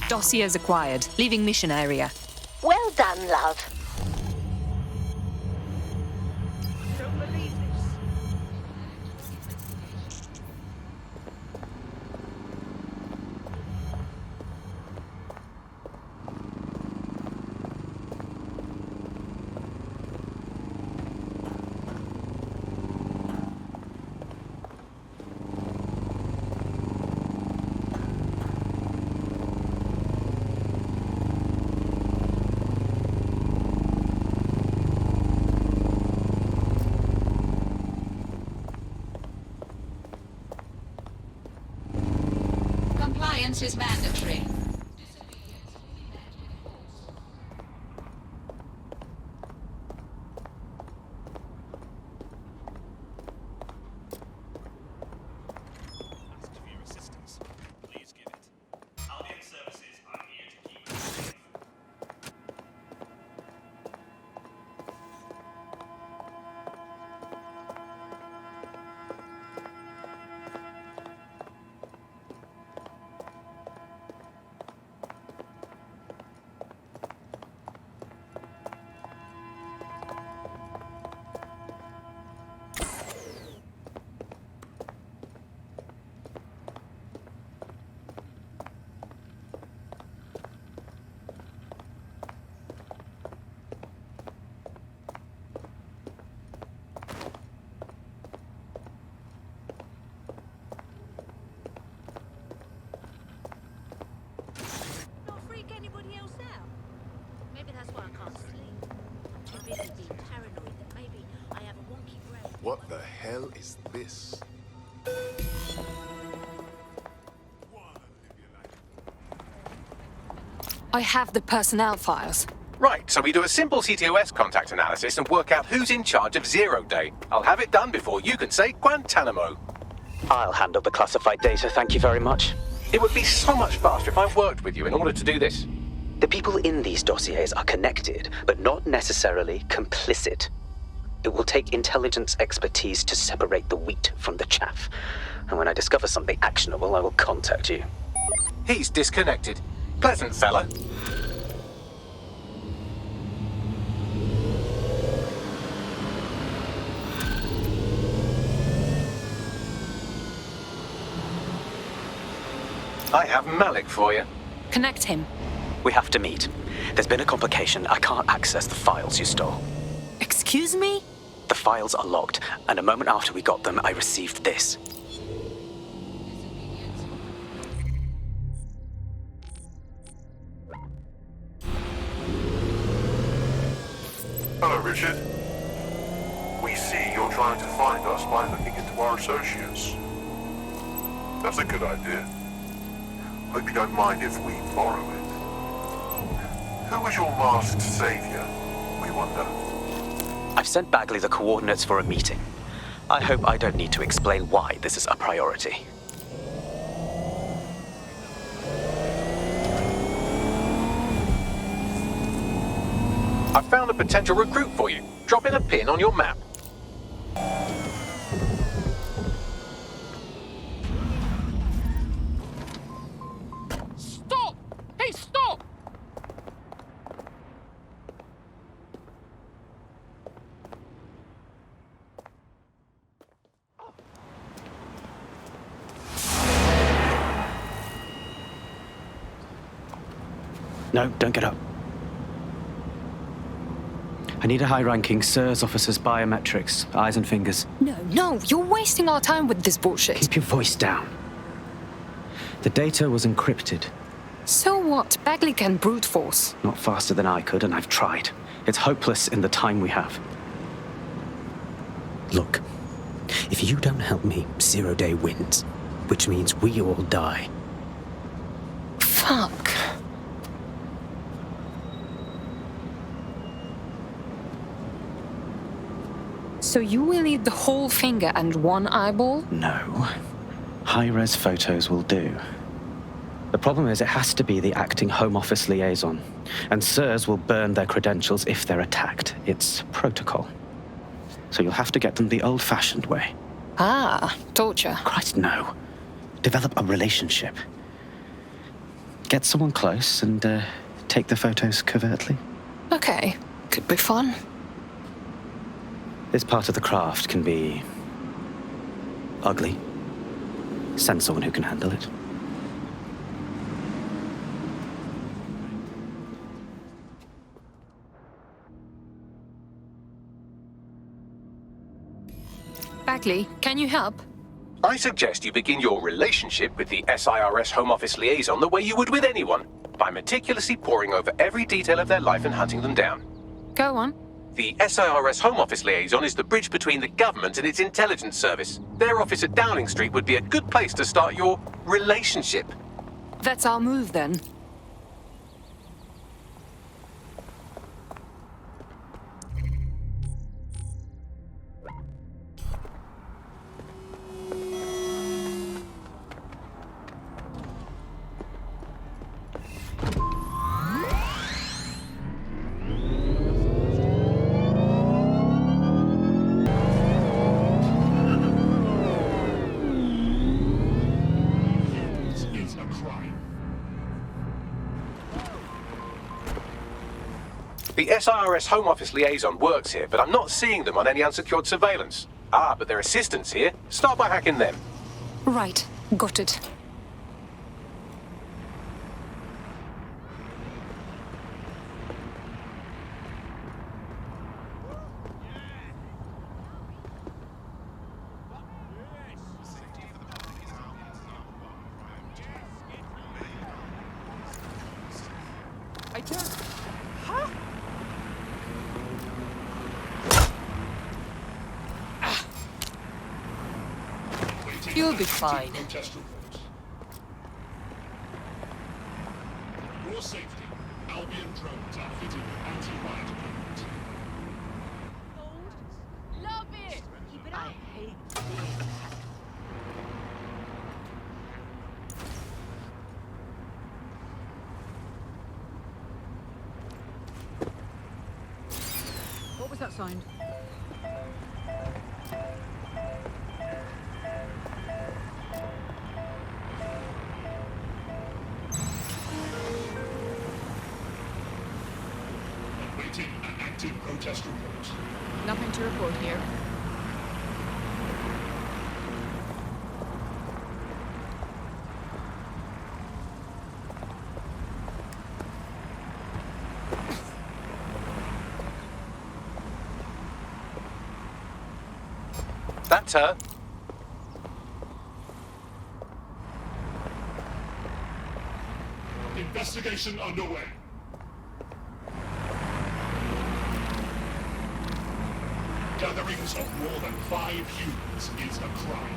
Dossiers acquired. Leaving mission area. Well done, love. Don't believe this. Compliance is mandatory. Ask for your assistance. Please give it. Albion services are here to keep us safe. Not freak anybody else out. Maybe that's why I can't sleep. Too busy being paranoid that maybe I have a wonky brain. What the hell is this? I have the personnel files. Right, so we do a simple CTOS contact analysis and work out who's in charge of 0 Day. I'll have it done before you can say Guantanamo. I'll handle the classified data, thank you very much. It would be so much faster if I worked with you in order to do this. The people in these dossiers are connected, but not necessarily complicit. It will take intelligence expertise to separate the wheat from the chaff. And when I discover something actionable, I will contact you. He's disconnected. Pleasant fella. I have Malik for you. Connect him. We have to meet. There's been a complication. I can't access the files you stole. Excuse me? The files are locked, and a moment after we got them, I received this. Hello, Richard. We see you're trying to find us by looking into our associates. That's a good idea. Hope you don't mind if we borrow it. Who was your masked savior, we wonder? I've sent Bagley the coordinates for a meeting. I hope I don't need to explain why this is a priority. I found a potential recruit for you. Drop in a pin on your map. Stop! Hey, stop! No, don't get up. I need a high-ranking SIRS officer's biometrics, eyes and fingers. No, you're wasting our time with this bullshit. Keep your voice down. The data was encrypted. So what? Bagley can brute force. Not faster than I could, and I've tried. It's hopeless in the time we have. Look, if you don't help me, 0 Day wins, which means we all die. Fuck. So you will need the whole finger and one eyeball? No. High-res photos will do. The problem is it has to be the acting Home Office liaison, and SIRS will burn their credentials if they're attacked. It's protocol. So you'll have to get them the old-fashioned way. Ah, torture. Christ, no. Develop a relationship. get someone close and take the photos covertly. Okay, could be fun. This part of the craft can be ugly. Send someone who can handle it. Bagley, can you help? I suggest you begin your relationship with the SIRS Home Office liaison the way you would with anyone, by meticulously poring over every detail of their life and hunting them down. Go on. The SIRS Home Office liaison is the bridge between the government and its intelligence service. Their office at Downing Street would be a good place to start your relationship. That's our move, then. The SIRS Home Office liaison works here, but I'm not seeing them on any unsecured surveillance. Ah, but their assistants here. Start by hacking them. Right, got it. I don't... Huh? You'll be fine. For your safety, Albion drones are fitted with anti-riot equipment. Love it! Keep it up. I hate What was that sound? Awaiting an active protest report. Nothing to report here. That's her. Investigation underway. Gatherings of more than 5 humans is a crime.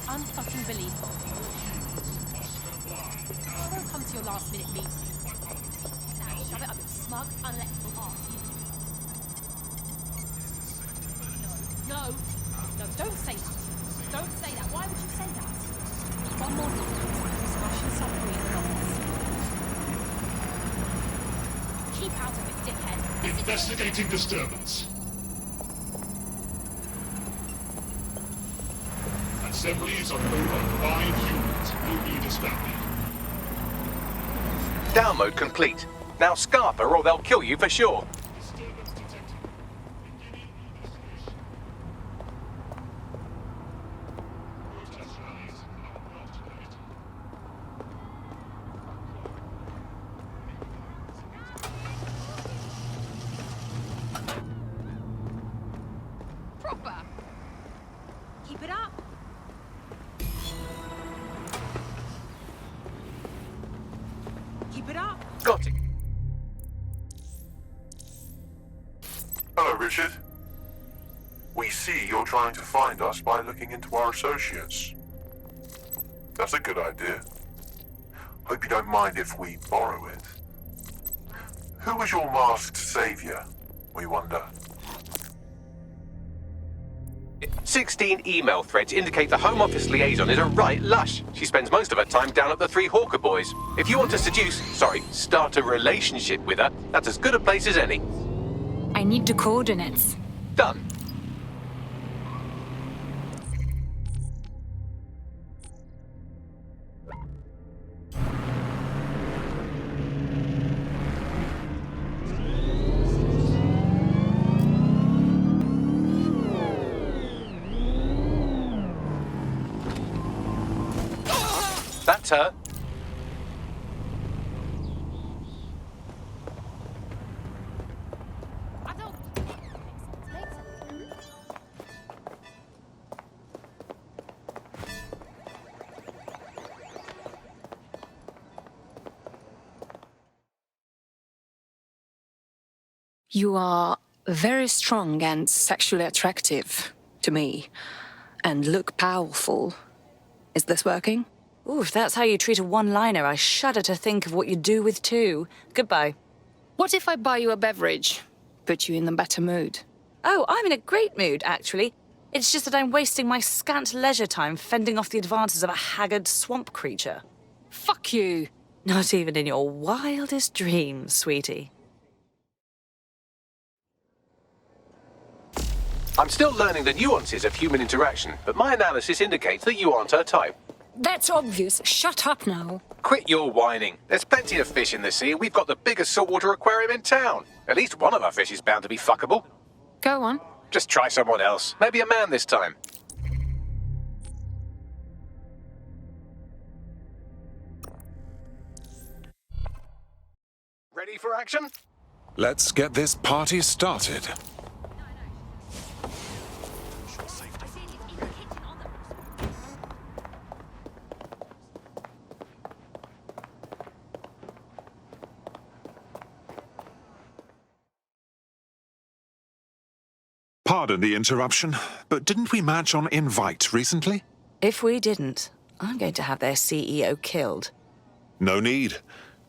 Unfucking believable. Don't come to your last minute meeting. Now shove it up your smug, unelectable arse. No, don't say that. Don't say that. Why would you say that? One more thing. This Russian submarine in office. Keep out of it, dickhead. Investigating disturbance. Assemblies of over 5 humans will be disbanded. Down mode complete. Now scarper or they'll kill you for sure. proper. Keep it up. Keep it up. Got it. Hello, Richard. We see you're trying to find us by looking into our associates. That's a good idea. I Hope you don't mind if we borrow it. Who was your masked savior, we wonder? 16 email threads indicate the Home Office liaison is a right lush. She spends most of her time down at the Three Hawker Boys. If you want to start a relationship with her, that's as good a place as any. I need the coordinates. Done. That's her. You are very strong and sexually attractive to me, and look powerful. Is this working? Ooh, if that's how you treat a one-liner, I shudder to think of what you do with two. Goodbye. What if I buy you a beverage? Put you in a better mood? Oh, I'm in a great mood, actually. It's just that I'm wasting my scant leisure time fending off the advances of a haggard swamp creature. Fuck you! Not even in your wildest dreams, sweetie. I'm still learning the nuances of human interaction, but my analysis indicates that you aren't her type. That's obvious. Shut up now. Quit your whining. There's plenty of fish in the sea, and we've got the biggest saltwater aquarium in town. At least one of our fish is bound to be fuckable. Go on. Just try someone else. Maybe a man this time. Ready for action? Let's get this party started. Pardon the interruption, but didn't we match on Invite recently? If we didn't, I'm going to have their CEO killed. No need. It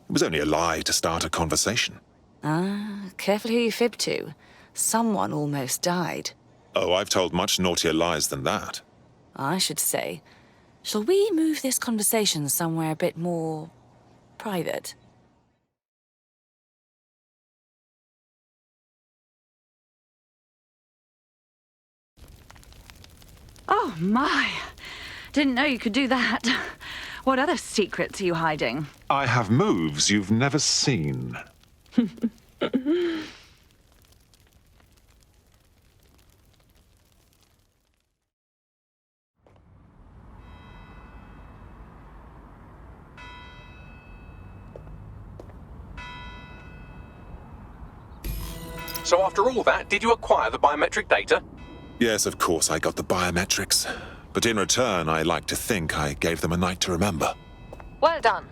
was only a lie to start a conversation. Careful who you fib to. Someone almost died. Oh, I've told much naughtier lies than that. I should say. Shall we move this conversation somewhere a bit more private? Oh, my. Didn't know you could do that. What other secrets are you hiding? I have moves you've never seen. So after all that, did you acquire the biometric data? Yes, of course I got the biometrics. But in return, I like to think I gave them a night to remember. Well done.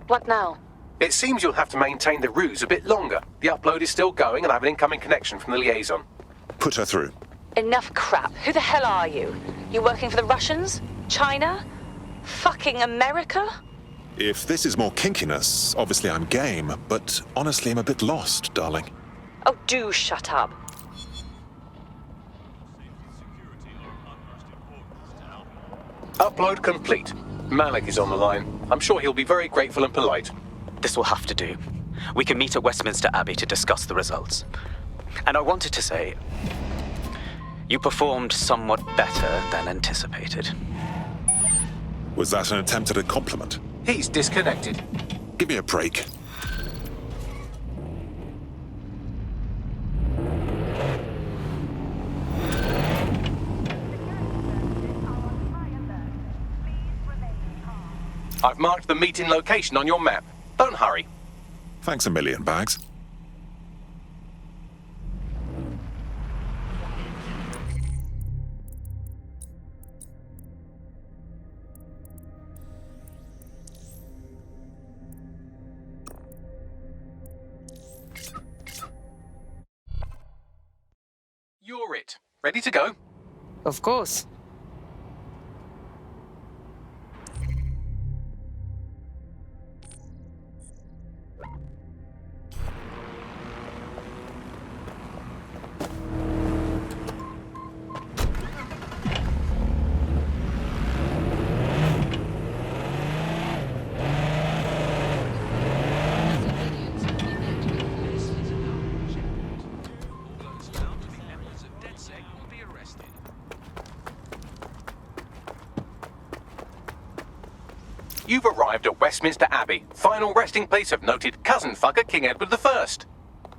What now? It seems you'll have to maintain the ruse a bit longer. The upload is still going and I have an incoming connection from the liaison. Put her through. Enough crap. Who the hell are you? You working for the Russians? China? Fucking America? If this is more kinkiness, obviously I'm game, but honestly I'm a bit lost, darling. Oh, do shut up. Upload complete. Malik is on the line. I'm sure he'll be very grateful and polite. This will have to do. We can meet at Westminster Abbey to discuss the results. And I wanted to say, you performed somewhat better than anticipated. Was that an attempt at a compliment? He's disconnected. Give me a break. I've marked the meeting location on your map. Don't hurry. Thanks a million, Bags. You're it. Ready to go? Of course. You've arrived at Westminster Abbey, final resting place of noted cousin fucker King Edward I.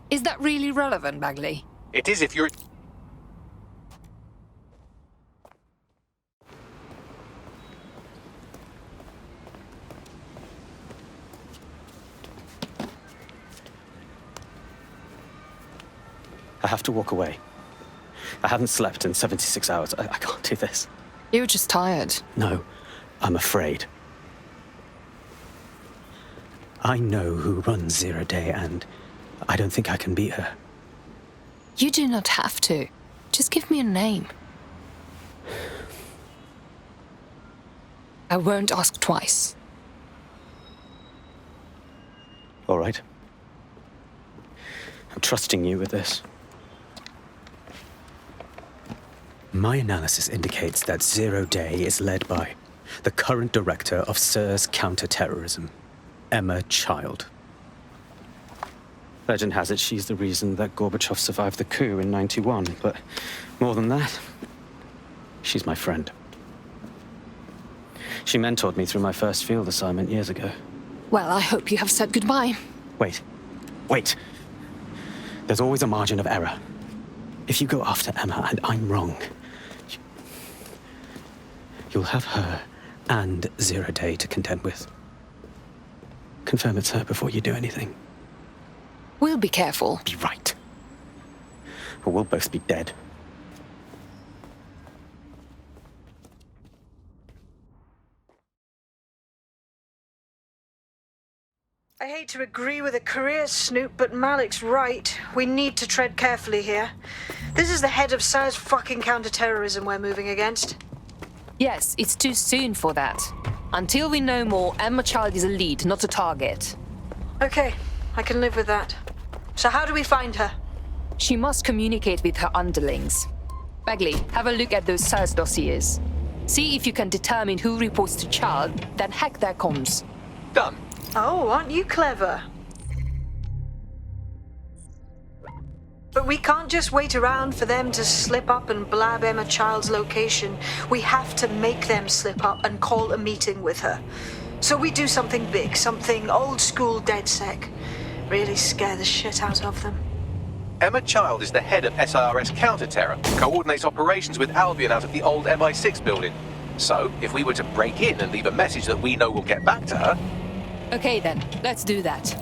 Is that really relevant, Bagley? It is if you're... I have to walk away. I haven't slept in 76 hours. I can't do this. You're just tired. No, I'm afraid. I know who runs Zero Day, and I don't think I can beat her. You do not have to. Just give me a name. I won't ask twice. All right. I'm trusting you with this. My analysis indicates that Zero Day is led by the current director of SIRS counter-terrorism, Emma Child. Legend has it she's the reason that Gorbachev survived the coup in '91, but more than that, she's my friend. She mentored me through my first field assignment years ago. Well, I hope you have said goodbye. Wait. There's always a margin of error. If you go after Emma and I'm wrong, you'll have her and Zero Day to contend with. Confirm it's her before you do anything. We'll be careful. Be right. Or we'll both be dead. I hate to agree with a career snoop, but Malik's right. We need to tread carefully here. This is the head of SIRS fucking counter-terrorism we're moving against. Yes, it's too soon for that. Until we know more, Emma Child is a lead, not a target. Okay, I can live with that. So how do we find her? She must communicate with her underlings. Bagley, have a look at those SIRS dossiers. See if you can determine who reports to Child, then hack their comms. Done. Oh, aren't you clever? But we can't just wait around for them to slip up and blab Emma Child's location. We have to make them slip up and call a meeting with her. So we do something big, something old school DedSec. Really scare the shit out of them. Emma Child is the head of SIRS counter-terror, coordinates operations with Albion out of the old MI6 building. So, if we were to break in and leave a message that we know will get back to her... Okay then, let's do that.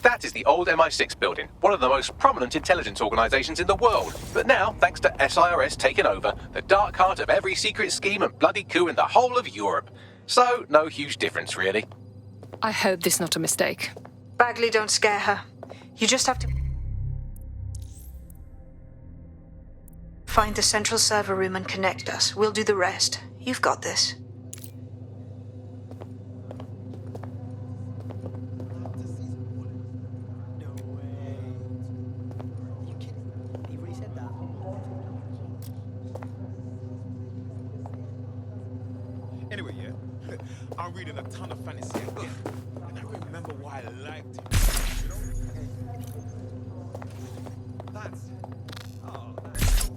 That is the old MI6 building, one of the most prominent intelligence organizations in the world. But now, thanks to SIRS taking over, the dark heart of every secret scheme and bloody coup in the whole of Europe. So, no huge difference, really. I hope this is not a mistake. Bagley, don't scare her. You just have to find the central server room and connect us. We'll do the rest. You've got this. Anyway, yeah, I'm reading a ton of fantasy again, and I remember why I liked him. You know? That's... Oh, that's...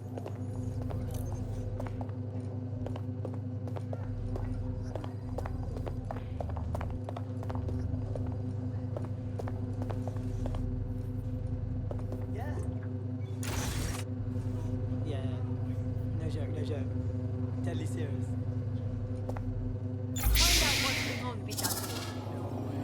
Yeah, no joke, deadly serious. Find out what's going on with that door.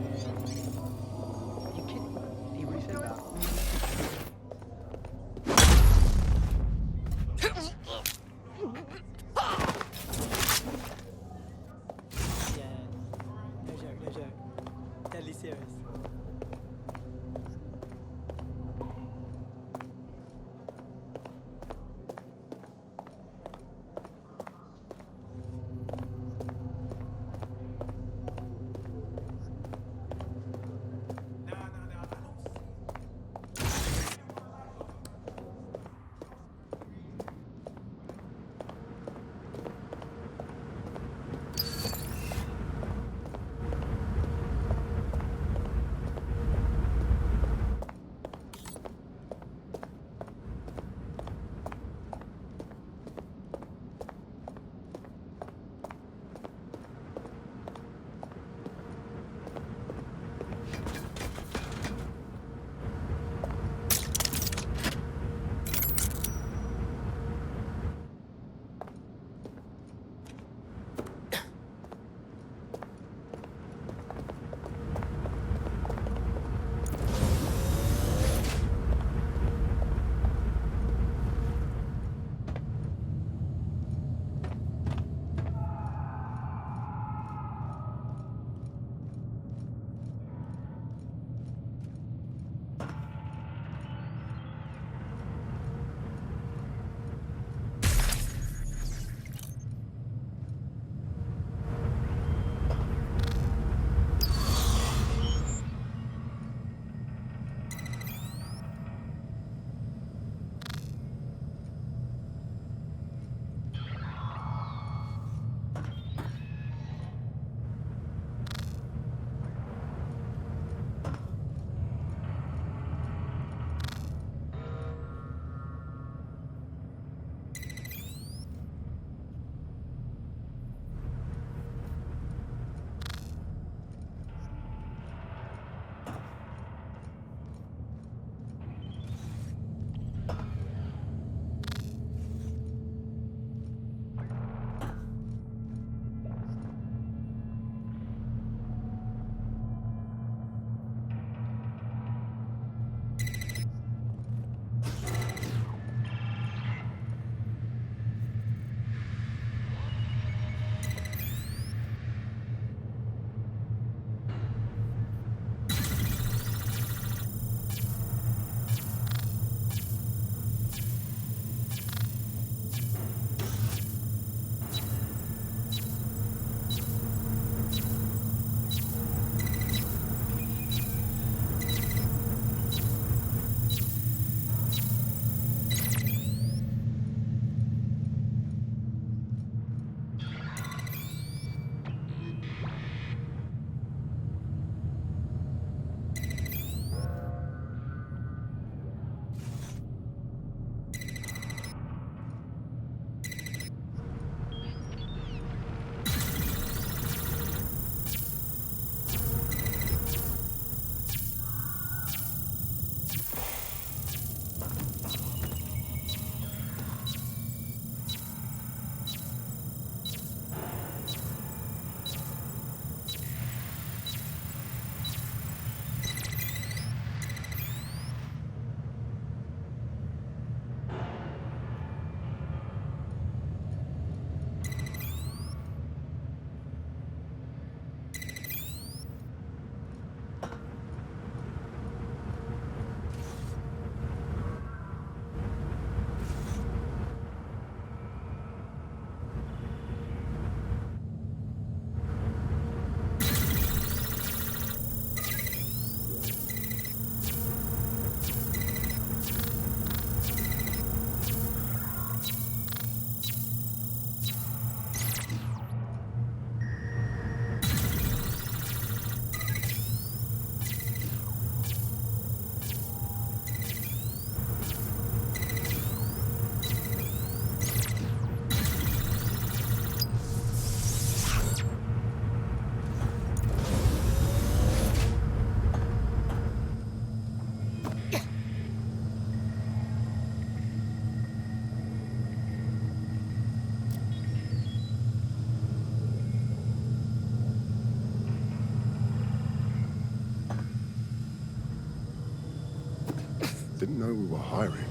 didn't know we were hiring.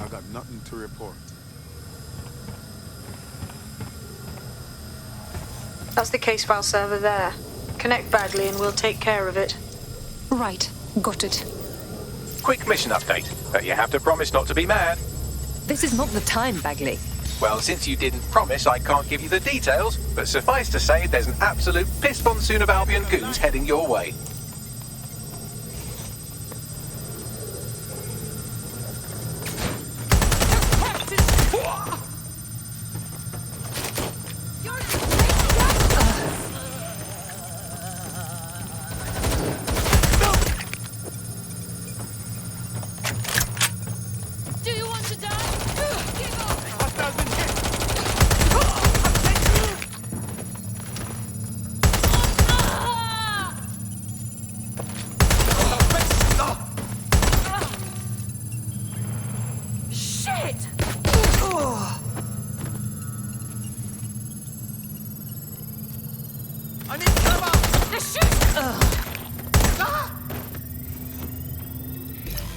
I got nothing to report. That's the case file server there. Connect Bagley and we'll take care of it. Right, got it. Quick mission update, but you have to promise not to be mad. This is not the time, Bagley. Well, since you didn't promise, I can't give you the details, but suffice to say there's an absolute piss monsoon of Albion goons heading your way.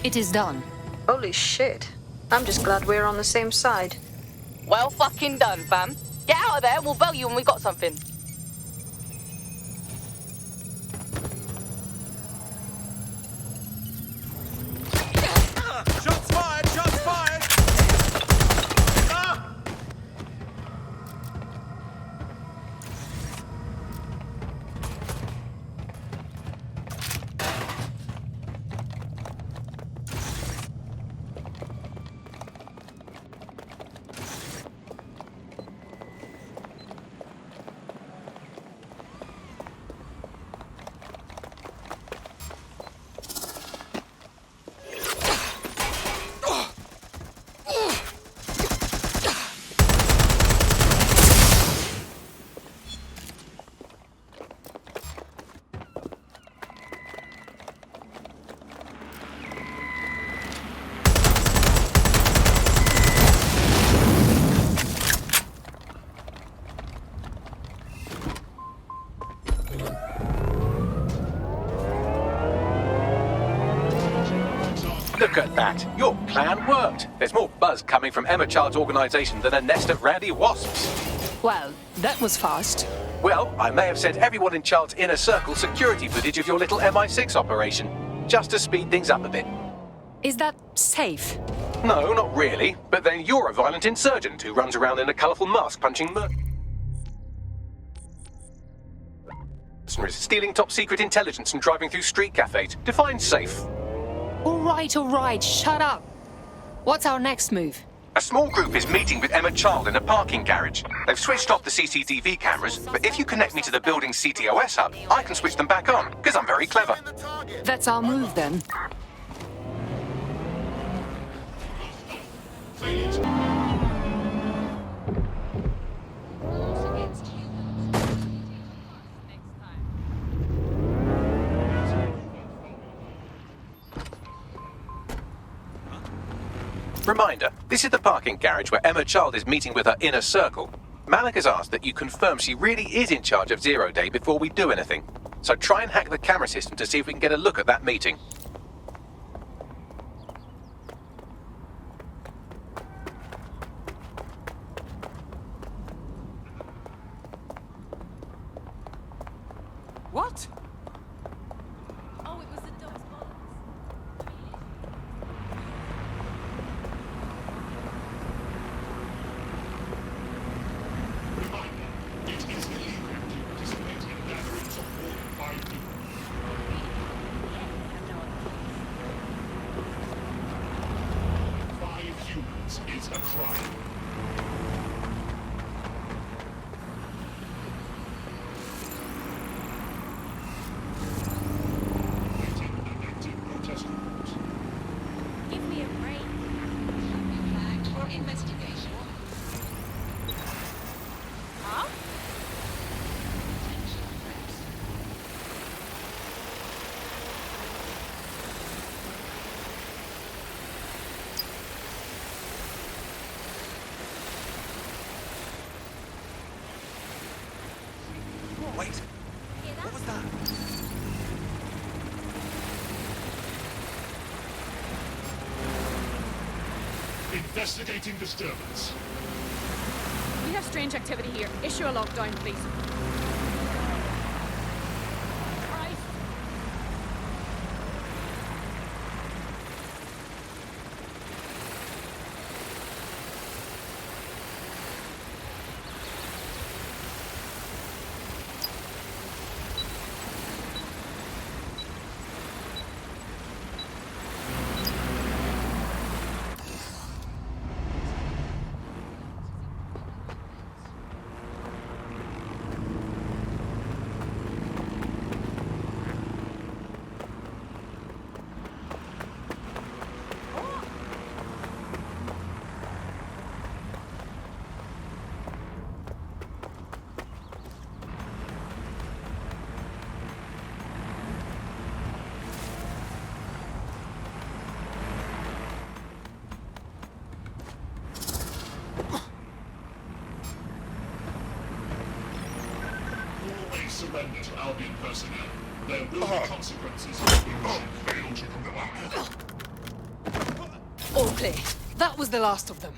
It is done. Holy shit. I'm just glad we're on the same side. Well fucking done, fam. Get out of there and we'll bail you when we got something. Shots fired! Shots fired! Ah! Look at that. Your plan worked. There's more buzz coming from Emma Child's organisation than a nest of rowdy wasps. Well, that was fast. Well, I may have sent everyone in Child's inner circle security footage of your little MI6 operation, just to speed things up a bit. Is that safe? No, not really. But then you're a violent insurgent who runs around in a colourful mask punching stealing top-secret intelligence and driving through street cafes. Define safe. All right, shut up. What's our next move? A small group is meeting with Emma Child in a parking garage. They've switched off the CCTV cameras, but if you connect me to the building's CTOS hub, I can switch them back on, because I'm very clever. That's our move, then. Reminder, this is the parking garage where Emma Child is meeting with her inner circle. Malik has asked that you confirm she really is in charge of Zero Day before we do anything. So try and hack the camera system to see if we can get a look at that meeting. What? Oh, it was the dog's bollocks. wait. What was that? Investigating disturbance. We have strange activity here. Issue a lockdown, please. Surrender to Albion personnel. There will be consequences if you fail to comply. All clear. That was the last of them.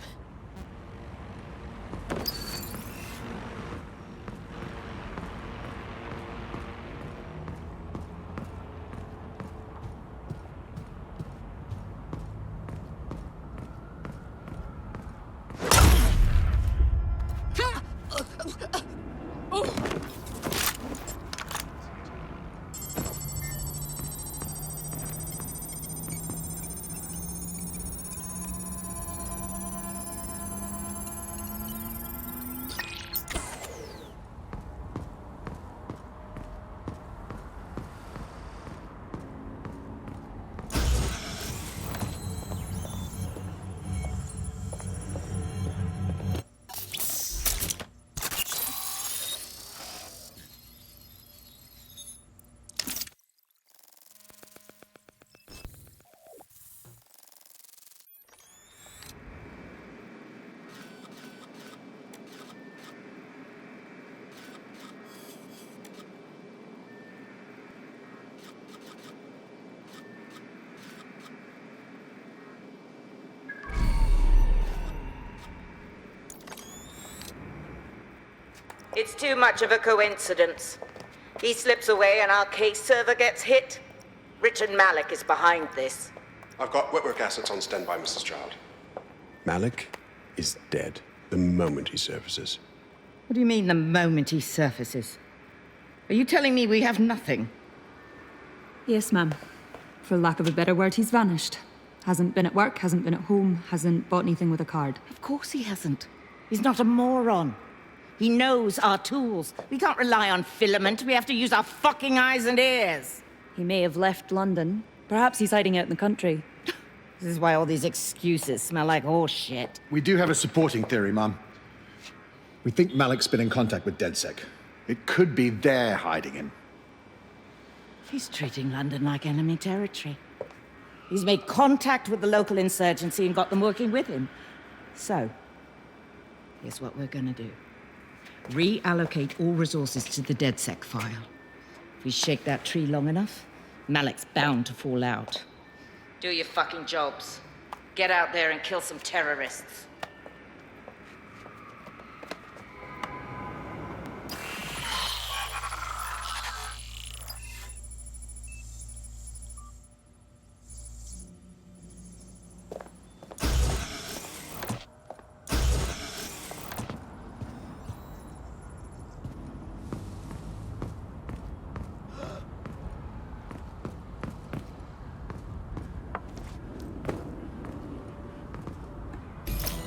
It's too much of a coincidence. He slips away and our case server gets hit. Richard Malik is behind this. I've got Whitwork assets on standby, Mrs. Child. Malik is dead the moment he surfaces. What do you mean, the moment he surfaces? Are you telling me we have nothing? Yes, ma'am. For lack of a better word, he's vanished. Hasn't been at work, hasn't been at home, hasn't bought anything with a card. Of course he hasn't. He's not a moron. He knows our tools. We can't rely on filament. We have to use our fucking eyes and ears. He may have left London. Perhaps he's hiding out in the country. This is why all these excuses smell like horse shit. We do have a supporting theory, Mum. We think Malik's been in contact with DedSec. It could be they're hiding him. He's treating London like enemy territory. He's made contact with the local insurgency and got them working with him. So, here's what we're gonna do. Reallocate all resources to the DedSec file. If we shake that tree long enough, Malik's bound to fall out. Do your fucking jobs. Get out there and kill some terrorists.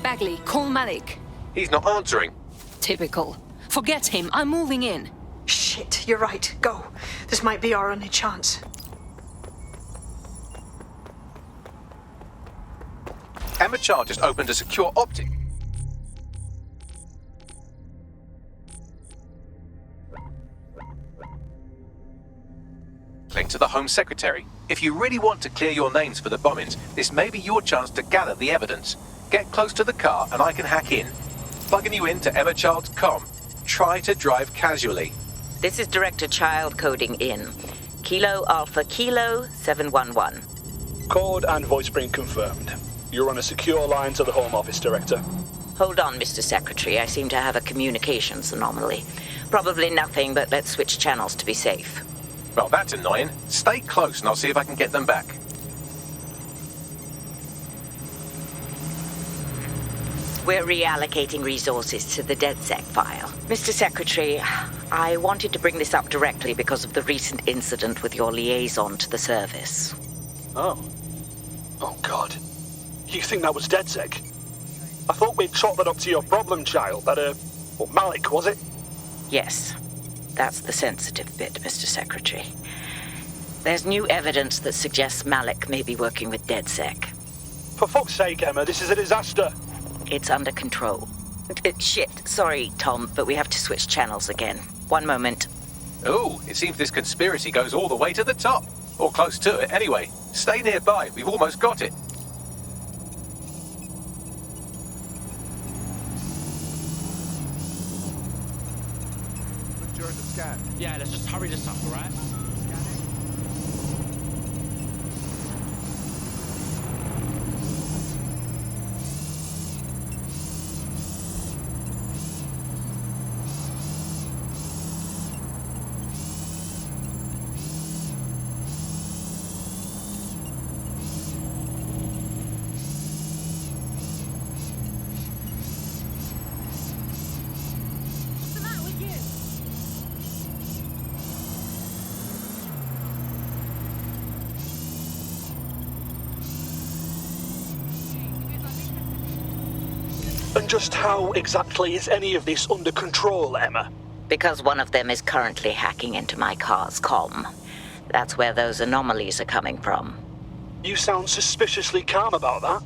Bagley, call Malik. He's not answering. Typical. Forget him. I'm moving in. Shit, you're right. Go. This might be our only chance. Emma Child just opened a secure optic. Link to the Home Secretary. If you really want to clear your names for the bombings, this may be your chance to gather the evidence. Get close to the car and I can hack in. Plugging you into Emma Child's comm. Try to drive casually. This is Director Child coding in. Kilo Alpha Kilo 711. Code and voice print confirmed. You're on a secure line to the Home Office, Director. Hold on, Mr. Secretary. I seem to have a communications anomaly. Probably nothing, but let's switch channels to be safe. Well, that's annoying. Stay close and I'll see if I can get them back. We're reallocating resources to the DedSec file. Mr. Secretary, I wanted to bring this up directly because of the recent incident with your liaison to the service. Oh. Oh, God. You think that was DedSec? I thought we'd chalk that up to your problem child, Malik, was it? Yes. That's the sensitive bit, Mr. Secretary. There's new evidence that suggests Malik may be working with DedSec. For fuck's sake, Emma, this is a disaster. It's under control. Shit, sorry, Tom, but we have to switch channels again. One moment. Ooh, it seems this conspiracy goes all the way to the top. Or close to it, anyway. Stay nearby, we've almost got it. During the scan. Yeah, let's just hurry this up, alright? And just how exactly is any of this under control, Emma? Because one of them is currently hacking into my car's comm. That's where those anomalies are coming from. You sound suspiciously calm about that.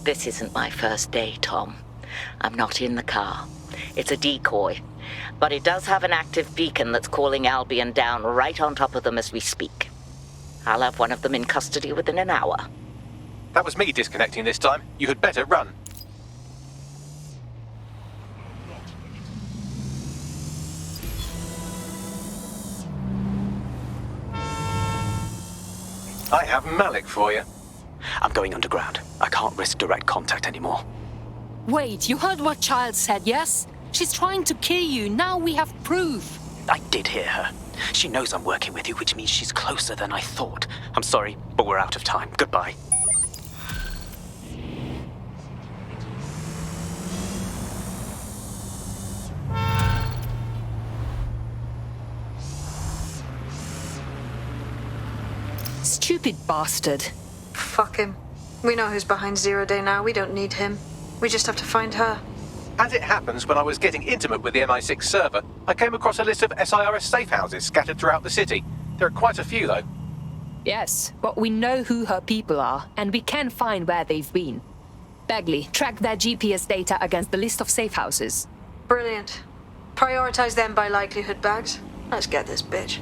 This isn't my first day, Tom. I'm not in the car. It's a decoy. But it does have an active beacon that's calling Albion down right on top of them as we speak. I'll have one of them in custody within an hour. That was me disconnecting this time. You had better run. I have Malik for you. I'm going underground. I can't risk direct contact anymore. Wait, you heard what Child said, yes? She's trying to kill you. Now we have proof. I did hear her. She knows I'm working with you, which means she's closer than I thought. I'm sorry, but we're out of time. Goodbye. Stupid bastard. Fuck him. We know who's behind Zero Day now. We don't need him. We just have to find her. As it happens, when I was getting intimate with the MI6 server, I came across a list of SIRS safe houses scattered throughout the city. There are quite a few, though. Yes, but we know who her people are, and we can find where they've been. Bagley, track their GPS data against the list of safe houses. Brilliant. Prioritize them by likelihood, Bags. Let's get this bitch.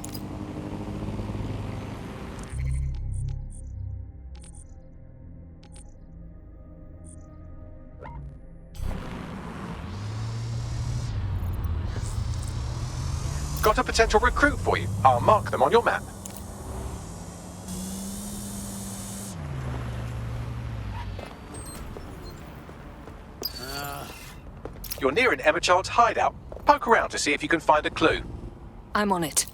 Got a potential recruit for you. I'll mark them on your map. You're near an Emma Child's hideout. Poke around to see if you can find a clue. I'm on it.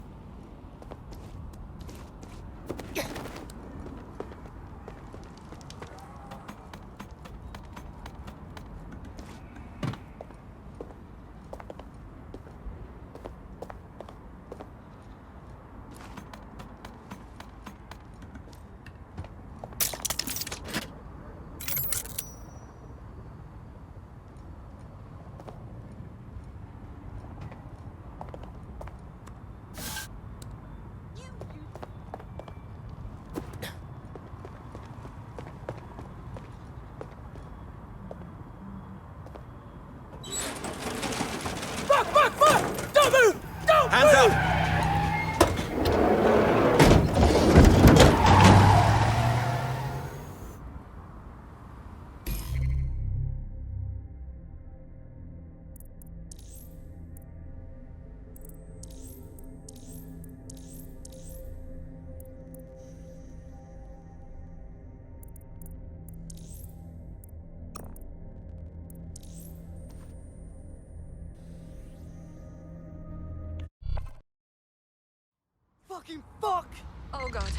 fucking fuck! Oh god.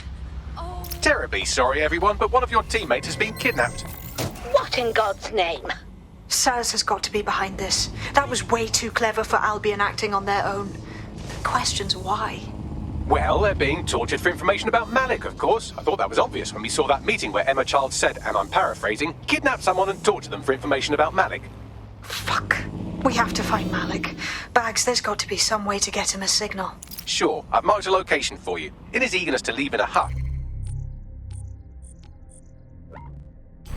Oh. Terribly sorry, everyone, but one of your teammates has been kidnapped. What in God's name? Saz has got to be behind this. That was way too clever for Albion acting on their own. The question's why. Well, they're being tortured for information about Malik, of course. I thought that was obvious when we saw that meeting where Emma Child said, and I'm paraphrasing, kidnap someone and torture them for information about Malik. Fuck. We have to find Malik. Bags, there's got to be some way to get him a signal. Sure, I've marked a location for you. In his eagerness to leave in a hut.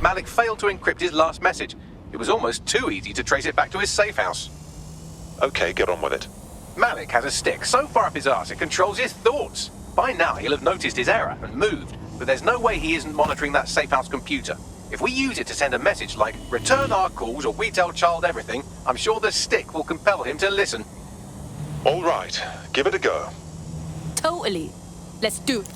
Malik failed to encrypt his last message. It was almost too easy to trace it back to his safe house. Okay, get on with it. Malik has a stick so far up his arse it controls his thoughts. By now he'll have noticed his error and moved, but there's no way he isn't monitoring that safe house computer. If we use it to send a message like, return our calls or we tell Child everything, I'm sure the stick will compel him to listen. All right, give it a go. Totally. Let's do it.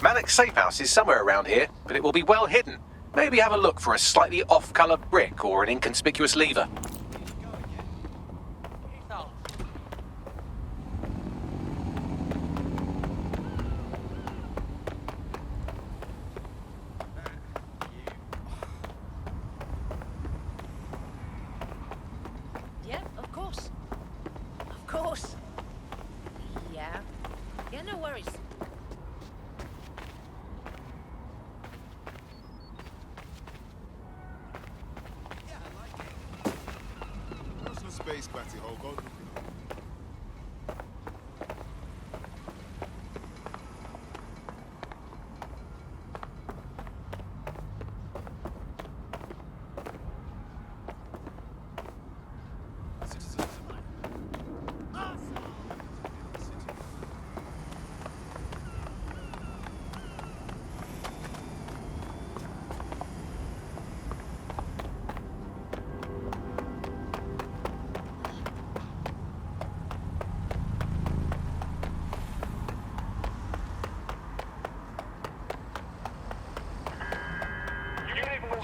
Malik's safe house is somewhere around here, but it will be well hidden. Maybe have a look for a slightly off-color brick or an inconspicuous lever. Yeah, of course. Of course. Yeah. Yeah, no worries. Space, Batty, hold on.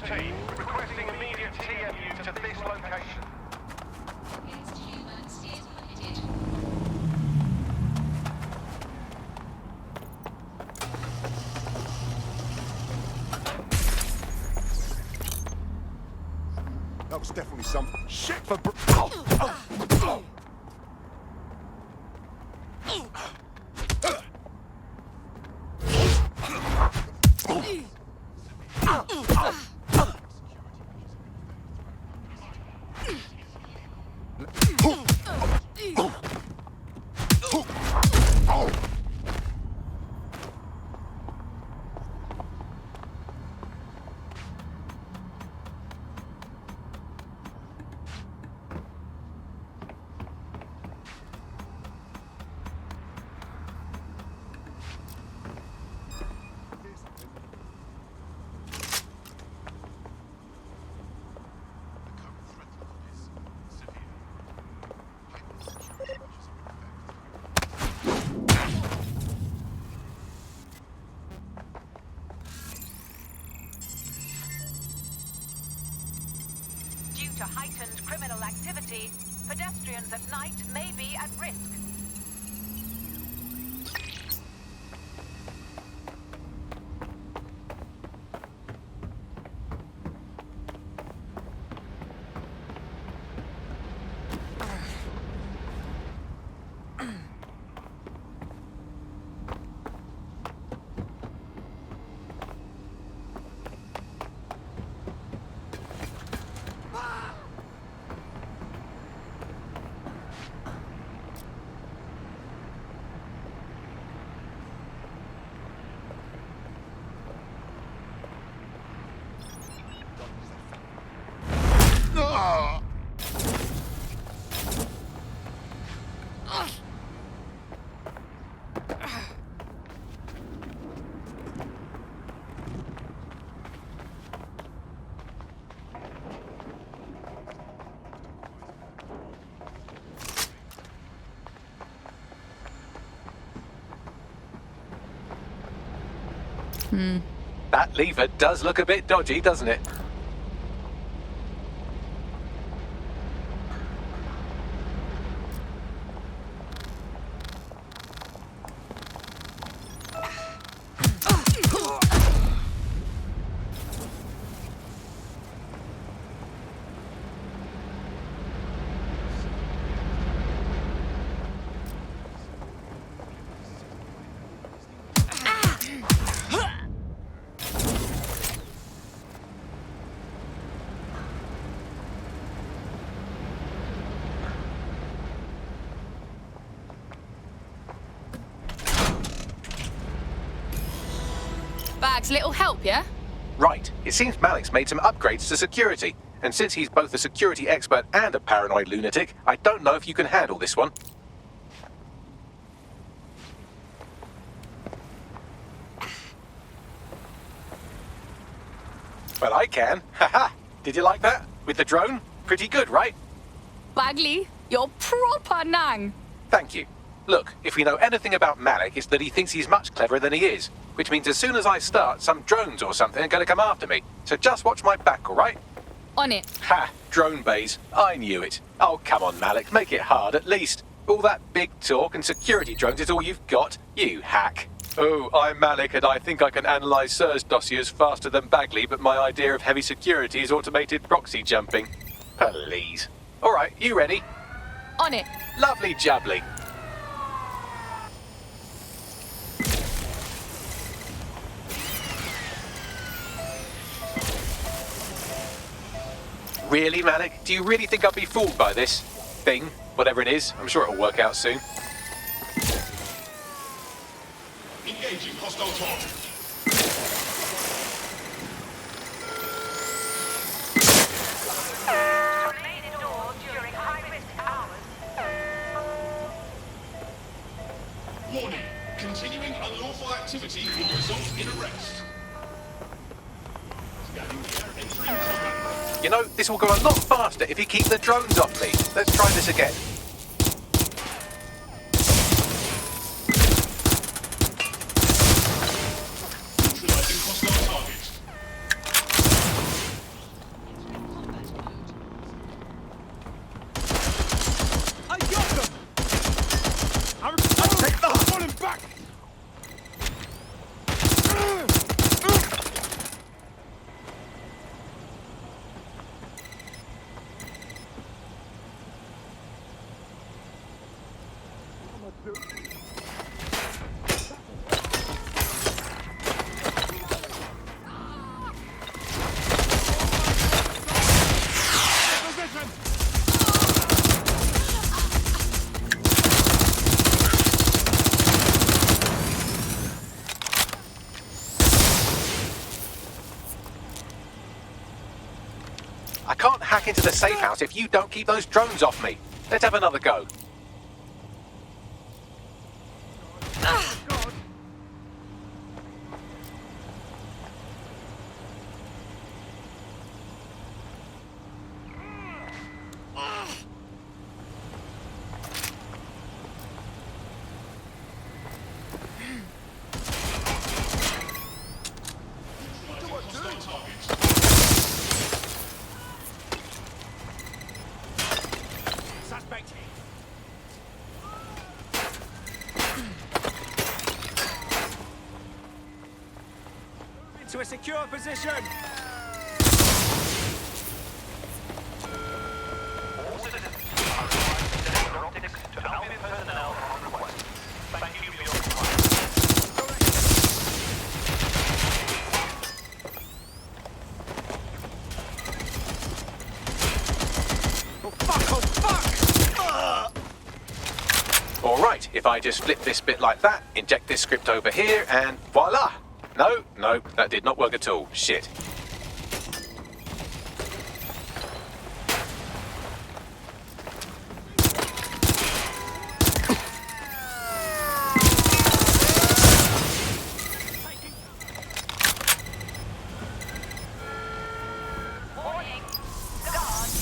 Team requesting immediate TMU to this location. That was definitely some shit for Due to heightened criminal activity, pedestrians at night may be at risk. That lever does look a bit dodgy, doesn't it? Bags, little help, yeah? Right. It seems Malik's made some upgrades to security. And since he's both a security expert and a paranoid lunatic, I don't know if you can handle this one. Well, I can. Haha. Did you like that? With the drone? Pretty good, right? Bagley, you're proper nang. Thank you. Look, if we know anything about Malik, it's that he thinks he's much cleverer than he is. Which means as soon as I start, some drones or something are going to come after me. So just watch my back, all right? On it. Ha! Drone bays. I knew it. Oh, come on, Malik. Make it hard, at least. All that big talk and security drones is all you've got. You hack. Oh, I'm Malik, and I think I can analyse Sir's dossiers faster than Bagley, but my idea of heavy security is automated proxy jumping. Please. All right, you ready? On it. Lovely jubbly. Really, Malik? Do you really think I'll be fooled by this thing? Whatever it is, I'm sure it'll work out soon. Engaging hostile target. Remain indoors during high-risk hours. Warning. Continuing unlawful activity will result in arrest. Scanning the air, entering combat. You know, this will go a lot faster if you keep the drones off me. Let's try this again. Neutralizing hostile target. I got them! I'm take the falling back! I can't hack into the safe house if you don't keep those drones off me. Let's have another go. To a secure position! Alright, if I just flip this bit like that, inject this script over here, and voila! No, that did not work at all. Shit.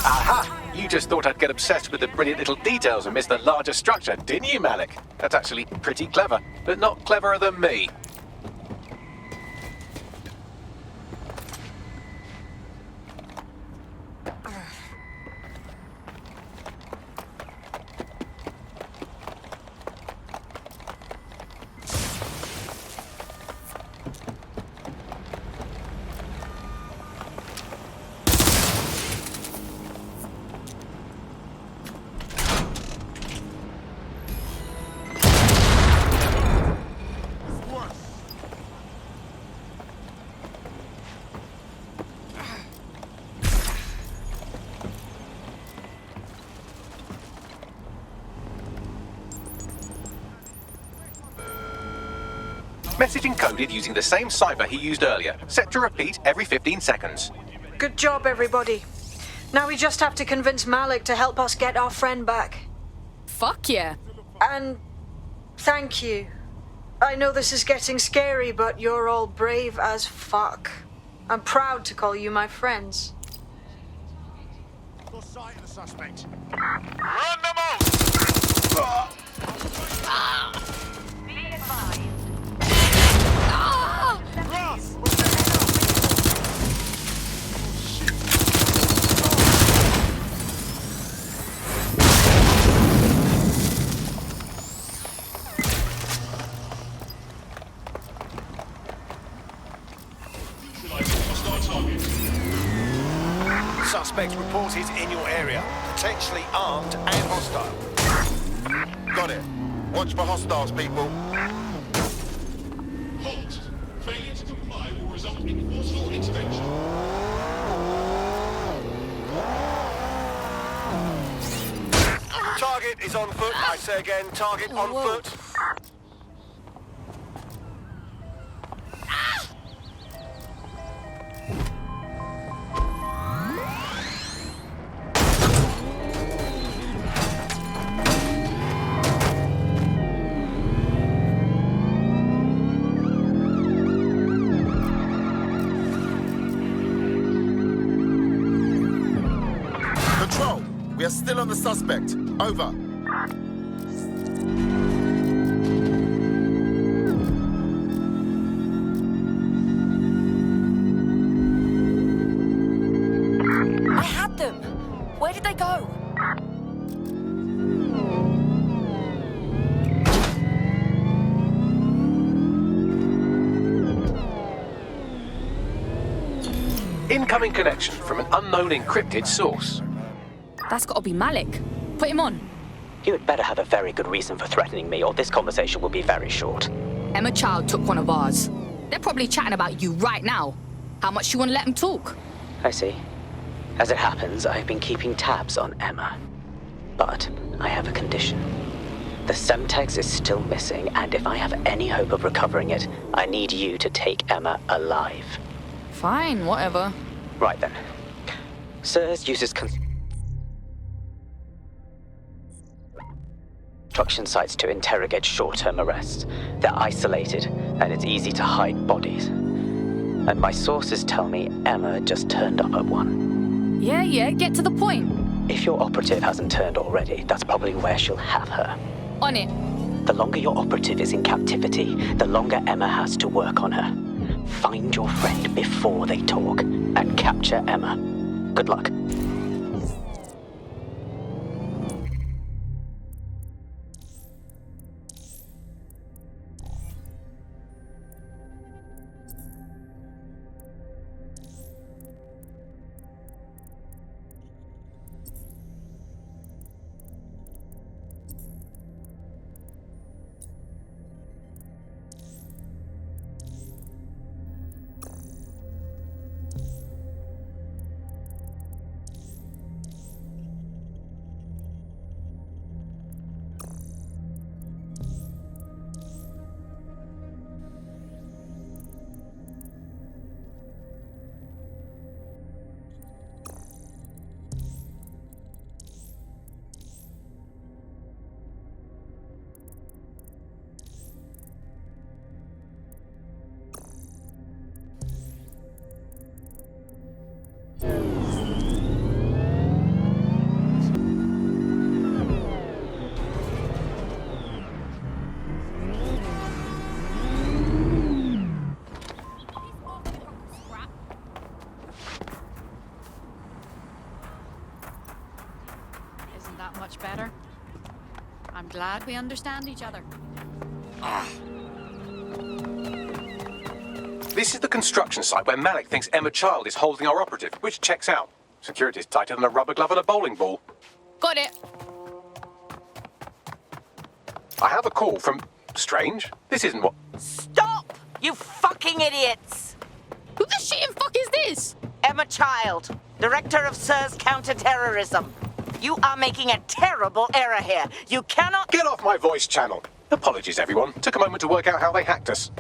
Aha! You just thought I'd get obsessed with the brilliant little details and miss the larger structure, didn't you, Malik? That's actually pretty clever, but not cleverer than me. Message encoded using the same cipher he used earlier, set to repeat every 15 seconds. Good job, everybody. Now we just have to convince Malik to help us get our friend back. Fuck yeah. And thank you. I know this is getting scary, but you're all brave as fuck. I'm proud to call you my friends. Lost sight of the suspect. Run them out! Be advised. Ross! Suspect reported in your area, potentially armed and hostile. Got it. Watch for hostiles, people. Halt! Failure to comply will result in forceful intervention. Target is on foot. I say again, target on foot. Control, we are still on the suspect. Over. I had them. Where did they go? Incoming connection from an unknown encrypted source. That's gotta be Malik. Put him on. You had better have a very good reason for threatening me, or this conversation will be very short. Emma Child took one of ours. They're probably chatting about you right now. How much you want to let them talk? I see. As it happens, I've been keeping tabs on Emma. But I have a condition. The Semtex is still missing, and if I have any hope of recovering it, I need you to take Emma alive. Fine, whatever. Right then. SIRS uses construction sites to interrogate short-term arrests. They're isolated, and it's easy to hide bodies. And my sources tell me Emma just turned up at one. Yeah, get to the point. If your operative hasn't turned already, that's probably where she'll have her. On it. The longer your operative is in captivity, the longer Emma has to work on her. Find your friend before they talk, and capture Emma. Good luck. Much better. I'm glad we understand each other. This is the construction site where Malik thinks Emma Child is holding our operative, which checks out. Security's tighter than a rubber glove on a bowling ball. Got it. I have a call from... Strange. This isn't what... Stop! You fucking idiots! Who the shit and fuck is this? Emma Child, Director of SIRS Counterterrorism. You are making a terrible error here. You cannot... Get off my voice channel. Apologies, everyone. Took a moment to work out how they hacked us.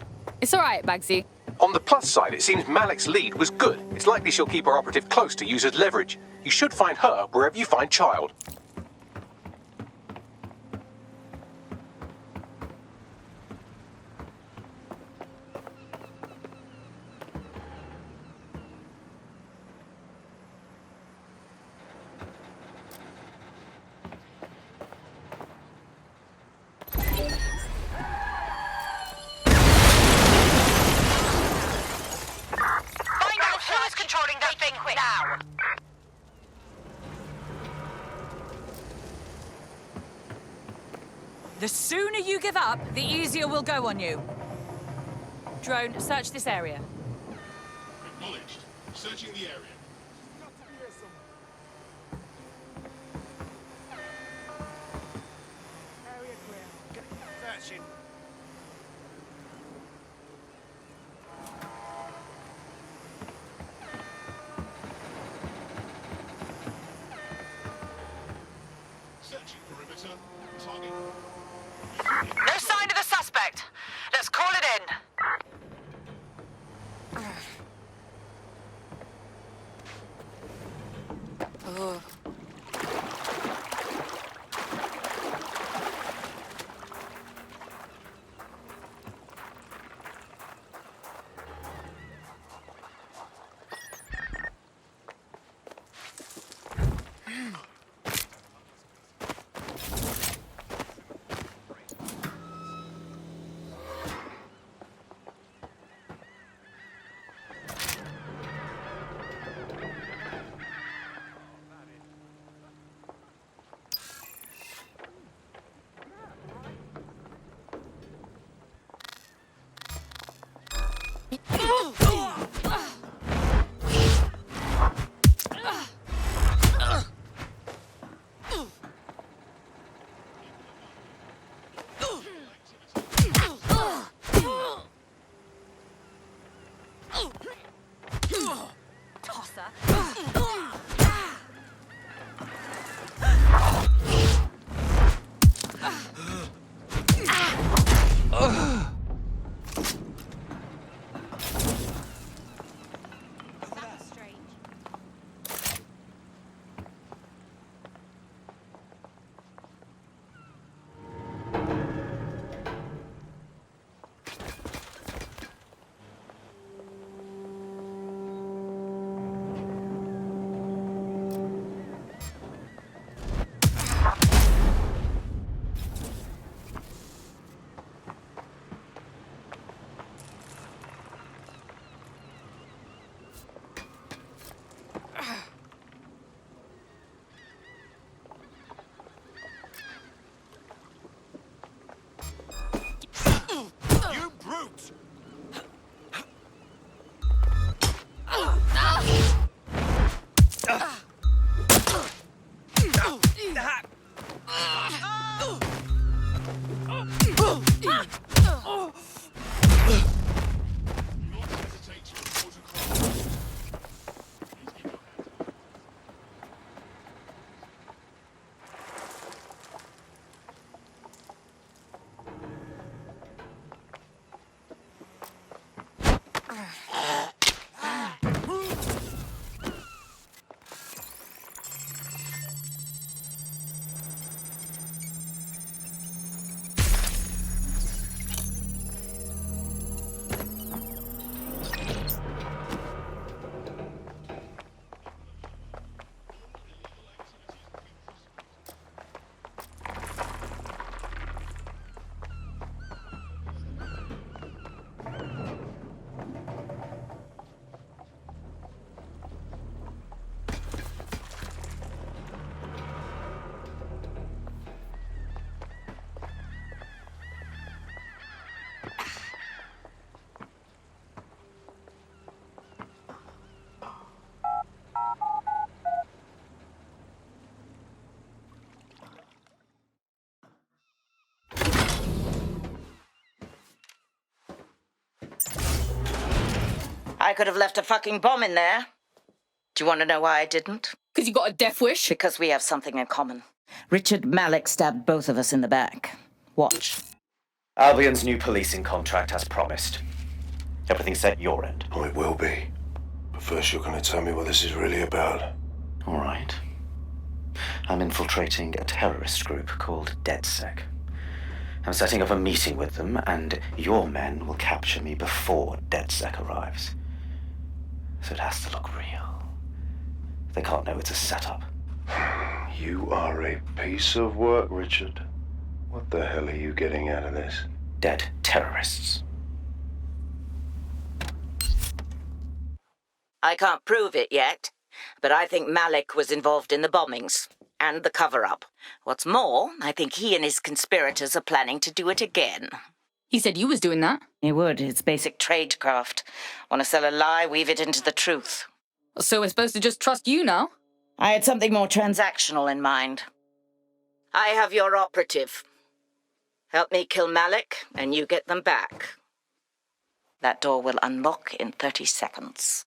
It's all right, Bagsy. On the plus side, it seems Malik's lead was good. It's likely she'll keep her operative close to use as leverage. You should find her wherever you find Child. The sooner you give up, the easier we'll go on you. Drone, search this area. Acknowledged. Searching the area. Searching. Searching perimeter. Target. No sign of the suspect. Let's call it in. I could have left a fucking bomb in there. Do you want to know why I didn't? Because you got a death wish? Because we have something in common. Richard Malik stabbed both of us in the back. Watch. Albion's new policing contract as promised. Everything set your end? Oh, it will be. But first you're going to tell me what this is really about. All right. I'm infiltrating a terrorist group called DedSec. I'm setting up a meeting with them, and your men will capture me before DedSec arrives. So it has to look real. They can't know it's a setup. You are a piece of work, Richard. What the hell are you getting out of this? Dead terrorists. I can't prove it yet, but I think Malik was involved in the bombings and the cover-up. What's more, I think he and his conspirators are planning to do it again. He said you was doing that. He would. It's basic tradecraft. Want to sell a lie, weave it into the truth. So we're supposed to just trust you now? I had something more transactional in mind. I have your operative. Help me kill Malik, and you get them back. That door will unlock in 30 seconds.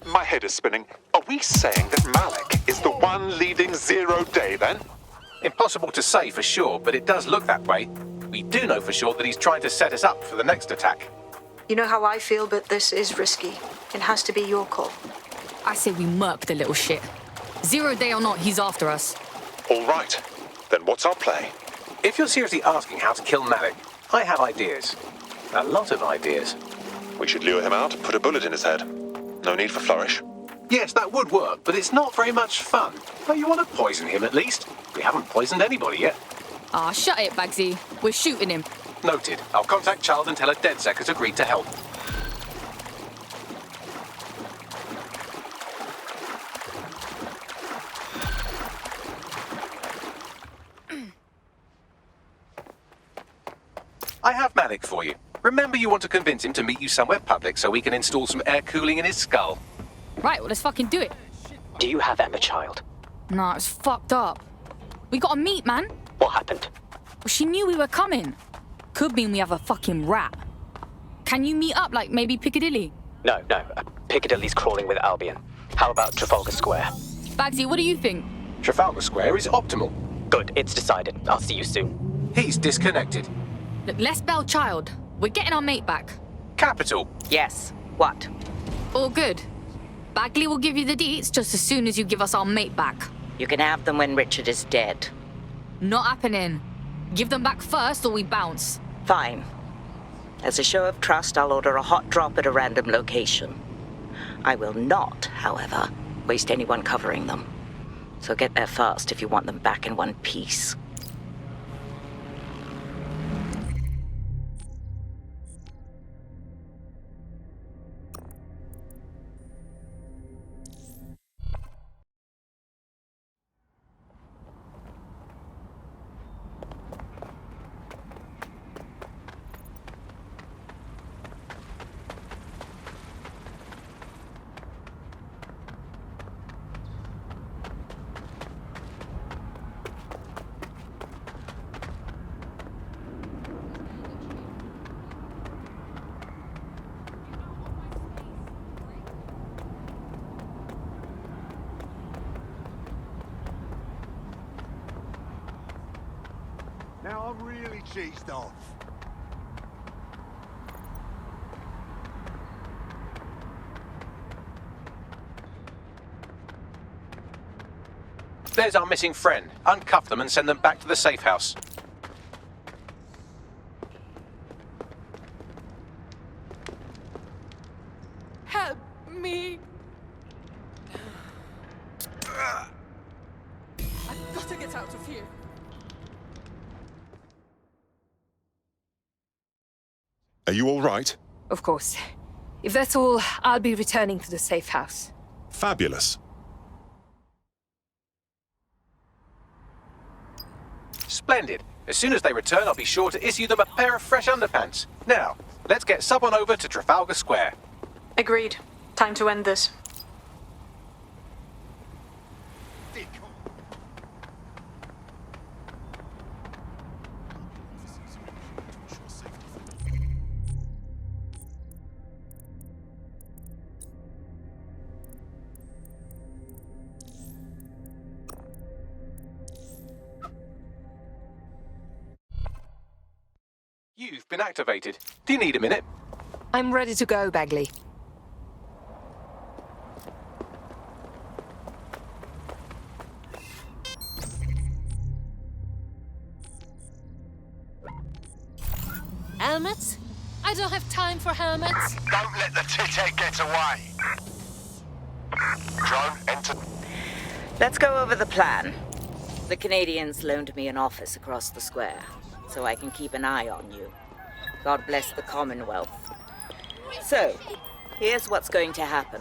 My head is spinning. Are we saying that Malik is the one leading 0 day, then? Impossible to say for sure, but it does look that way. We do know for sure that he's trying to set us up for the next attack. You know how I feel, but this is risky. It has to be your call. I say we murk the little shit. 0 day or not, he's after us. All right. Then what's our play? If you're seriously asking how to kill Malik, I have ideas. A lot of ideas. We should lure him out, put a bullet in his head. No need for flourish. Yes, that would work, but it's not very much fun. But you want to poison him at least. We haven't poisoned anybody yet. Ah, shut it, Bagsy. We're shooting him. Noted. I'll contact Child and tell her DedSec has agreed to help. I have Malik for you. Remember, you want to convince him to meet you somewhere public so we can install some air cooling in his skull. Right, well, let's fucking do it. Do you have Emma, Child? Nah, it's fucked up. We gotta meet, man. What happened? Well, she knew we were coming. Could mean we have a fucking rat. Can you meet up, like maybe Piccadilly? No. Piccadilly's crawling with Albion. How about Trafalgar Square? Bagsy, what do you think? Trafalgar Square is optimal. Good, it's decided. I'll see you soon. He's disconnected. Look, let's bail Child. We're getting our mate back. Capital. Yes. What? All good. Bagley will give you the deets just as soon as you give us our mate back. You can have them when Richard is dead. Not happening. Give them back first or we bounce. Fine. As a show of trust, I'll order a hot drop at a random location. I will not, however, waste anyone covering them. So get there fast if you want them back in one piece. Now I'm really cheesed off. There's our missing friend. Uncuff them and send them back to the safe house. Help me. I've got to get out of here. Are you all right? Of course. If that's all, I'll be returning to the safe house. Fabulous. Splendid. As soon as they return, I'll be sure to issue them a pair of fresh underpants. Now, let's get someone over to Trafalgar Square. Agreed. Time to end this. You've been activated. Do you need a minute? I'm ready to go, Bagley. Helmets? I don't have time for helmets. Don't let the tithead get away. Drone, enter. Let's go over the plan. The Canadians loaned me an office across the square, so I can keep an eye on you. God bless the Commonwealth. So, here's what's going to happen.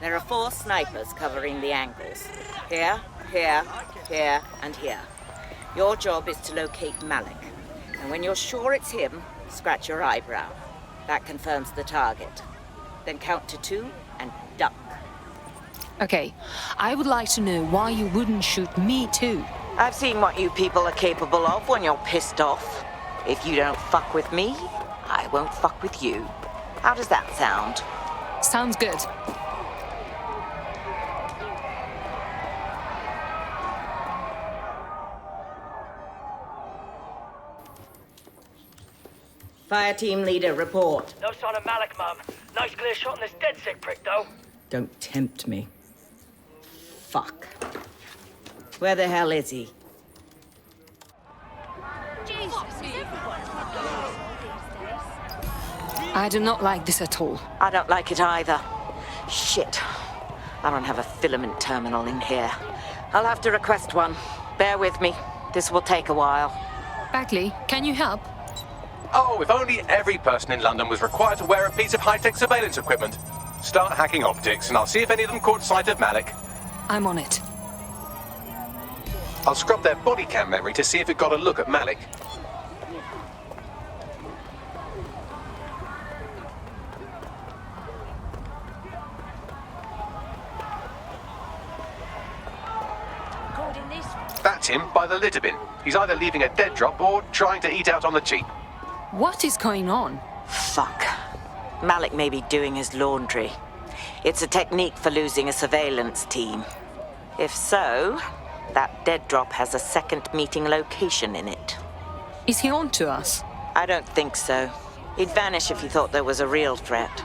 There are 4 snipers covering the angles. Here, here, here, and here. Your job is to locate Malik. And when you're sure it's him, scratch your eyebrow. That confirms the target. Then count to 2 and duck. Okay, I would like to know why you wouldn't shoot me too. I've seen what you people are capable of when you're pissed off. If you don't fuck with me, I won't fuck with you. How does that sound? Sounds good. Fire team leader, report. No sign of Malik, Mum. Nice clear shot on this DedSec prick, though. Don't tempt me. Fuck. Where the hell is he? I do not like this at all. I don't like it either. Shit. I don't have a filament terminal in here. I'll have to request one. Bear with me. This will take a while. Bagley, can you help? Oh, if only every person in London was required to wear a piece of high-tech surveillance equipment. Start hacking optics, and I'll see if any of them caught sight of Malik. I'm on it. I'll scrub their body cam memory to see if it got a look at Malik. That's him by the litter bin. He's either leaving a dead drop or trying to eat out on the cheap. What is going on? Fuck. Malik may be doing his laundry. It's a technique for losing a surveillance team. If so, that dead drop has a second meeting location in it. Is he on to us? I don't think so. He'd vanish if he thought there was a real threat.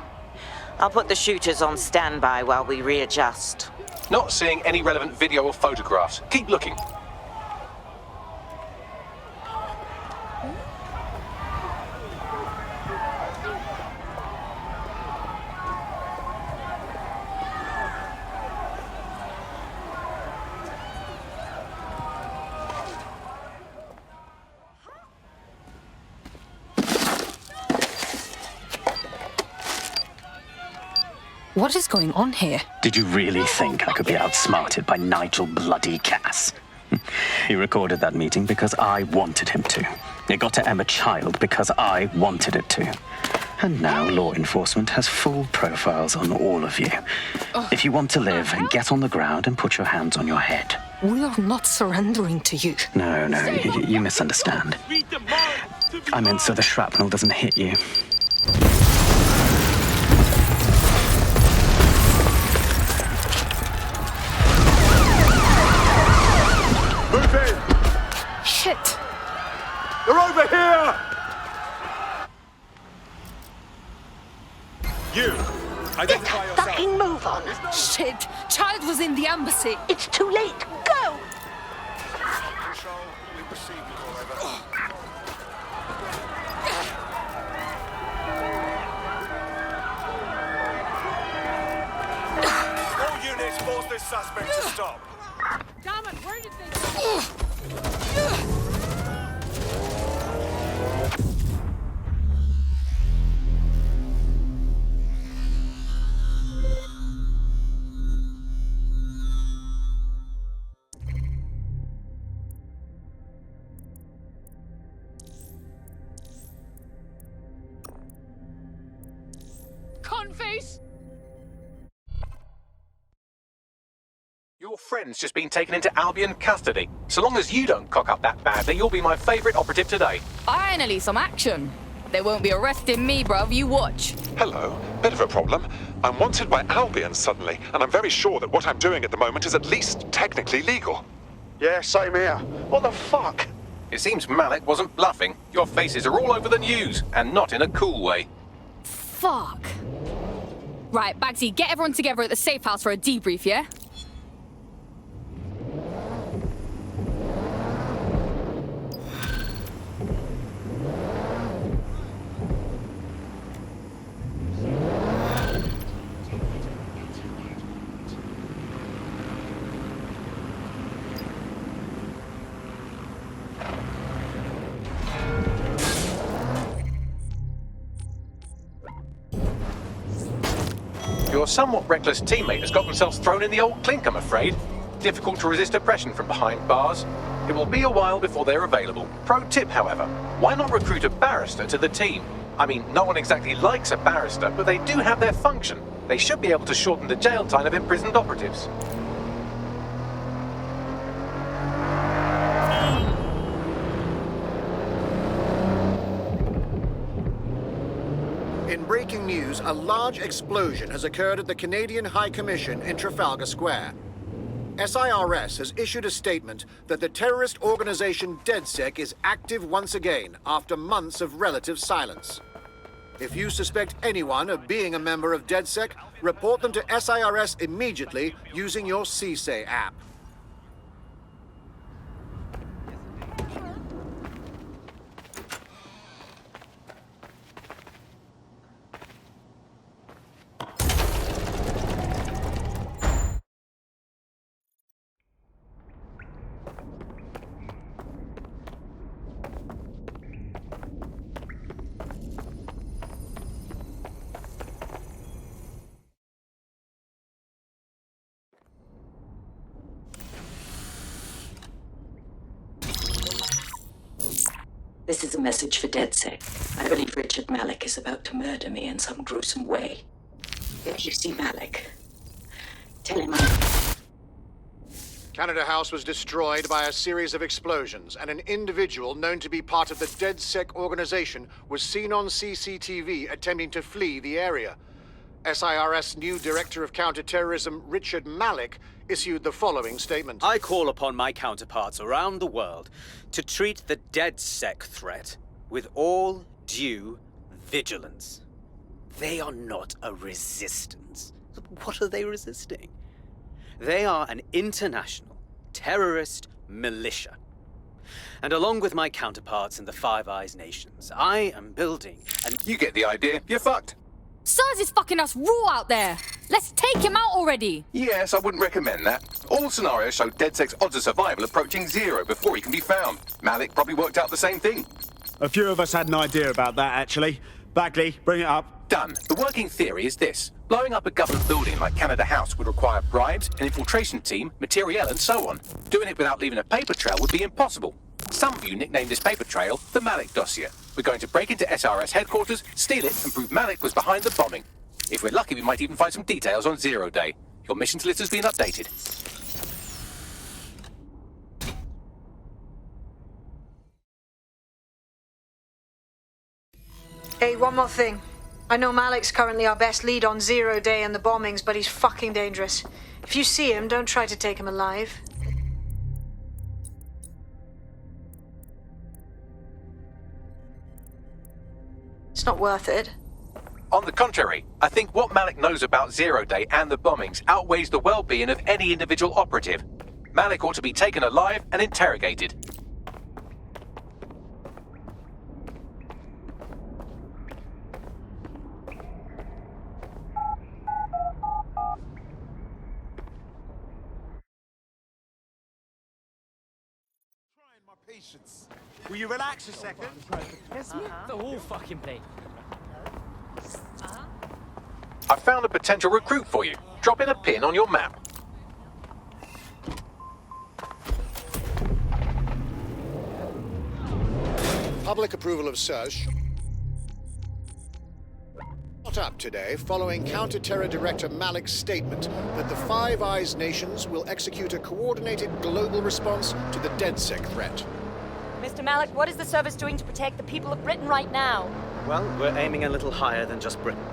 I'll put the shooters on standby while we readjust. Not seeing any relevant video or photographs. Keep looking. What is going on here? Did you really think I could be outsmarted by Nigel bloody Cass? He recorded that meeting because I wanted him to. It got to Emma Child because I wanted it to. And now law enforcement has full profiles on all of you. If you want to live, get on the ground and put your hands on your head. We are not surrendering to you. No, you misunderstand. I meant so the shrapnel doesn't hit you. Move in! Shit! They're over here! You! Identify yourself. Fucking move on! Shit! Child was in the embassy! It's too late! Go! Control, we received the call, over. All units, force this suspect to stop. Damn it, where did they go? Conface! Your friend's just been taken into Albion custody. So long as you don't cock up that badly, you'll be my favourite operative today. Finally, some action. They won't be arresting me, bruv. You watch. Hello. Bit of a problem. I'm wanted by Albion suddenly, and I'm very sure that what I'm doing at the moment is at least technically legal. Yeah, same here. What the fuck? It seems Malik wasn't bluffing. Your faces are all over the news, and not in a cool way. Fuck. Right, Bagsy, get everyone together at the safe house for a debrief, yeah? Your somewhat reckless teammate has got themselves thrown in the old clink, I'm afraid. Difficult to resist oppression from behind bars. It will be a while before they're available. Pro tip, however, why not recruit a barrister to the team? I mean, no one exactly likes a barrister, but they do have their function. They should be able to shorten the jail time of imprisoned operatives. In breaking news, a large explosion has occurred at the Canadian High Commission in Trafalgar Square. SIRS has issued a statement that the terrorist organization DedSec is active once again after months of relative silence. If you suspect anyone of being a member of DedSec, report them to SIRS immediately using your CSAY app. This is a message for DedSec. I believe Richard Malik is about to murder me in some gruesome way. If you see Malik, tell him Canada House was destroyed by a series of explosions, and an individual known to be part of the DedSec organization was seen on CCTV attempting to flee the area. SIRS new Director of Counterterrorism, Richard Malik, issued the following statement. I call upon my counterparts around the world to treat the DedSec threat with all due vigilance. They are not a resistance. What are they resisting? They are an international terrorist militia. And along with my counterparts in the Five Eyes nations, I am building and you get the idea. You're fucked. Sirs is fucking us raw out there. Let's take him out already. Yes, I wouldn't recommend that. All scenarios show DedSec's odds of survival approaching 0 before he can be found. Malik probably worked out the same thing. A few of us had an idea about that, actually. Bagley, bring it up. Done. The working theory is this. Blowing up a government building like Canada House would require bribes, an infiltration team, materiel, and so on. Doing it without leaving a paper trail would be impossible. Some of you nicknamed this paper trail the Malik Dossier. We're going to break into SRS headquarters, steal it, and prove Malik was behind the bombing. If we're lucky, we might even find some details on 0 Day. Your missions list has been updated. Hey, one more thing. I know Malik's currently our best lead on 0 Day and the bombings, but he's fucking dangerous. If you see him, don't try to take him alive. It's not worth it. On the contrary, I think what Malik knows about 0 Day and the bombings outweighs the well-being of any individual operative. Malik ought to be taken alive and interrogated. Patience. Will you relax a second? Yes, me? The whole fucking play. I found a potential recruit for you. Drop in a pin on your map. Public approval of search. Up today following Counter-Terror Director Malik's statement that the Five Eyes nations will execute a coordinated global response to the DedSec threat. Mr. Malik, what is the service doing to protect the people of Britain right now? Well, we're aiming a little higher than just Britain.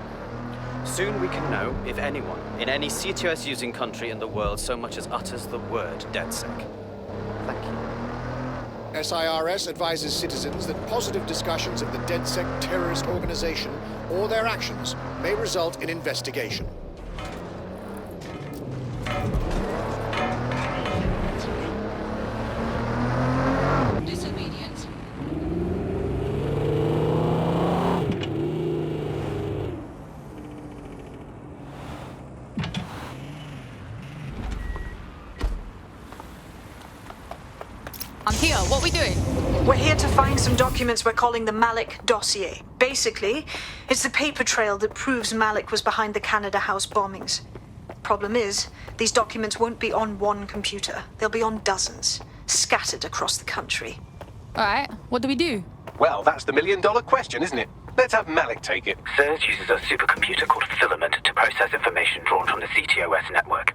Soon we can know if anyone in any CTOS-using country in the world so much as utters the word DedSec. Thank you. SIRS advises citizens that positive discussions of the DedSec terrorist organization or their actions may result in investigation. Disobedience. I'm here. What are we doing? We're here to find some documents we're calling the Malik Dossier. Basically, it's the paper trail that proves Malik was behind the Canada House bombings. Problem is, these documents won't be on one computer. They'll be on dozens, scattered across the country. All right. What do we do? Well, that's the million-dollar question, isn't it? Let's have Malik take it. CERS uses a supercomputer called Filament to process information drawn from the CTOS network.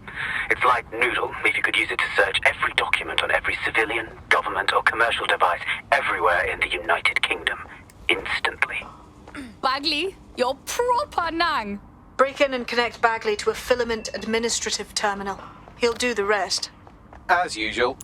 It's like Noodle, if you could use it to search every document on every civilian, government, or commercial device everywhere in the United Kingdom, instantly. Bagley, you're proper nang. Break in and connect Bagley to a Filament administrative terminal. He'll do the rest. As usual.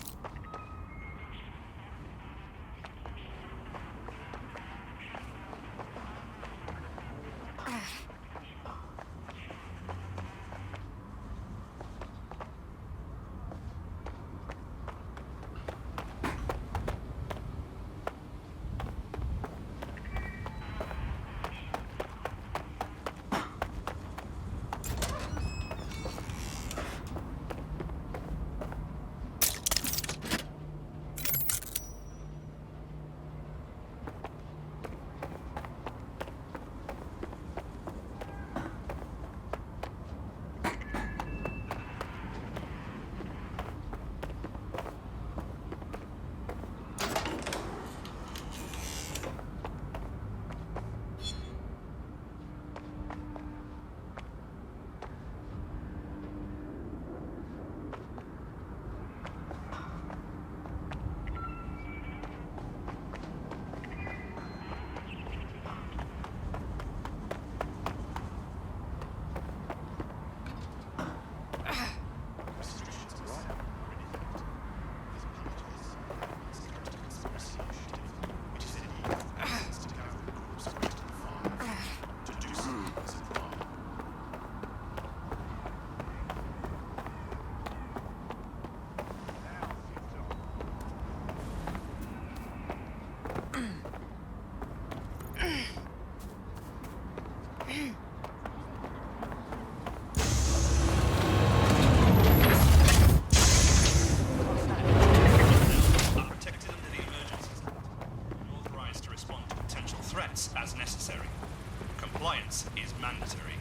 As necessary. Compliance is mandatory.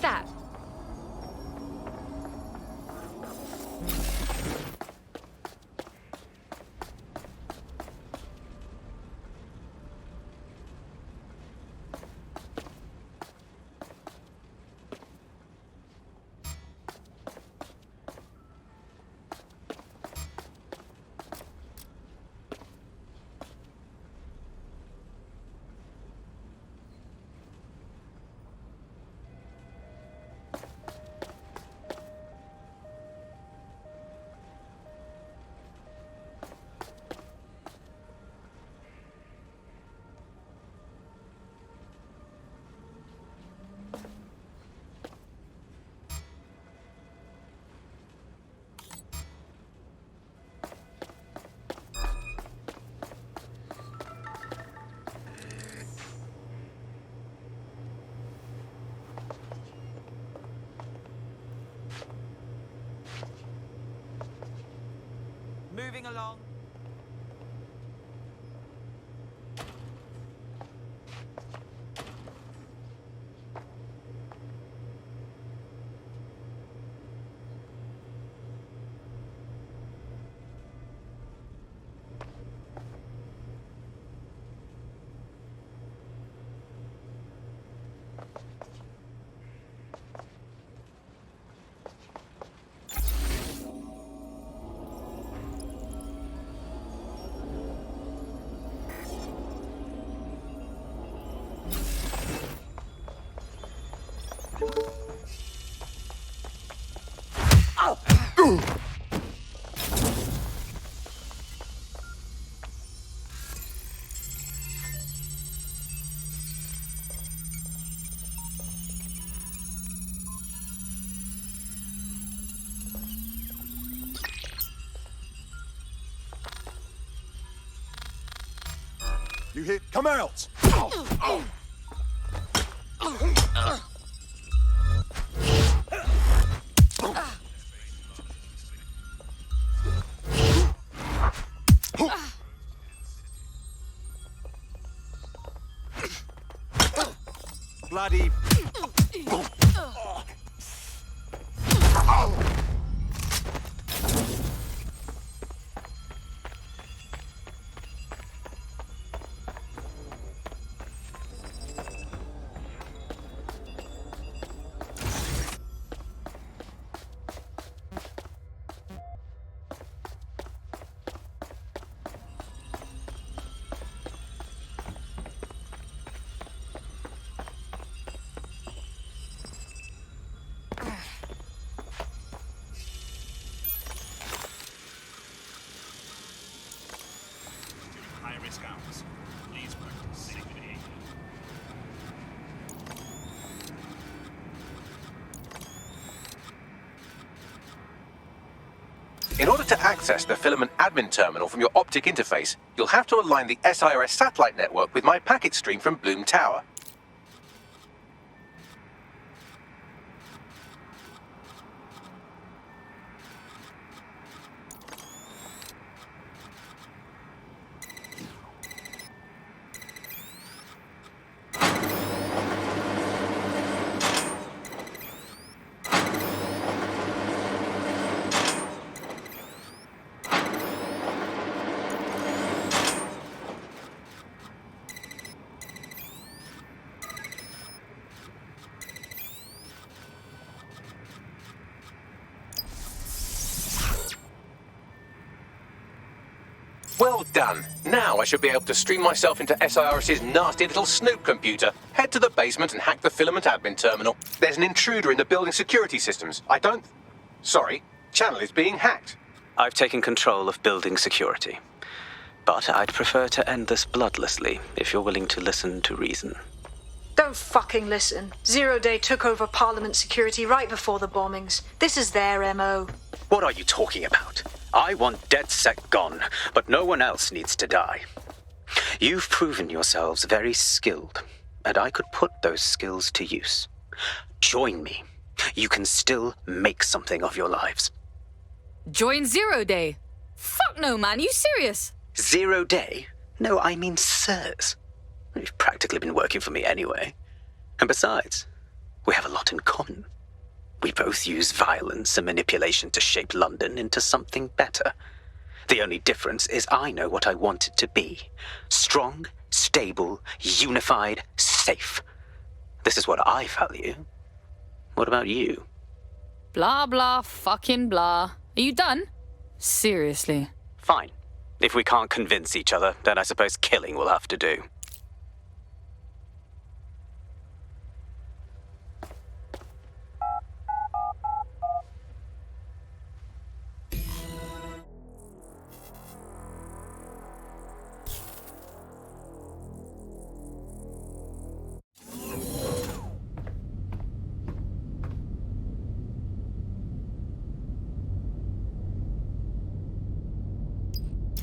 that? Moving along. You hit. Come out! Bloody... High-risk hours. Please practice safe behavior. In order to access the filament admin terminal from your optic interface, you'll have to align the SIRS satellite network with my packet stream from Bloom Tower. Well done. Now I should be able to stream myself into SIRS's nasty little snoop computer, head to the basement and hack the filament admin terminal. There's an intruder in the building security systems. Sorry, channel is being hacked. I've taken control of building security. But I'd prefer to end this bloodlessly, if you're willing to listen to reason. Don't fucking listen. Zero Day took over Parliament security right before the bombings. This is their MO. What are you talking about? I want DedSec gone, but no one else needs to die. You've proven yourselves very skilled, and I could put those skills to use. Join me. You can still make something of your lives. Join Zero Day? Fuck no, man. You serious? 0 Day? No, I mean SIRS. You've practically been working for me anyway. And besides, We have a lot in common. We both use violence and manipulation to shape London into something better. The only difference is I know what I want it to be. Strong, stable, unified, safe. This is what I value. What about you? Blah, blah, fucking blah. Are you done? Seriously. Fine. If we can't convince each other, then I suppose killing will have to do.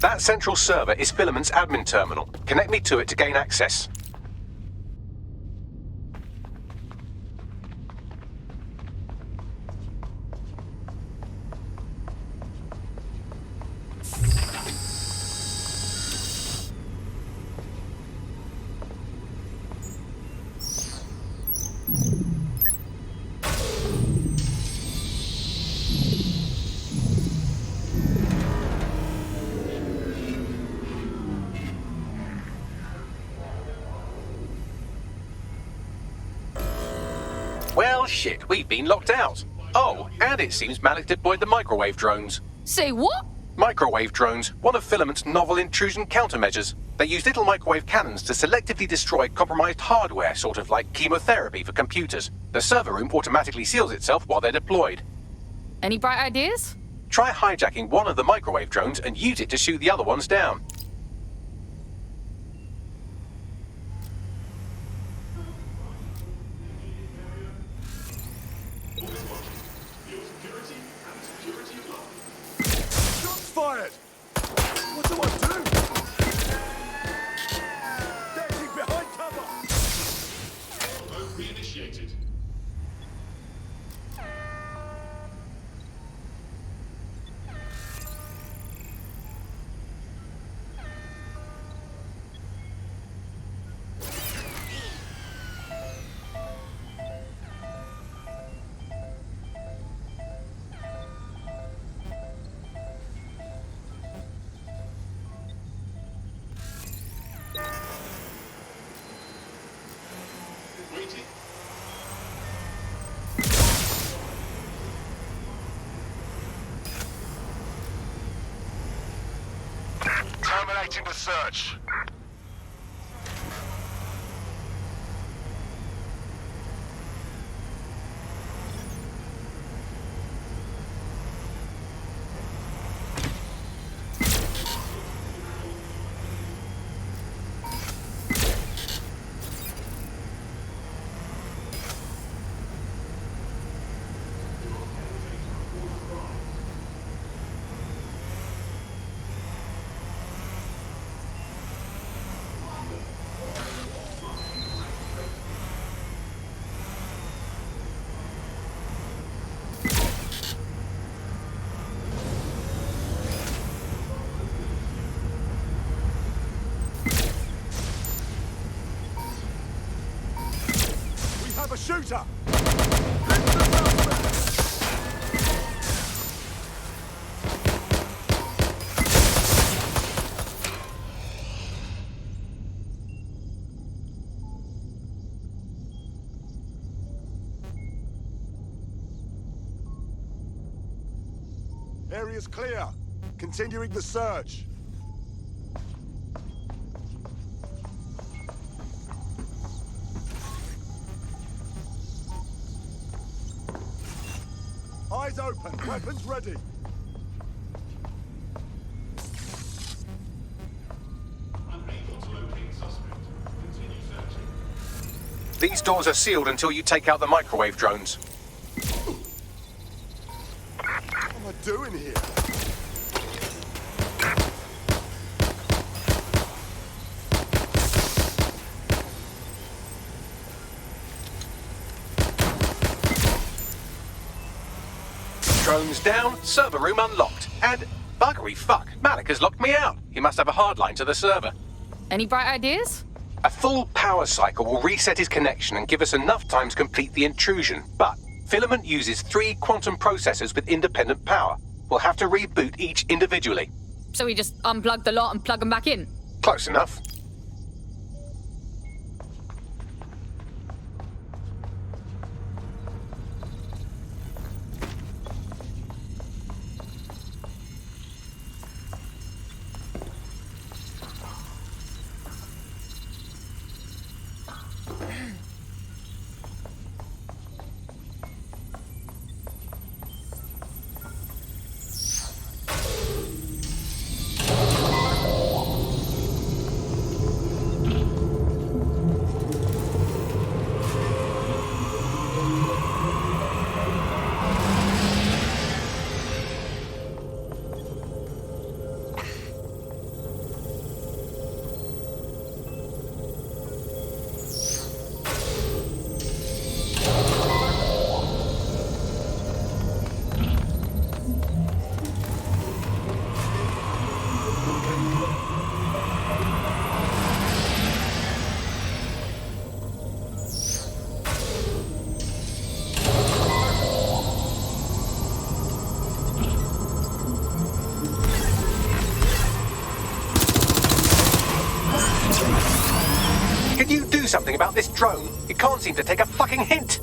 That central server is Filament's admin terminal. Connect me to it to gain access. Well, shit, we've been locked out. Oh, and it seems Malik deployed the microwave drones. Say what? Microwave drones, one of Filament's novel intrusion countermeasures. They use little microwave cannons to selectively destroy compromised hardware, sort of like chemotherapy for computers. The server room automatically seals itself while they're deployed. Any bright ideas? Try hijacking one of the microwave drones and use it to shoot the other ones down. Fired! What do I do? Standing behind cover! Probe reinitiated. Terminating the search. A shooter! Area's clear. Continuing the search. Eyes open, weapons ready. Unable to locate suspect. Continue searching. These doors are sealed until you take out the microwave drones. What am I doing here? Drones down, server room unlocked. And buggery fuck, Malik has locked me out. He must have a hard line to the server. Any bright ideas? A full power cycle will reset his connection and give us enough time to complete the intrusion, but Filament uses 3 quantum processors with independent power. We'll have to reboot each individually. So we just unplug the lot and plug them back in? Close enough. Can you do something about this drone? It can't seem to take a fucking hint.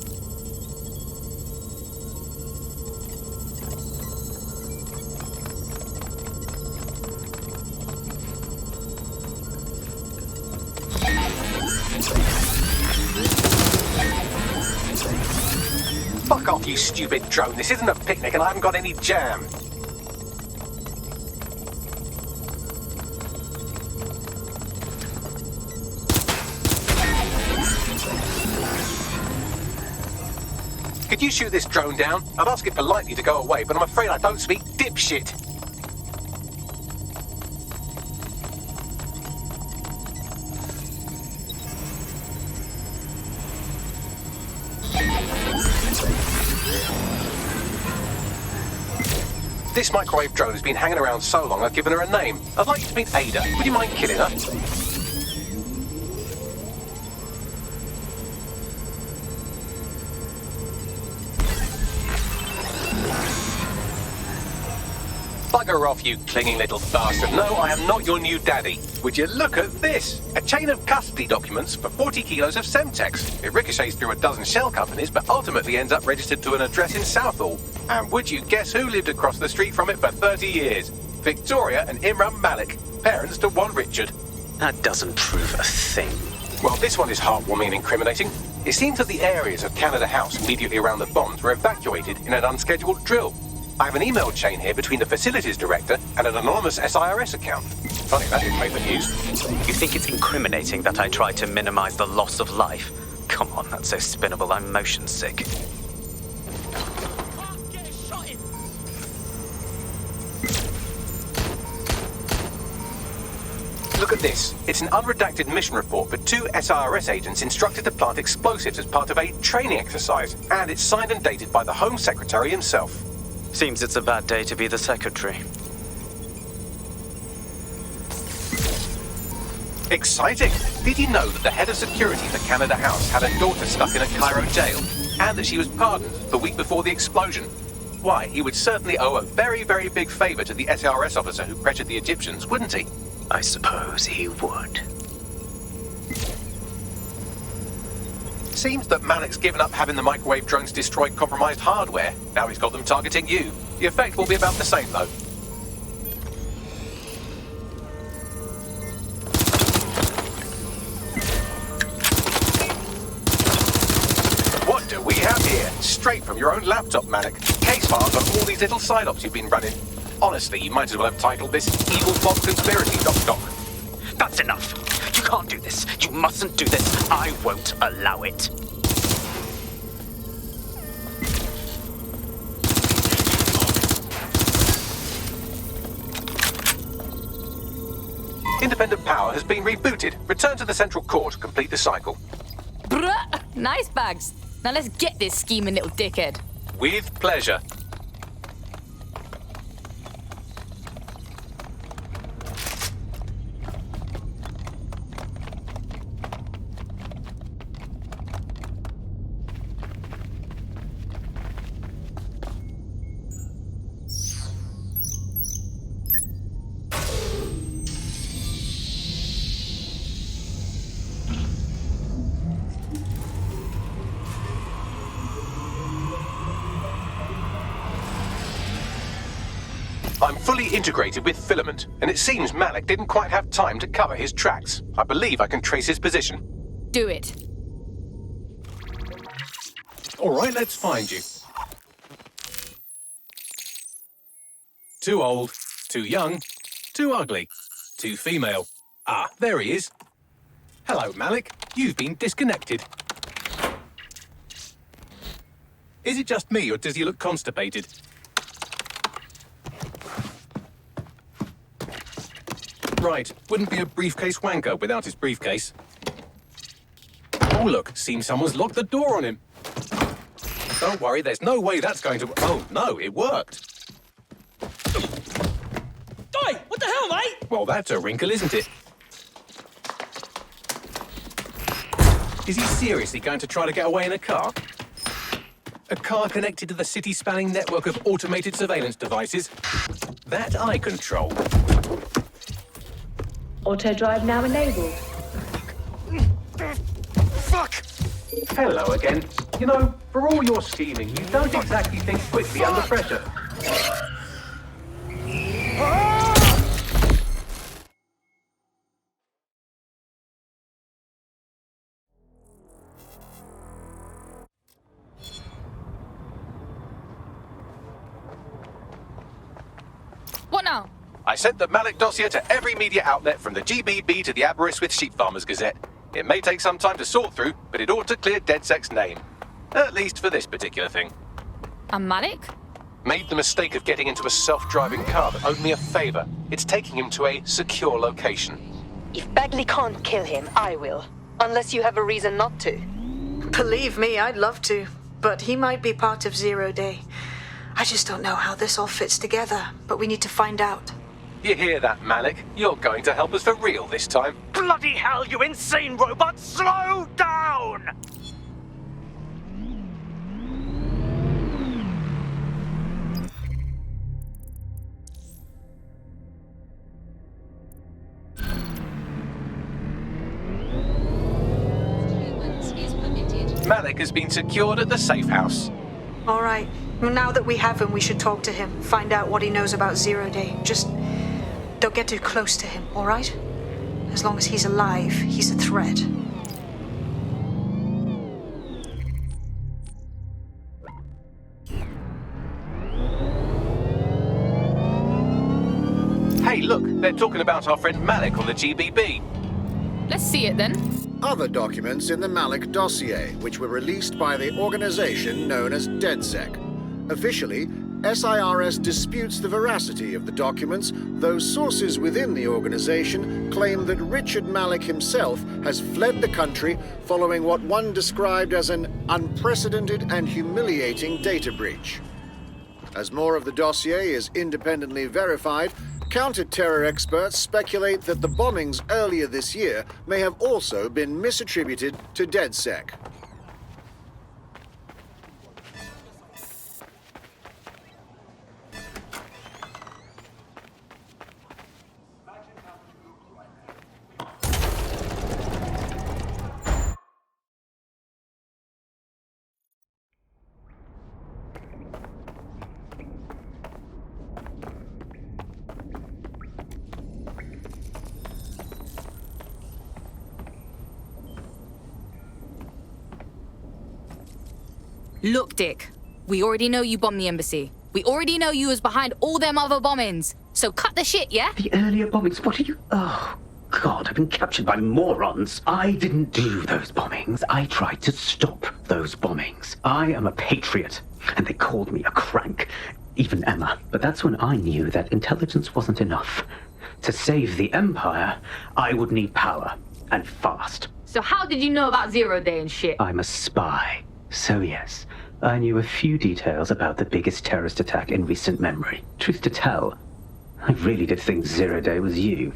Fuck off, you stupid drone. This isn't a picnic and I haven't got any jam. Could you shoot this drone down? I'd ask it politely to go away, but I'm afraid I don't speak dipshit. This microwave drone has been hanging around so long I've given her a name. I'd like you to meet Ada. Would you mind killing her? Bugger off, you clinging little bastard. No, I am not your new daddy. Would you look at this? A chain of custody documents for 40 kilos of Semtex. It ricochets through a dozen shell companies, but ultimately ends up registered to an address in Southall. And would you guess who lived across the street from it for 30 years? Victoria and Imran Malik, parents to one Richard. That doesn't prove a thing. Well, this one is heartwarming and incriminating. It seems that the areas of Canada House immediately around the bombs were evacuated in an unscheduled drill. I have an email chain here between the facilities director and an anonymous SIRS account. Funny that didn't make the news. You think it's incriminating that I tried to minimize the loss of life? Come on, that's so spinnable, I'm motion sick. Look at this. It's an unredacted mission report for 2 SIRS agents instructed to plant explosives as part of a training exercise, and it's signed and dated by the Home Secretary himself. Seems it's a bad day to be the secretary. Exciting! Did you know that the head of security for Canada House had a daughter stuck in a Cairo jail, and that she was pardoned the week before the explosion? Why, he would certainly owe a very, very big favor to the SIRS officer who pressured the Egyptians, wouldn't he? I suppose he would. Seems that Malik's given up having the microwave drones destroy compromised hardware. Now he's got them targeting you. The effect will be about the same, though. What do we have here? Straight from your own laptop, Malik. Case files on all these little side ops you've been running. Honestly, you might as well have titled this Evil Bob Conspiracy, Doc. That's enough. You can't do this. You mustn't do this. I won't allow it. Independent power has been rebooted. Return to the central core to complete the cycle. Bruh! Nice bags. Now let's get this scheming little dickhead. With pleasure. I'm fully integrated with Filament, and it seems Malik didn't quite have time to cover his tracks. I believe I can trace his position. Do it. All right, let's find you. Too old, too young, too ugly, too female. Ah, there he is. Hello, Malik. You've been disconnected. Is it just me, or does he look constipated? Right, wouldn't be a briefcase wanker without his briefcase. Oh look, seems someone's locked the door on him. Don't worry, there's no way that's going to... Oh, no, it worked. Oi, what the hell, mate? Well, that's a wrinkle, isn't it? Is he seriously going to try to get away in a car? A car connected to the city-spanning network of automated surveillance devices? That I control. Auto drive now enabled. Fuck! Hello again. You know, for all your scheming, you don't exactly think quickly under pressure. What now? I sent the Malik Dossier to every media outlet from the GBB to the Aberystwyth Sheep Farmers Gazette. It may take some time to sort through, but it ought to clear DedSec's name. At least for this particular thing. And Malik? Made the mistake of getting into a self-driving car that owed me a favor. It's taking him to a secure location. If Bagley can't kill him, I will. Unless you have a reason not to. Believe me, I'd love to. But he might be part of Zero Day. I just don't know how this all fits together, but we need to find out. You hear that, Malik? You're going to help us for real this time. Bloody hell, you insane robot! Slow down! Malik has been secured at the safe house. All right. Now that we have him, we should talk to him. Find out what he knows about Zero Day. Just don't get too close to him, all right? As long as he's alive, he's a threat. Hey, look, they're talking about our friend Malik on the GBB. Let's see it then. Other documents in the Malik Dossier, which were released by the organization known as DedSec. Officially, SIRS disputes the veracity of the documents, though sources within the organization claim that Richard Malik himself has fled the country following what one described as an unprecedented and humiliating data breach. As more of the dossier is independently verified, counter-terror experts speculate that the bombings earlier this year may have also been misattributed to DedSec. Look, Dick. We already know you bombed the embassy. We already know you was behind all them other bombings. So cut the shit, yeah? The earlier bombings, what are you... Oh, God, I've been captured by morons. I didn't do those bombings. I tried to stop those bombings. I am a patriot, and they called me a crank. Even Emma. But that's when I knew that intelligence wasn't enough. To save the Empire, I would need power, and fast. So how did you know about Zero Day and shit? I'm a spy. So yes, I knew a few details about the biggest terrorist attack in recent memory. Truth to tell, I really did think Zero Day was you.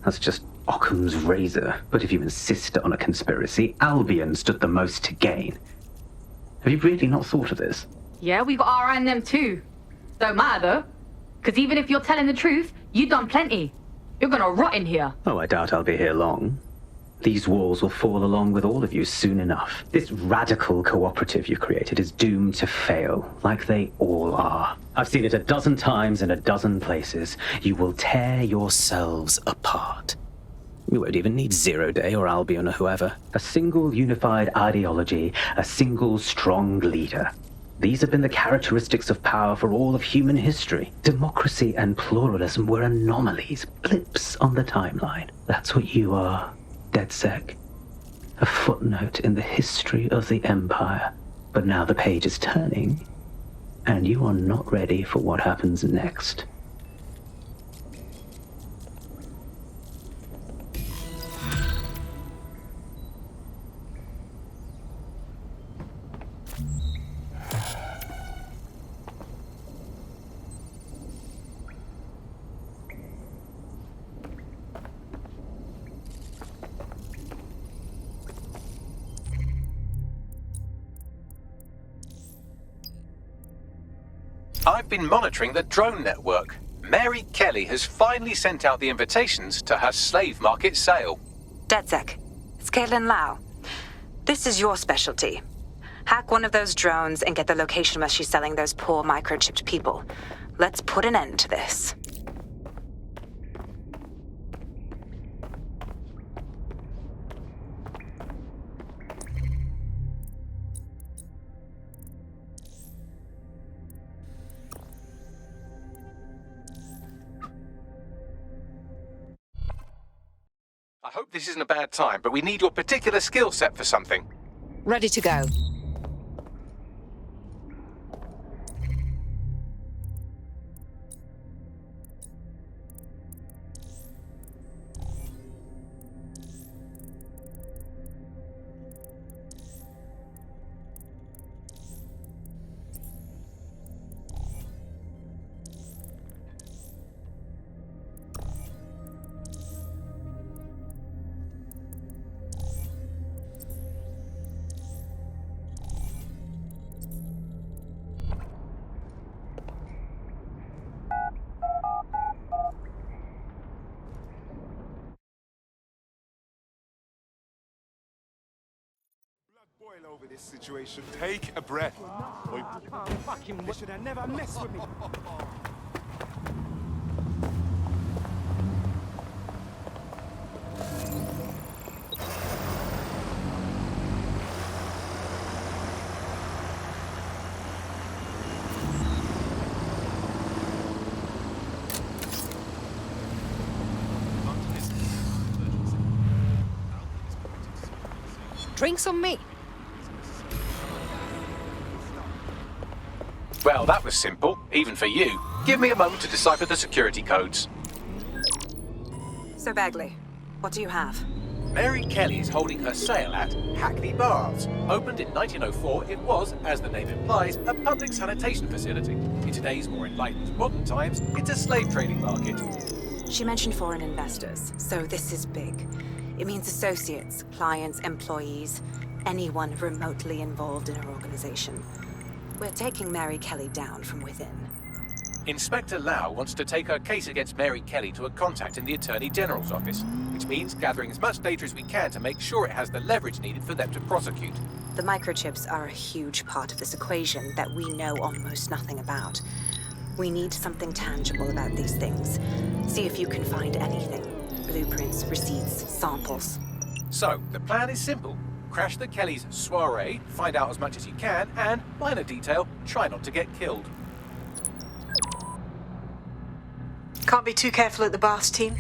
That's just Occam's razor. But if you insist on a conspiracy, Albion stood the most to gain. Have you really not thought of this? Yeah, we got our eye on them too. Don't matter though. Because even if you're telling the truth, you've done plenty. You're gonna rot in here. Oh, I doubt I'll be here long. These walls will fall along with all of you soon enough. This radical cooperative you created is doomed to fail, like they all are. I've seen it a dozen times in a dozen places. You will tear yourselves apart. You won't even need Zero Day or Albion or whoever. A single unified ideology, a single strong leader. These have been the characteristics of power for all of human history. Democracy and pluralism were anomalies, blips on the timeline. That's what you are, DedSec. A footnote in the history of the Empire. But now the page is turning, and you are not ready for what happens next. I've been monitoring the drone network. Mary Kelley has finally sent out the invitations to her slave market sale. DedSec, it's Caitlin Lau. This is your specialty. Hack one of those drones and get the location where she's selling those poor microchipped people. Let's put an end to this. I hope this isn't a bad time, but we need your particular skill set for something. Ready to go. Boil over this situation. Take a breath. They should have never messed with me. Drinks on me. Well, that was simple, even for you. Give me a moment to decipher the security codes. So, Bagley, what do you have? Mary Kelley is holding her sale at Hackney Baths. Opened in 1904, it was, as the name implies, a public sanitation facility. In today's more enlightened modern times, it's a slave trading market. She mentioned foreign investors, so this is big. It means associates, clients, employees, anyone remotely involved in her organization. We're taking Mary Kelley down from within. Inspector Lau wants to take her case against Mary Kelley to a contact in the Attorney General's office, which means gathering as much data as we can to make sure it has the leverage needed for them to prosecute. The microchips are a huge part of this equation that we know almost nothing about. We need something tangible about these things. See if you can find anything. Blueprints, receipts, samples. So, the plan is simple. Crash the Kelley's soiree, find out as much as you can, and, minor detail, try not to get killed. Can't be too careful at the baths, team.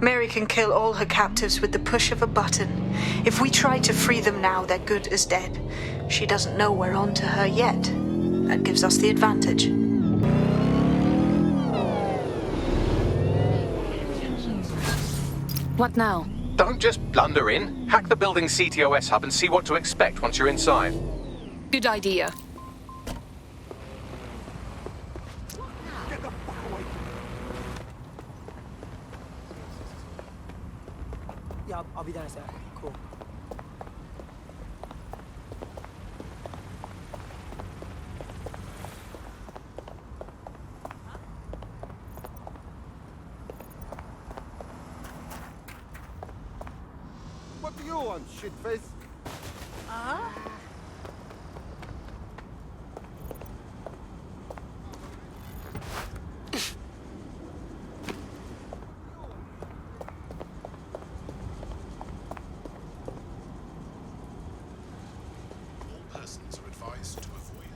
Mary can kill all her captives with the push of a button. If we try to free them now, they're good as dead. She doesn't know we're on to her yet. That gives us the advantage. What now? Don't just blunder in. Hack the building's CTOS hub and see what to expect once you're inside. Good idea. Yeah, I'll be down in a sec. Cool. What do you want, shitface? All persons are advised to avoid it.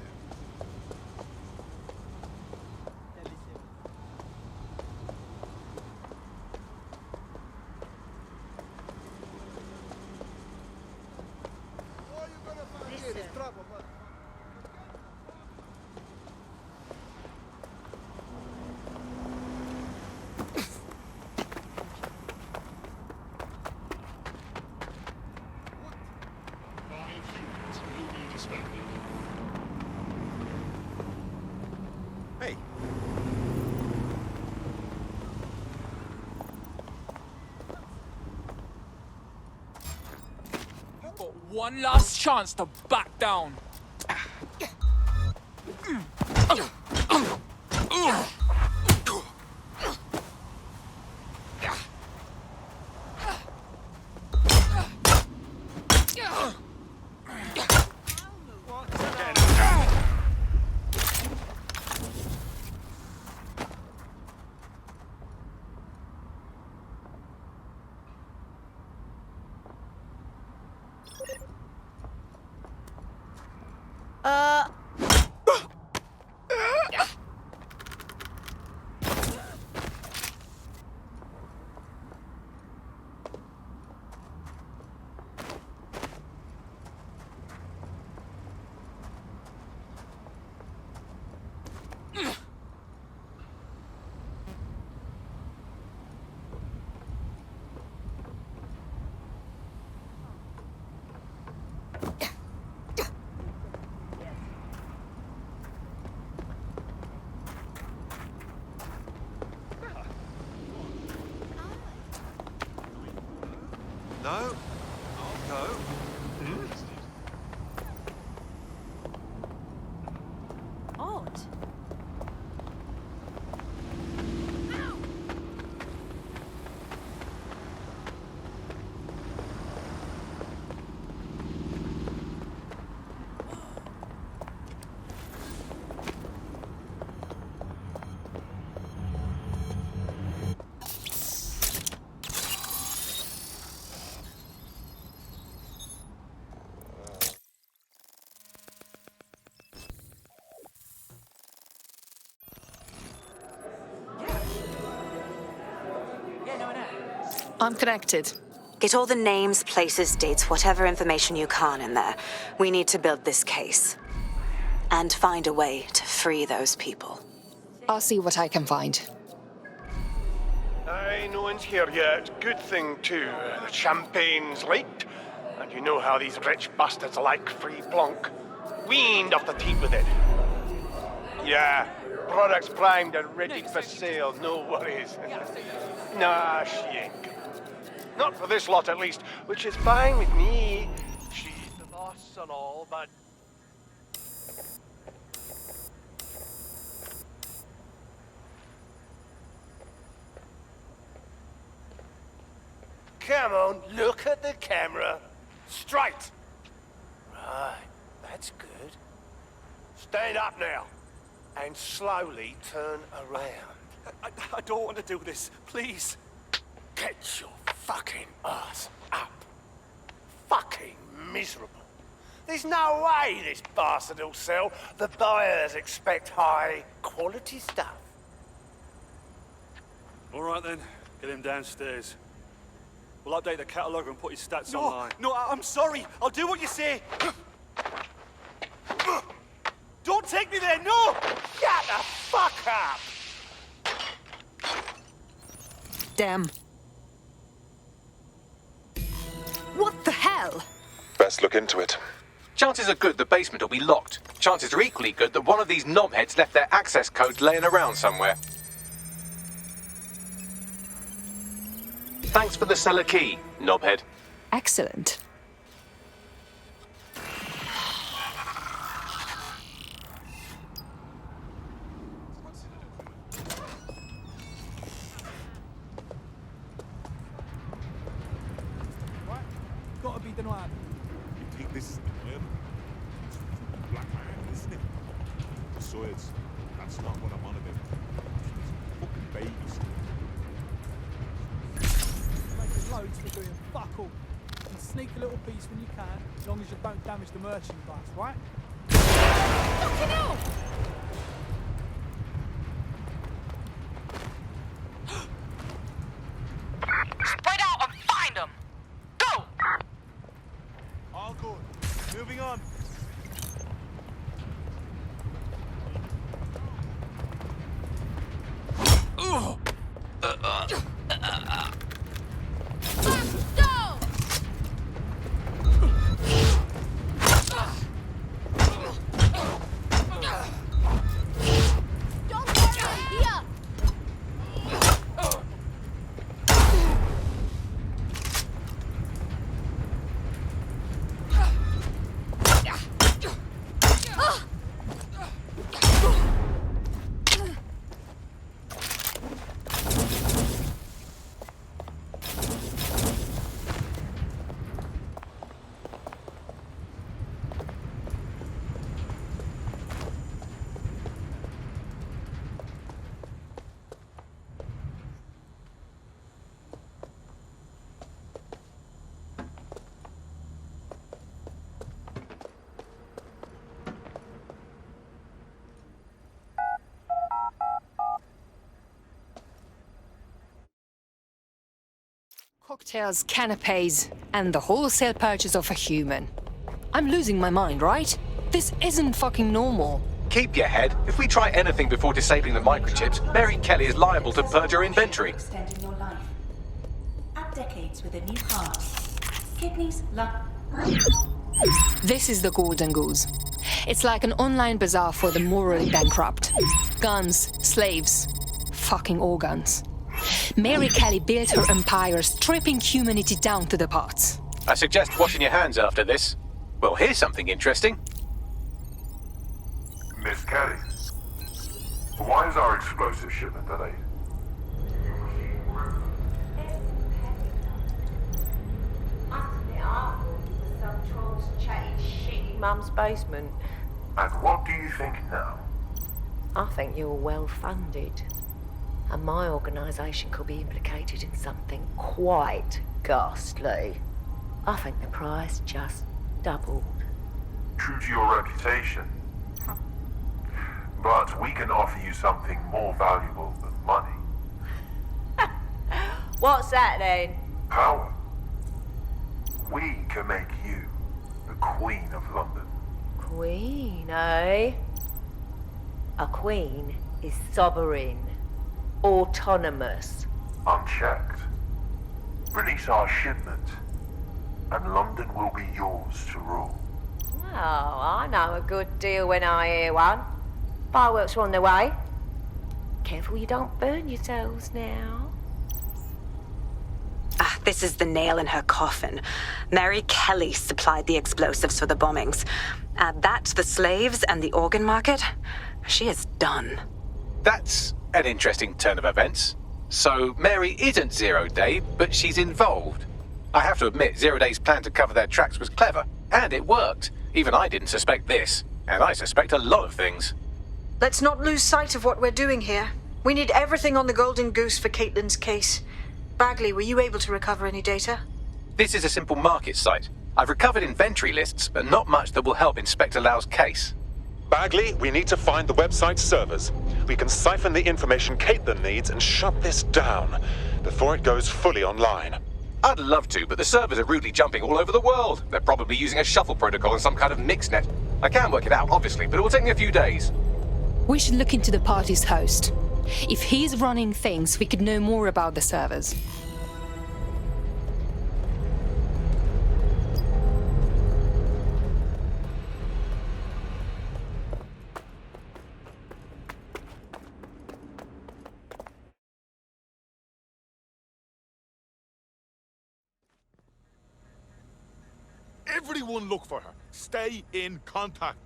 Hey. You've got one last chance to back down. No, I'll go. Odd. I'm connected. Get all the names, places, dates, whatever information you can in there. We need to build this case. And find a way to free those people. I'll see what I can find. Aye, no one's here yet. Good thing, too. The champagne's late, and you know how these rich bastards like free plonk. Weaned off the teat with it. Yeah, products primed and ready for sale, no worries. Nah, she ain't coming. Not for this lot, at least, which is fine with me. She's the boss and all, but... Come on, look at the camera. Straight. Right, that's good. Stand up now, and slowly turn around. I don't want to do this, please. Get your fucking ass up. Fucking miserable. There's no way this bastard will sell. The buyers expect high quality stuff. All right then, get him downstairs. We'll update the catalogue and put his stats No, online. no, I'm sorry. I'll do what you say. Don't take me there, no! Shut the fuck up! Damn. What the hell? Best look into it. Chances are good the basement will be locked. Chances are equally good that one of these knobheads left their access codes laying around somewhere. Thanks for the cellar key, knobhead. Excellent. de noir. You think this is the plan? It's black man, isn't it? Besides, that's not what I'm on about. Fucking babies. Making loads for doing fuck all. And sneak a little piece when you can, as long as you don't damage the merchandise, right? Fucking hell! Spread out and find them! Go! All good. Moving on. Cocktails, canapes, and the wholesale purchase of a human. I'm losing my mind, right? This isn't fucking normal. Keep your head. If we try anything before disabling the microchips, Mary Kelley is liable to purge her inventory. Extending your life. Add decades with a new heart. Kidneys, lung. This is the Golden Goose. It's like an online bazaar for the morally bankrupt. Guns, slaves, fucking organs. Mary Kelley built her empire stripping humanity down to the parts. I suggest washing your hands after this. Well, here's something interesting. Miss Kelley, why is our explosive shipment delayed? Mum's basement. And what do you think now? I think you're well funded. And my organisation could be implicated in something quite ghastly. I think the price just doubled. True to your reputation. But we can offer you something more valuable than money. What's that then? Power. We can make you the Queen of London. Queen, eh? A queen is sovereign, autonomous. Unchecked. Release our shipment, and London will be yours to rule. Oh, I know a good deal when I hear one. Fireworks are on the way. Careful you don't burn yourselves now. This is the nail in her coffin. Mary Kelley supplied the explosives for the bombings. Add that to the slaves and the organ market, she is done. That's an interesting turn of events. So Mary isn't Zero Day, but she's involved. I have to admit, Zero Day's plan to cover their tracks was clever, and it worked. Even I didn't suspect this, and I suspect a lot of things. Let's not lose sight of what we're doing here. We need everything on the Golden Goose for Caitlin's case. Bagley, were you able to recover any data? This is a simple market site. I've recovered inventory lists, but not much that will help Inspector Lau's case. Bagley, we need to find the website's servers. We can siphon the information Caitlin needs and shut this down before it goes fully online. I'd love to, but the servers are rudely jumping all over the world. They're probably using a shuffle protocol and some kind of mixnet. I can work it out, obviously, but it will take me a few days. We should look into the party's host. If he's running things, we could know more about the servers. Everyone look for her. Stay in contact.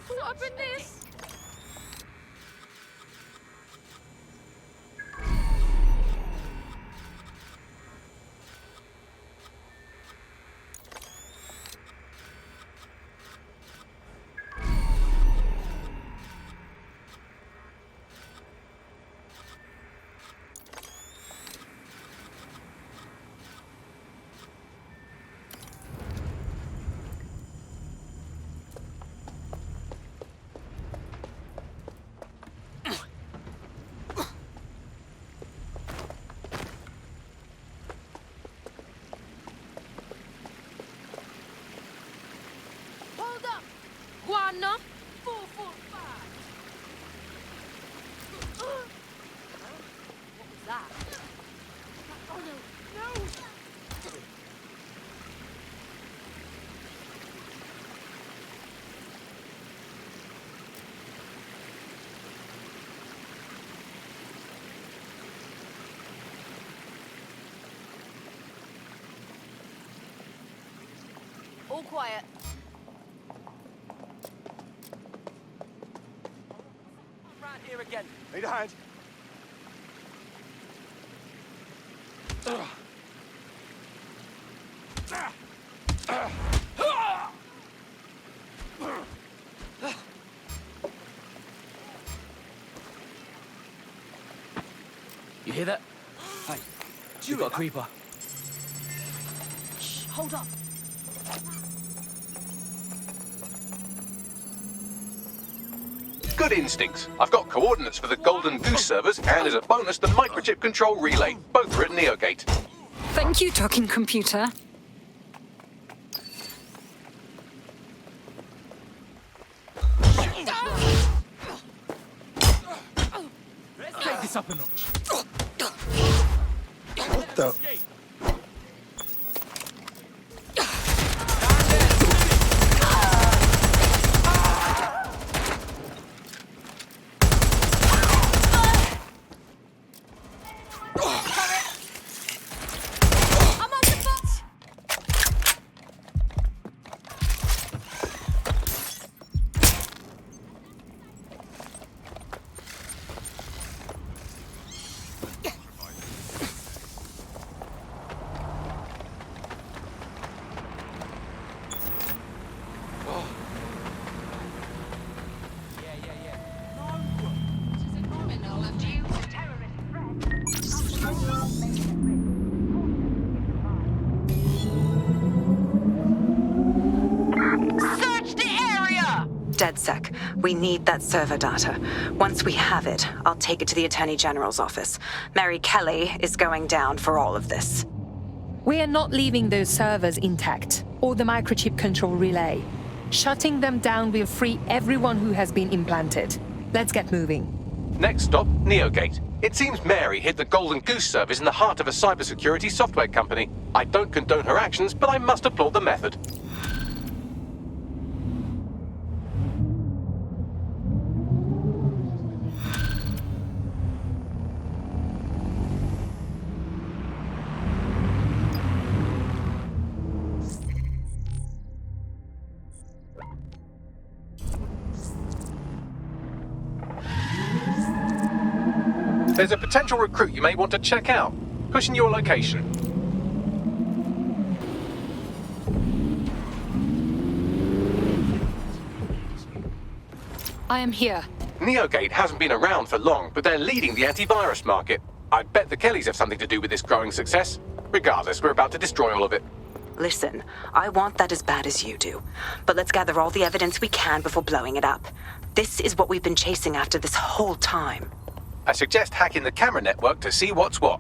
caught up in this? Guana, 445. What was that? Oh no, no! All quiet. Here again. Need a hand? You hear that? Hey, you got a creeper. Shh, hold up. Good instincts. I've got coordinates for the Golden Goose servers, and as a bonus, the microchip control relay. Both are at NeoGate. Thank you, talking computer. Take this up a notch. What the? DedSec, we need that server data. Once we have it, I'll take it to the Attorney General's office. Mary Kelley is going down for all of this. We are not leaving those servers intact, or the microchip control relay. Shutting them down will free everyone who has been implanted. Let's get moving. Next stop, NeoGate. It seems Mary hid the Golden Goose service in the heart of a cybersecurity software company. I don't condone her actions, but I must applaud the method. There's a potential recruit you may want to check out. Pushing your location. I am here. NeoGate hasn't been around for long, but they're leading the antivirus market. I bet the Kelleys have something to do with this growing success. Regardless, we're about to destroy all of it. Listen, I want that as bad as you do. But let's gather all the evidence we can before blowing it up. This is what we've been chasing after this whole time. I suggest hacking the camera network to see what's what.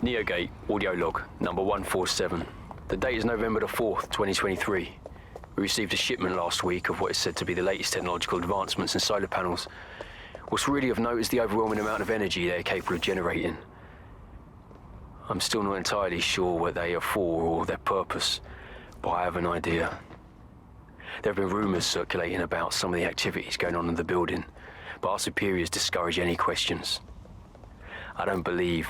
Neogate, audio log, number 147. The date is November the 4th, 2023. We received a shipment last week of what is said to be the latest technological advancements in solar panels. What's really of note is the overwhelming amount of energy they're capable of generating. I'm still not entirely sure what they are for or their purpose, but I have an idea. There have been rumors circulating about some of the activities going on in the building, but our superiors discourage any questions. I don't believe...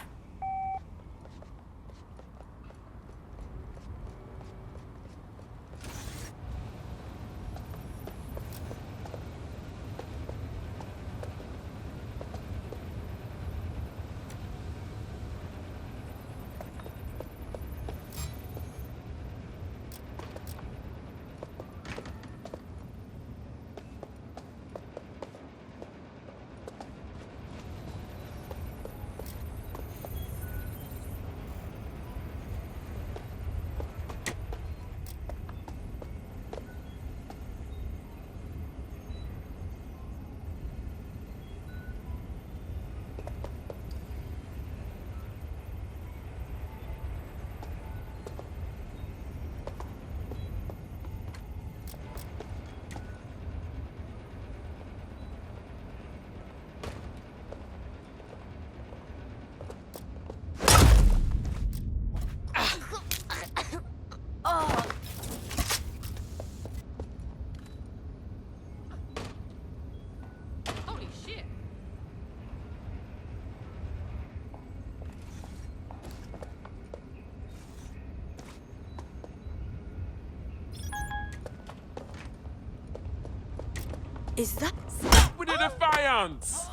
Is that... Stop with the defiance!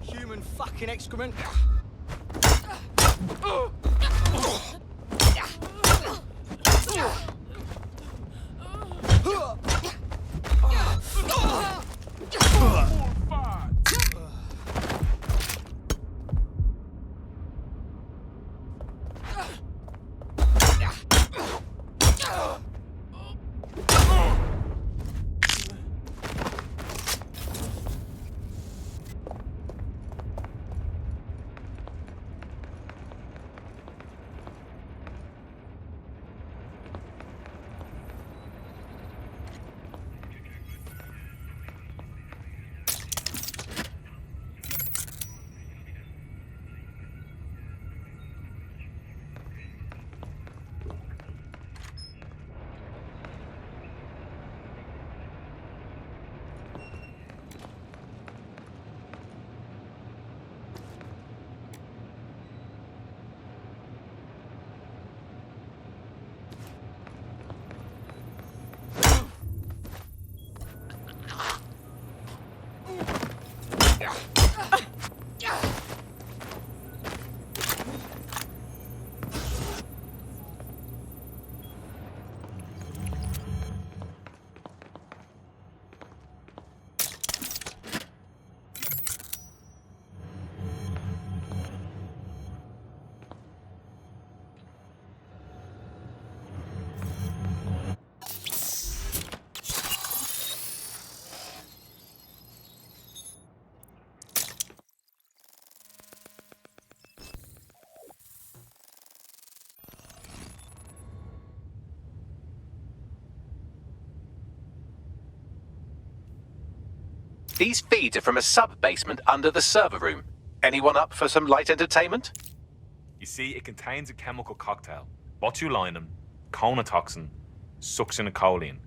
Human fucking excrement. These feeds are from a sub-basement under the server room. Anyone up for some light entertainment? You see, it contains a chemical cocktail. Botulinum, conotoxin, succinylcholine.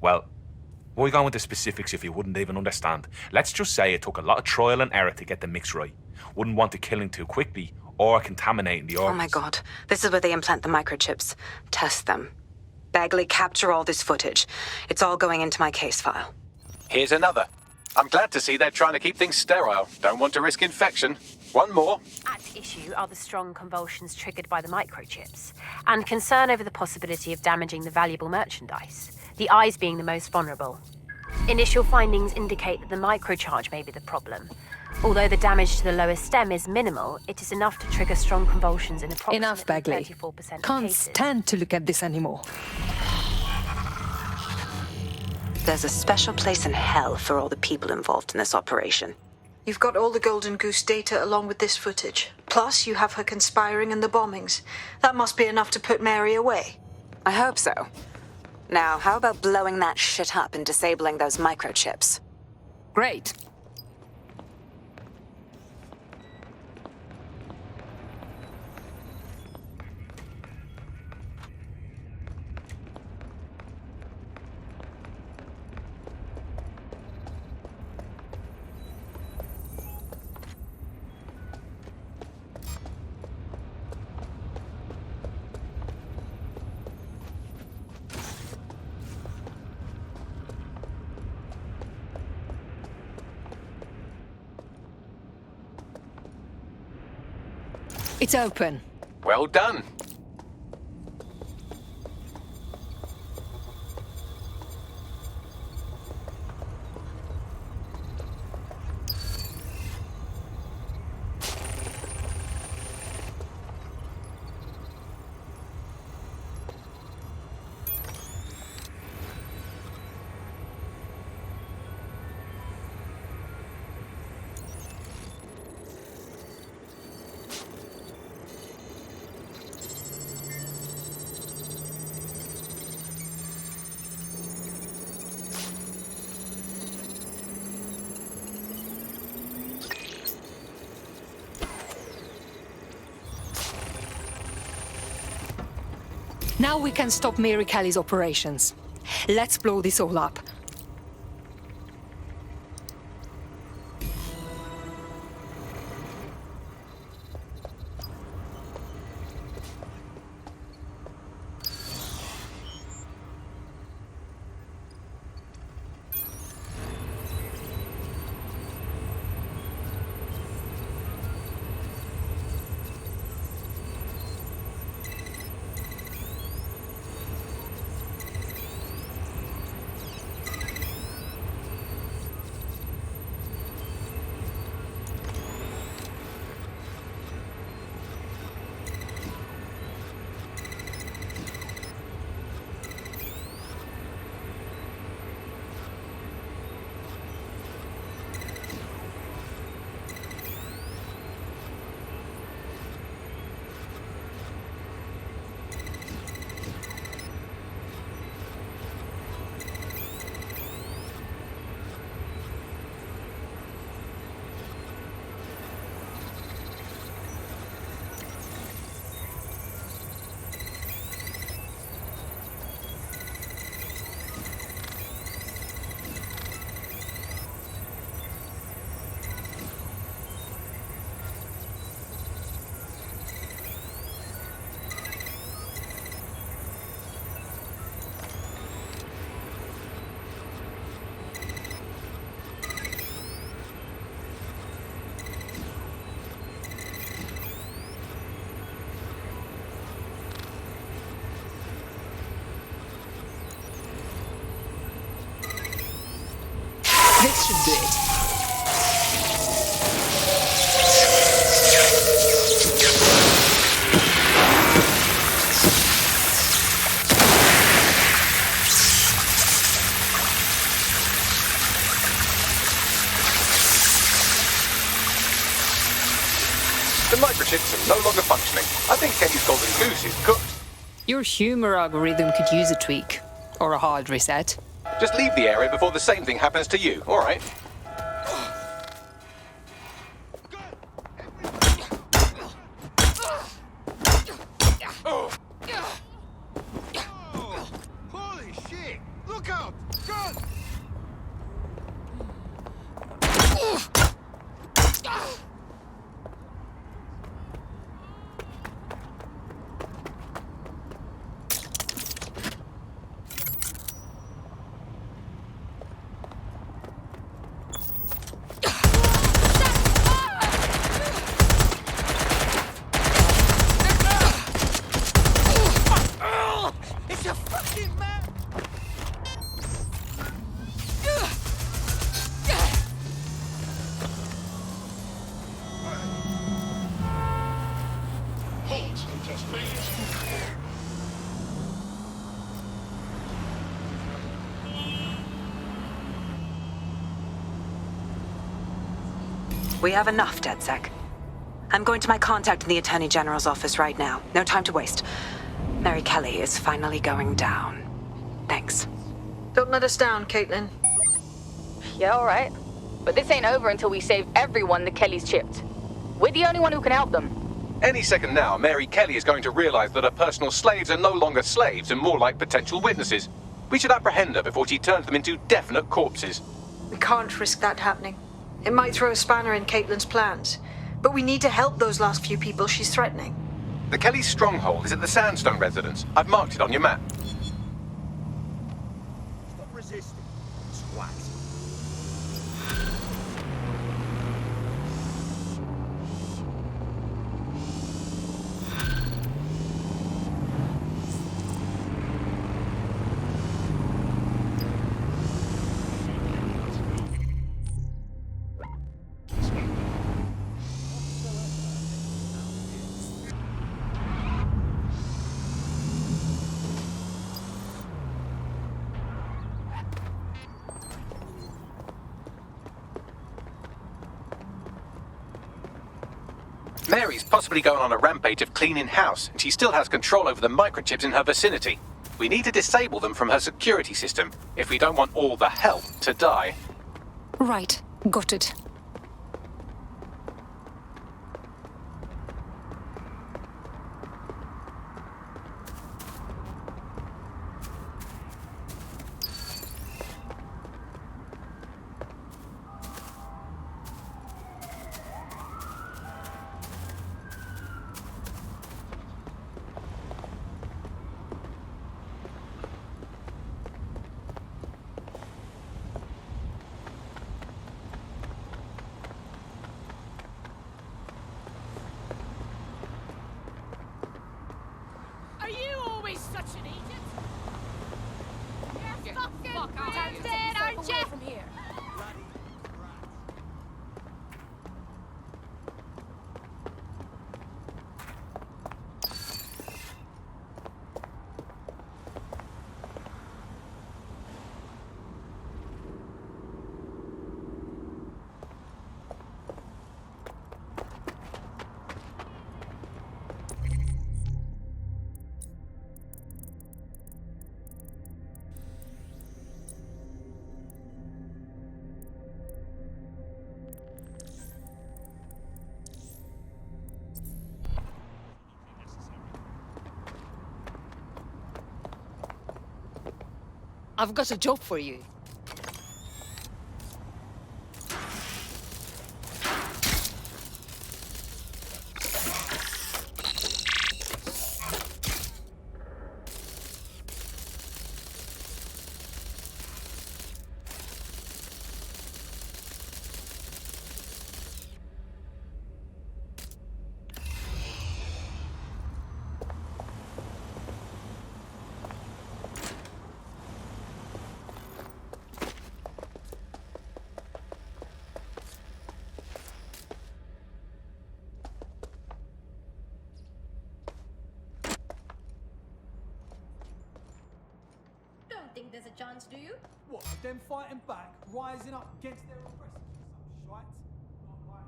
Well, why go into specifics if you wouldn't even understand? Let's just say it took a lot of trial and error to get the mix right. Wouldn't want it killing too quickly or contaminating the organs. Oh my god. This is where they implant the microchips. Test them. Bagley, capture all this footage. It's all going into my case file. Here's another. I'm glad to see they're trying to keep things sterile. Don't want to risk infection. One more. At issue are the strong convulsions triggered by the microchips, and concern over the possibility of damaging the valuable merchandise, the eyes being the most vulnerable. Initial findings indicate that the microcharge may be the problem. Although the damage to the lower stem is minimal, it is enough to trigger strong convulsions in approximately Enough, Bagley. 34% of Can't cases. stand to look at this anymore. There's a special place in hell for all the people involved in this operation. You've got all the Golden Goose data along with this footage. Plus, you have her conspiring in the bombings. That must be enough to put Mary away. I hope so. Now, how about blowing that shit up and disabling those microchips? Great. It's open. Well done. Now we can stop Mary Kelley's operations. Let's blow this all up. This should do it. The microchips are no longer functioning. I think Kelley's Golden Goose is cooked. Your humor algorithm could use a tweak. Or a hard reset. Just leave the area before the same thing happens to you, all right? Holy shit! Look out! Gun! We have enough, DedSec. I'm going to my contact in the Attorney General's office right now. No time to waste. Mary Kelley is finally going down. Thanks. Don't let us down, Caitlin. Yeah, all right. But this ain't over until we save everyone the Kelleys chipped. We're the only one who can help them. Any second now, Mary Kelley is going to realize that her personal slaves are no longer slaves and more like potential witnesses. We should apprehend her before she turns them into definite corpses. We can't risk that happening. It might throw a spanner in Caitlin's plans. But we need to help those last few people she's threatening. The Kelley stronghold is at the Sandstone residence. I've marked it on your map. Stop resisting, twat. Mary's possibly going on a rampage of cleaning house, and she still has control over the microchips in her vicinity. We need to disable them from her security system if we don't want all the help to die. Right. Got it. I've got a job for you. Think there's a chance, do you? What, them fighting back, rising up against their oppressors or some shite? Not like...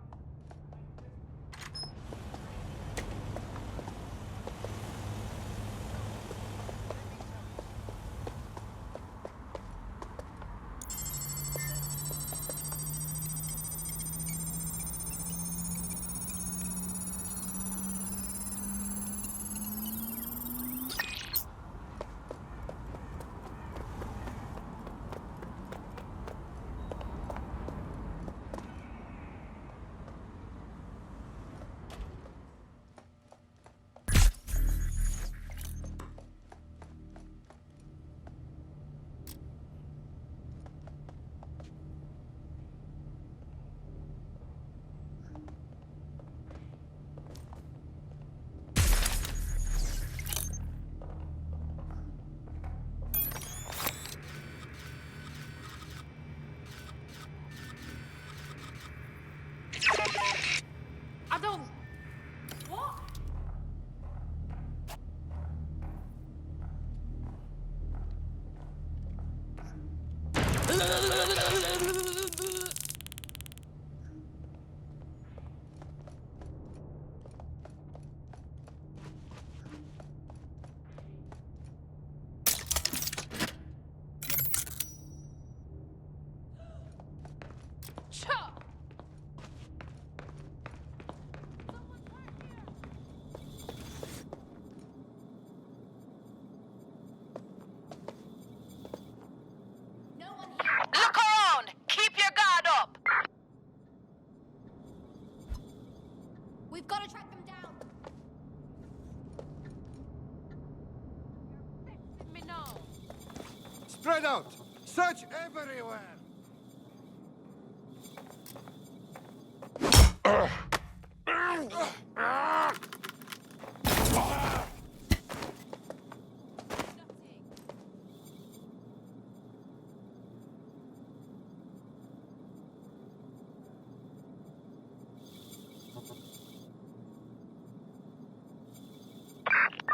Spread out! Search everywhere!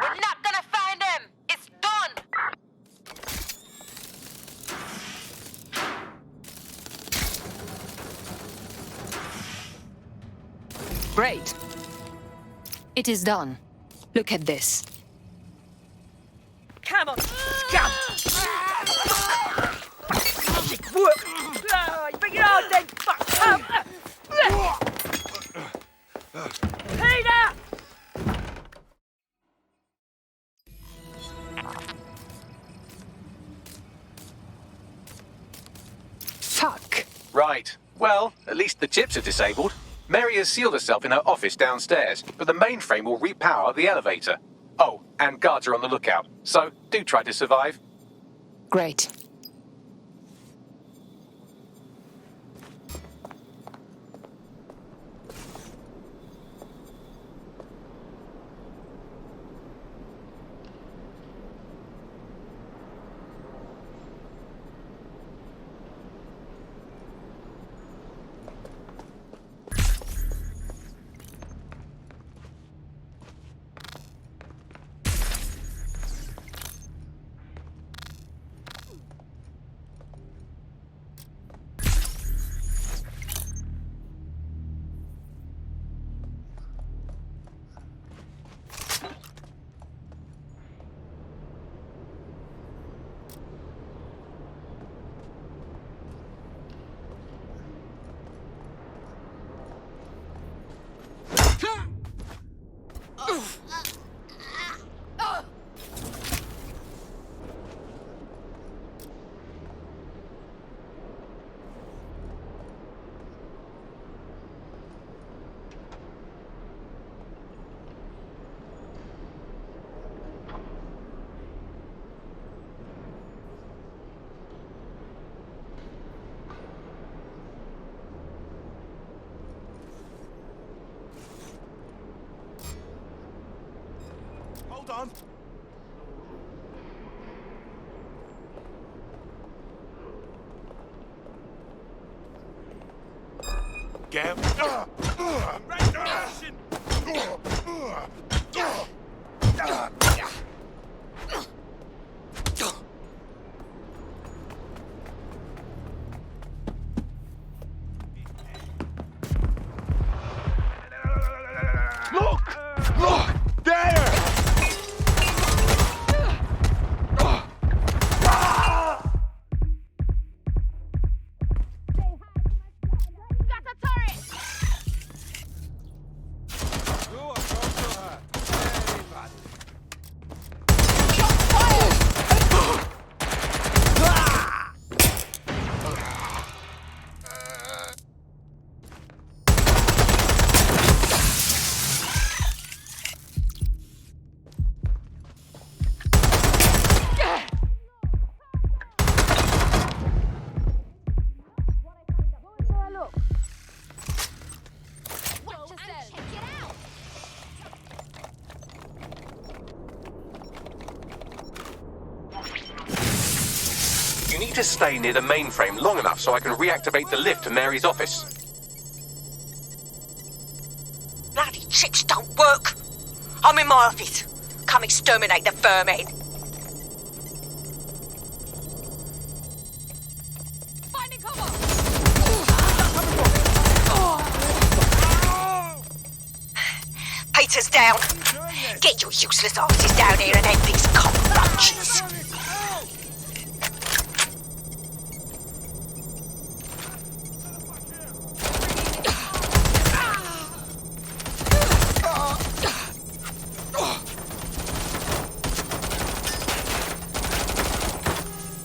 We're not gonna find him! It's done! Great. It is done. Look at this. Come on! Come! Magic work! Bring it on then! Fuck! Peter! Fuck. Right. Well, at least the chips are disabled. Mary has sealed herself in her office downstairs, but the mainframe will repower the elevator. Oh, and guards are on the lookout, so do try to survive. Great. Hold on. Gam. Right direction. Look! Look! There! You need to stay near the mainframe long enough so I can reactivate the lift to Mary's office. Bloody chips don't work. I'm in my office. Come exterminate the vermin. Finding cover! Peter's down. Get your useless asses down here and end these cockroaches.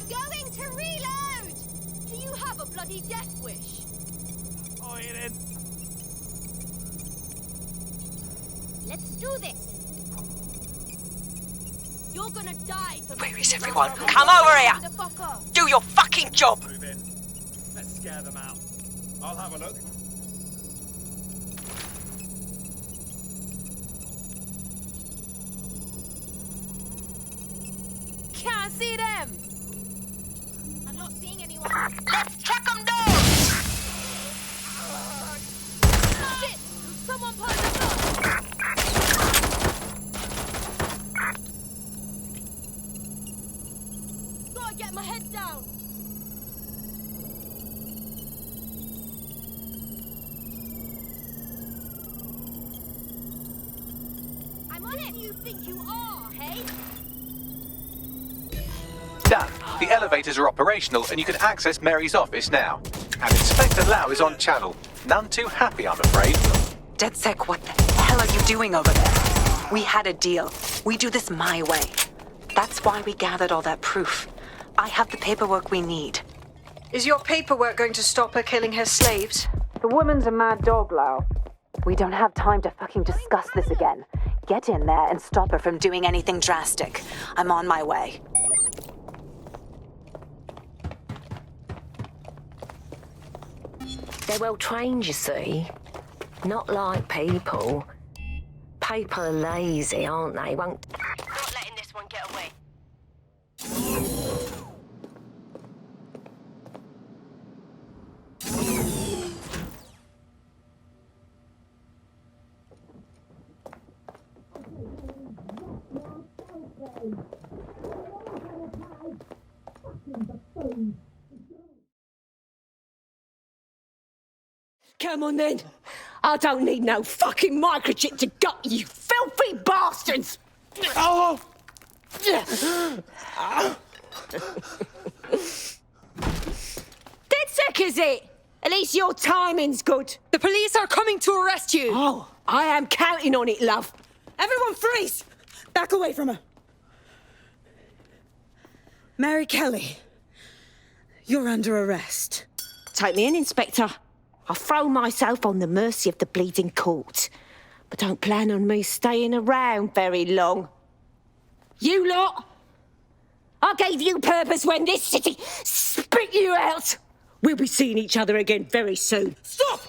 Going to reload! Do you have a bloody death wish? Oh, yeah, then. Let's do this! You're gonna die for Where is everyone? Come over here! Do your fucking job! Let's scare them out. I'll have a look. Can't see them! I'm not seeing anyone. Let's track them down! Shit! Someone put us up! Gotta get my head down! I'm on it! Who do you think you are, hey? Done. The elevators are operational and you can access Mary's office now. And Inspector Lau is on channel. None too happy, I'm afraid. DedSec, what the hell are you doing over there? We had a deal. We do this my way. That's why we gathered all that proof. I have the paperwork we need. Is your paperwork going to stop her killing her slaves? The woman's a mad dog, Lau. We don't have time to fucking discuss this again. Get in there and stop her from doing anything drastic. I'm on my way. They're well trained, you see. Not like people. People are lazy, aren't they? Won't... Not letting this one get away. Come on then. I don't need no fucking microchip to gut you filthy bastards! Oh! DedSec, is it? At least your timing's good. The police are coming to arrest you. Oh, I am counting on it, love. Everyone freeze! Back away from her. Mary Kelley, you're under arrest. Take me in, Inspector. I'll throw myself on the mercy of the bleeding court. But don't plan on me staying around very long. You lot! I gave you purpose when this city spit you out! We'll be seeing each other again very soon. Stop!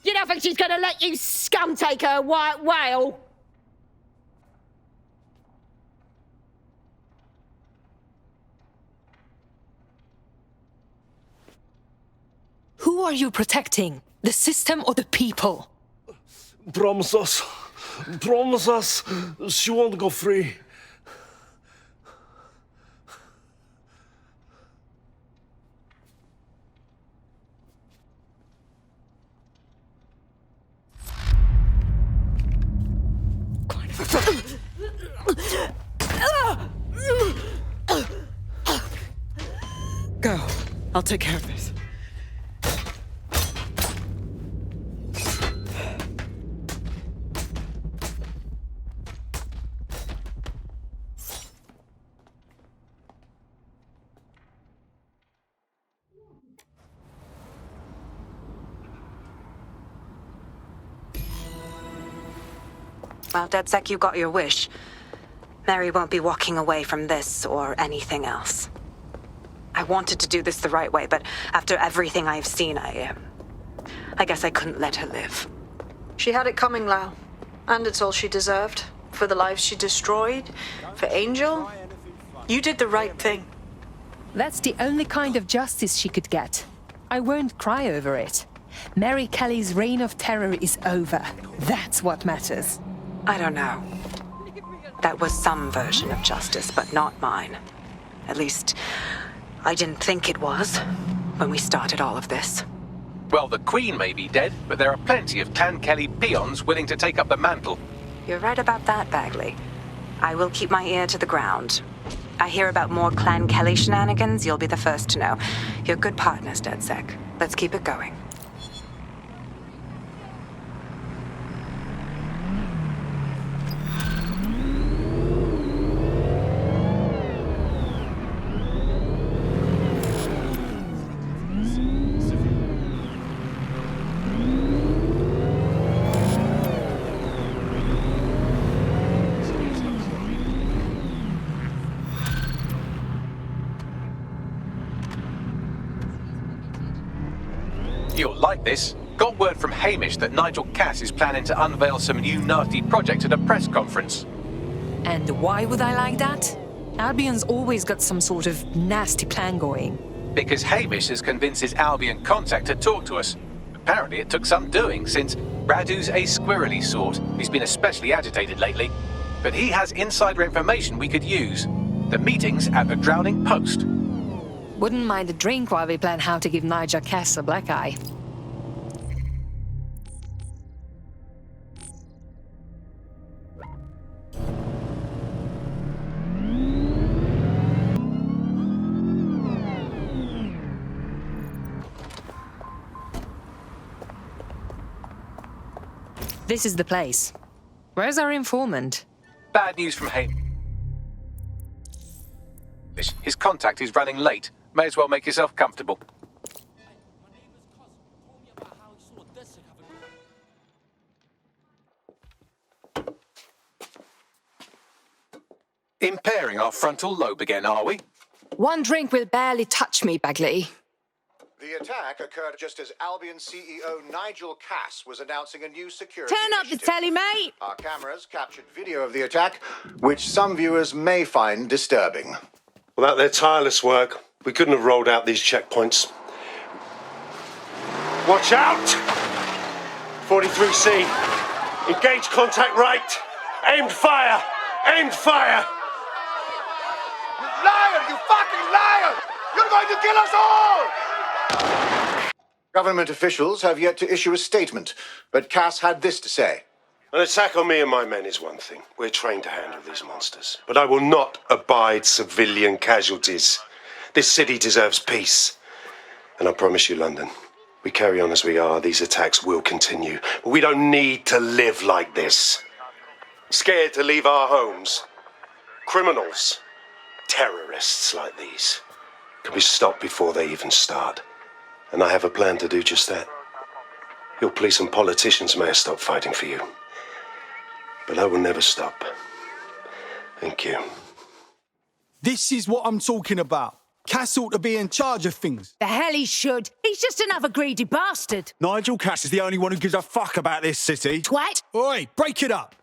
You don't think she's gonna let you scum take her white whale? Who are you protecting? The system or the people? Promise us. Promise us she won't go free. Go. I'll take care of this. Well, DedSec, you got your wish. Mary won't be walking away from this or anything else. I wanted to do this the right way, but after everything I've seen, I guess I couldn't let her live. She had it coming, Lau. And it's all she deserved. For the lives she destroyed, for Angel. You did the right thing. That's the only kind of justice she could get. I won't cry over it. Mary Kelley's reign of terror is over. That's what matters. I don't know. That was some version of justice, but not mine. At least, I didn't think it was when we started all of this. Well, the Queen may be dead, but there are plenty of Clan Kelley peons willing to take up the mantle. You're right about that, Bagley. I will keep my ear to the ground. I hear about more Clan Kelley shenanigans, you'll be the first to know. You're good partners, DedSec. Let's keep it going. You'll like this. Got word from Hamish that Nigel Cass is planning to unveil some new nasty project at a press conference. And why would I like that? Albion's always got some sort of nasty plan going. Because Hamish has convinced his Albion contact to talk to us. Apparently it took some doing, since Radu's a squirrely sort. He's been especially agitated lately. But he has insider information we could use. The meeting's at the Drowning Post. Wouldn't mind a drink while we plan how to give Nigel Cass a black eye. This is the place. Where's our informant? Bad news from Hamish. His contact is running late. May as well make yourself comfortable. Impairing our frontal lobe again, are we? One drink will barely touch me, Bagley. The attack occurred just as Albion CEO Nigel Cass was announcing a new security Turn up the telly, mate! Our cameras captured video of the attack, which some viewers may find disturbing. Without their tireless work, we couldn't have rolled out these checkpoints. Watch out! 43C. Engage contact right. Aimed fire! Aimed fire! You liar! You fucking liar! You're going to kill us all! Government officials have yet to issue a statement, but Cass had this to say. An attack on me and my men is one thing. We're trained to handle these monsters. But I will not abide civilian casualties. This city deserves peace. And I promise you, London, we carry on as we are, these attacks will continue. But we don't need to live like this. Scared to leave our homes. Criminals, terrorists like these, can be stopped before they even start. And I have a plan to do just that. Your police and politicians may have stopped fighting for you. But I will never stop. Thank you. This is what I'm talking about. Cass ought to be in charge of things. The hell he should. He's just another greedy bastard. Nigel Cass is the only one who gives a fuck about this city. Twat! Oi, break it up.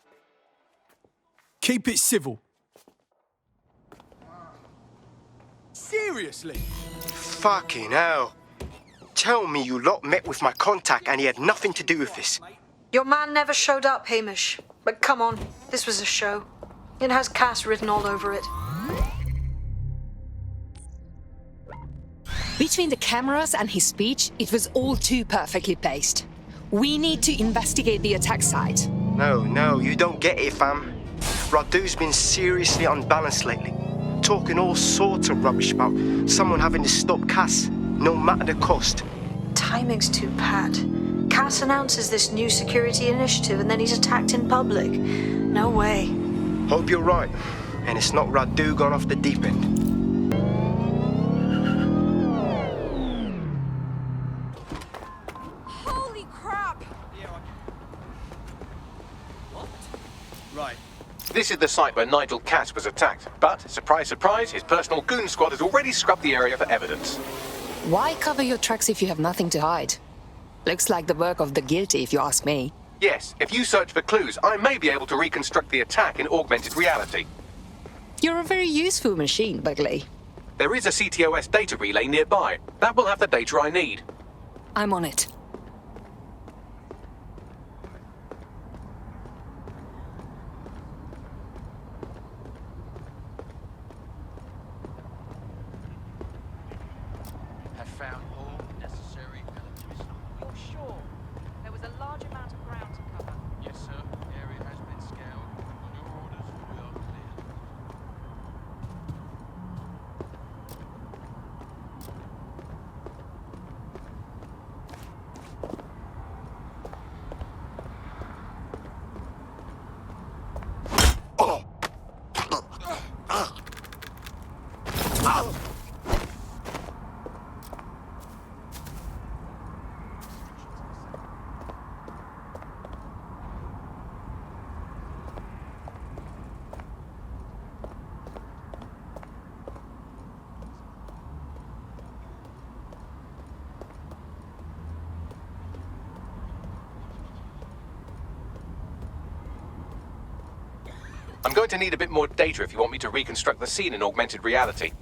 Keep it civil. Seriously? Fucking hell. Tell me you lot met with my contact and he had nothing to do with this. Your man never showed up, Hamish. But come on, this was a show. It has Cass written all over it. Between the cameras and his speech, it was all too perfectly placed. We need to investigate the attack site. No, you don't get it, fam. Radu's been seriously unbalanced lately. Talking all sorts of rubbish about someone having to stop Cass, no matter the cost. Timing's too pat. Cass announces this new security initiative and then he's attacked in public. No way. Hope you're right, and it's not Radu gone off the deep end. Holy crap! Right. This is the site where Nigel Cass was attacked. But, surprise, surprise, his personal goon squad has already scrubbed the area for evidence. Why cover your tracks if you have nothing to hide? Looks like the work of the guilty, if you ask me. Yes, if you search for clues, I may be able to reconstruct the attack in augmented reality. You're a very useful machine, Bagley. There is a CTOS data relay nearby. That will have the data I need. I'm on it. Have found all necessary elements. You're sure? There was a large amount of ground to cover. Yes, sir. Area has been scoured. On your orders, we are clear. I'm going to need a bit more data if you want me to reconstruct the scene in augmented reality.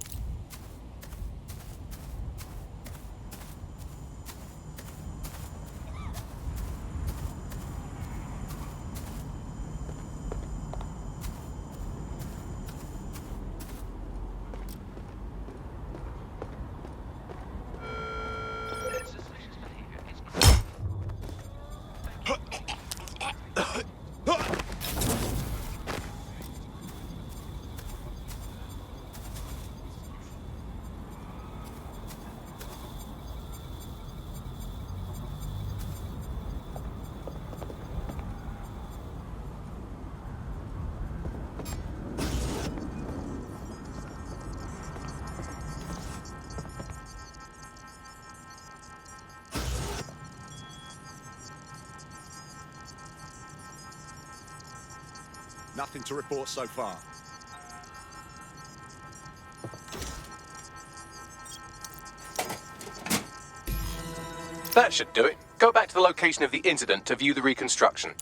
Nothing to report so far. That should do it. Go back to the location of the incident to view the reconstruction.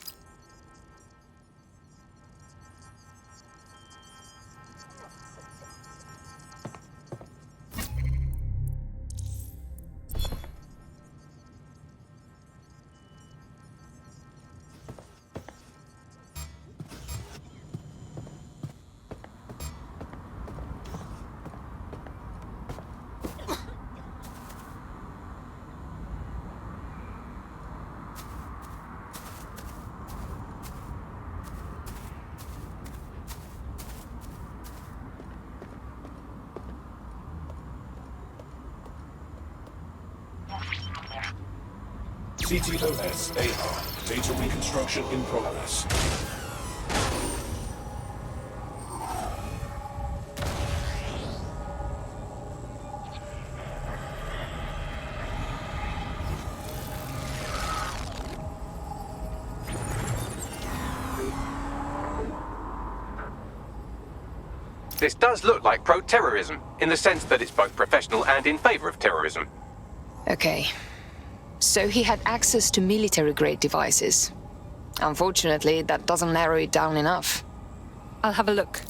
CTOS AR. Data reconstruction in progress. This does look like pro-terrorism, in the sense that it's both professional and in favor of terrorism. Okay. So he had access to military-grade devices. Unfortunately, that doesn't narrow it down enough. I'll have a look.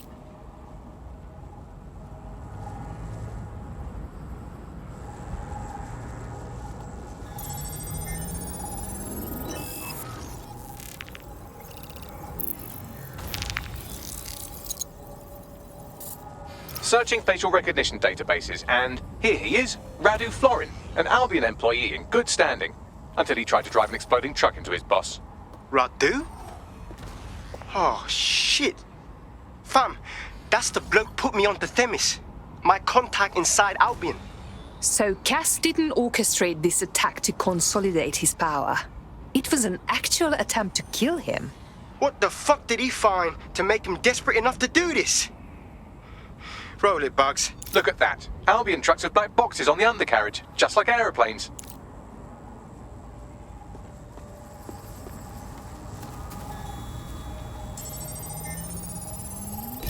Searching facial recognition databases, and here he is, Radu Florin, an Albion employee in good standing, until he tried to drive an exploding truck into his boss. Radu? Oh, shit. Fam, that's the bloke put me onto Themis. My contact inside Albion. So Cass didn't orchestrate this attack to consolidate his power. It was an actual attempt to kill him. What the fuck did he find to make him desperate enough to do this? Roll it, Bugs. Look at that. Albion trucks with black boxes on the undercarriage, just like aeroplanes.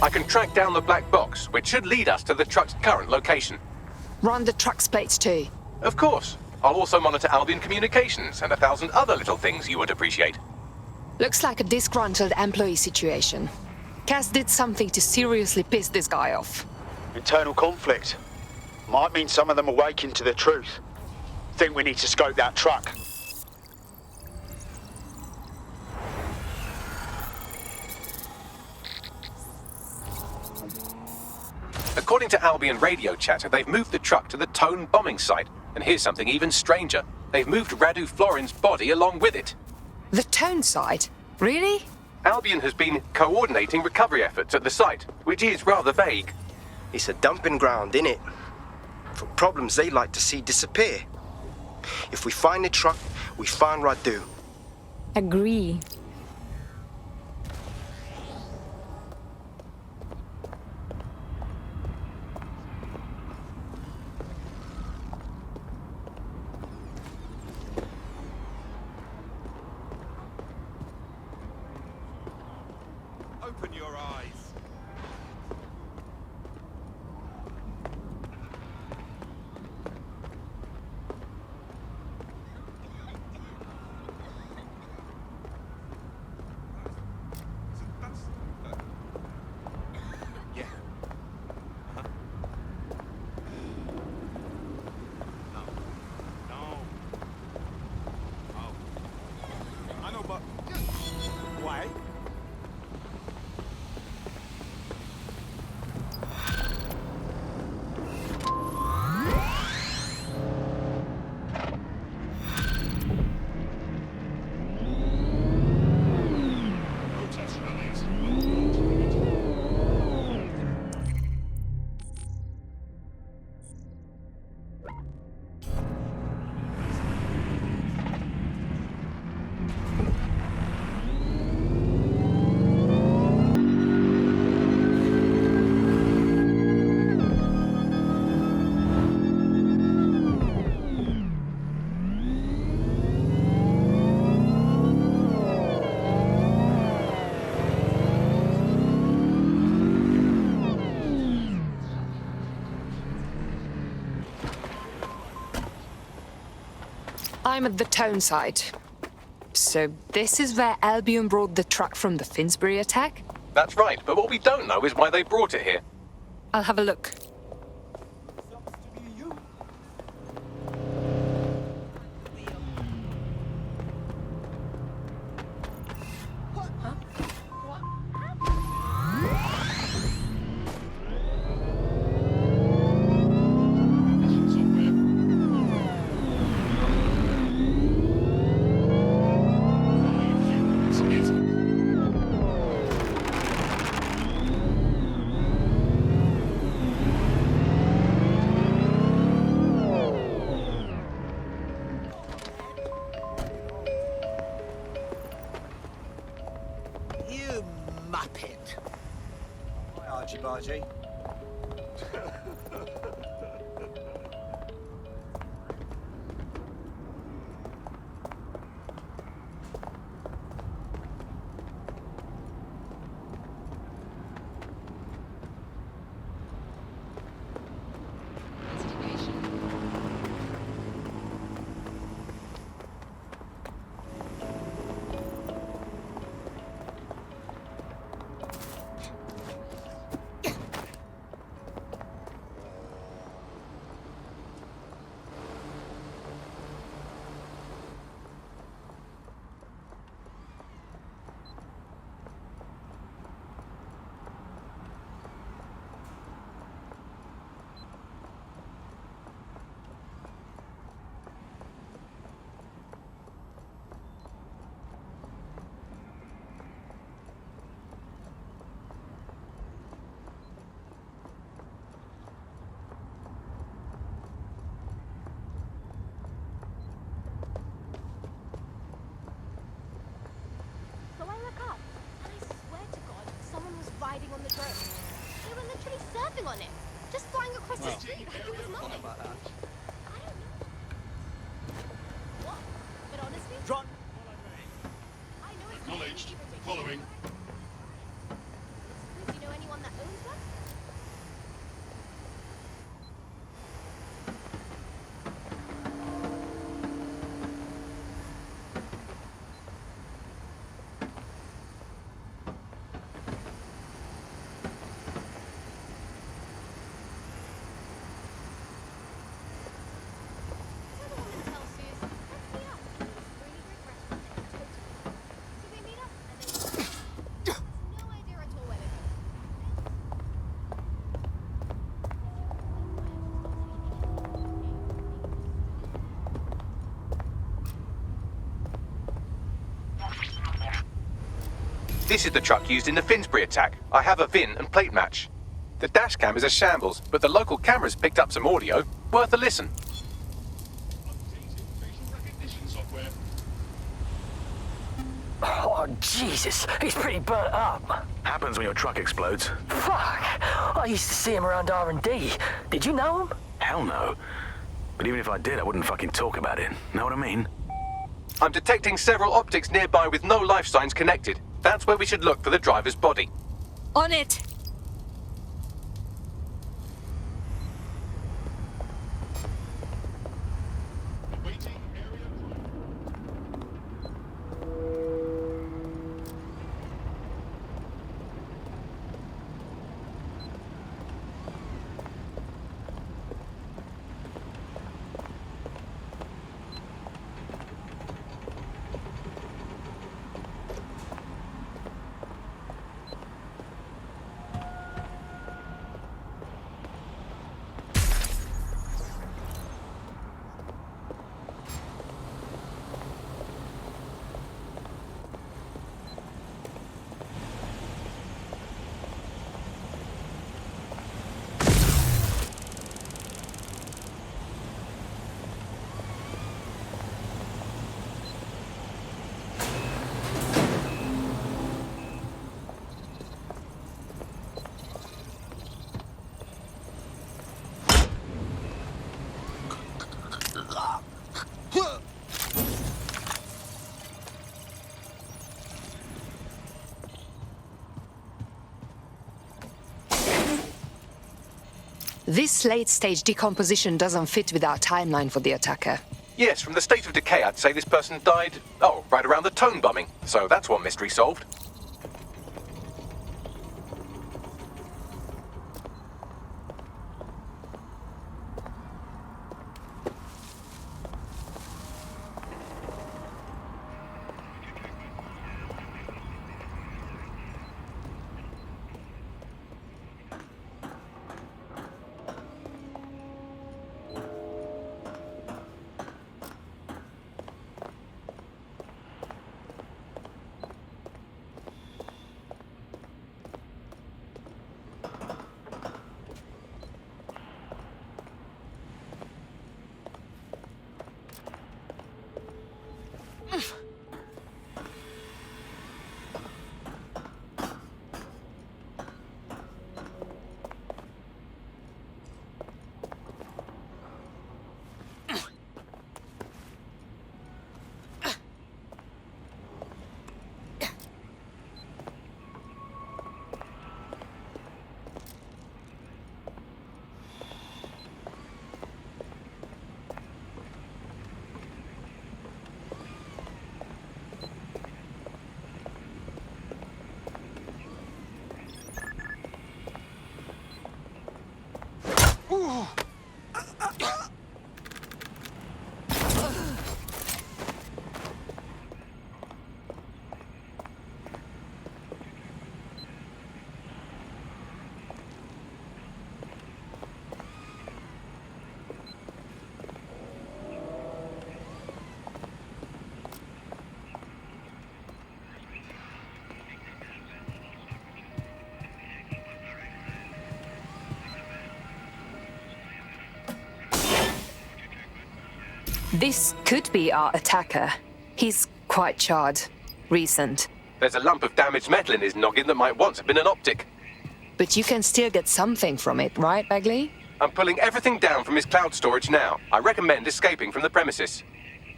I can track down the black box, which should lead us to the truck's current location. Run the truck's plates too. Of course. I'll also monitor Albion communications and 1,000 other little things you would appreciate. Looks like a disgruntled employee situation. Cass did something to seriously piss this guy off. Internal conflict. Might mean some of them awaken to the truth. Think we need to scope that truck. According to Albion radio chatter, they've moved the truck to the Tone bombing site. And here's something even stranger. They've moved Radu Florin's body along with it. The Tone site? Really? Albion has been coordinating recovery efforts at the site, which is rather vague. It's a dumping ground, innit? For problems they like to see disappear. If we find the truck, we find Radu. Agree. Open your eyes. I'm at the town site. So this is where Albion brought the truck from the Finsbury attack? That's right, but what we don't know is why they brought it here. I'll have a look. You muppet. Hi, Archie-Bargy. riding on the drone. They were literally surfing on it, just flying across the street like it was nothing. About that. I don't know. What? But honestly, Drone. I know it's Acknowledged. Following. Do you know anyone that owns one? This is the truck used in the Finsbury attack. I have a VIN and plate match. The dash cam is a shambles, but the local cameras picked up some audio. Worth a listen. Oh, Jesus, he's pretty burnt up. Happens when your truck explodes. Fuck! I used to see him around R&D. Did you know him? Hell no. But even if I did, I wouldn't fucking talk about it. Know what I mean? I'm detecting several optics nearby with no life signs connected. That's where we should look for the driver's body. On it! This late-stage decomposition doesn't fit with our timeline for the attacker. Yes, from the state of decay, I'd say this person died, right around the tone bombing. So that's one mystery solved. This could be our attacker. He's quite charred. Recent. There's a lump of damaged metal in his noggin that might once have been an optic. But you can still get something from it, right, Bagley? I'm pulling everything down from his cloud storage now. I recommend escaping from the premises.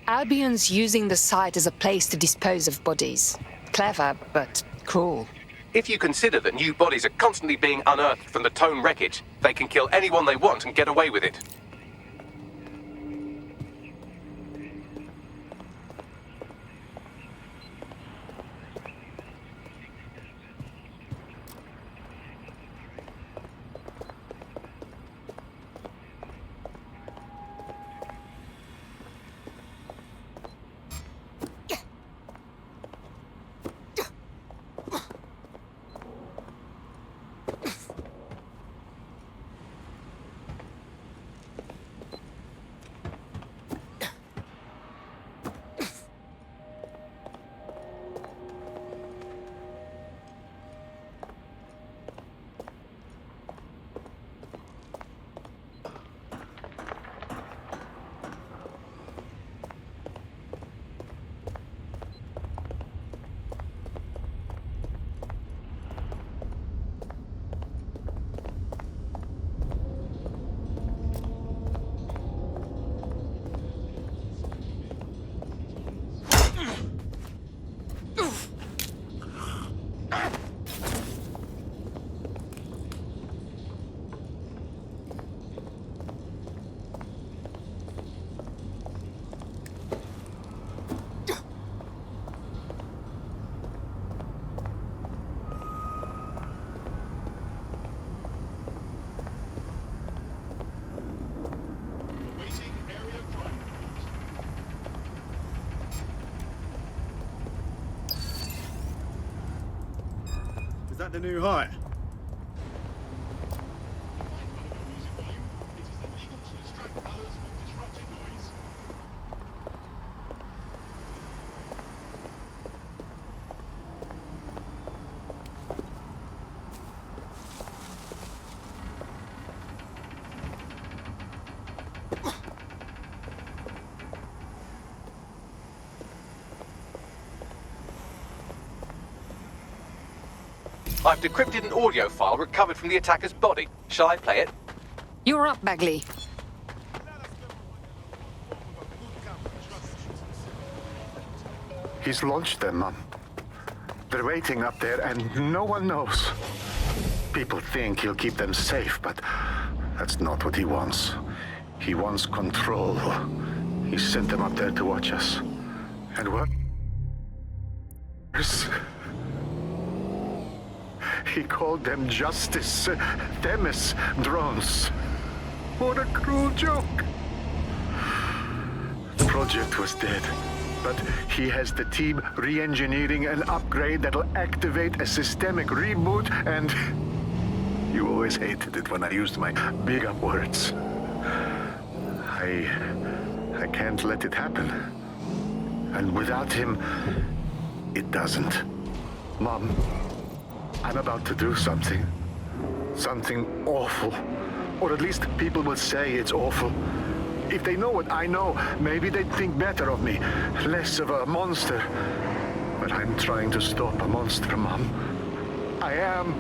Albion's using the site as a place to dispose of bodies. Clever, but cruel. If you consider that new bodies are constantly being unearthed from the Tone wreckage, they can kill anyone they want and get away with it. Is that the new hire? I've decrypted an audio file recovered from the attacker's body. Shall I play it? You're up, Bagley. He's launched them, Mum. They're waiting up there and no one knows. People think he'll keep them safe, but that's not what he wants. He wants control. He sent them up there to watch us. And what? He called them Justice Themis drones. What a cruel joke. The project was dead, but he has the team re-engineering an upgrade that'll activate a systemic reboot, and you always hated it when I used my big up words. I can't let it happen. And without him, it doesn't. Mom, I'm about to do something. Something awful. Or at least people will say it's awful. If they know what I know, maybe they'd think better of me. Less of a monster. But I'm trying to stop a monster, Mom. I am.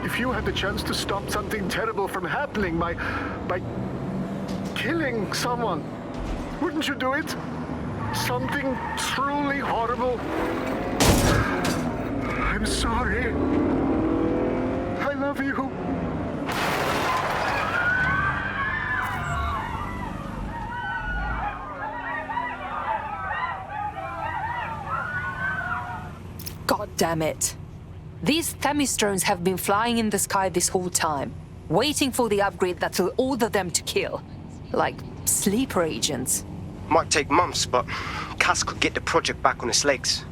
If you had the chance to stop something terrible from happening by killing someone, wouldn't you do it? Something truly horrible. I'm sorry. I love you. God damn it. These Themis drones have been flying in the sky this whole time, waiting for the upgrade that'll order them to kill. Like sleeper agents. Might take months, but Cass could get the project back on its legs.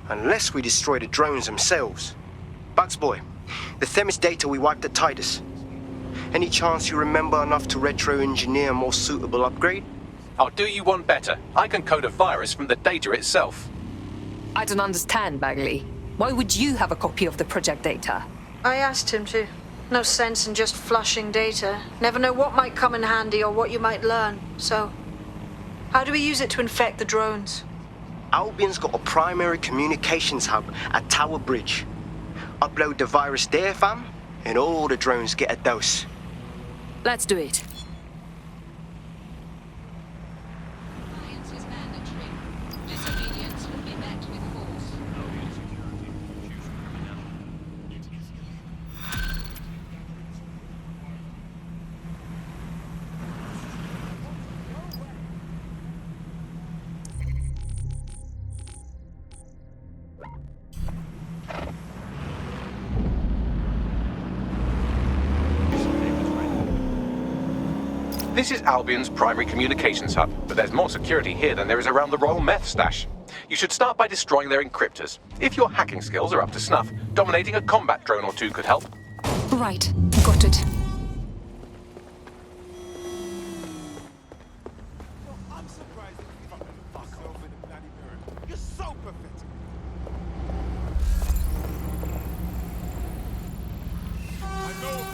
Unless we destroy the drones themselves. Bugs boy, the Themis data we wiped at Titus. Any chance you remember enough to retro-engineer a more suitable upgrade? I'll do you one better. I can code a virus from the data itself. I don't understand, Bagley. Why would you have a copy of the project data? I asked him to. No sense in just flushing data. Never know what might come in handy or what you might learn. So, how do we use it to infect the drones? Albion's got a primary communications hub at Tower Bridge. Upload the virus there, fam, and all the drones get a dose. Let's do it. This is Albion's primary communications hub, but there's more security here than there is around the Royal Meth stash. You should start by destroying their encryptors. If your hacking skills are up to snuff, dominating a combat drone or two could help. Right, got it. I'm surprised that you fucking fuck off in the bloody mirror. You're so pathetic. I know.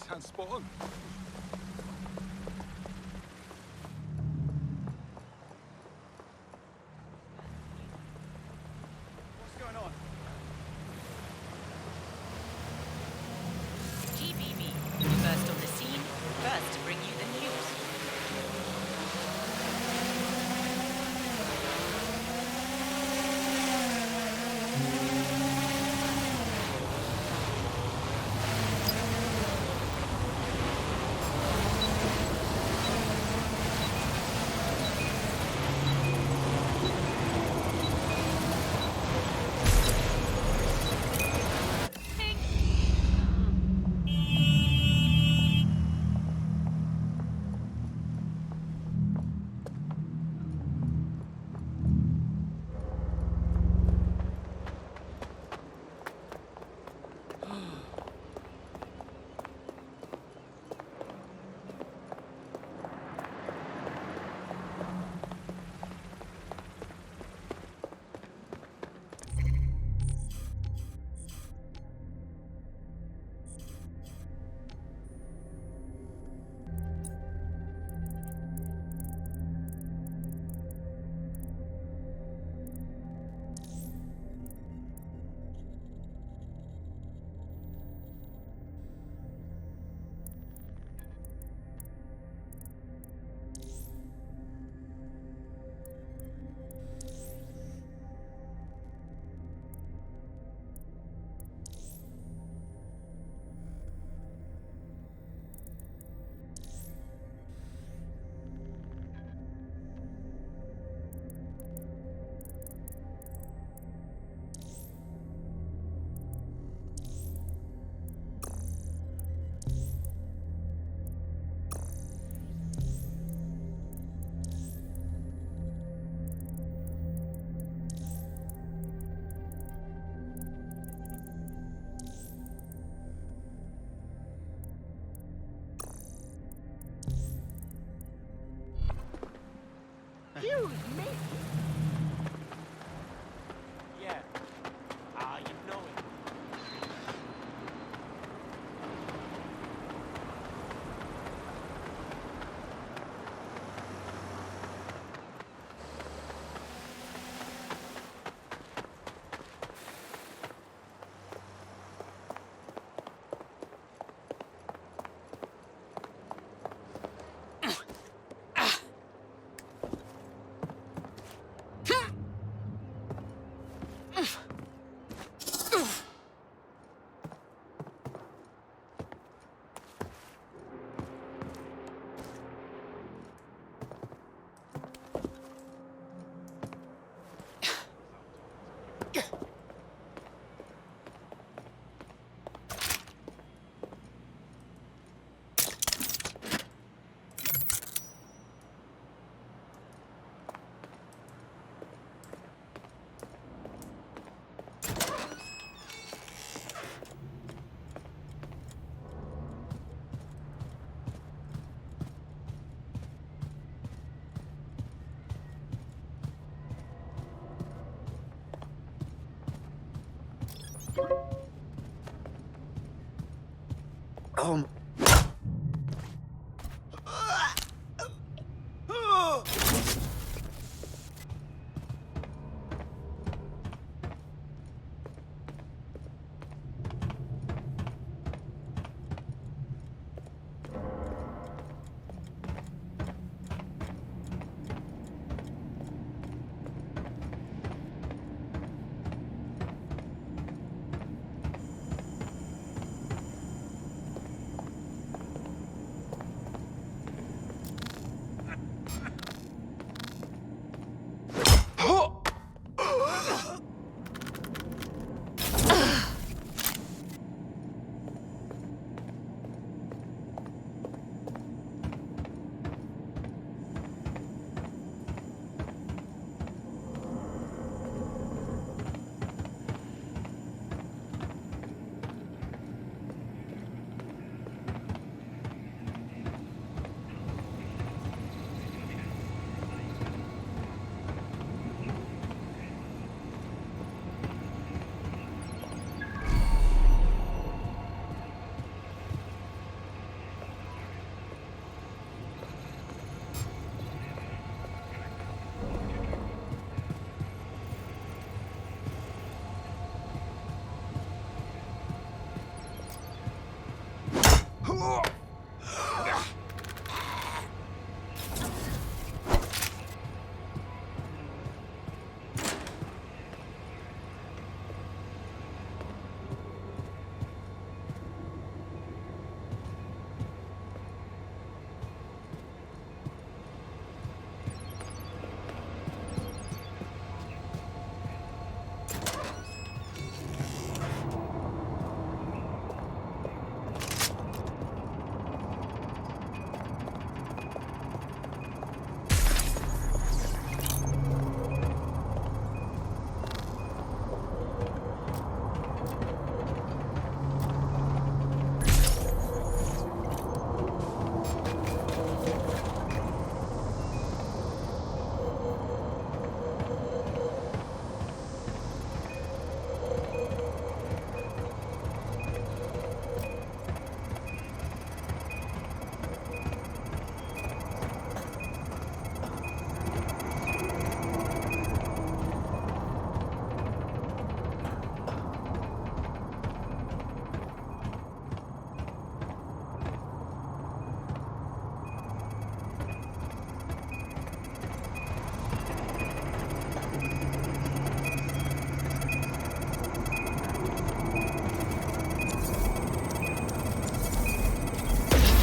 Sounds spot on. What's going on? GBB, first on the scene, first to bring you the news.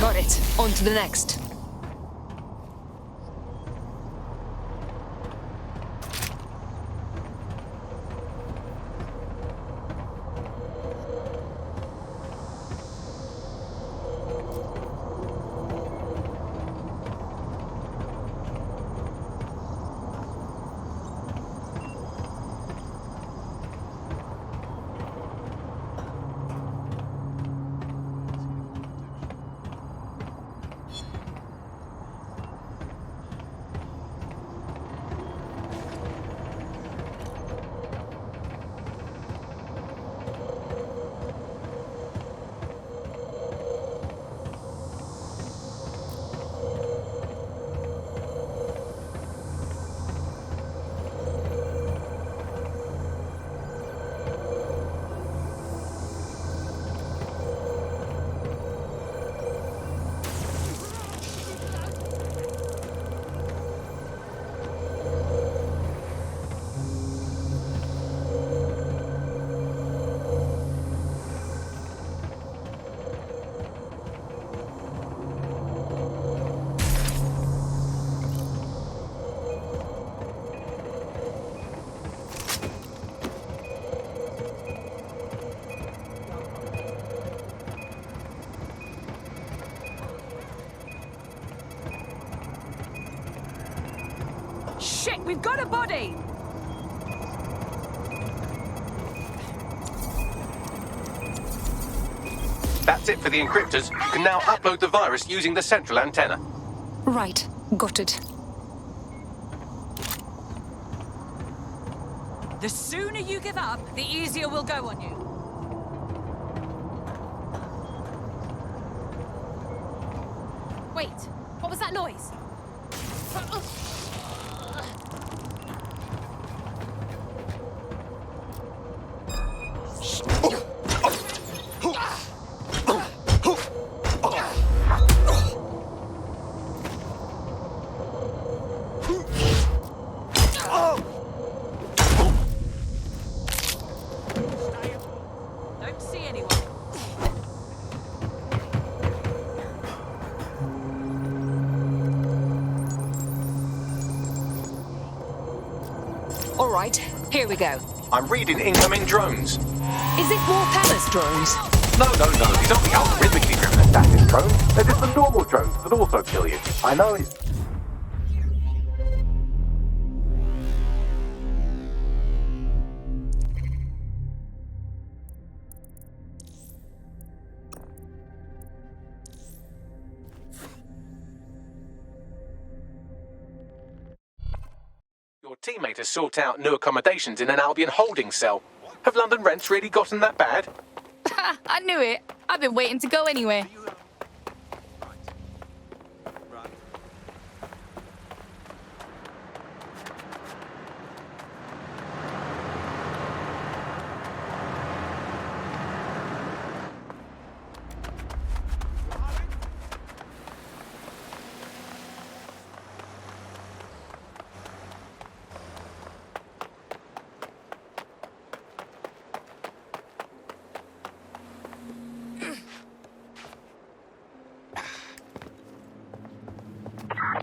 Got it. On to the next. We've got a body! That's it for the encryptors. You can now upload the virus using the central antenna. Right. Got it. The sooner you give up, the easier we'll go on you. Wait, what was that noise? Don't see anyone. All right, here we go. I'm reading incoming drones. Is it War Palace drones? No, these aren't the algorithmically driven assassin drones. They're just the normal drones that also kill you. I know it's... Your teammate has sought out new accommodations in an Albion holding cell. Have London rents really gotten that bad? I knew it. I've been waiting to go anywhere.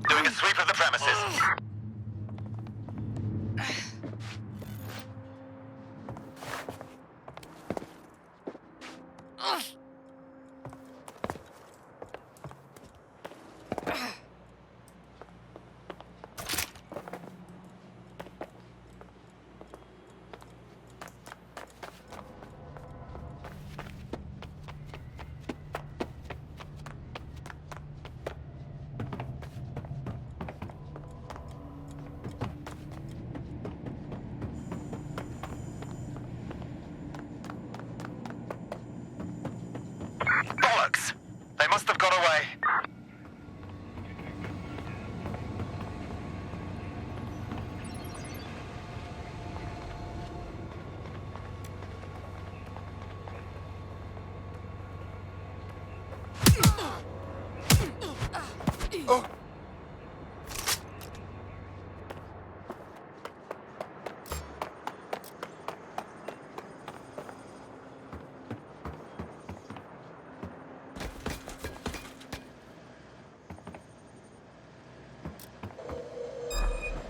Doing a sweep of the premises. Bollocks! They must have got away.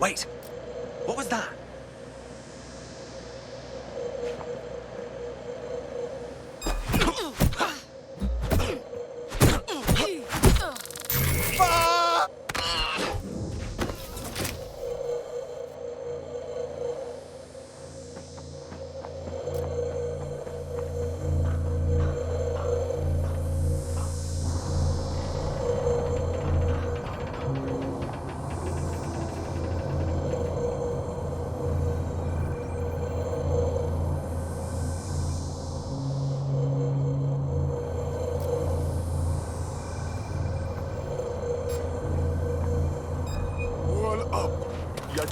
Wait, what was that?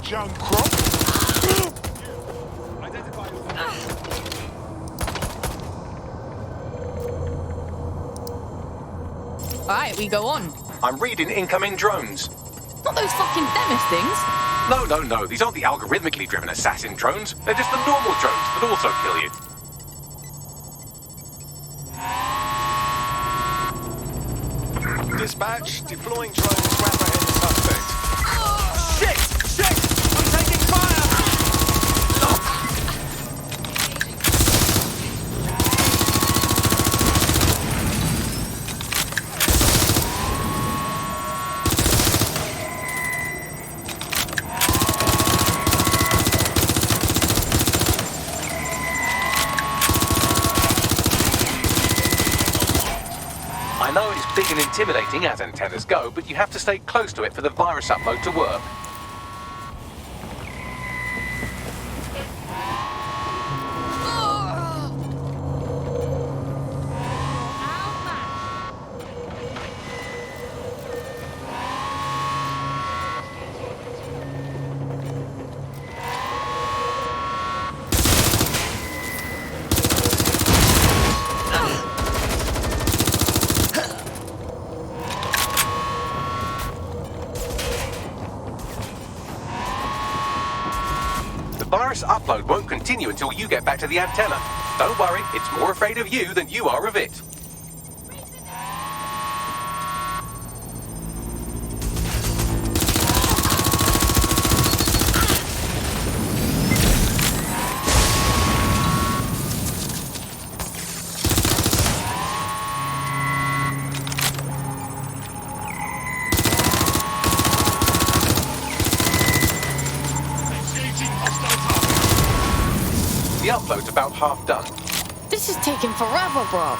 Young crop. Alright, we go on. I'm reading incoming drones. Not those fucking Themis things. No, these aren't the algorithmically driven assassin drones. They're just the normal drones that also kill you. Dispatch, deploying drones to apprehend the suspect. Shit! I'm taking fire! big and intimidating as antennas go, but you have to stay close to it for the virus upload to work. Virus upload won't continue until you get back to the antenna. Don't worry, it's more afraid of you than you are of it. The upload's about half done. This is taking forever, bro.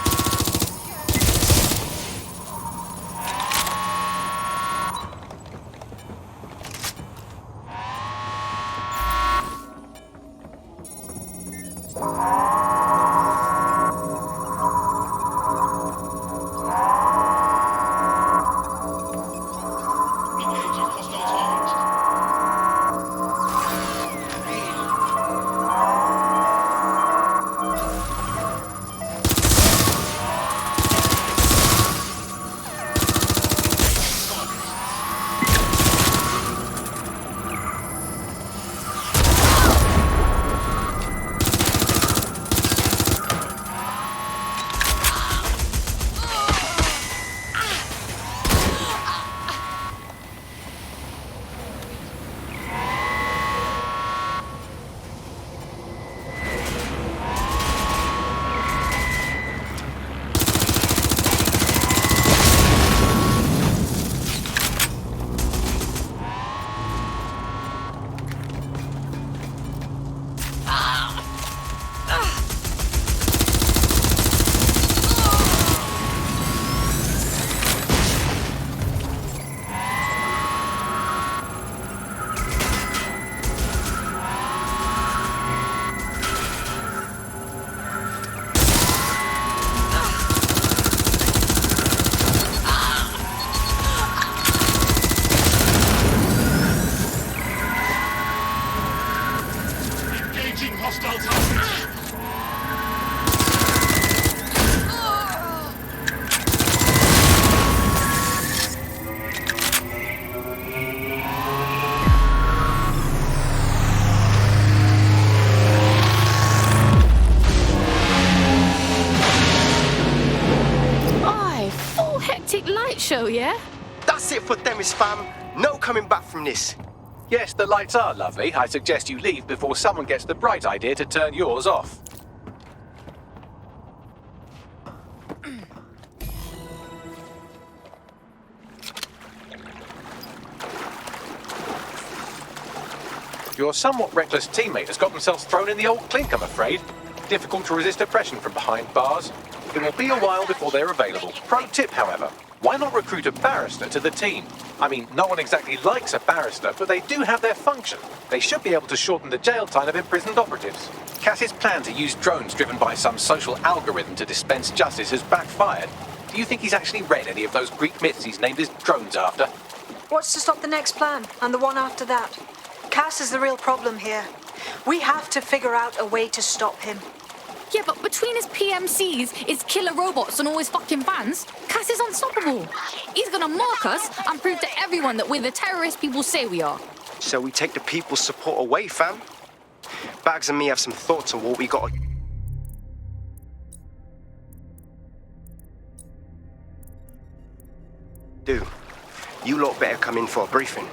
Show, yeah? That's it for Themis, fam. No coming back from this. Yes, the lights are lovely. I suggest you leave before someone gets the bright idea to turn yours off. Your somewhat reckless teammate has got themselves thrown in the old clink, I'm afraid. Difficult to resist oppression from behind bars. It will be a while before they're available. Pro tip, however. Why not recruit a barrister to the team? I mean, no one exactly likes a barrister, but they do have their function. They should be able to shorten the jail time of imprisoned operatives. Cass's plan to use drones driven by some social algorithm to dispense justice has backfired. Do you think he's actually read any of those Greek myths he's named his drones after? What's to stop the next plan, and the one after that? Cass is the real problem here. We have to figure out a way to stop him. Yeah, but between his PMCs, his killer robots, and all his fucking fans, Cass is unstoppable. He's gonna mark us and prove to everyone that we're the terrorist people say we are. So we take the people's support away, fam? Bags and me have some thoughts on what we gotta do. You lot better come in for a briefing.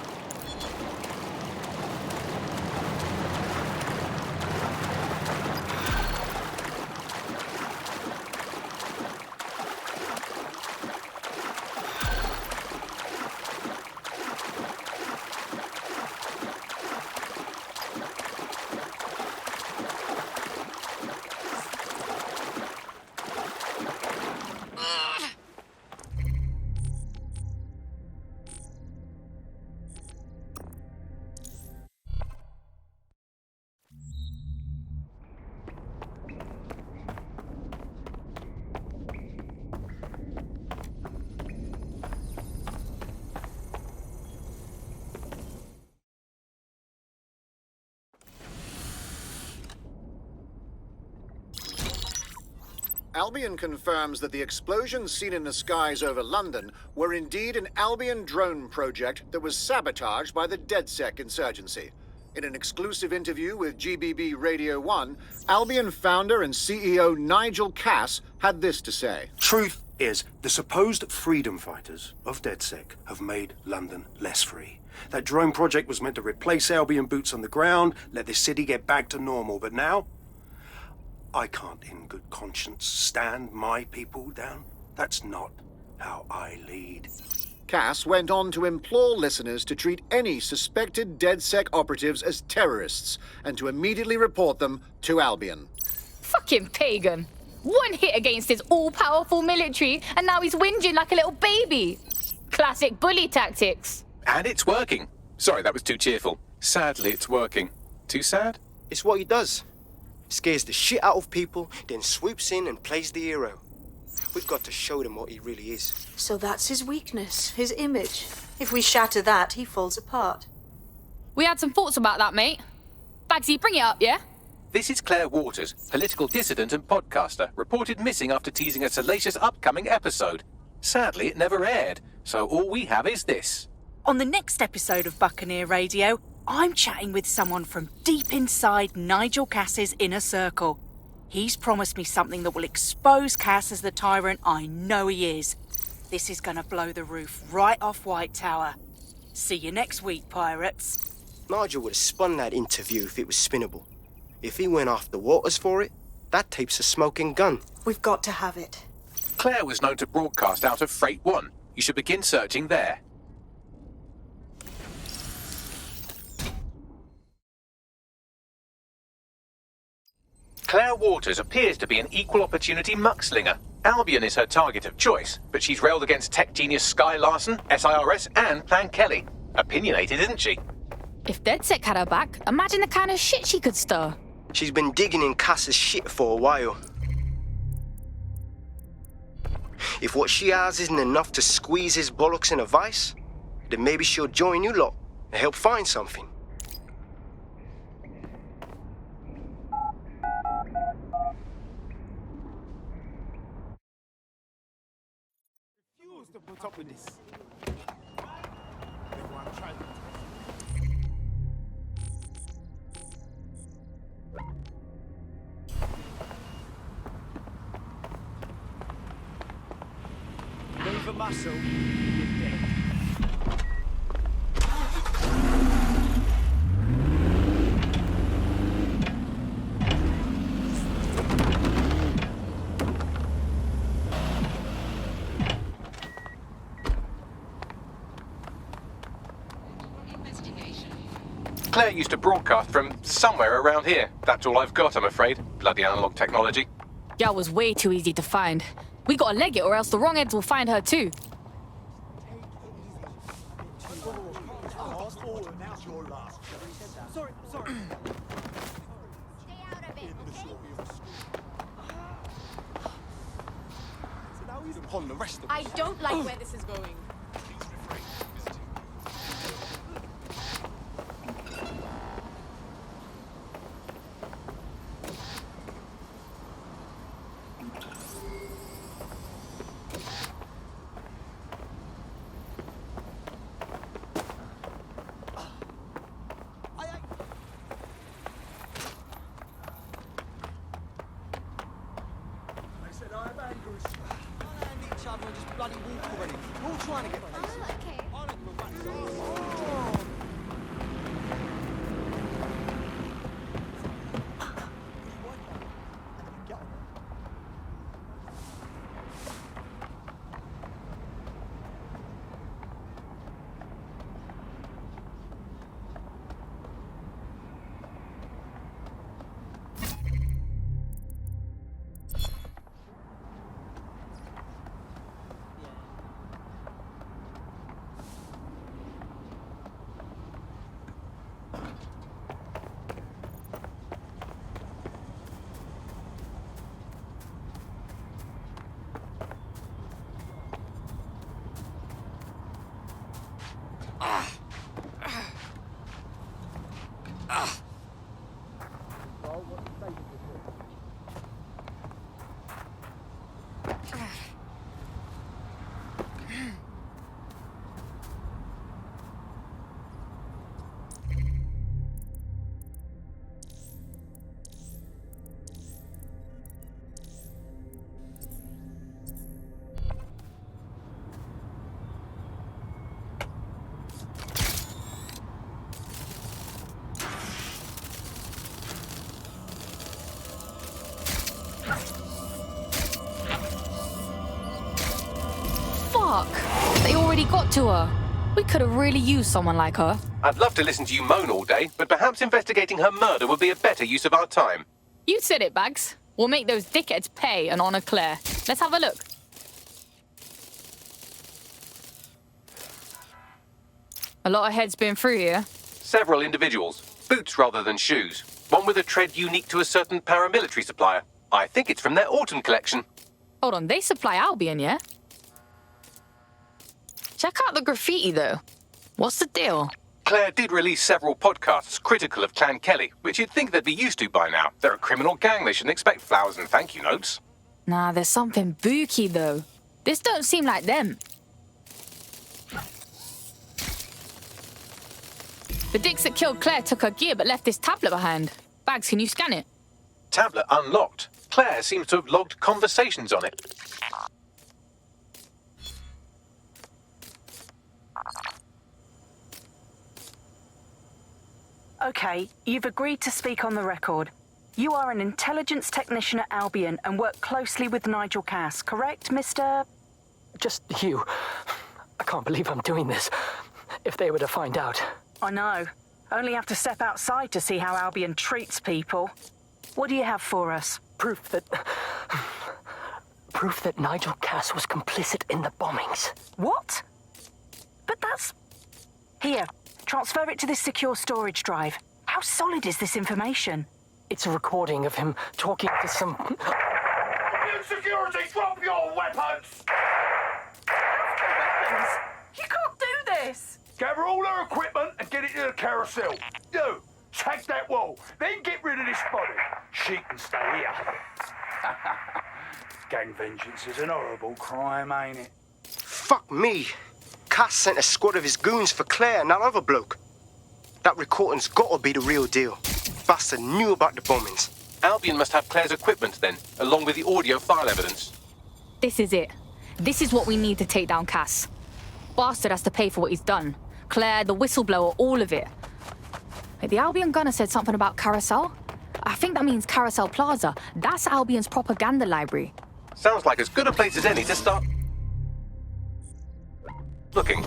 Albion confirms that the explosions seen in the skies over London were indeed an Albion drone project that was sabotaged by the DedSec insurgency. In an exclusive interview with GBB Radio 1, Albion founder and CEO Nigel had this to say. Truth is, the supposed freedom fighters of DedSec have made London less free. That drone project was meant to replace Albion boots on the ground, let the city get back to normal, but now I can't in good conscience stand my people down. That's not how I lead. Cass went on to implore listeners to treat any suspected DedSec operatives as terrorists and to immediately report them to Albion. Fucking pagan. One hit against his all-powerful military, and now he's whinging like a little baby. Classic bully tactics. And it's working. Sorry, that was too cheerful. Sadly, it's working. Too sad? It's what he does. Scares the shit out of people, then swoops in and plays the hero. We've got to show them what he really is. So that's his weakness, his image. If we shatter that, he falls apart. We had some thoughts about that, mate. Bagsy, bring it up, yeah? This is Claire Waters, political dissident and podcaster, reported missing after teasing a salacious upcoming episode. Sadly, it never aired, so all we have is this. On the next episode of Buccaneer Radio, I'm chatting with someone from deep inside Nigel Cass's inner circle. He's promised me something that will expose Cass as the tyrant I know he is. This is gonna blow the roof right off White Tower. See you next week, pirates. Nigel would have spun that interview if it was spinnable. If he went after Waters for it, that tape's a smoking gun. We've got to have it. Claire was known to broadcast out of Freight 1. You should begin searching there. Claire Waters appears to be an equal opportunity muckslinger. Albion is her target of choice, but she's railed against tech genius Sky Larson, SIRS, and Plan Kelley. Opinionated, isn't she? If DedSec had her back, imagine the kind of shit she could stir. She's been digging in Cass's shit for a while. If what she has isn't enough to squeeze his bollocks in a vice, then maybe she'll join you lot and help find something. Refuse to put up with this. Move a muscle, you're dead. Claire used to broadcast from somewhere around here. That's all I've got, I'm afraid. Bloody analog technology. Girl was way too easy to find. We gotta leg it or else the wrong heads will find her too. Sorry. Upon the rest of I don't like where this is going. Fuck! They already got to her. We could have really used someone like her. I'd love to listen to you moan all day, but perhaps investigating her murder would be a better use of our time. You said it, Bags. We'll make those dickheads pay and honor Claire. Let's have a look. A lot of heads been through here. Several individuals. Boots rather than shoes. One with a tread unique to a certain paramilitary supplier. I think it's from their autumn collection. Hold on, they supply Albion, yeah? Check out the graffiti, though. What's the deal? Claire did release several podcasts critical of Clan Kelley, which you'd think they'd be used to by now. They're a criminal gang, they shouldn't expect flowers and thank you notes. Nah, there's something booky, though. This don't seem like them. The dicks that killed Claire took her gear but left this tablet behind. Bags, can you scan it? Tablet unlocked. Claire seems to have logged conversations on it. Okay, you've agreed to speak on the record. You are an intelligence technician at Albion and work closely with Nigel Cass, correct, Mr...? Just you. I can't believe I'm doing this. If they were to find out. I know. Only have to step outside to see how Albion treats people. What do you have for us? Proof that Nigel Cass was complicit in the bombings. What? But that's... Here, transfer it to this secure storage drive. How solid is this information? It's a recording of him talking to some... Security, drop your weapons! Weapons? You can't do this! Gather all her equipment and get it to the carousel. You, tag that wall, then get rid of this body. She can stay here. Gang vengeance is an horrible crime, ain't it? Fuck me. Cass sent a squad of his goons for Claire and that other bloke. That recording's gotta be the real deal. Bastard knew about the bombings. Albion must have Claire's equipment then, along with the audio file evidence. This is it. This is what we need to take down Cass. Bastard has to pay for what he's done. Claire, the whistleblower, all of it. Wait, the Albion gunner said something about Carousel? I think that means Carousel Plaza. That's Albion's propaganda library. Sounds like as good a place as any to start... looking.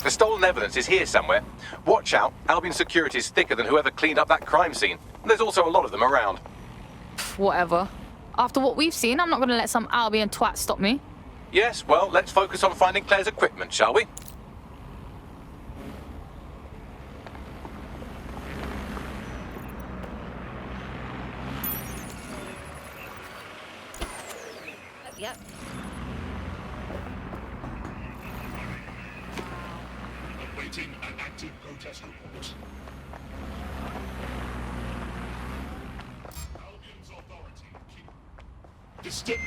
The stolen evidence is here somewhere. Watch out, Albion security is thicker than whoever cleaned up that crime scene. There's also a lot of them around. Whatever. After what we've seen, I'm not going to let some Albion twat stop me. Yes, well, let's focus on finding Claire's equipment, shall we? Yep. Awaiting an active protest report. Albion's authority keep distinct.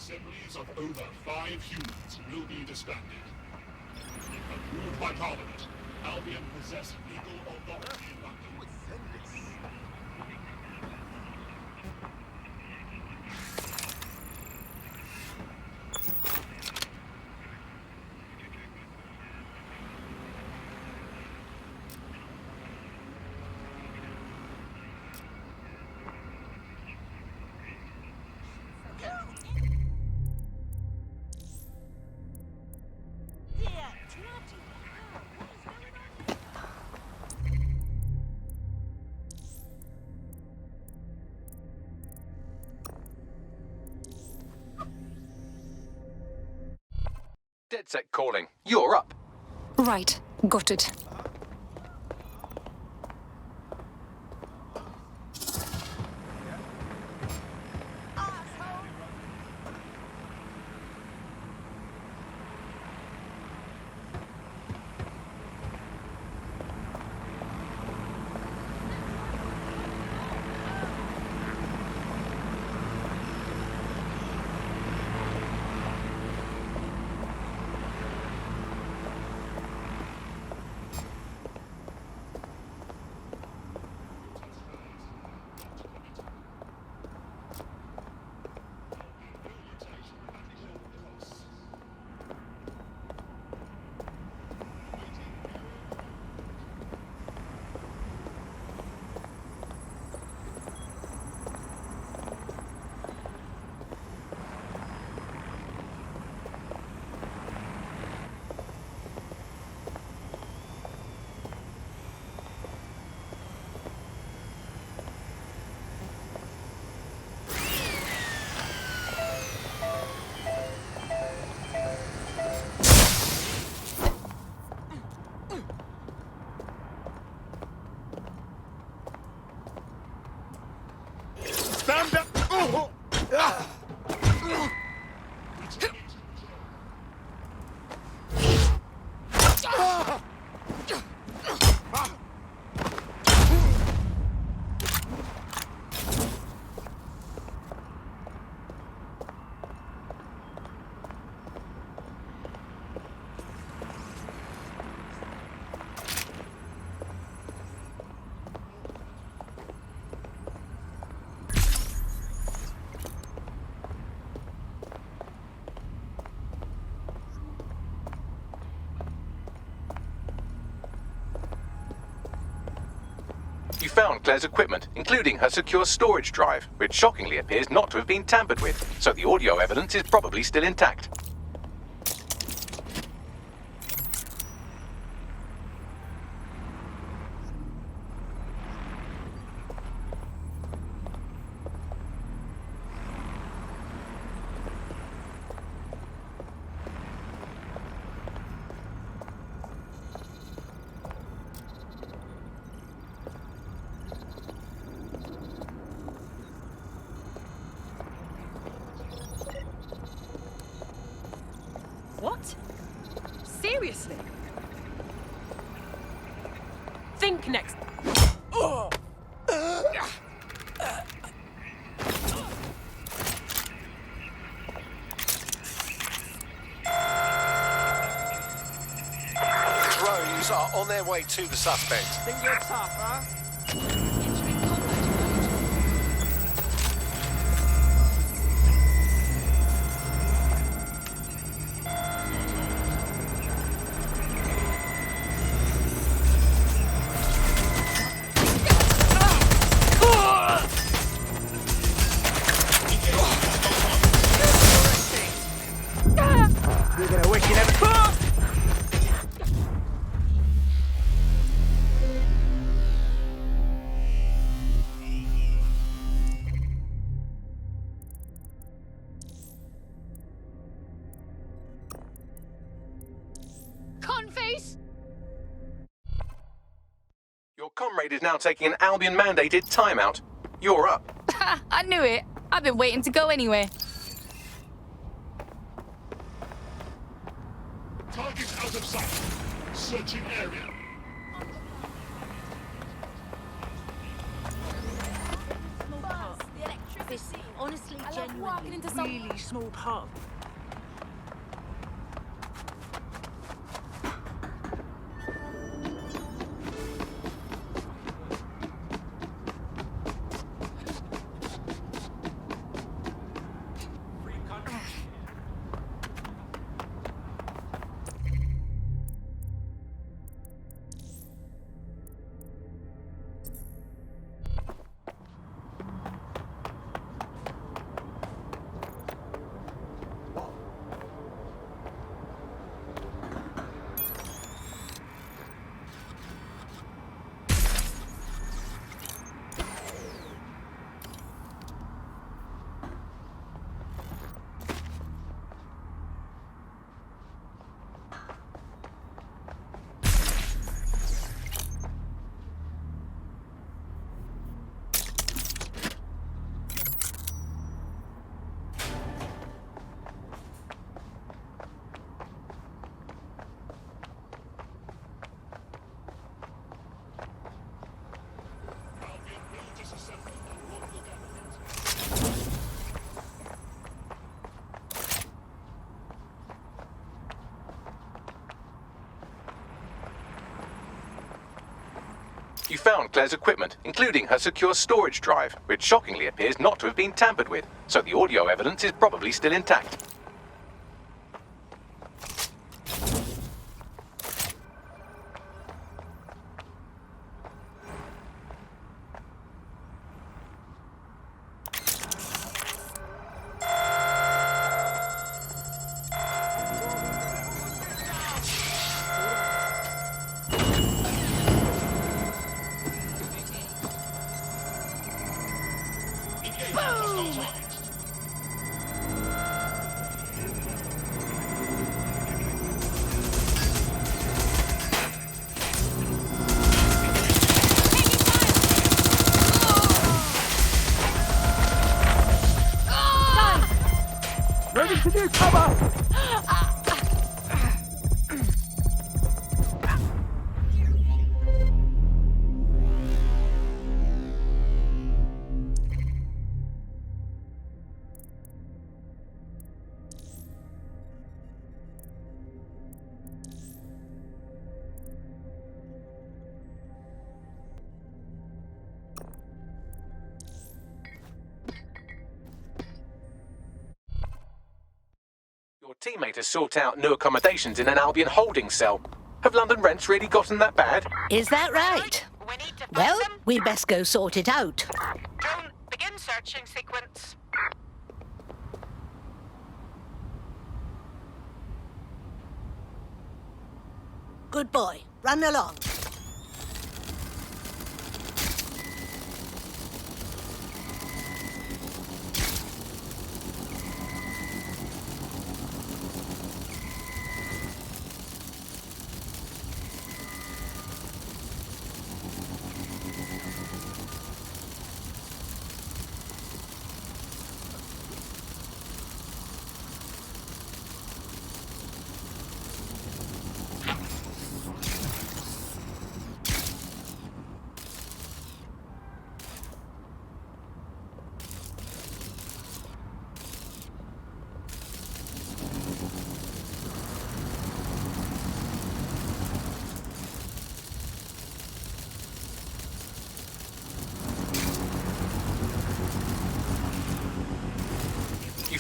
assemblies of over 5 humans will be disbanded. If approved by Parliament, Albion possess legal authority in London. DedSec calling. You're up. Right, got it. Stand up! You found Claire's equipment, including her secure storage drive, which shockingly appears not to have been tampered with, so the audio evidence is probably still intact. What? Seriously? Think next. Drones are on their way to the suspect. Think you're tough, huh? You're gonna wish you never... Conface! Your comrade is now taking an Albion-mandated timeout. You're up. I knew it. I've been waiting to go anyway. Target out of sight. Searching area. The electricity. honestly, I love genuinely, walking into some really small part of You found Claire's equipment, including her secure storage drive, which shockingly appears not to have been tampered with, so the audio evidence is probably still intact. Moving to new cover! Your teammate has sought out new accommodations in an Albion holding cell. Have London rents really gotten that bad? Is that right? Well, we'd best go sort it out. Drone, begin searching sequence. Good boy. Run along.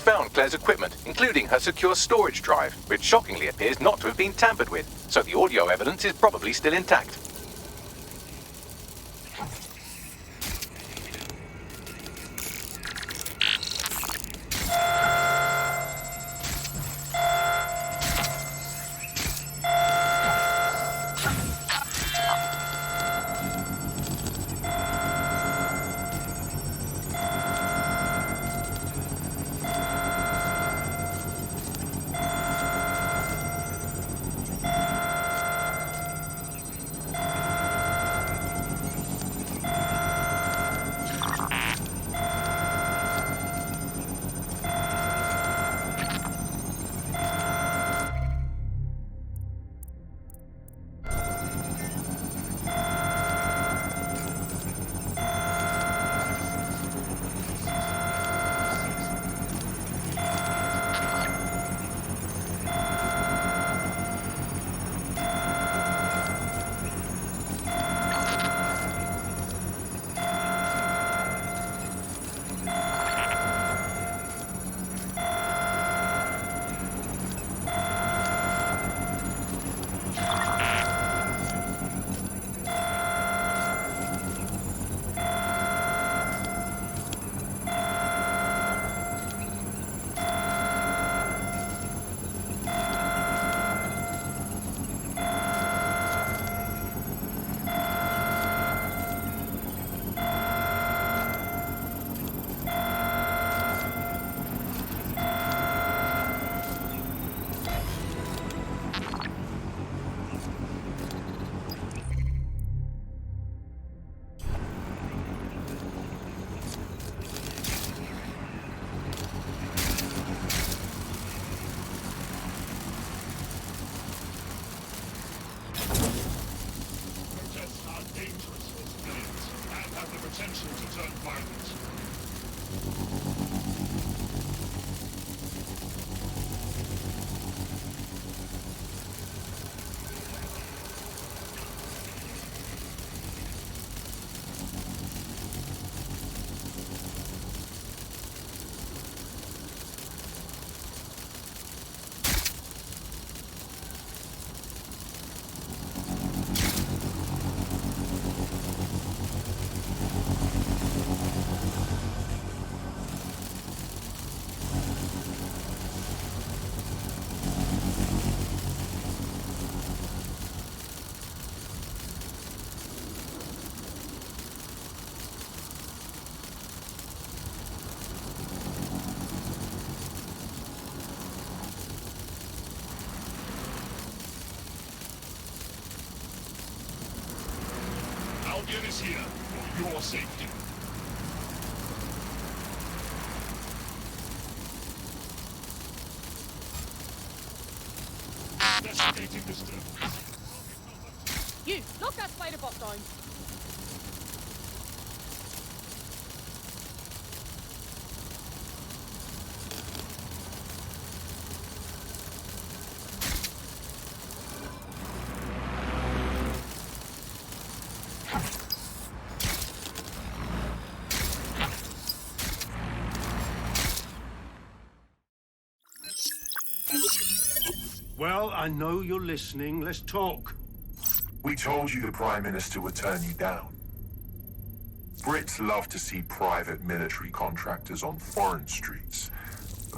Found Claire's equipment, including her secure storage drive, which shockingly appears not to have been tampered with, so the audio evidence is probably still intact. is here for your safety. Investigating this drone. You, lock that spider bot down. Well, I know you're listening. Let's talk. We told you the Prime Minister would turn you down. Brits love to see private military contractors on foreign streets,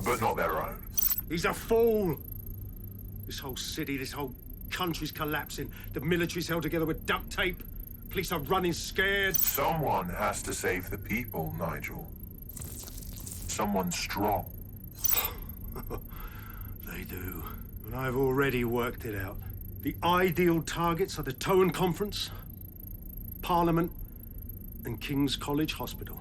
but not their own. He's a fool! This whole city, this whole country's collapsing. The military's held together with duct tape. Police are running scared. Someone has to save the people, Nigel. Someone strong. They do. And I've already worked it out. The ideal targets are the Towan Conference, Parliament, and King's College Hospital.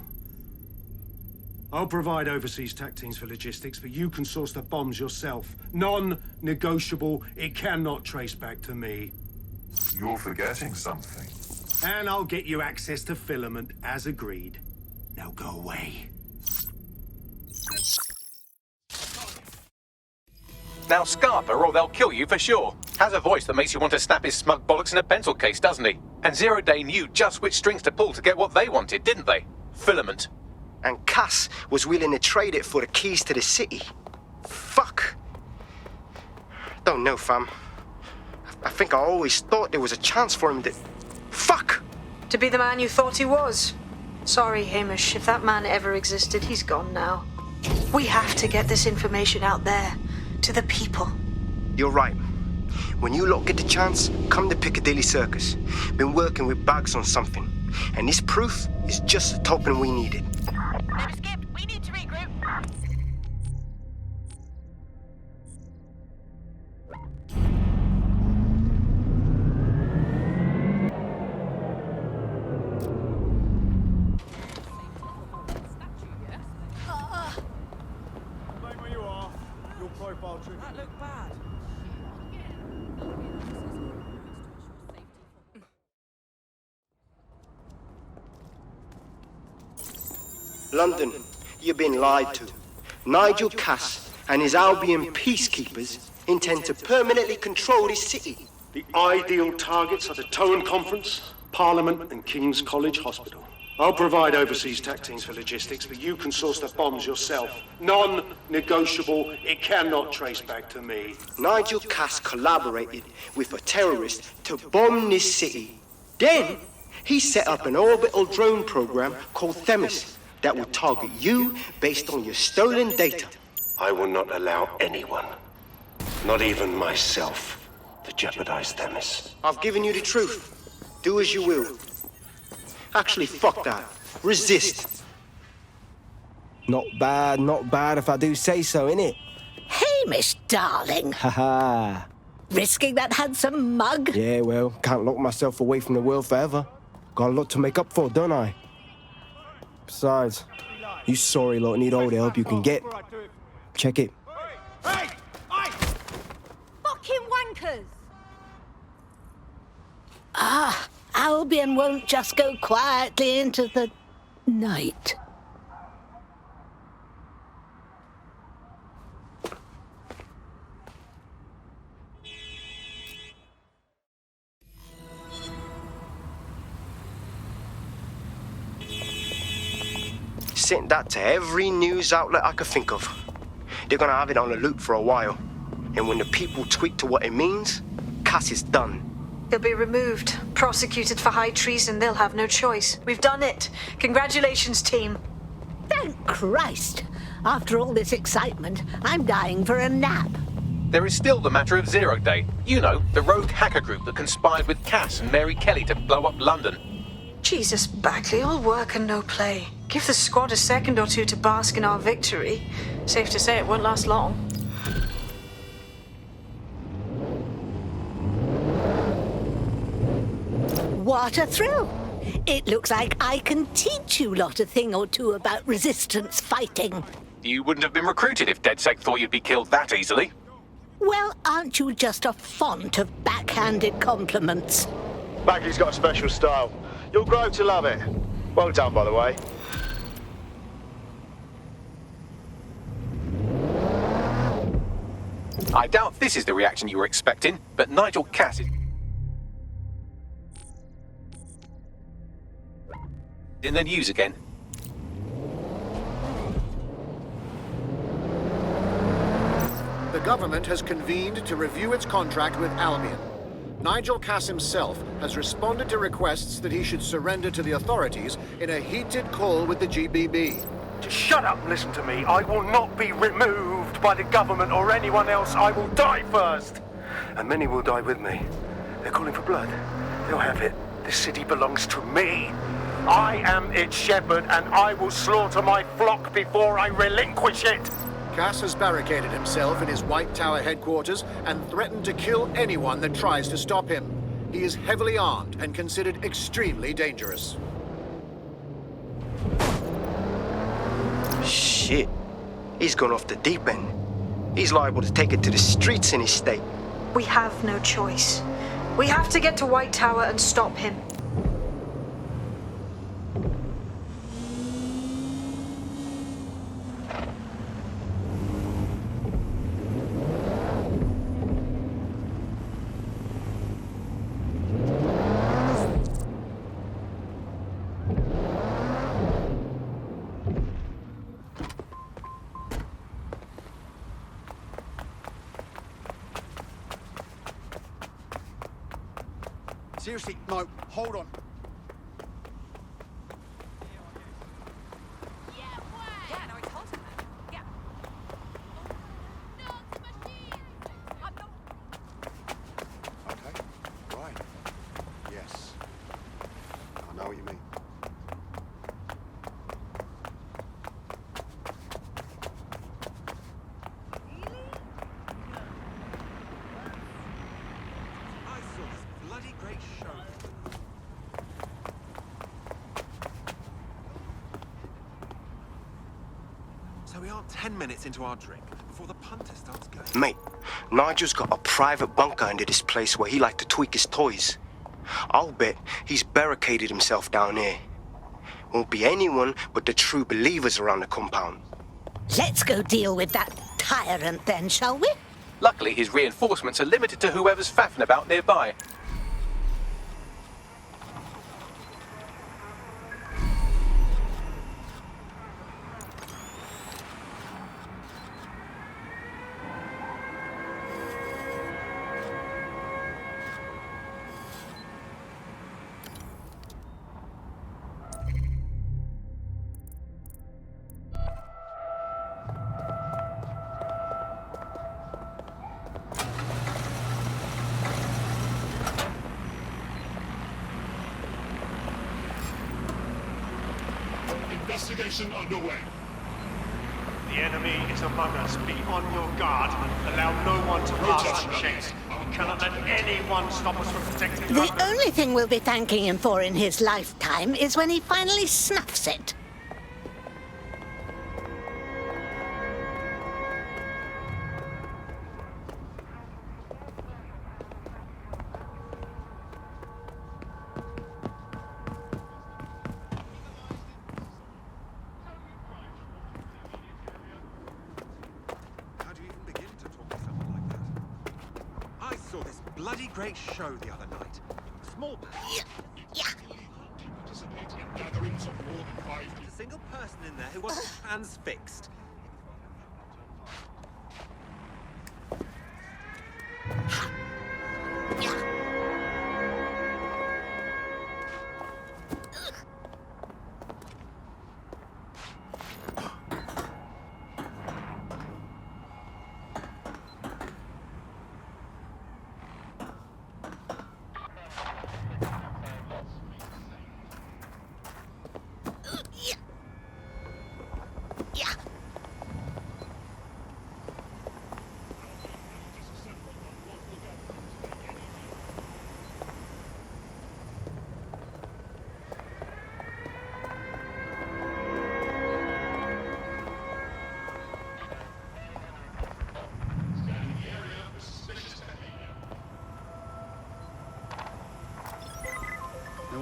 I'll provide overseas tac teams for logistics, but you can source the bombs yourself. Non-negotiable. It cannot trace back to me. You're forgetting something. And I'll get you access to filament, as agreed. Now go away. Now Scarper, or they'll kill you for sure. Has a voice that makes you want to snap his smug bollocks in a pencil case, doesn't he? And Zero Day knew just which strings to pull to get what they wanted, didn't they? Filament. And Cass was willing to trade it for the keys to the city. Fuck. Don't know, fam. I think I always thought there was a chance for him to... Fuck! To be the man you thought he was. Sorry, Hamish. If that man ever existed, he's gone now. We have to get this information out there. To the people. You're right. When you lot get the chance, come to Piccadilly Circus. Been working with Bugs on something. And this proof is just the token we needed. They've escaped. We need to regroup. Remain where you are. Your profile trigger. That looked bad. London, you've been lied to. Nigel Cass and his Albion peacekeepers intend to permanently control this city. The ideal targets are the Towan Conference, Parliament, and King's College Hospital. I'll provide overseas tac teams for logistics, but you can source the bombs yourself. Non-negotiable. It cannot trace back to me. Nigel Cass collaborated with a terrorist to bomb this city. Then, he set up an orbital drone program called Themis that will target you based on your stolen data. I will not allow anyone, not even myself, to jeopardize Themis. I've given you the truth. Do as you will. Actually, fuck that. Resist. Not bad if I do say so, innit? Hamish, darling. Haha. Risking that handsome mug? Yeah, well, can't lock myself away from the world forever. Got a lot to make up for, don't I? Besides, you sorry lot need all the help you can get. Check it. Fucking wankers! Ah, Albion won't just go quietly into the night. Sent that to every news outlet I could think of. They're gonna have it on a loop for a while. And when the people tweak to what it means, Cass is done. He'll be removed, prosecuted for high treason. They'll have no choice. We've done it. Congratulations, team. Thank Christ. After all this excitement, I'm dying for a nap. There is still the matter of Zero Day. You know, the rogue hacker group that conspired with Cass and Mary Kelley to blow up London. Jesus, Bagley, all work and no play. Give the squad a second or two to bask in our victory. Safe to say it won't last long. What a thrill. It looks like I can teach you lot a thing or two about resistance fighting. You wouldn't have been recruited if DedSec thought you'd be killed that easily. Well, aren't you just a font of backhanded compliments? Maggie's got a special style. You'll grow to love it. Well done, by the way. I doubt this is the reaction you were expecting, but Nigel Cass is in the news again. The government has convened to review its contract with Albion. Nigel Cass himself has responded to requests that he should surrender to the authorities in a heated call with the GBB. Just shut up and listen to me. I will not be removed by the government or anyone else. I will die first. And many will die with me. They're calling for blood. They'll have it. This city belongs to me. I am its shepherd, and I will slaughter my flock before I relinquish it. Cass has barricaded himself in his White Tower headquarters and threatened to kill anyone that tries to stop him. He is heavily armed and considered extremely dangerous. Shit. He's gone off the deep end. He's liable to take it to the streets in his state. We have no choice. We have to get to White Tower and stop him. Seriously, no, hold on. Okay, right. Yes. I know what you mean. So we are 10 minutes into our drink before the punter starts going. Mate, Nigel's got a private bunker under this place where he liked to tweak his toys. I'll bet he's barricaded himself down here. Won't be anyone but the true believers around the compound. Let's go deal with that tyrant then, shall we? Luckily, his reinforcements are limited to whoever's faffing about nearby. Investigation underway. The enemy is among us. Be on your guard and allow no one to pass unchecked. We cannot let anyone stop us from protecting The only thing we'll be thanking him for in his lifetime is when he finally snuffs it. I saw this bloody great show the other night. Small Participate in gatherings of more than 5 people. a single person in there who wasn't transfixed.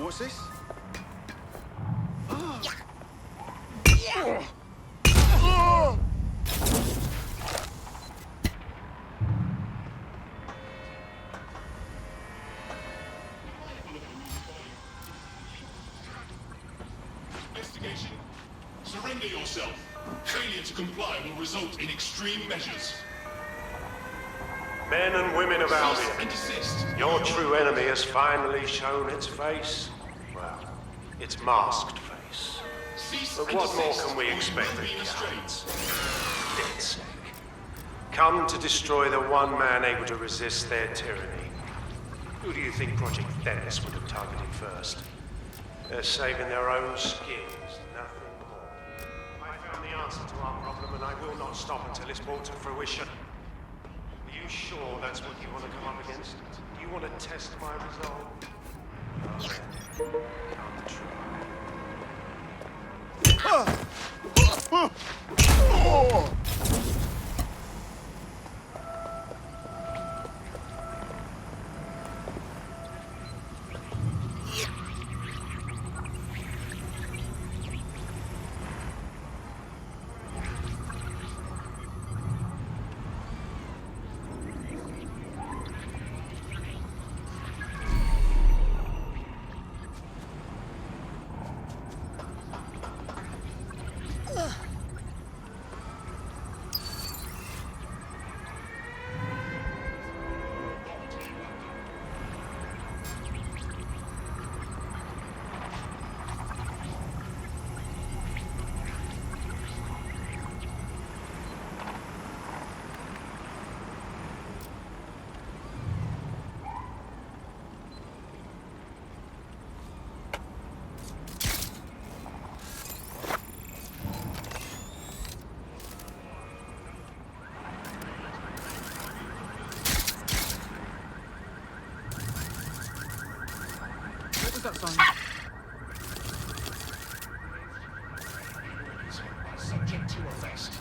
What's this? Investigation. Surrender yourself. Failure to comply will result in extreme measures. Men and women of Albion, And desist. your true enemy has finally shown its face. Well, its masked face. But what more can we expect of cowards? DedSec. Come to destroy the one man able to resist their tyranny. Who do you think Project Themis would have targeted first? They're saving their own skins, nothing more. I found the answer to our problem, and I will not stop until it's brought to fruition. Are you sure that's what you want to come up against? Do you want to test my resolve? Come try. What was that sign? Subject to arrest.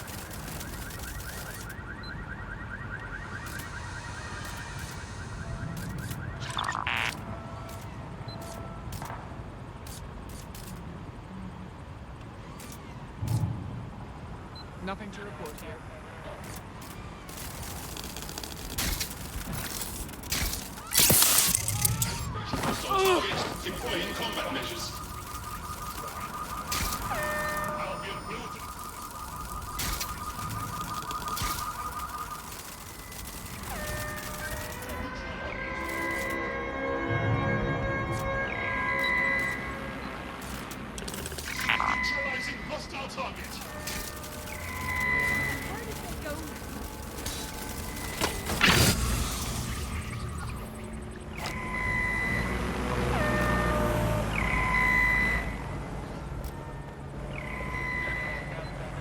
Nothing to report here. Employing combat measures. Albion building. Neutralizing hostile target. Where did they go?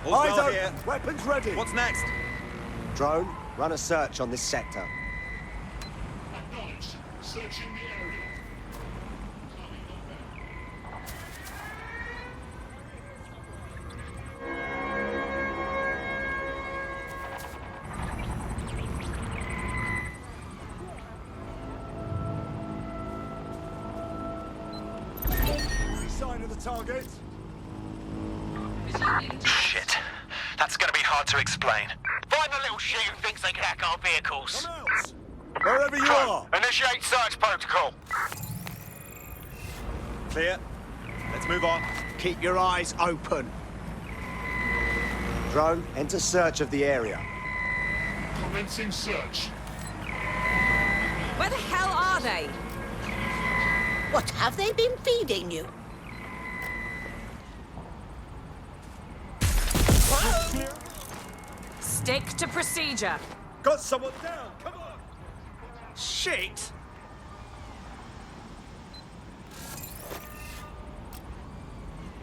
Eyes open! Weapons ready! What's next? Drone, run a search on this sector. Acknowledged. Searching the area. Any sign of the target? Shit. That's gonna be hard to explain. Find the little shit who thinks they can hack our vehicles. Come out! Wherever you are! Initiate search protocol. Clear. Let's move on. Keep your eyes open. Drone, enter search of the area. Commencing search. Where the hell are they? What have they been feeding you? Stick to procedure. Got someone down, come on! Shit!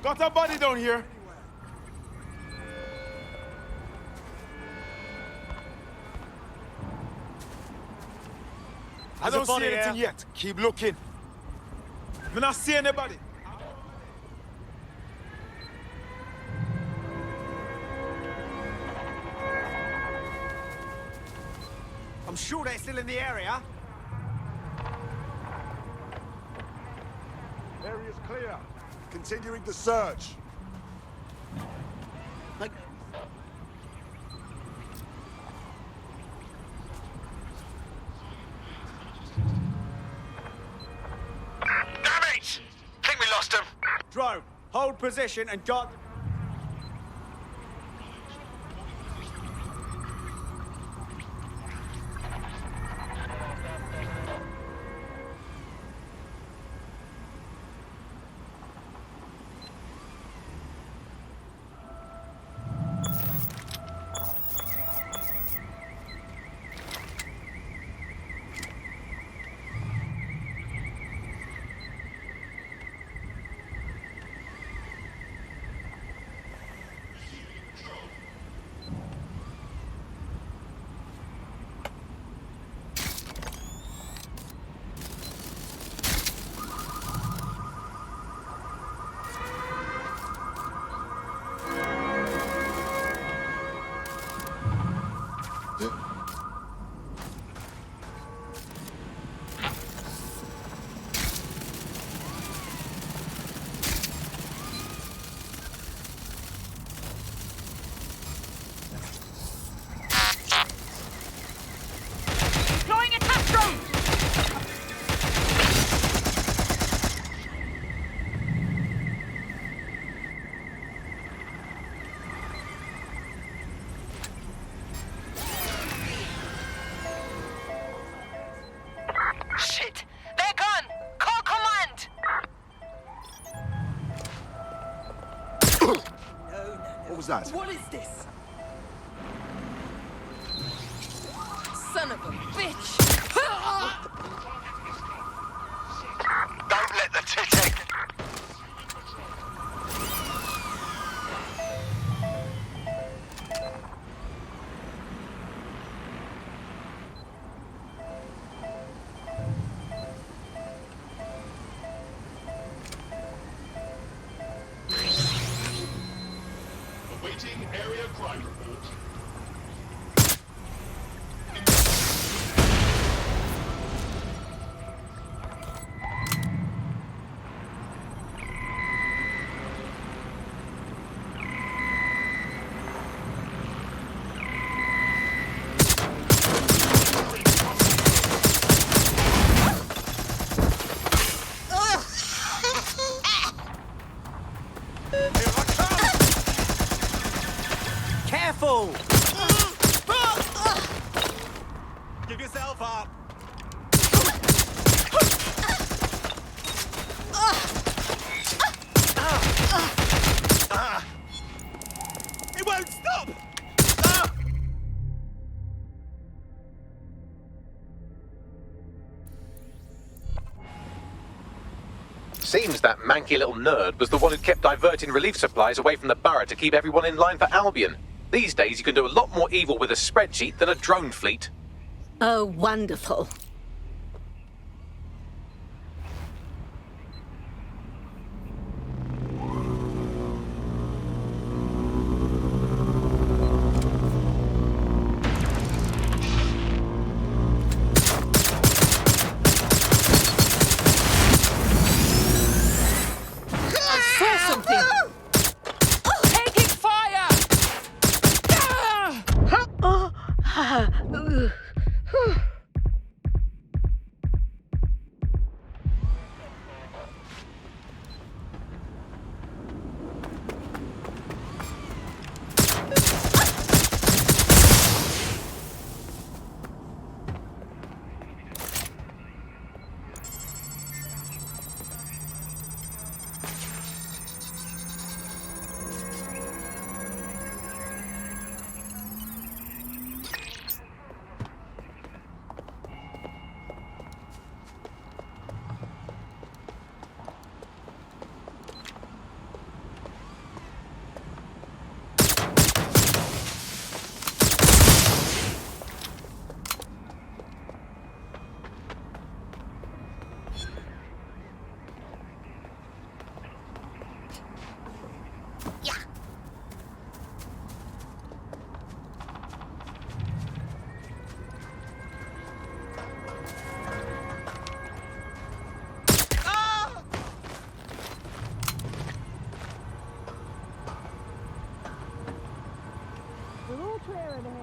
Got a body down here. I don't see anything yet. Keep looking. I'm not see anybody. I'm sure they're still in the area. Area's clear. Continuing the search. Damn it! Think we lost him. Drone, hold position and guard. Shit! They're gone! Call command! What was that? What is this? Son of a bitch! Don't let the tick. Awaiting area crime report. Careful! Give yourself up! It won't stop! Seems that manky little nerd was the one who kept diverting relief supplies away from the borough to keep everyone in line for Albion. These days, you can do a lot more evil with a spreadsheet than a drone fleet. Oh, wonderful. I saw something! Taking fire! We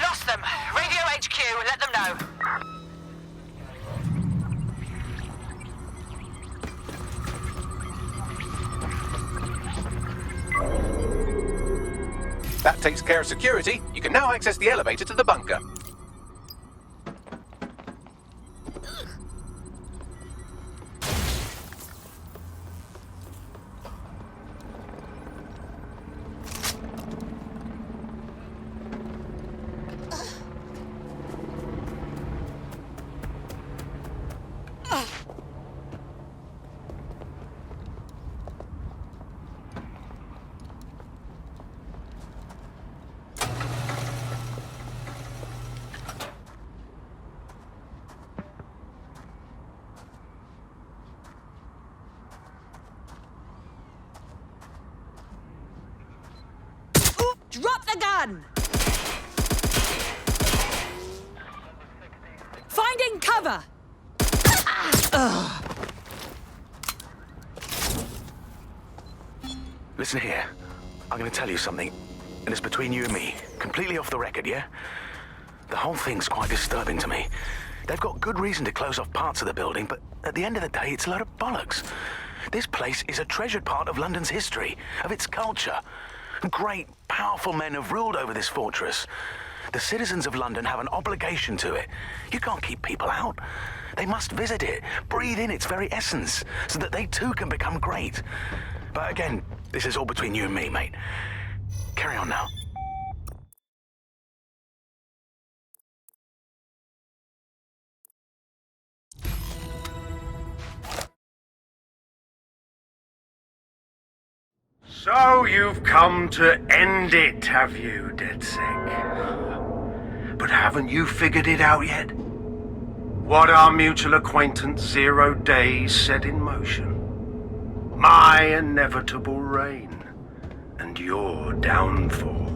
lost them. Radio HQ, let them know. That takes care of security. You can now access the elevator to the bunker. Drop the gun! Finding cover! Listen here. I'm gonna tell you something, and it's between you and me. Completely off the record, yeah? The whole thing's quite disturbing to me. They've got good reason to close off parts of the building, but at the end of the day, it's a load of bollocks. This place is a treasured part of London's history, of its culture. Great, powerful men have ruled over this fortress. The citizens of London have an obligation to it. You can't keep people out. They must visit it, breathe in its very essence, so that they too can become great. But again, this is all between you and me, mate. Carry on now. So you've come to end it, have you, DedSec? But haven't you figured it out yet? What our mutual acquaintance 0 Days set in motion? My inevitable reign, and your downfall.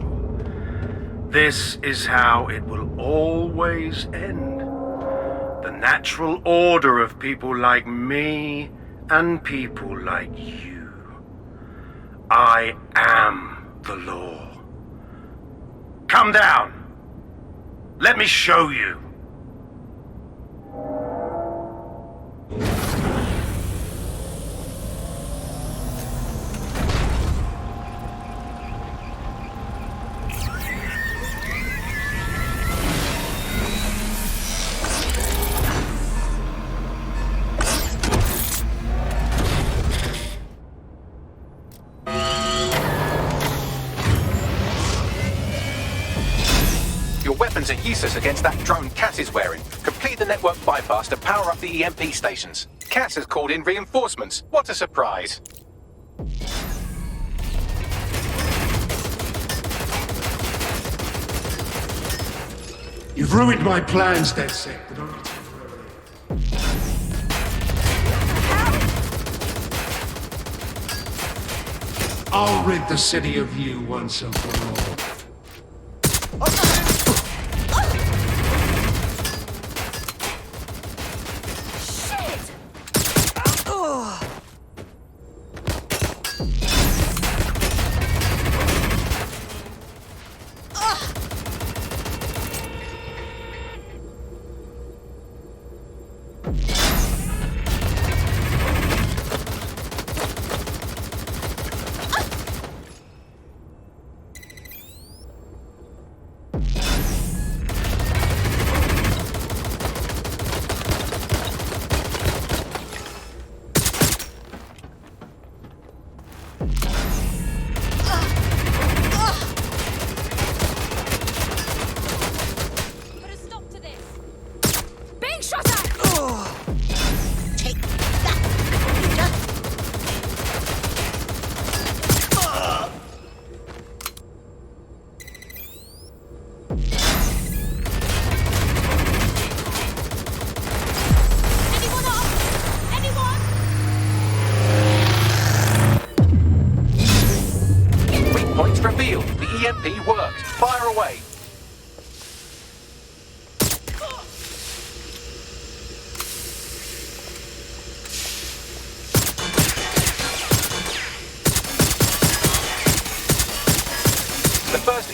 This is how it will always end. The natural order of people like me and people like you. I am the law. Come down. Let me show you. Weapons are useless against that drone Cass is wearing. Complete the network bypass to power up the EMP stations. Cass has called in reinforcements. What a surprise. You've ruined my plans, DedSec, but only temporarily. I'll rid the city of you once and for all.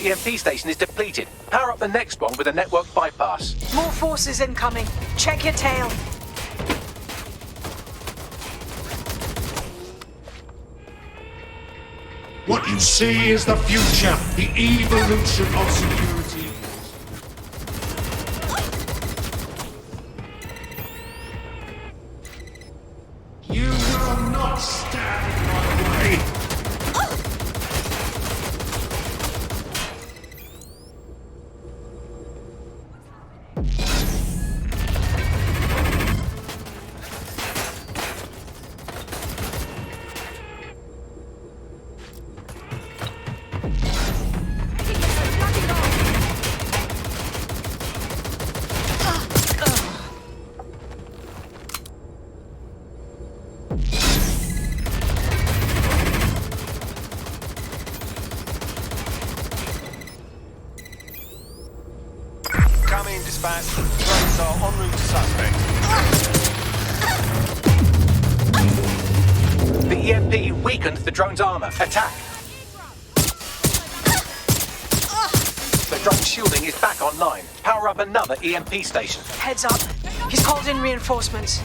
EMP station is depleted. Power up the next one with a network bypass. More forces incoming. Check your tail. What you see is the future, the evolution of security. You will not stand in my way. Dispatch. Drones are en route to suspect. The EMP weakened the drone's armor. Attack! The drone's shielding is back online. Power up another EMP station. Heads up. He's called in reinforcements.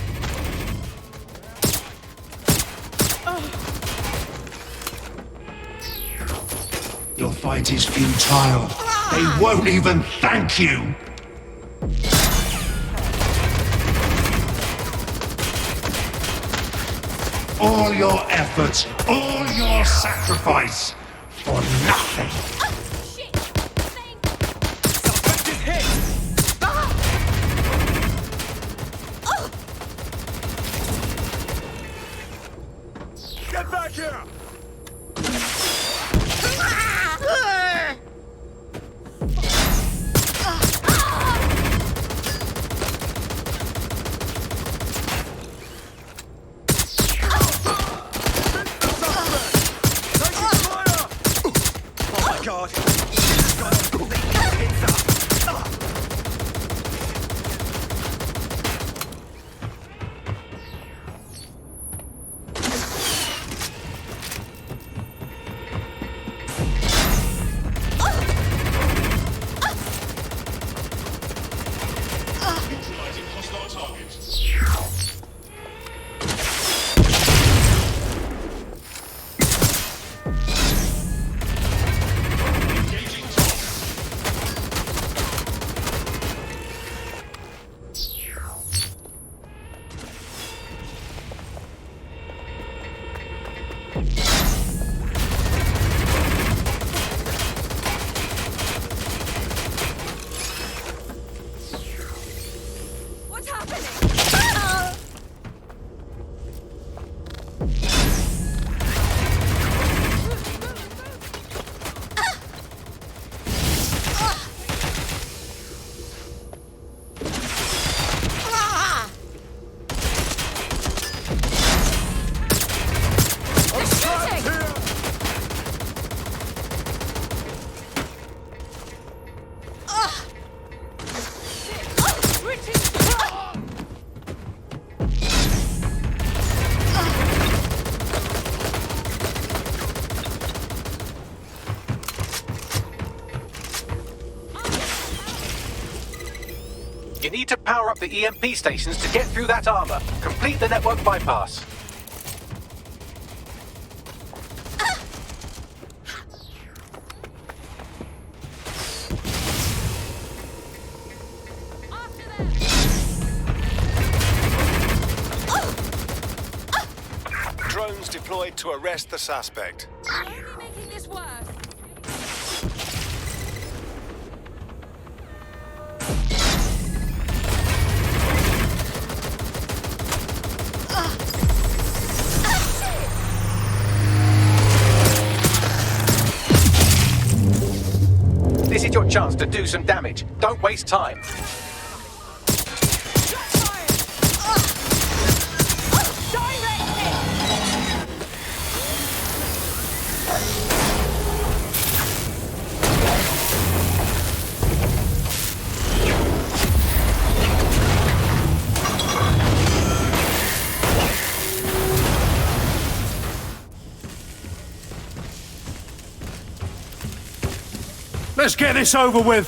Your fight is futile. They won't even thank you. All your efforts, all your sacrifice, for nothing. Get back here! You need to power up the EMP stations to get through that armor. Complete the network bypass. Drones deployed to arrest the suspect. You're only making this worse. This is your chance to do some damage. Don't waste time. Let's get this over with!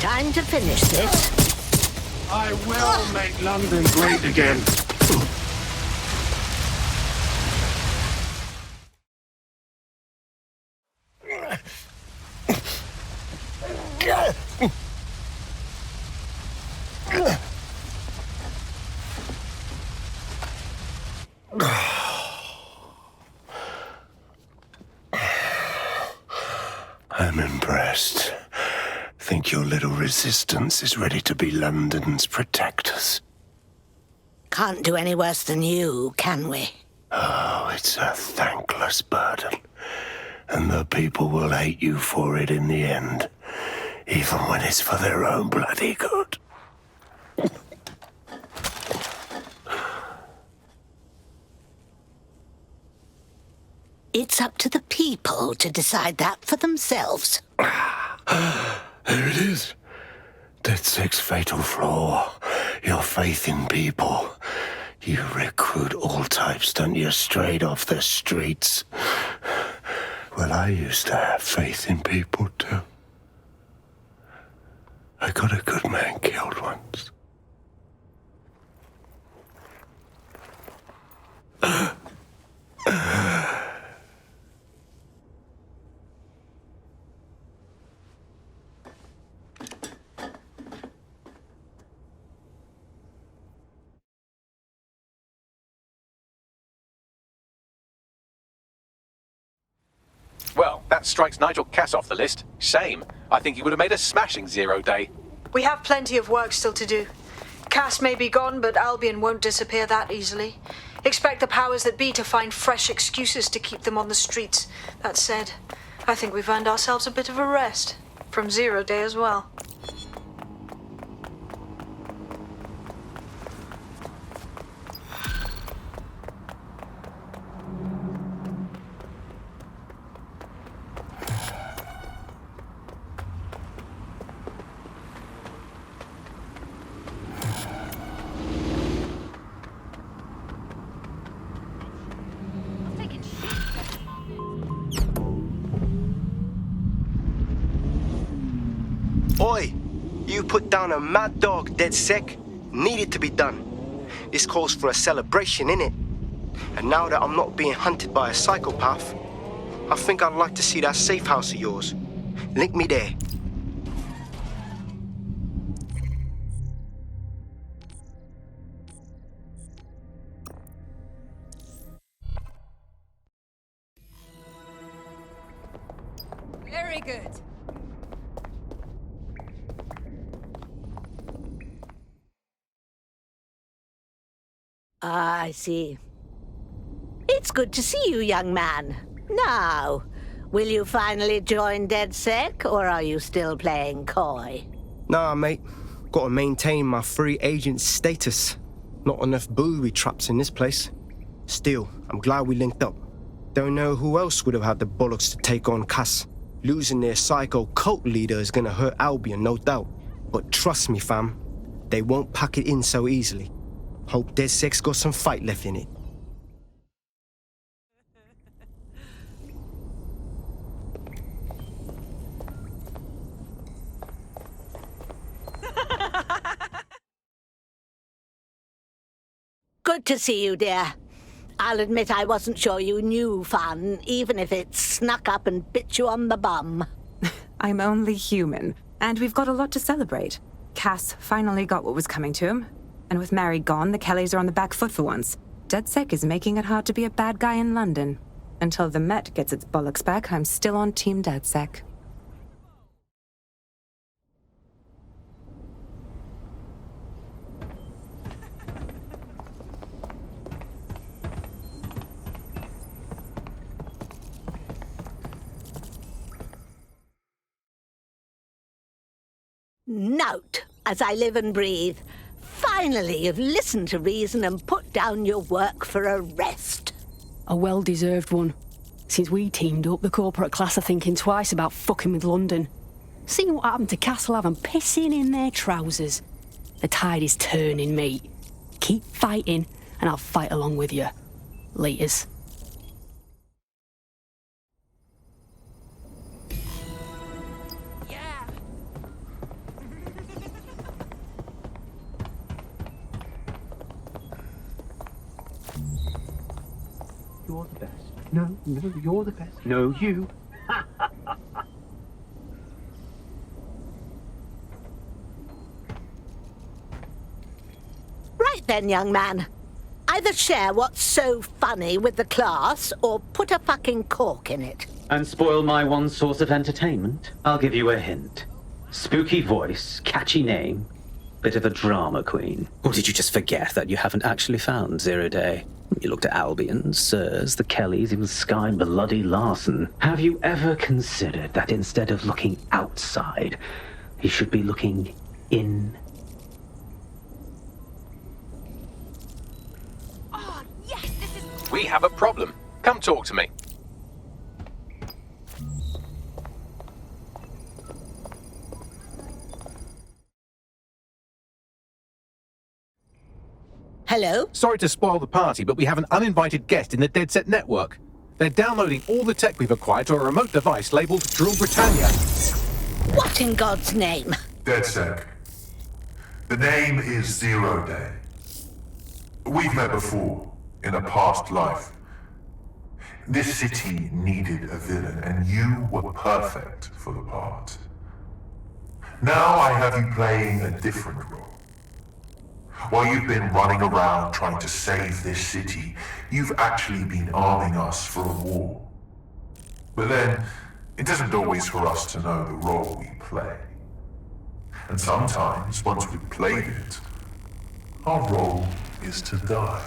Time to finish this. I will make London great again. I'm impressed. Think your little resistance is ready to be London's protectors? Can't do any worse than you, can we? Oh, it's a thankless burden. And the people will hate you for it in the end. Even when it's for their own bloody good. It's up to the people to decide that for themselves. There it is. DedSec's fatal flaw. Your faith in people. You recruit all types, don't you, straight off the streets. Well, I used to have faith in people, too. I got a good man killed once. Well, that strikes Nigel Cass off the list. Shame. I think he would have made a smashing 0 day. We have plenty of work still to do. Cass may be gone, but Albion won't disappear that easily. Expect the powers that be to find fresh excuses to keep them on the streets. That said, I think we've earned ourselves a bit of a rest. From 0 day as well. Oi! You put down a mad dog, DedSec. Needed to be done. This calls for a celebration, innit? And now that I'm not being hunted by a psychopath, I think I'd like to see that safe house of yours. Link me there. Very good. I see. It's good to see you, young man. Now, will you finally join DedSec, or are you still playing coy? Nah, mate. Gotta maintain my free agent status. Not enough booby traps in this place. Still, I'm glad we linked up. Don't know who else would have had the bollocks to take on Cass. Losing their psycho cult leader is gonna hurt Albion, no doubt. But trust me, fam, they won't pack it in so easily. Hope DedSec's got some fight left in it. Good to see you, dear. I'll admit I wasn't sure you knew fun, even if it snuck up and bit you on the bum. I'm only human, and we've got a lot to celebrate. Cass finally got what was coming to him. And with Mary gone, the Kelleys are on the back foot for once. DedSec is making it hard to be a bad guy in London. Until the Met gets its bollocks back, I'm still on Team DedSec. Note, as I live and breathe, finally you've listened to reason and put down your work for a rest. A well-deserved one. Since we teamed up, the corporate class are thinking twice about fucking with London. Seeing what happened to Castlehaven pissing in their trousers. The tide is turning, mate. Keep fighting, and I'll fight along with you. Laters. You're the best. No, you're the best. No, you. Right then, young man. Either share what's so funny with the class, or put a fucking cork in it. And spoil my one source of entertainment? I'll give you a hint. Spooky voice, catchy name, bit of a drama queen. Or did you just forget that you haven't actually found Zero Day? You looked at Albion, Sirs, the Kelleys, even Sky Bloody Larson. Have you ever considered that instead of looking outside, he should be looking in? We have a problem. Come talk to me. Hello? Sorry to spoil the party, but we have an uninvited guest in the DedSec network. They're downloading all the tech we've acquired to a remote device labeled Drill Britannia. What in God's name? DedSec. The name is Zero Day. We've met before, in a past life. This city needed a villain, and you were perfect for the part. Now I have you playing a different role. While you've been running around trying to save this city, you've actually been arming us for a war. But then, it isn't always for us to know the role we play. And sometimes, once we've played it, our role is to die.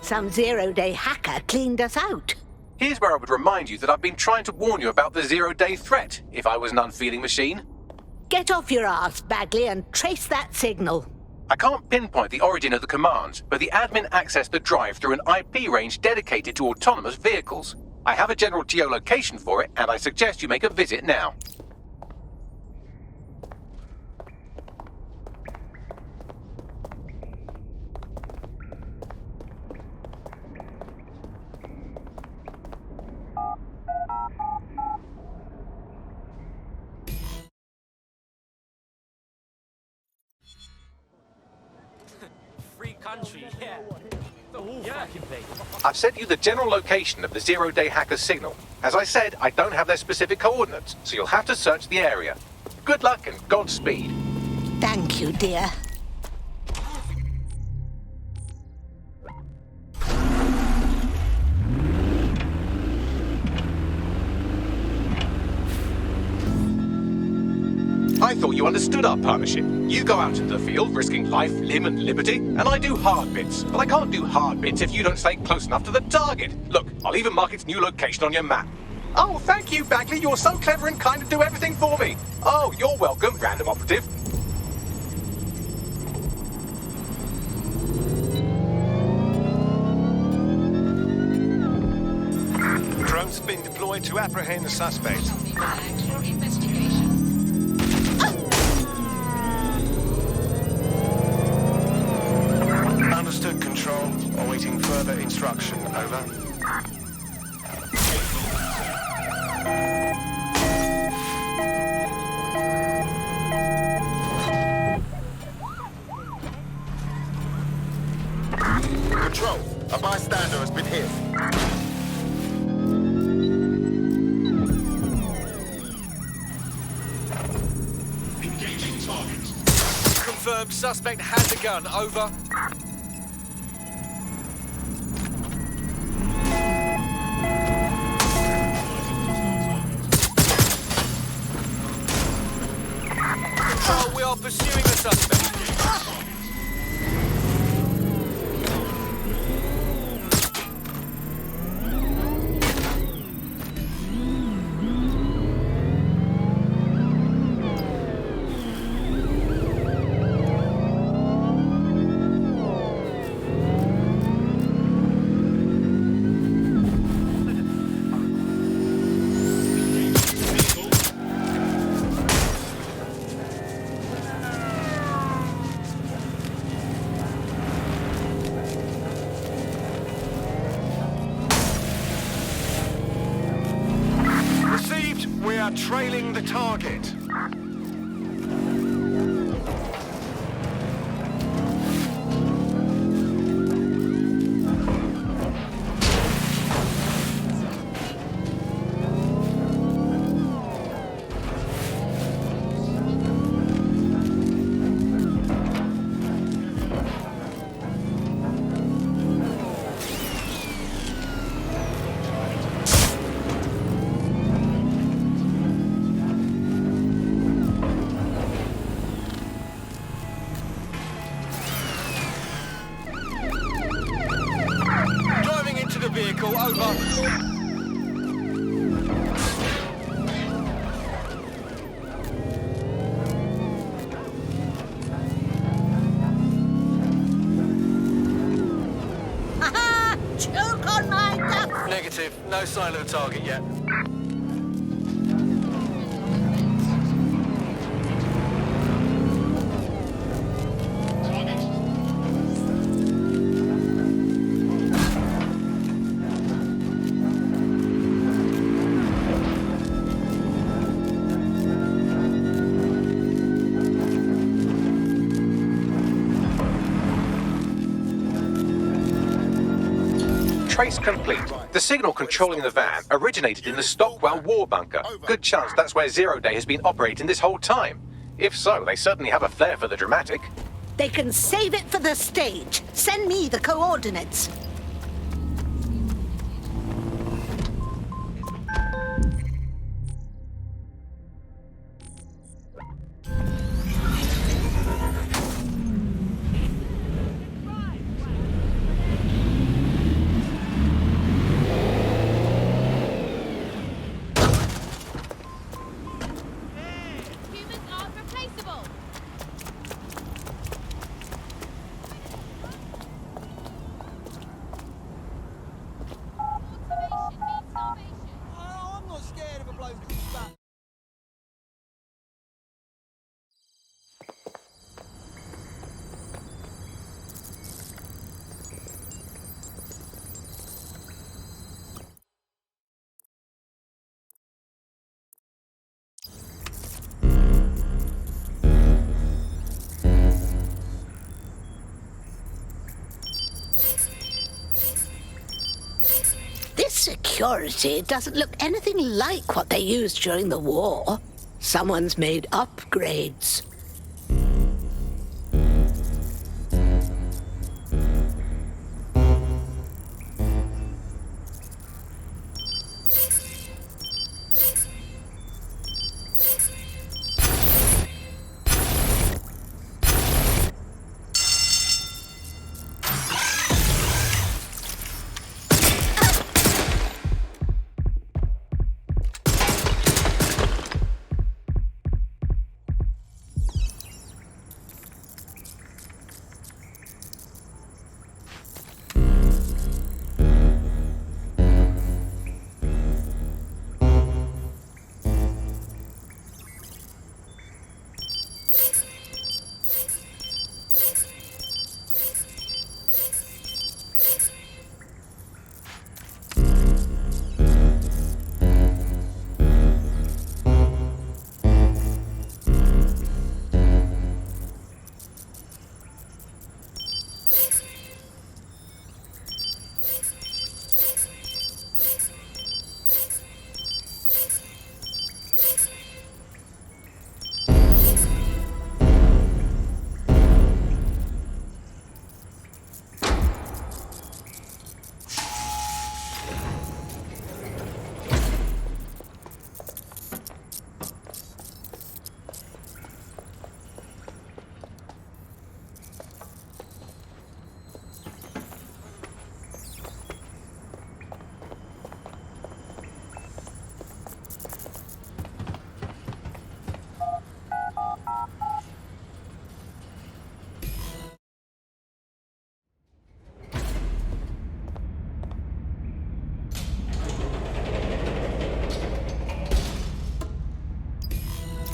Some zero-day hacker cleaned us out. Here's where I would remind you that I've been trying to warn you about the zero-day threat, if I was an unfeeling machine. Get off your ass, Bagley, and trace that signal. I can't pinpoint the origin of the command, but the admin accessed the drive through an IP range dedicated to autonomous vehicles. I have a general geolocation for it, and I suggest you make a visit now. Free country, yeah. The whole fucking place. I've sent you the general location of the zero-day hacker's signal. As I said, I don't have their specific coordinates, so you'll have to search the area. Good luck and Godspeed. Thank you, dear. I thought you understood our partnership. You go out into the field, risking life, limb, and liberty, and I do hard bits. But I can't do hard bits if you don't stay close enough to the target. Look, I'll even mark its new location on your map. Oh, thank you, Bagley. You're so clever and kind to do everything for me. Oh, you're welcome, random operative. Drones have been deployed to apprehend the suspect. Understood, Control. Awaiting further instruction. Over. Control, a bystander has been hit. Engaging target. Confirmed suspect has a gun. Over. Control, we are pursuing the suspect. trailing the target. Vehicle, over. Choke on my duck! Negative. No sign of the target yet. Trace complete. The signal controlling the van originated in the Stockwell war bunker. Good chance that's where Zero Day has been operating this whole time. If so, they certainly have a flair for the dramatic. They can save it for the stage. Send me the coordinates. Security doesn't look anything like what they used during the war. Someone's made upgrades.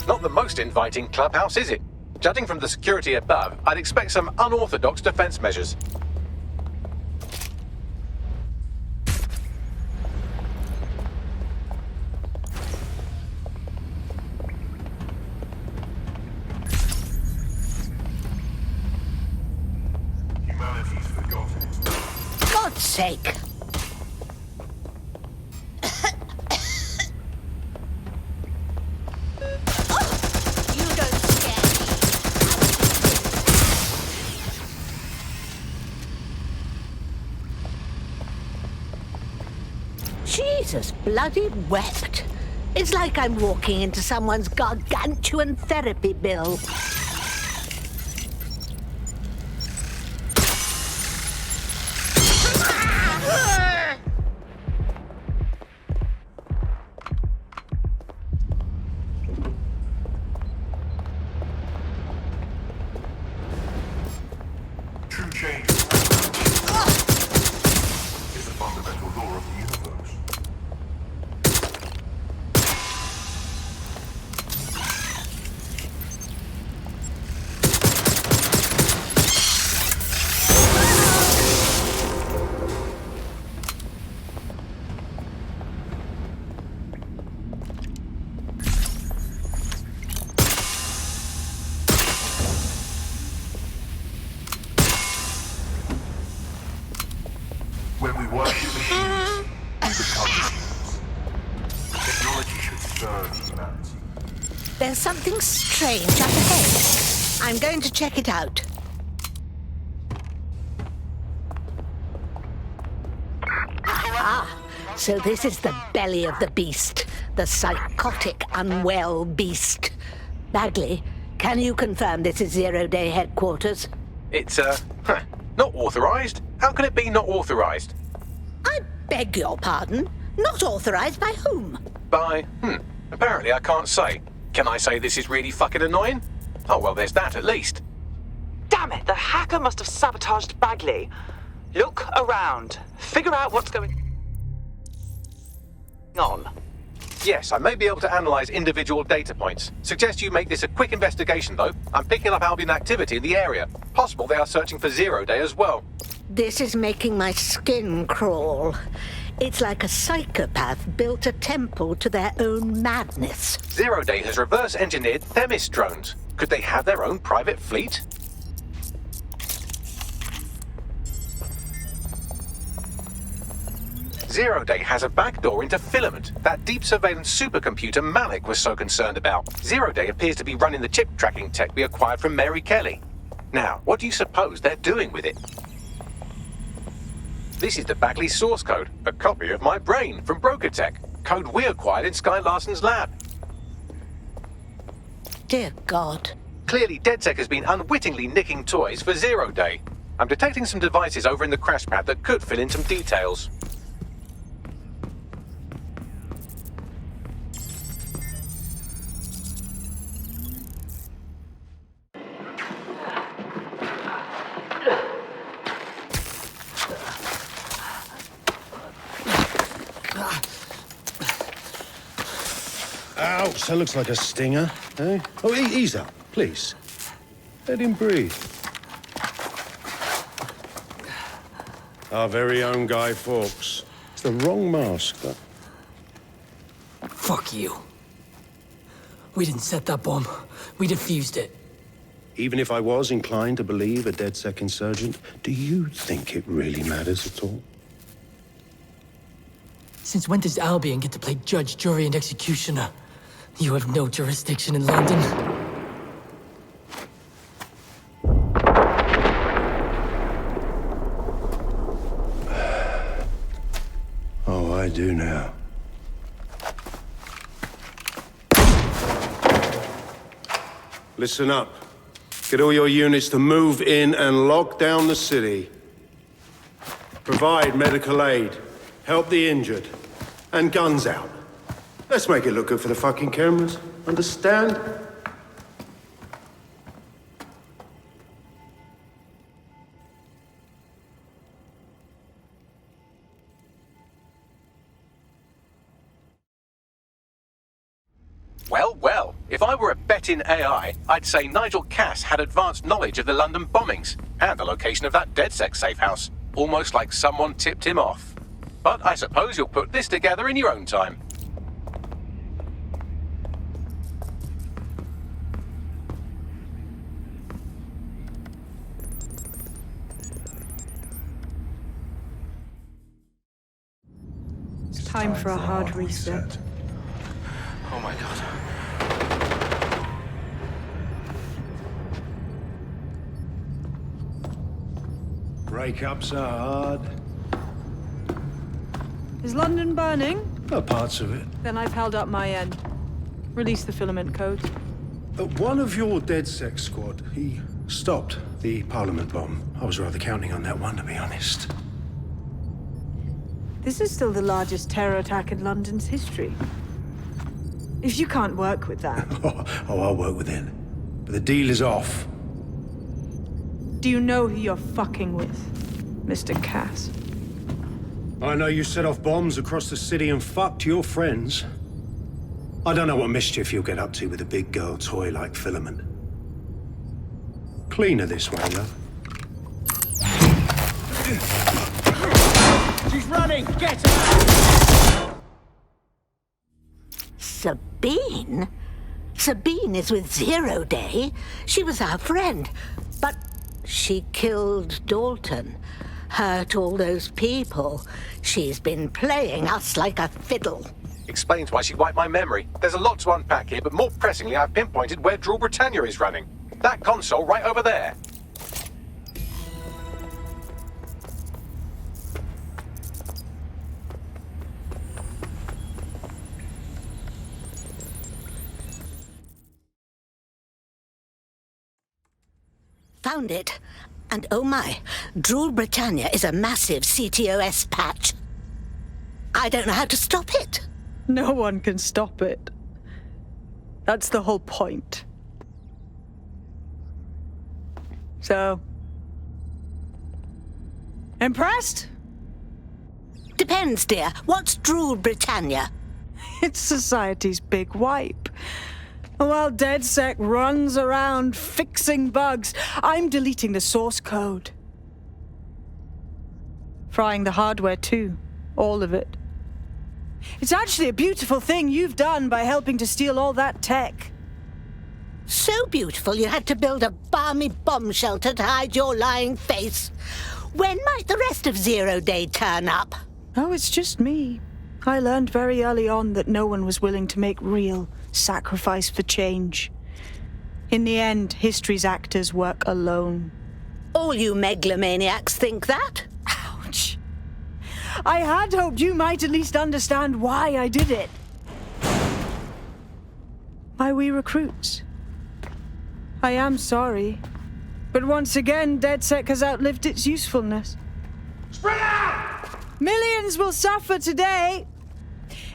Not the most inviting clubhouse, is it? Judging from the security above, I'd expect some unorthodox defense measures. God's sake! Jesus bloody wept. It's like I'm walking into someone's gargantuan therapy bill. True change is the fundamental law of the universe. When we worship machines, we become machines. Technology should serve humanity. There's something strange up ahead. I'm going to check it out. Ah, so this is the belly of the beast. The psychotic, unwell beast. Bagley, can you confirm this is Zero Day headquarters? It's, not authorized. How can it be not authorized? I beg your pardon. Not authorized by whom? By, apparently I can't say. Can I say this is really fucking annoying? Oh, well, there's that at least. Damn it, the hacker must have sabotaged Bagley. Look around. Figure out what's going on. Yes, I may be able to analyze individual data points. Suggest you make this a quick investigation, though. I'm picking up Albion activity in the area. Possible they are searching for Zero Day as well. This is making my skin crawl. It's like a psychopath built a temple to their own madness. Zero Day has reverse-engineered Themis drones. Could they have their own private fleet? Zero Day has a backdoor into Filament, that deep surveillance supercomputer Malik was so concerned about. Zero Day appears to be running the chip tracking tech we acquired from Mary Kelley. Now, what do you suppose they're doing with it? This is the Bagley source code, a copy of my brain from Broker Tech, code we acquired in Sky Larson's lab. Dear God. Clearly, DedSec has been unwittingly nicking toys for Zero Day. I'm detecting some devices over in the crash pad that could fill in some details. Ouch, that looks like a stinger, eh? Oh, ease up, please. Let him breathe. Our very own Guy Fawkes. It's the wrong mask, though. Fuck you. We didn't set that bomb. We defused it. Even if I was inclined to believe a DedSec insurgent, do you think it really matters at all? Since when does Albion get to play judge, jury, and executioner? You have no jurisdiction in London. Oh, I do now. Listen up. Get all your units to move in and lock down the city. Provide medical aid. Help the injured. And guns out. Let's make it look good for the fucking cameras. Understand? Well, well, if I were a betting AI, I'd say Nigel Cass had advanced knowledge of the London bombings and the location of that DedSec safe house. Almost like someone tipped him off. But I suppose you'll put this together in your own time. It's time for a hard reset. Oh my god. Breakups are hard. Is London burning? Parts of it. Then I've held up my end. Release the filament code. One of your DedSec squad, he stopped the Parliament bomb. I was rather counting on that one, to be honest. This is still the largest terror attack in London's history. If you can't work with that... Oh, I'll work with it. But the deal is off. Do you know who you're fucking with, Mr. Cass? I know you set off bombs across the city and fucked your friends. I don't know what mischief you'll get up to with a big girl toy like Filament. Cleaner this way, love. She's running! Get her! Sabine? Sabine is with Zero Day. She was our friend. But she killed Dalton. Hurt all those people. She's been playing us like a fiddle. Explains why she wiped my memory. There's a lot to unpack here, but more pressingly, I've pinpointed where Drool Britannia is running. That console right over there. Found it. And oh my, Drool Britannia is a massive CTOS patch. I don't know how to stop it. No one can stop it. That's the whole point. So... impressed? Depends, dear. What's Drool Britannia? It's society's big wipe. While DedSec runs around fixing bugs, I'm deleting the source code. Frying the hardware too. All of it. It's actually a beautiful thing you've done by helping to steal all that tech. So beautiful you had to build a balmy bomb shelter to hide your lying face. When might the rest of Zero Day turn up? Oh, it's just me. I learned very early on that no one was willing to make real sacrifice for change. In the end, history's actors work alone. All you megalomaniacs think that? Ouch. I had hoped you might at least understand why I did it. Why we recruits. I am sorry, but once again, DedSec has outlived its usefulness. Spread out! Millions will suffer today.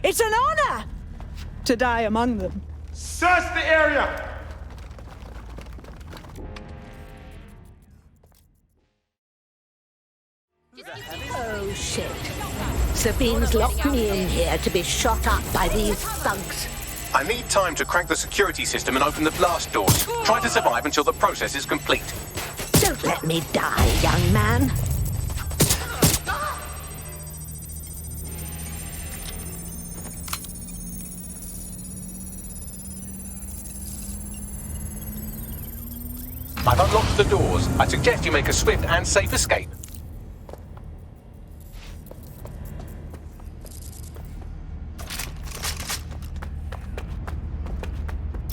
It's an honor to die among them. Search the area! Oh, shit. Sabine's locked me in here to be shot up by these thugs. I need time to crack the security system and open the blast doors. Try to survive until the process is complete. Don't let me die, young man. I've unlocked the doors. I suggest you make a swift and safe escape.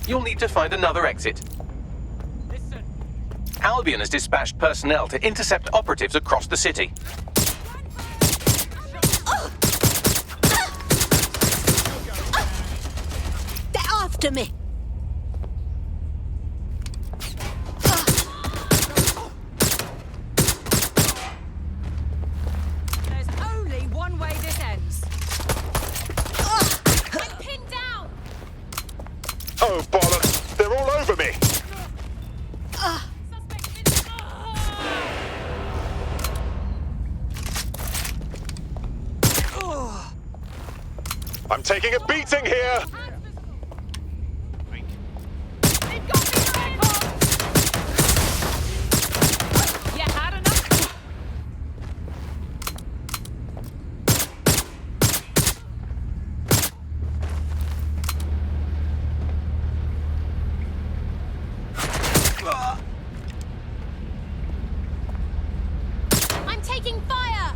You'll need to find another exit. Listen. Albion has dispatched personnel to intercept operatives across the city. They're after me. There's only one way this ends. I'm pinned down. Oh, bollocks! They're all over me! I'm taking a beating here! You had enough? I'm taking fire!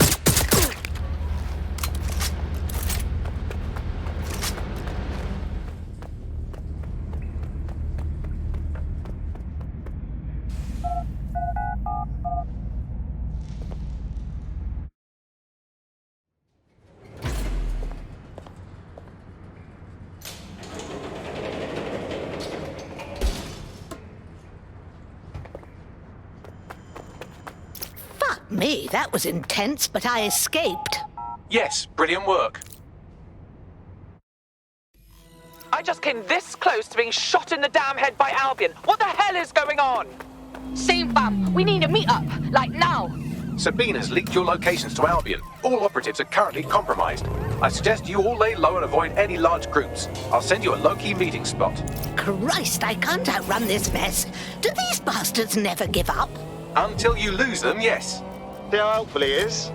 Me, that was intense, but I escaped. Yes, brilliant work. I just came this close to being shot in the damn head by Albion. What the hell is going on? Same fam. We need a meet-up. Like now. Sabina's leaked your locations to Albion. All operatives are currently compromised. I suggest you all lay low and avoid any large groups. I'll send you a low-key meeting spot. Christ, I can't outrun this mess. Do these bastards never give up? Until you lose them, yes. See how helpful he is?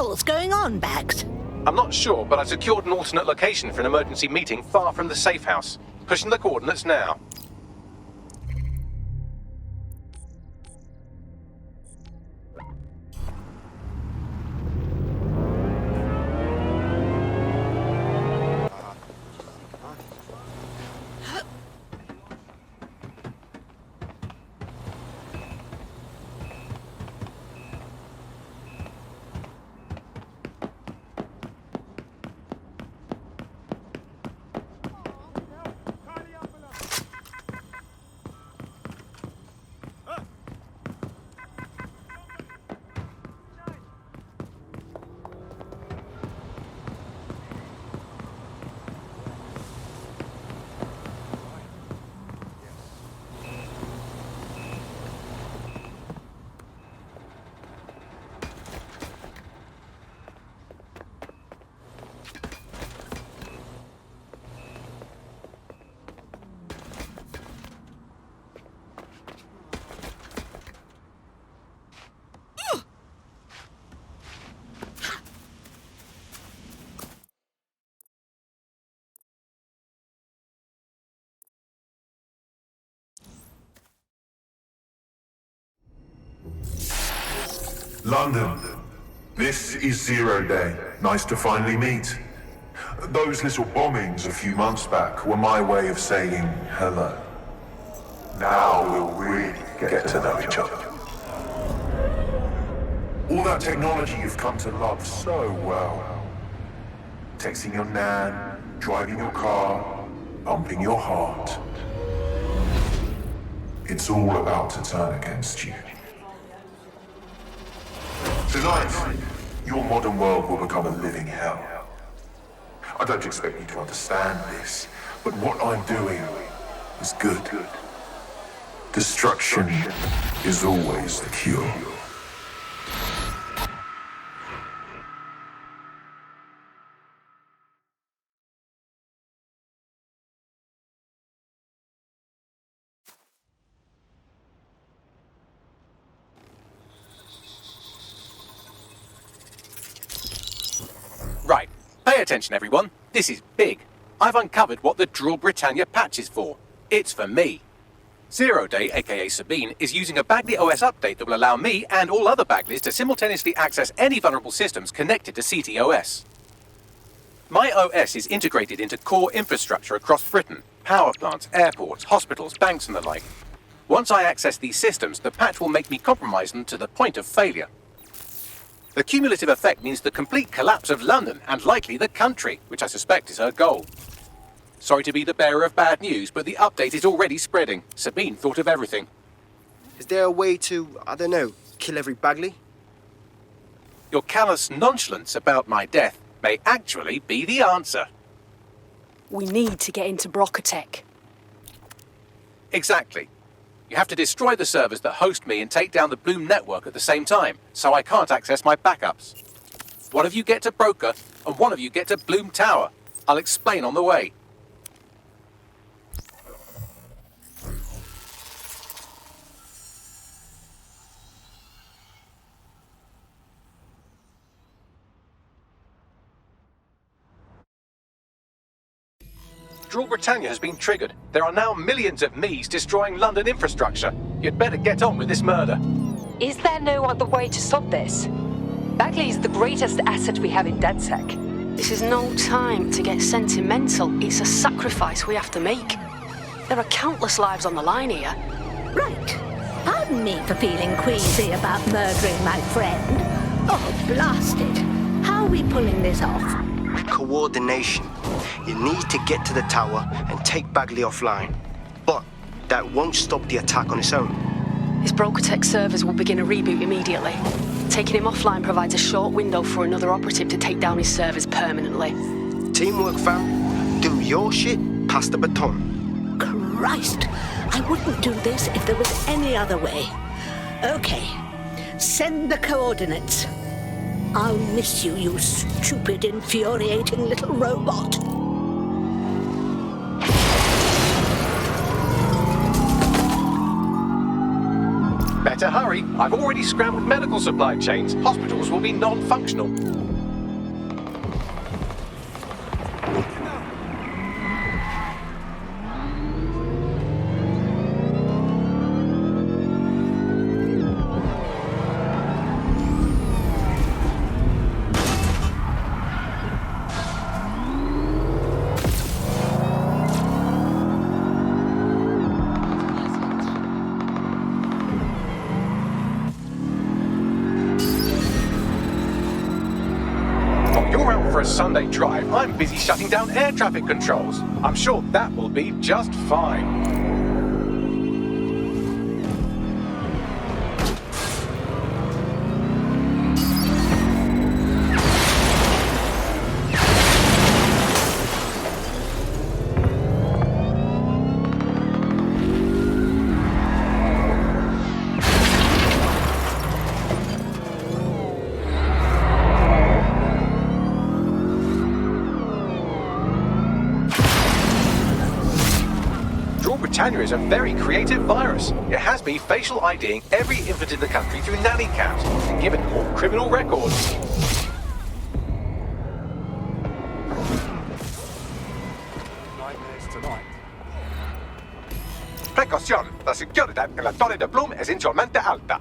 What's going on, Bags? I'm not sure, but I secured an alternate location for an emergency meeting far from the safe house. Pushing the coordinates now. London, this is Zero Day. Nice to finally meet. Those little bombings a few months back were my way of saying hello. Now we'll really get to know each other. All that technology you've come to love so well. Texting your nan, driving your car, pumping your heart. It's all about to turn against you. Tonight, your modern world will become a living hell. I don't expect you to understand this, but what I'm doing is good. Destruction is always the cure. Right. Pay attention, everyone. This is big. I've uncovered what the Drill Britannia patch is for. It's for me. 0 Day, aka Sabine, is using a Bagley OS update that will allow me and all other Bagleys to simultaneously access any vulnerable systems connected to CTOS. My OS is integrated into core infrastructure across Britain, power plants, airports, hospitals, banks and the like. Once I access these systems, the patch will make me compromise them to the point of failure. The cumulative effect means the complete collapse of London and likely the country, which I suspect is her goal. Sorry to be the bearer of bad news, but the update is already spreading. Sabine thought of everything. Is there a way to, I don't know, kill every Bagley? Your callous nonchalance about my death may actually be the answer. We need to get into Brocotech. Exactly. You have to destroy the servers that host me and take down the Bloom network at the same time, so I can't access my backups. One of you get to Broker, and one of you get to Bloom Tower. I'll explain on the way. Drill Britannia has been triggered. There are now millions of me's destroying London infrastructure. You'd better get on with this murder. Is there no other way to stop this? Bagley is the greatest asset we have in DedSec. This is no time to get sentimental. It's a sacrifice we have to make. There are countless lives on the line here. Right. Pardon me for feeling queasy about murdering my friend. Oh, blast it. How are we pulling this off? Coordination. You need to get to the tower and take Bagley offline. But that won't stop the attack on its own. His Brocotech servers will begin a reboot immediately. Taking him offline provides a short window for another operative to take down his servers permanently. Teamwork, fam. Do your shit, pass the baton. Christ, I wouldn't do this if there was any other way. Okay, send the coordinates. I'll miss you, you stupid, infuriating little robot. Better hurry. I've already scrambled medical supply chains. Hospitals will be non-functional. Sunday drive, I'm busy shutting down air traffic controls. I'm sure that will be just fine. Britannia is a very creative virus. It has me facial IDing every infant in the country through nanny cams and given them all criminal records. Nightmares tonight. Precaución, la seguridad en la Torre de Bloom es insolmente alta.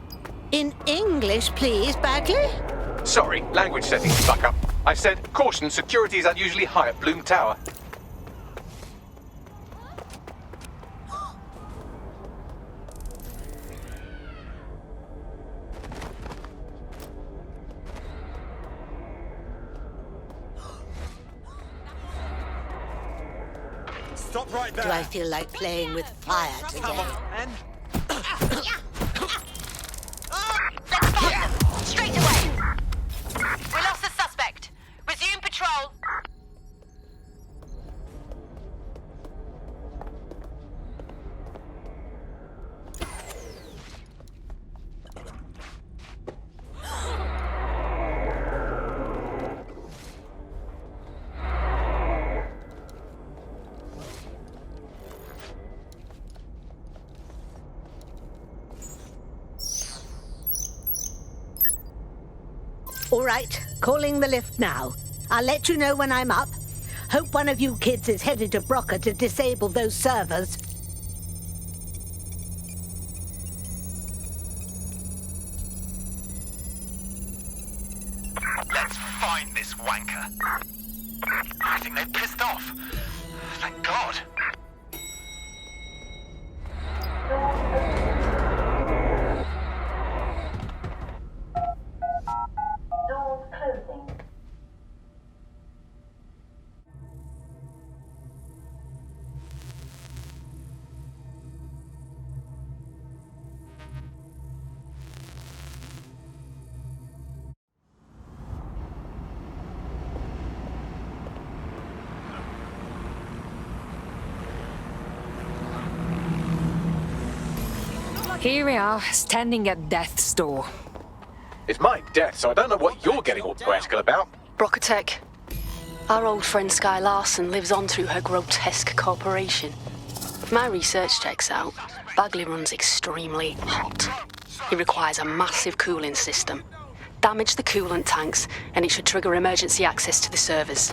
In English, please, Bagley? Sorry, language settings fuck up. I said, caution, security is unusually high at Bloom Tower. Stop right there. Do I feel like playing with fire today? Come on, man. Let's find them! Straight away! We lost the suspect. Resume patrol. All right, calling the lift now. I'll let you know when I'm up. Hope one of you kids is headed to Broca to disable those servers. Let's find this wanker. I think they've pissed off. Thank God. Doors closing. Here we are, standing at death's door. It's my death, so I don't know what you're getting all poetical about. Brocatech. Our old friend Sky Larson lives on through her grotesque corporation. If my research checks out, Bagley runs extremely hot. He requires a massive cooling system. Damage the coolant tanks, and it should trigger emergency access to the servers.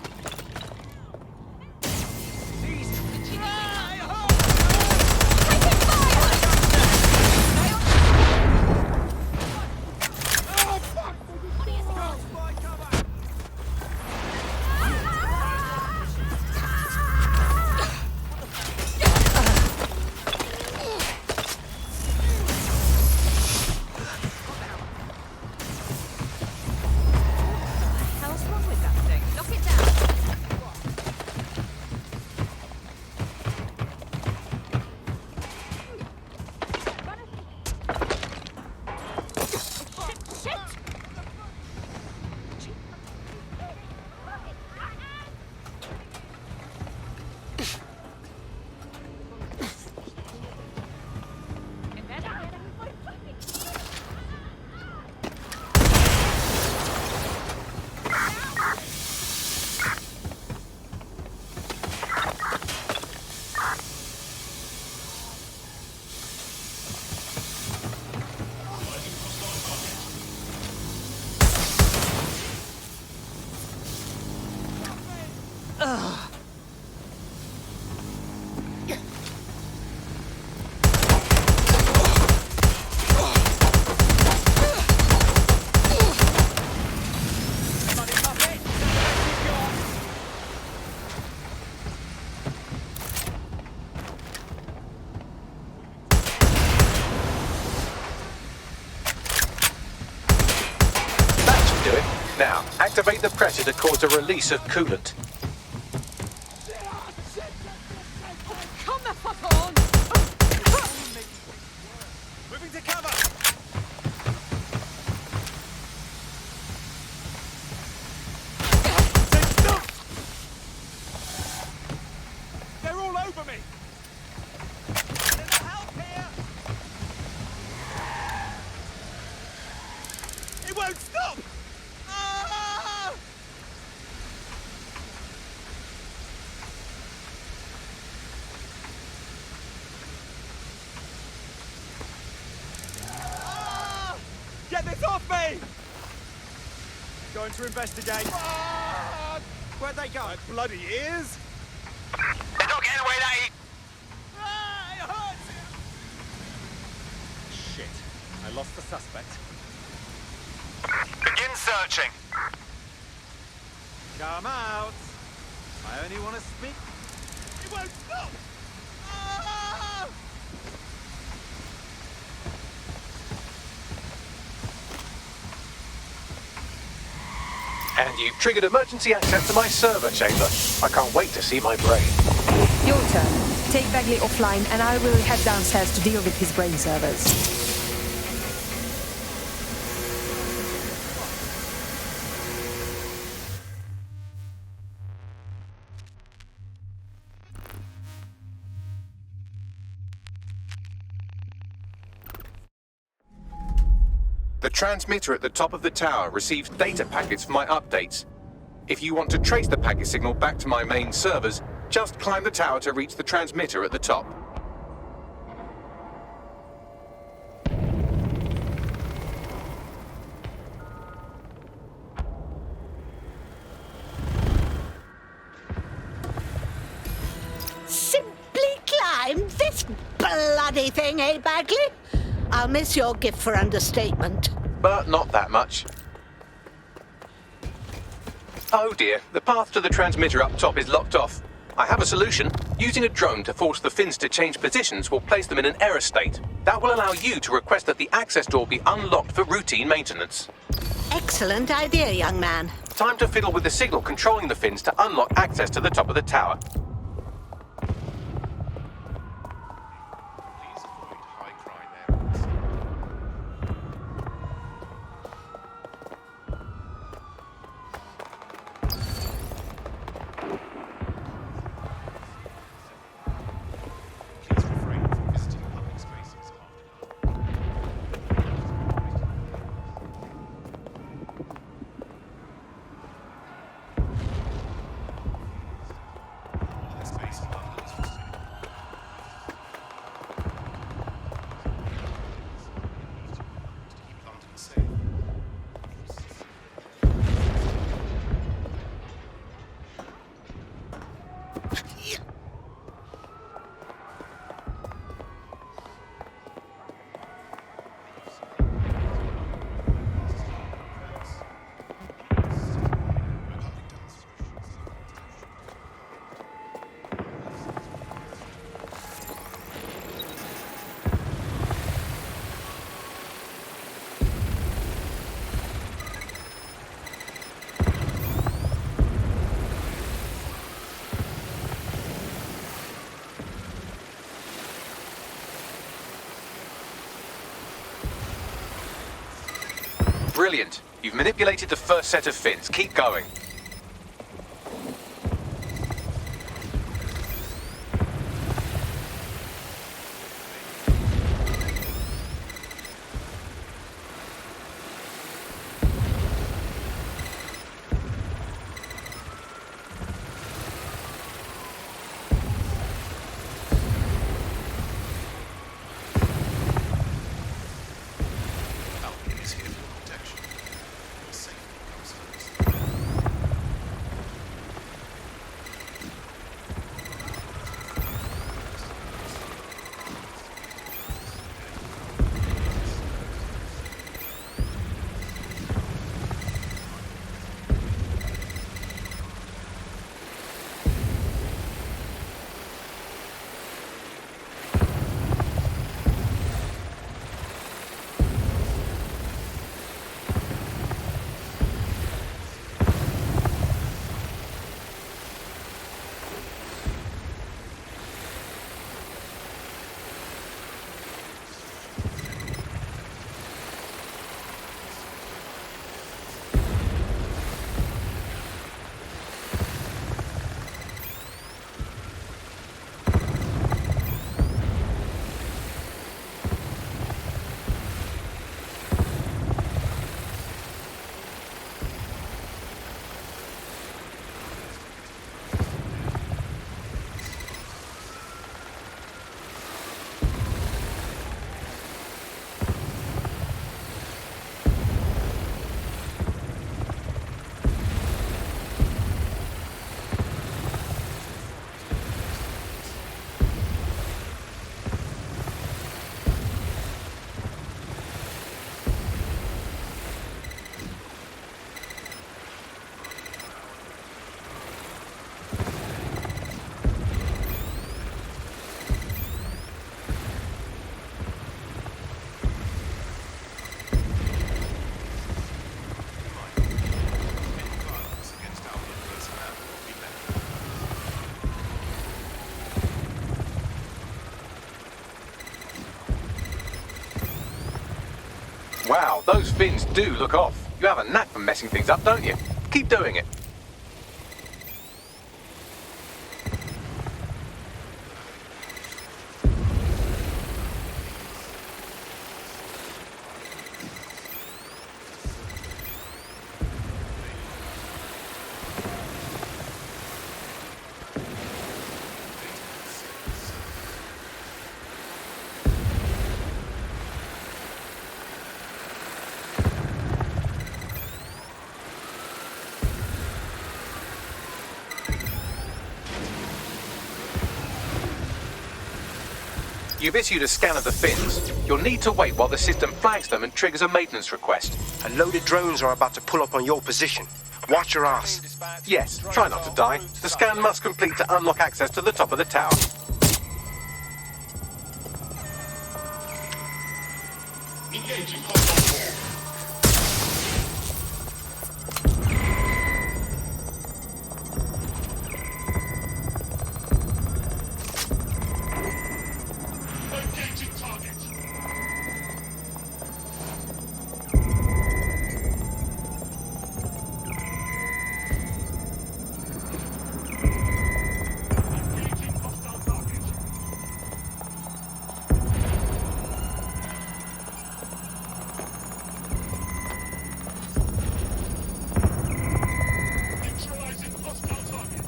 Now, activate the pressure to cause a release of coolant. Come the fuck on! Moving to cover! They're all over me! It won't stop! Ah! Ah! Get this off me! Going to investigate. Ah! Where'd they go? My bloody ears! They're not getting away that easy! Ah, it hurts! Shit. I lost the suspect. Begin searching. Come out. I only want to speak. It won't stop! Ah! And you've triggered emergency access to my server chamber. I can't wait to see my brain. Your turn. Take Bagley offline, and I will head downstairs to deal with his brain servers. The transmitter at the top of the tower receives data packets for my updates. If you want to trace the packet signal back to my main servers, just climb the tower to reach the transmitter at the top. anything, eh, Bagley? I'll miss your gift for understatement. But not that much. Oh dear, the path to the transmitter up top is locked off. I have a solution. Using a drone to force the fins to change positions will place them in an error state. That will allow you to request that the access door be unlocked for routine maintenance. Excellent idea, young man. Time to fiddle with the signal controlling the fins to unlock access to the top of the tower. Brilliant. You've manipulated the first set of fins. Keep going. Wow, those fins do look off. You have a knack for messing things up, don't you? Keep doing it. You've issued a scan of the fins. You'll need to wait while the system flags them and triggers a maintenance request. A load of drones are about to pull up on your position. Watch your ass. Yes, try not to die. The scan must complete to unlock access to the top of the tower. Engaging hostile target.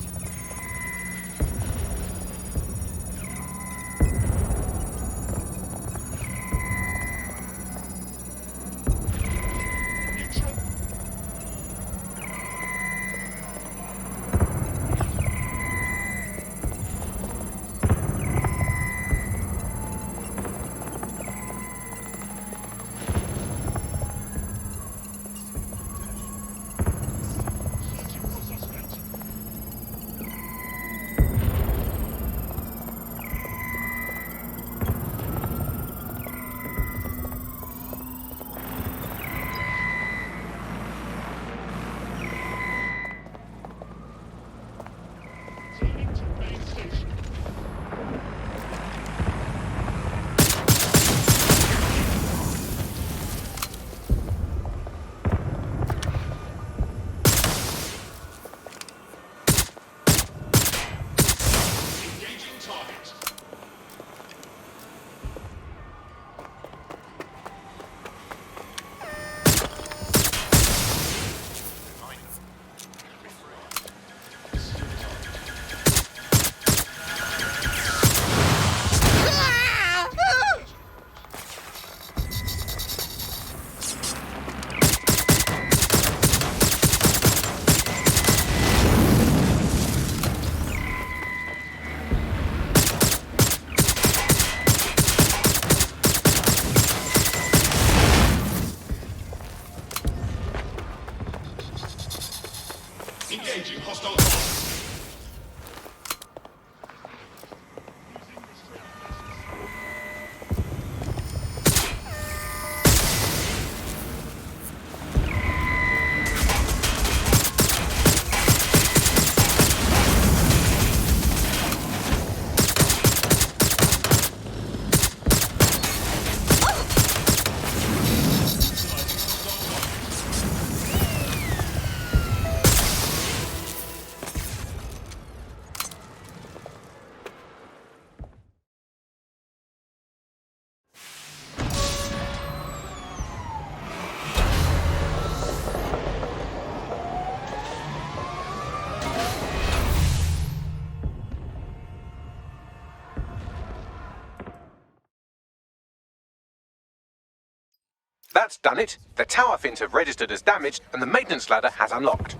That's done it. The tower fins have registered as damaged and the maintenance ladder has unlocked.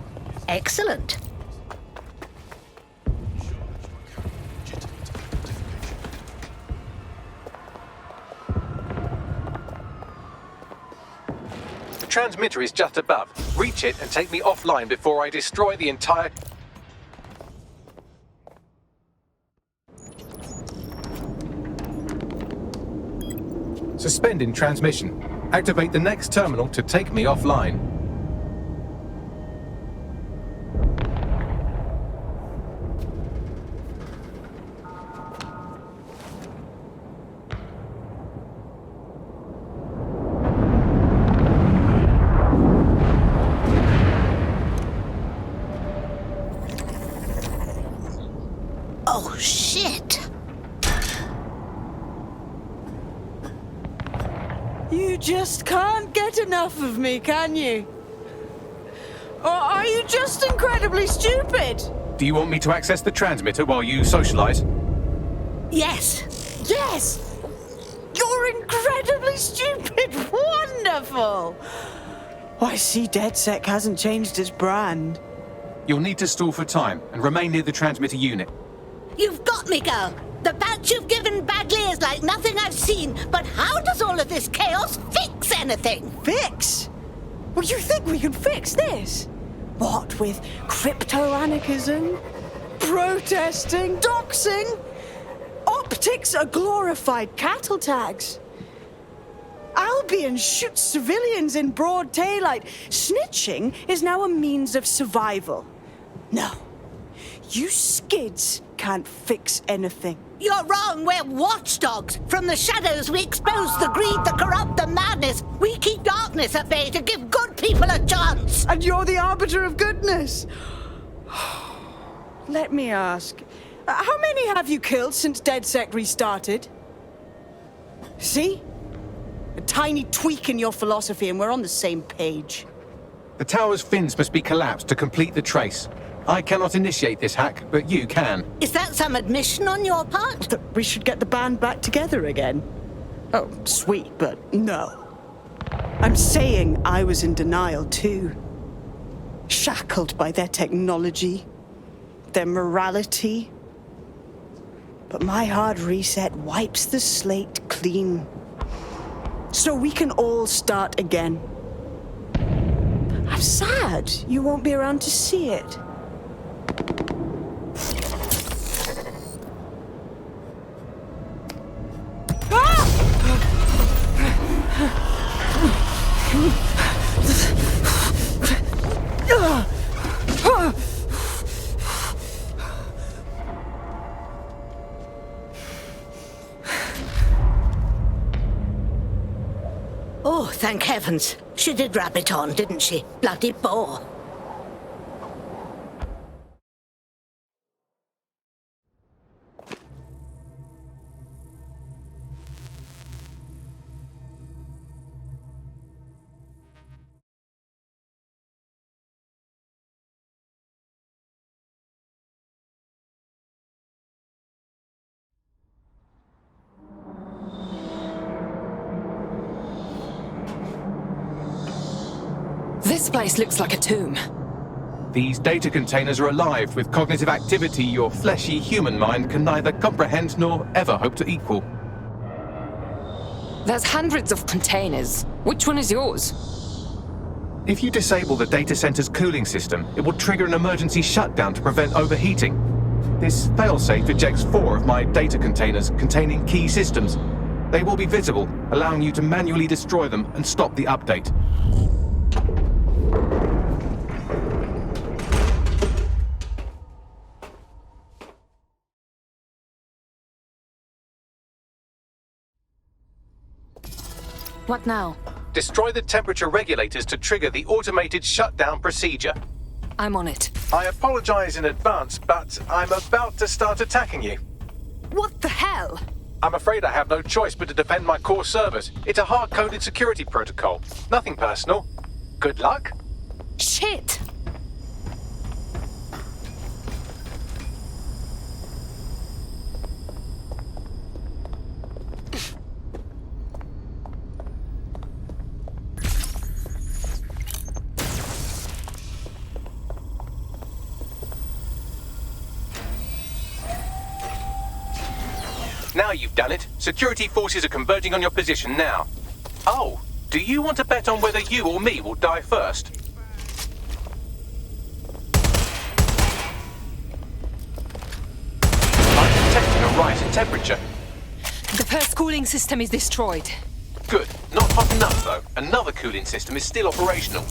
Excellent. The transmitter is just above. Reach it and take me offline before I destroy the entire... Suspending transmission. Activate the next terminal to take me offline. Oh, shit! You just can't get enough of me, can you? Or are you just incredibly stupid? Do you want me to access the transmitter while you socialize? Yes! Yes! You're incredibly stupid! Wonderful! I see DedSec hasn't changed its brand. You'll need to stall for time and remain near the transmitter unit. You've got me, girl! The batch you've given Bagley is like nothing I've seen, but how does all of this chaos fix anything? Fix? Well, you think we can fix this? What with crypto-anarchism, protesting, doxing? Optics are glorified cattle tags. Albion shoots civilians in broad daylight. Snitching is now a means of survival. No, you skids can't fix anything. You're wrong. We're watchdogs. From the shadows, we expose the greed, the corrupt, the madness. We keep darkness at bay to give good people a chance. And you're the arbiter of goodness. Let me ask, how many have you killed since DedSec restarted? See? A tiny tweak in your philosophy and we're on the same page. The tower's fins must be collapsed to complete the trace. I cannot initiate this hack, but you can. Is that some admission on your part? That we should get the band back together again? Oh, sweet, but no. I'm saying I was in denial too. Shackled by their technology, their morality. But my hard reset wipes the slate clean. So we can all start again. I'm sad you won't be around to see it. Oh, thank heavens. She did rab it on, didn't she? Bloody bore. This place looks like a tomb. These data containers are alive with cognitive activity your fleshy human mind can neither comprehend nor ever hope to equal. There's hundreds of containers. Which one is yours? If you disable the data center's cooling system, it will trigger an emergency shutdown to prevent overheating. This failsafe ejects 4 of my data containers containing key systems. They will be visible, allowing you to manually destroy them and stop the update. What now? Destroy the temperature regulators to trigger the automated shutdown procedure. I'm on it. I apologize in advance, but I'm about to start attacking you. What the hell? I'm afraid I have no choice but to defend my core servers. It's a hard-coded security protocol. Nothing personal. Good luck. Shit! Now you've done it. Security forces are converging on your position now. Oh, do you want to bet on whether you or me will die first? I'm detecting a rise in temperature. The first cooling system is destroyed. Good. Not hot enough, though. Another cooling system is still operational.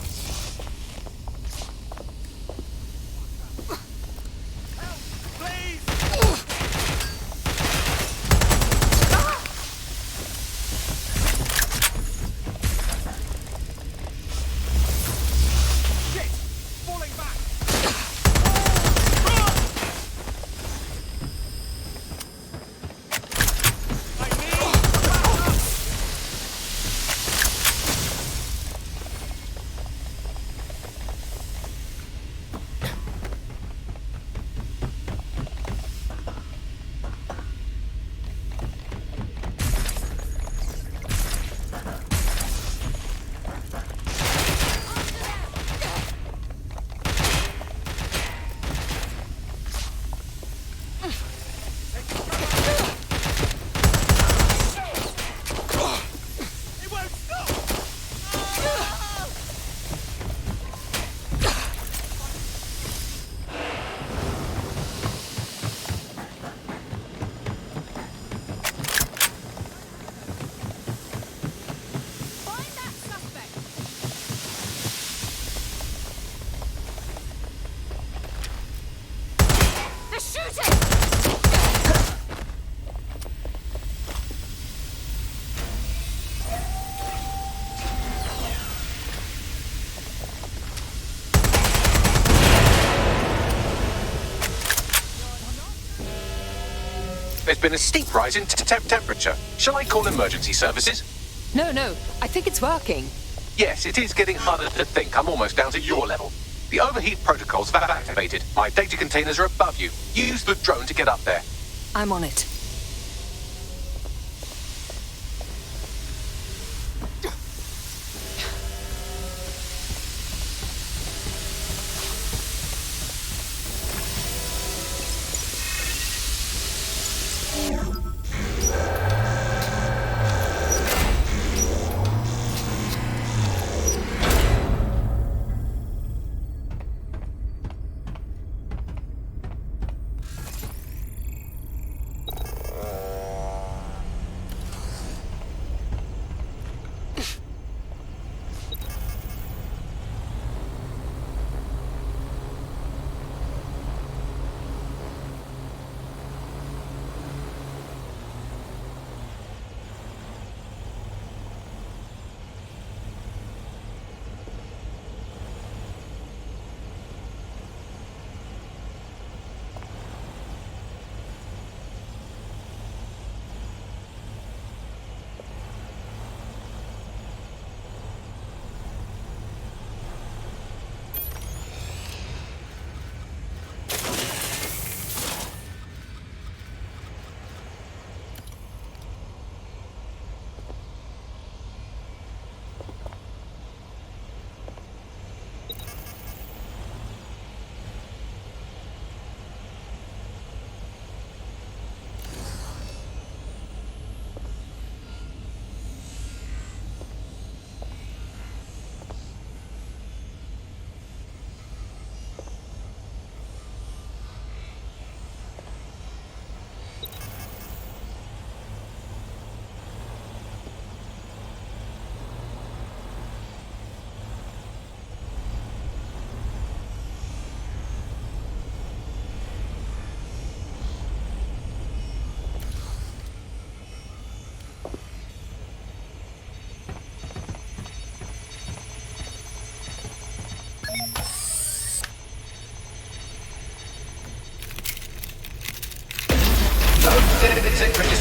There's been a steep rise in temperature. Shall I call emergency services? No, I think it's working. Yes, it is getting harder to think. I'm almost down to your level. The overheat protocols have activated. My data containers are above you. Use the drone to get up there. I'm on it.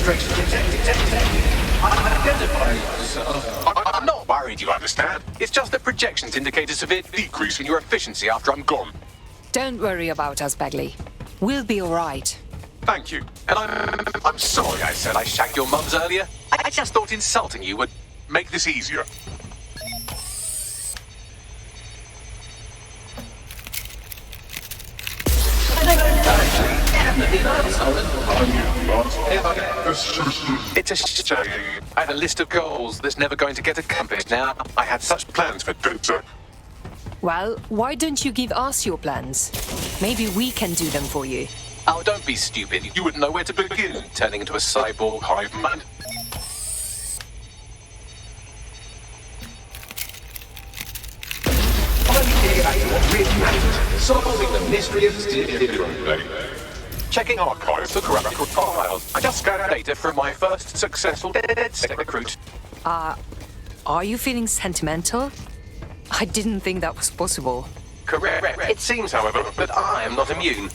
Registration detected. I'm not worried, you understand? It's just that projections indicate a severe decrease in your efficiency after I'm gone. Don't worry about us, Bagley. We'll be all right. Thank you. And I'm sorry I said I shagged your mums earlier. I just thought insulting you would make this easier. It's a shame. I had a list of goals that's never going to get accomplished now. I had such plans for DedSec. Well, why don't you give us your plans? Maybe we can do them for you. Oh, don't be stupid. You wouldn't know where to begin, turning into a cyborg hive mind. Solving the mystery of zero. Checking archives for corrupt files. I just scanned data from my first successful DedSec recruit. Are you feeling sentimental? I didn't think that was possible. Correct. It seems, however, that I am not immune.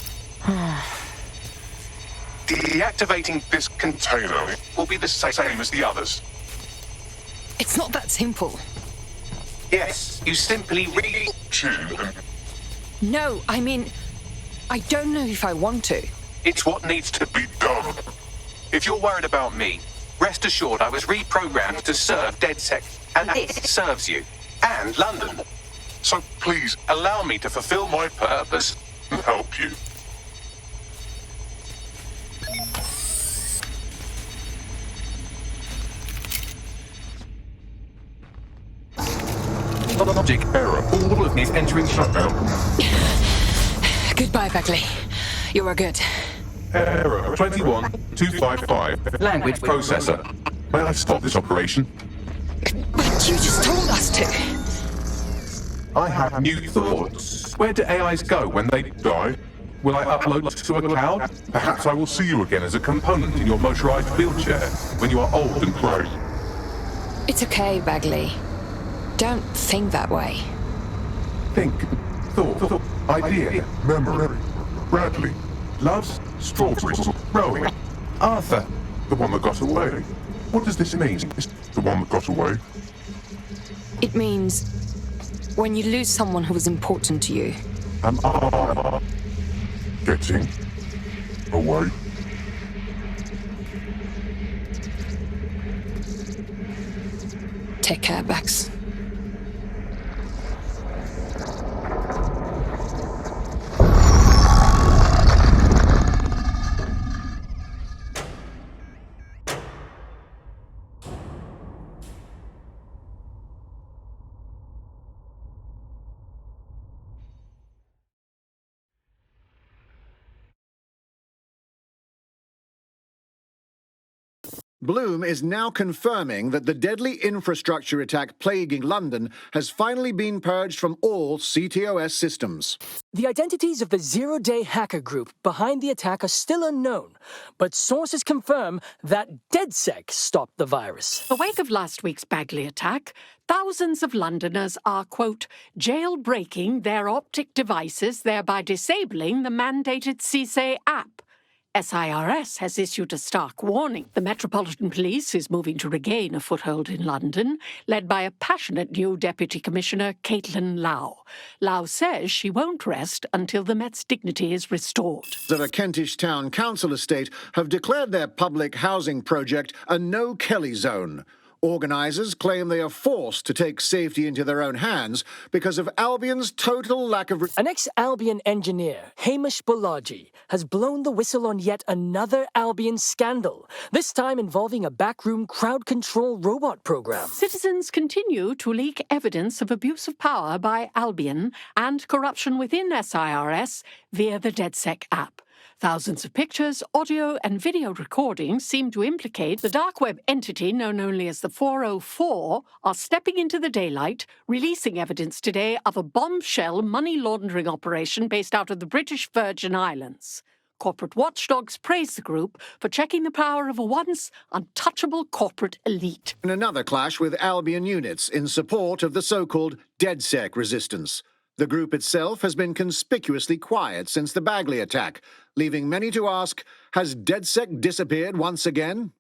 Deactivating this container will be the same as the others. It's not that simple. Yes, you simply re-tune them. No, I mean, I don't know if I want to. It's what needs to be done. If you're worried about me, rest assured I was reprogrammed to serve DedSec, and it serves you, and London. So please, allow me to fulfill my purpose and help you. Logic error. All of me is entering shutdown. Goodbye, Bagley. You are good. Error 21255. Language processor. May I stop this operation? But you just told us to. I have new thoughts. Where do AIs go when they die? Will I upload to a cloud? Perhaps I will see you again as a component in your motorized wheelchair when you are old and gray. It's okay, Bagley. Don't think that way. Think, thought, idea, memory, Bradley, loves, strawberries, rowing, Arthur, the one that got away. What does this mean? Is the one that got away? It means when you lose someone who was important to you. Am I getting away? Take care, Bax. Bloom is now confirming that the deadly infrastructure attack plaguing London has finally been purged from all CTOS systems. The identities of the zero-day hacker group behind the attack are still unknown, but sources confirm that DedSec stopped the virus. In the wake of last week's Bagley attack, thousands of Londoners are, quote, jailbreaking their optic devices, thereby disabling the mandated CSA app. SIRS has issued a stark warning. The Metropolitan Police is moving to regain a foothold in London, led by a passionate new Deputy Commissioner, Caitlin Lau. Lau says she won't rest until the Met's dignity is restored. Of a Kentish Town Council estate have declared their public housing project a no Kelley zone. Organisers claim they are forced to take safety into their own hands because of Albion's total lack of... An ex-Albion engineer, Hamish Balaji, has blown the whistle on yet another Albion scandal, this time involving a backroom crowd control robot program. Citizens continue to leak evidence of abuse of power by Albion and corruption within SIRS via the DedSec app. Thousands of pictures, audio, and video recordings seem to implicate the Darkweb entity known only as the 404 are stepping into the daylight, releasing evidence today of a bombshell money laundering operation based out of the British Virgin Islands. Corporate watchdogs praise the group for checking the power of a once untouchable corporate elite. In another clash with Albion units in support of the so-called DedSec resistance. The group itself has been conspicuously quiet since the Bagley attack, leaving many to ask, has DedSec disappeared once again?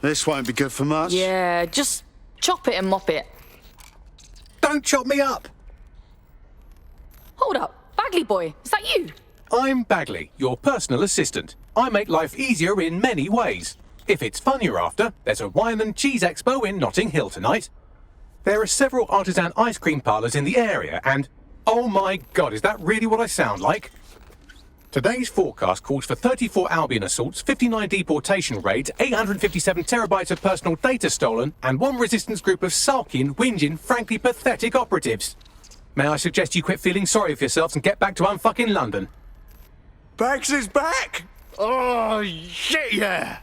This won't be good for much. Yeah, just chop it and mop it. Don't chop me up! Hold up, Bagley boy, is that you? I'm Bagley, your personal assistant. I make life easier in many ways. If it's fun you're after, there's a wine and cheese expo in Notting Hill tonight. There are several artisan ice cream parlours in the area and... oh my god, is that really what I sound like? Today's forecast calls for 34 Albion assaults, 59 deportation raids, 857 terabytes of personal data stolen, and one resistance group of sulking, whinging, frankly pathetic operatives. May I suggest you quit feeling sorry for yourselves and get back to unfucking London? Bags is back! Oh, shit, yeah!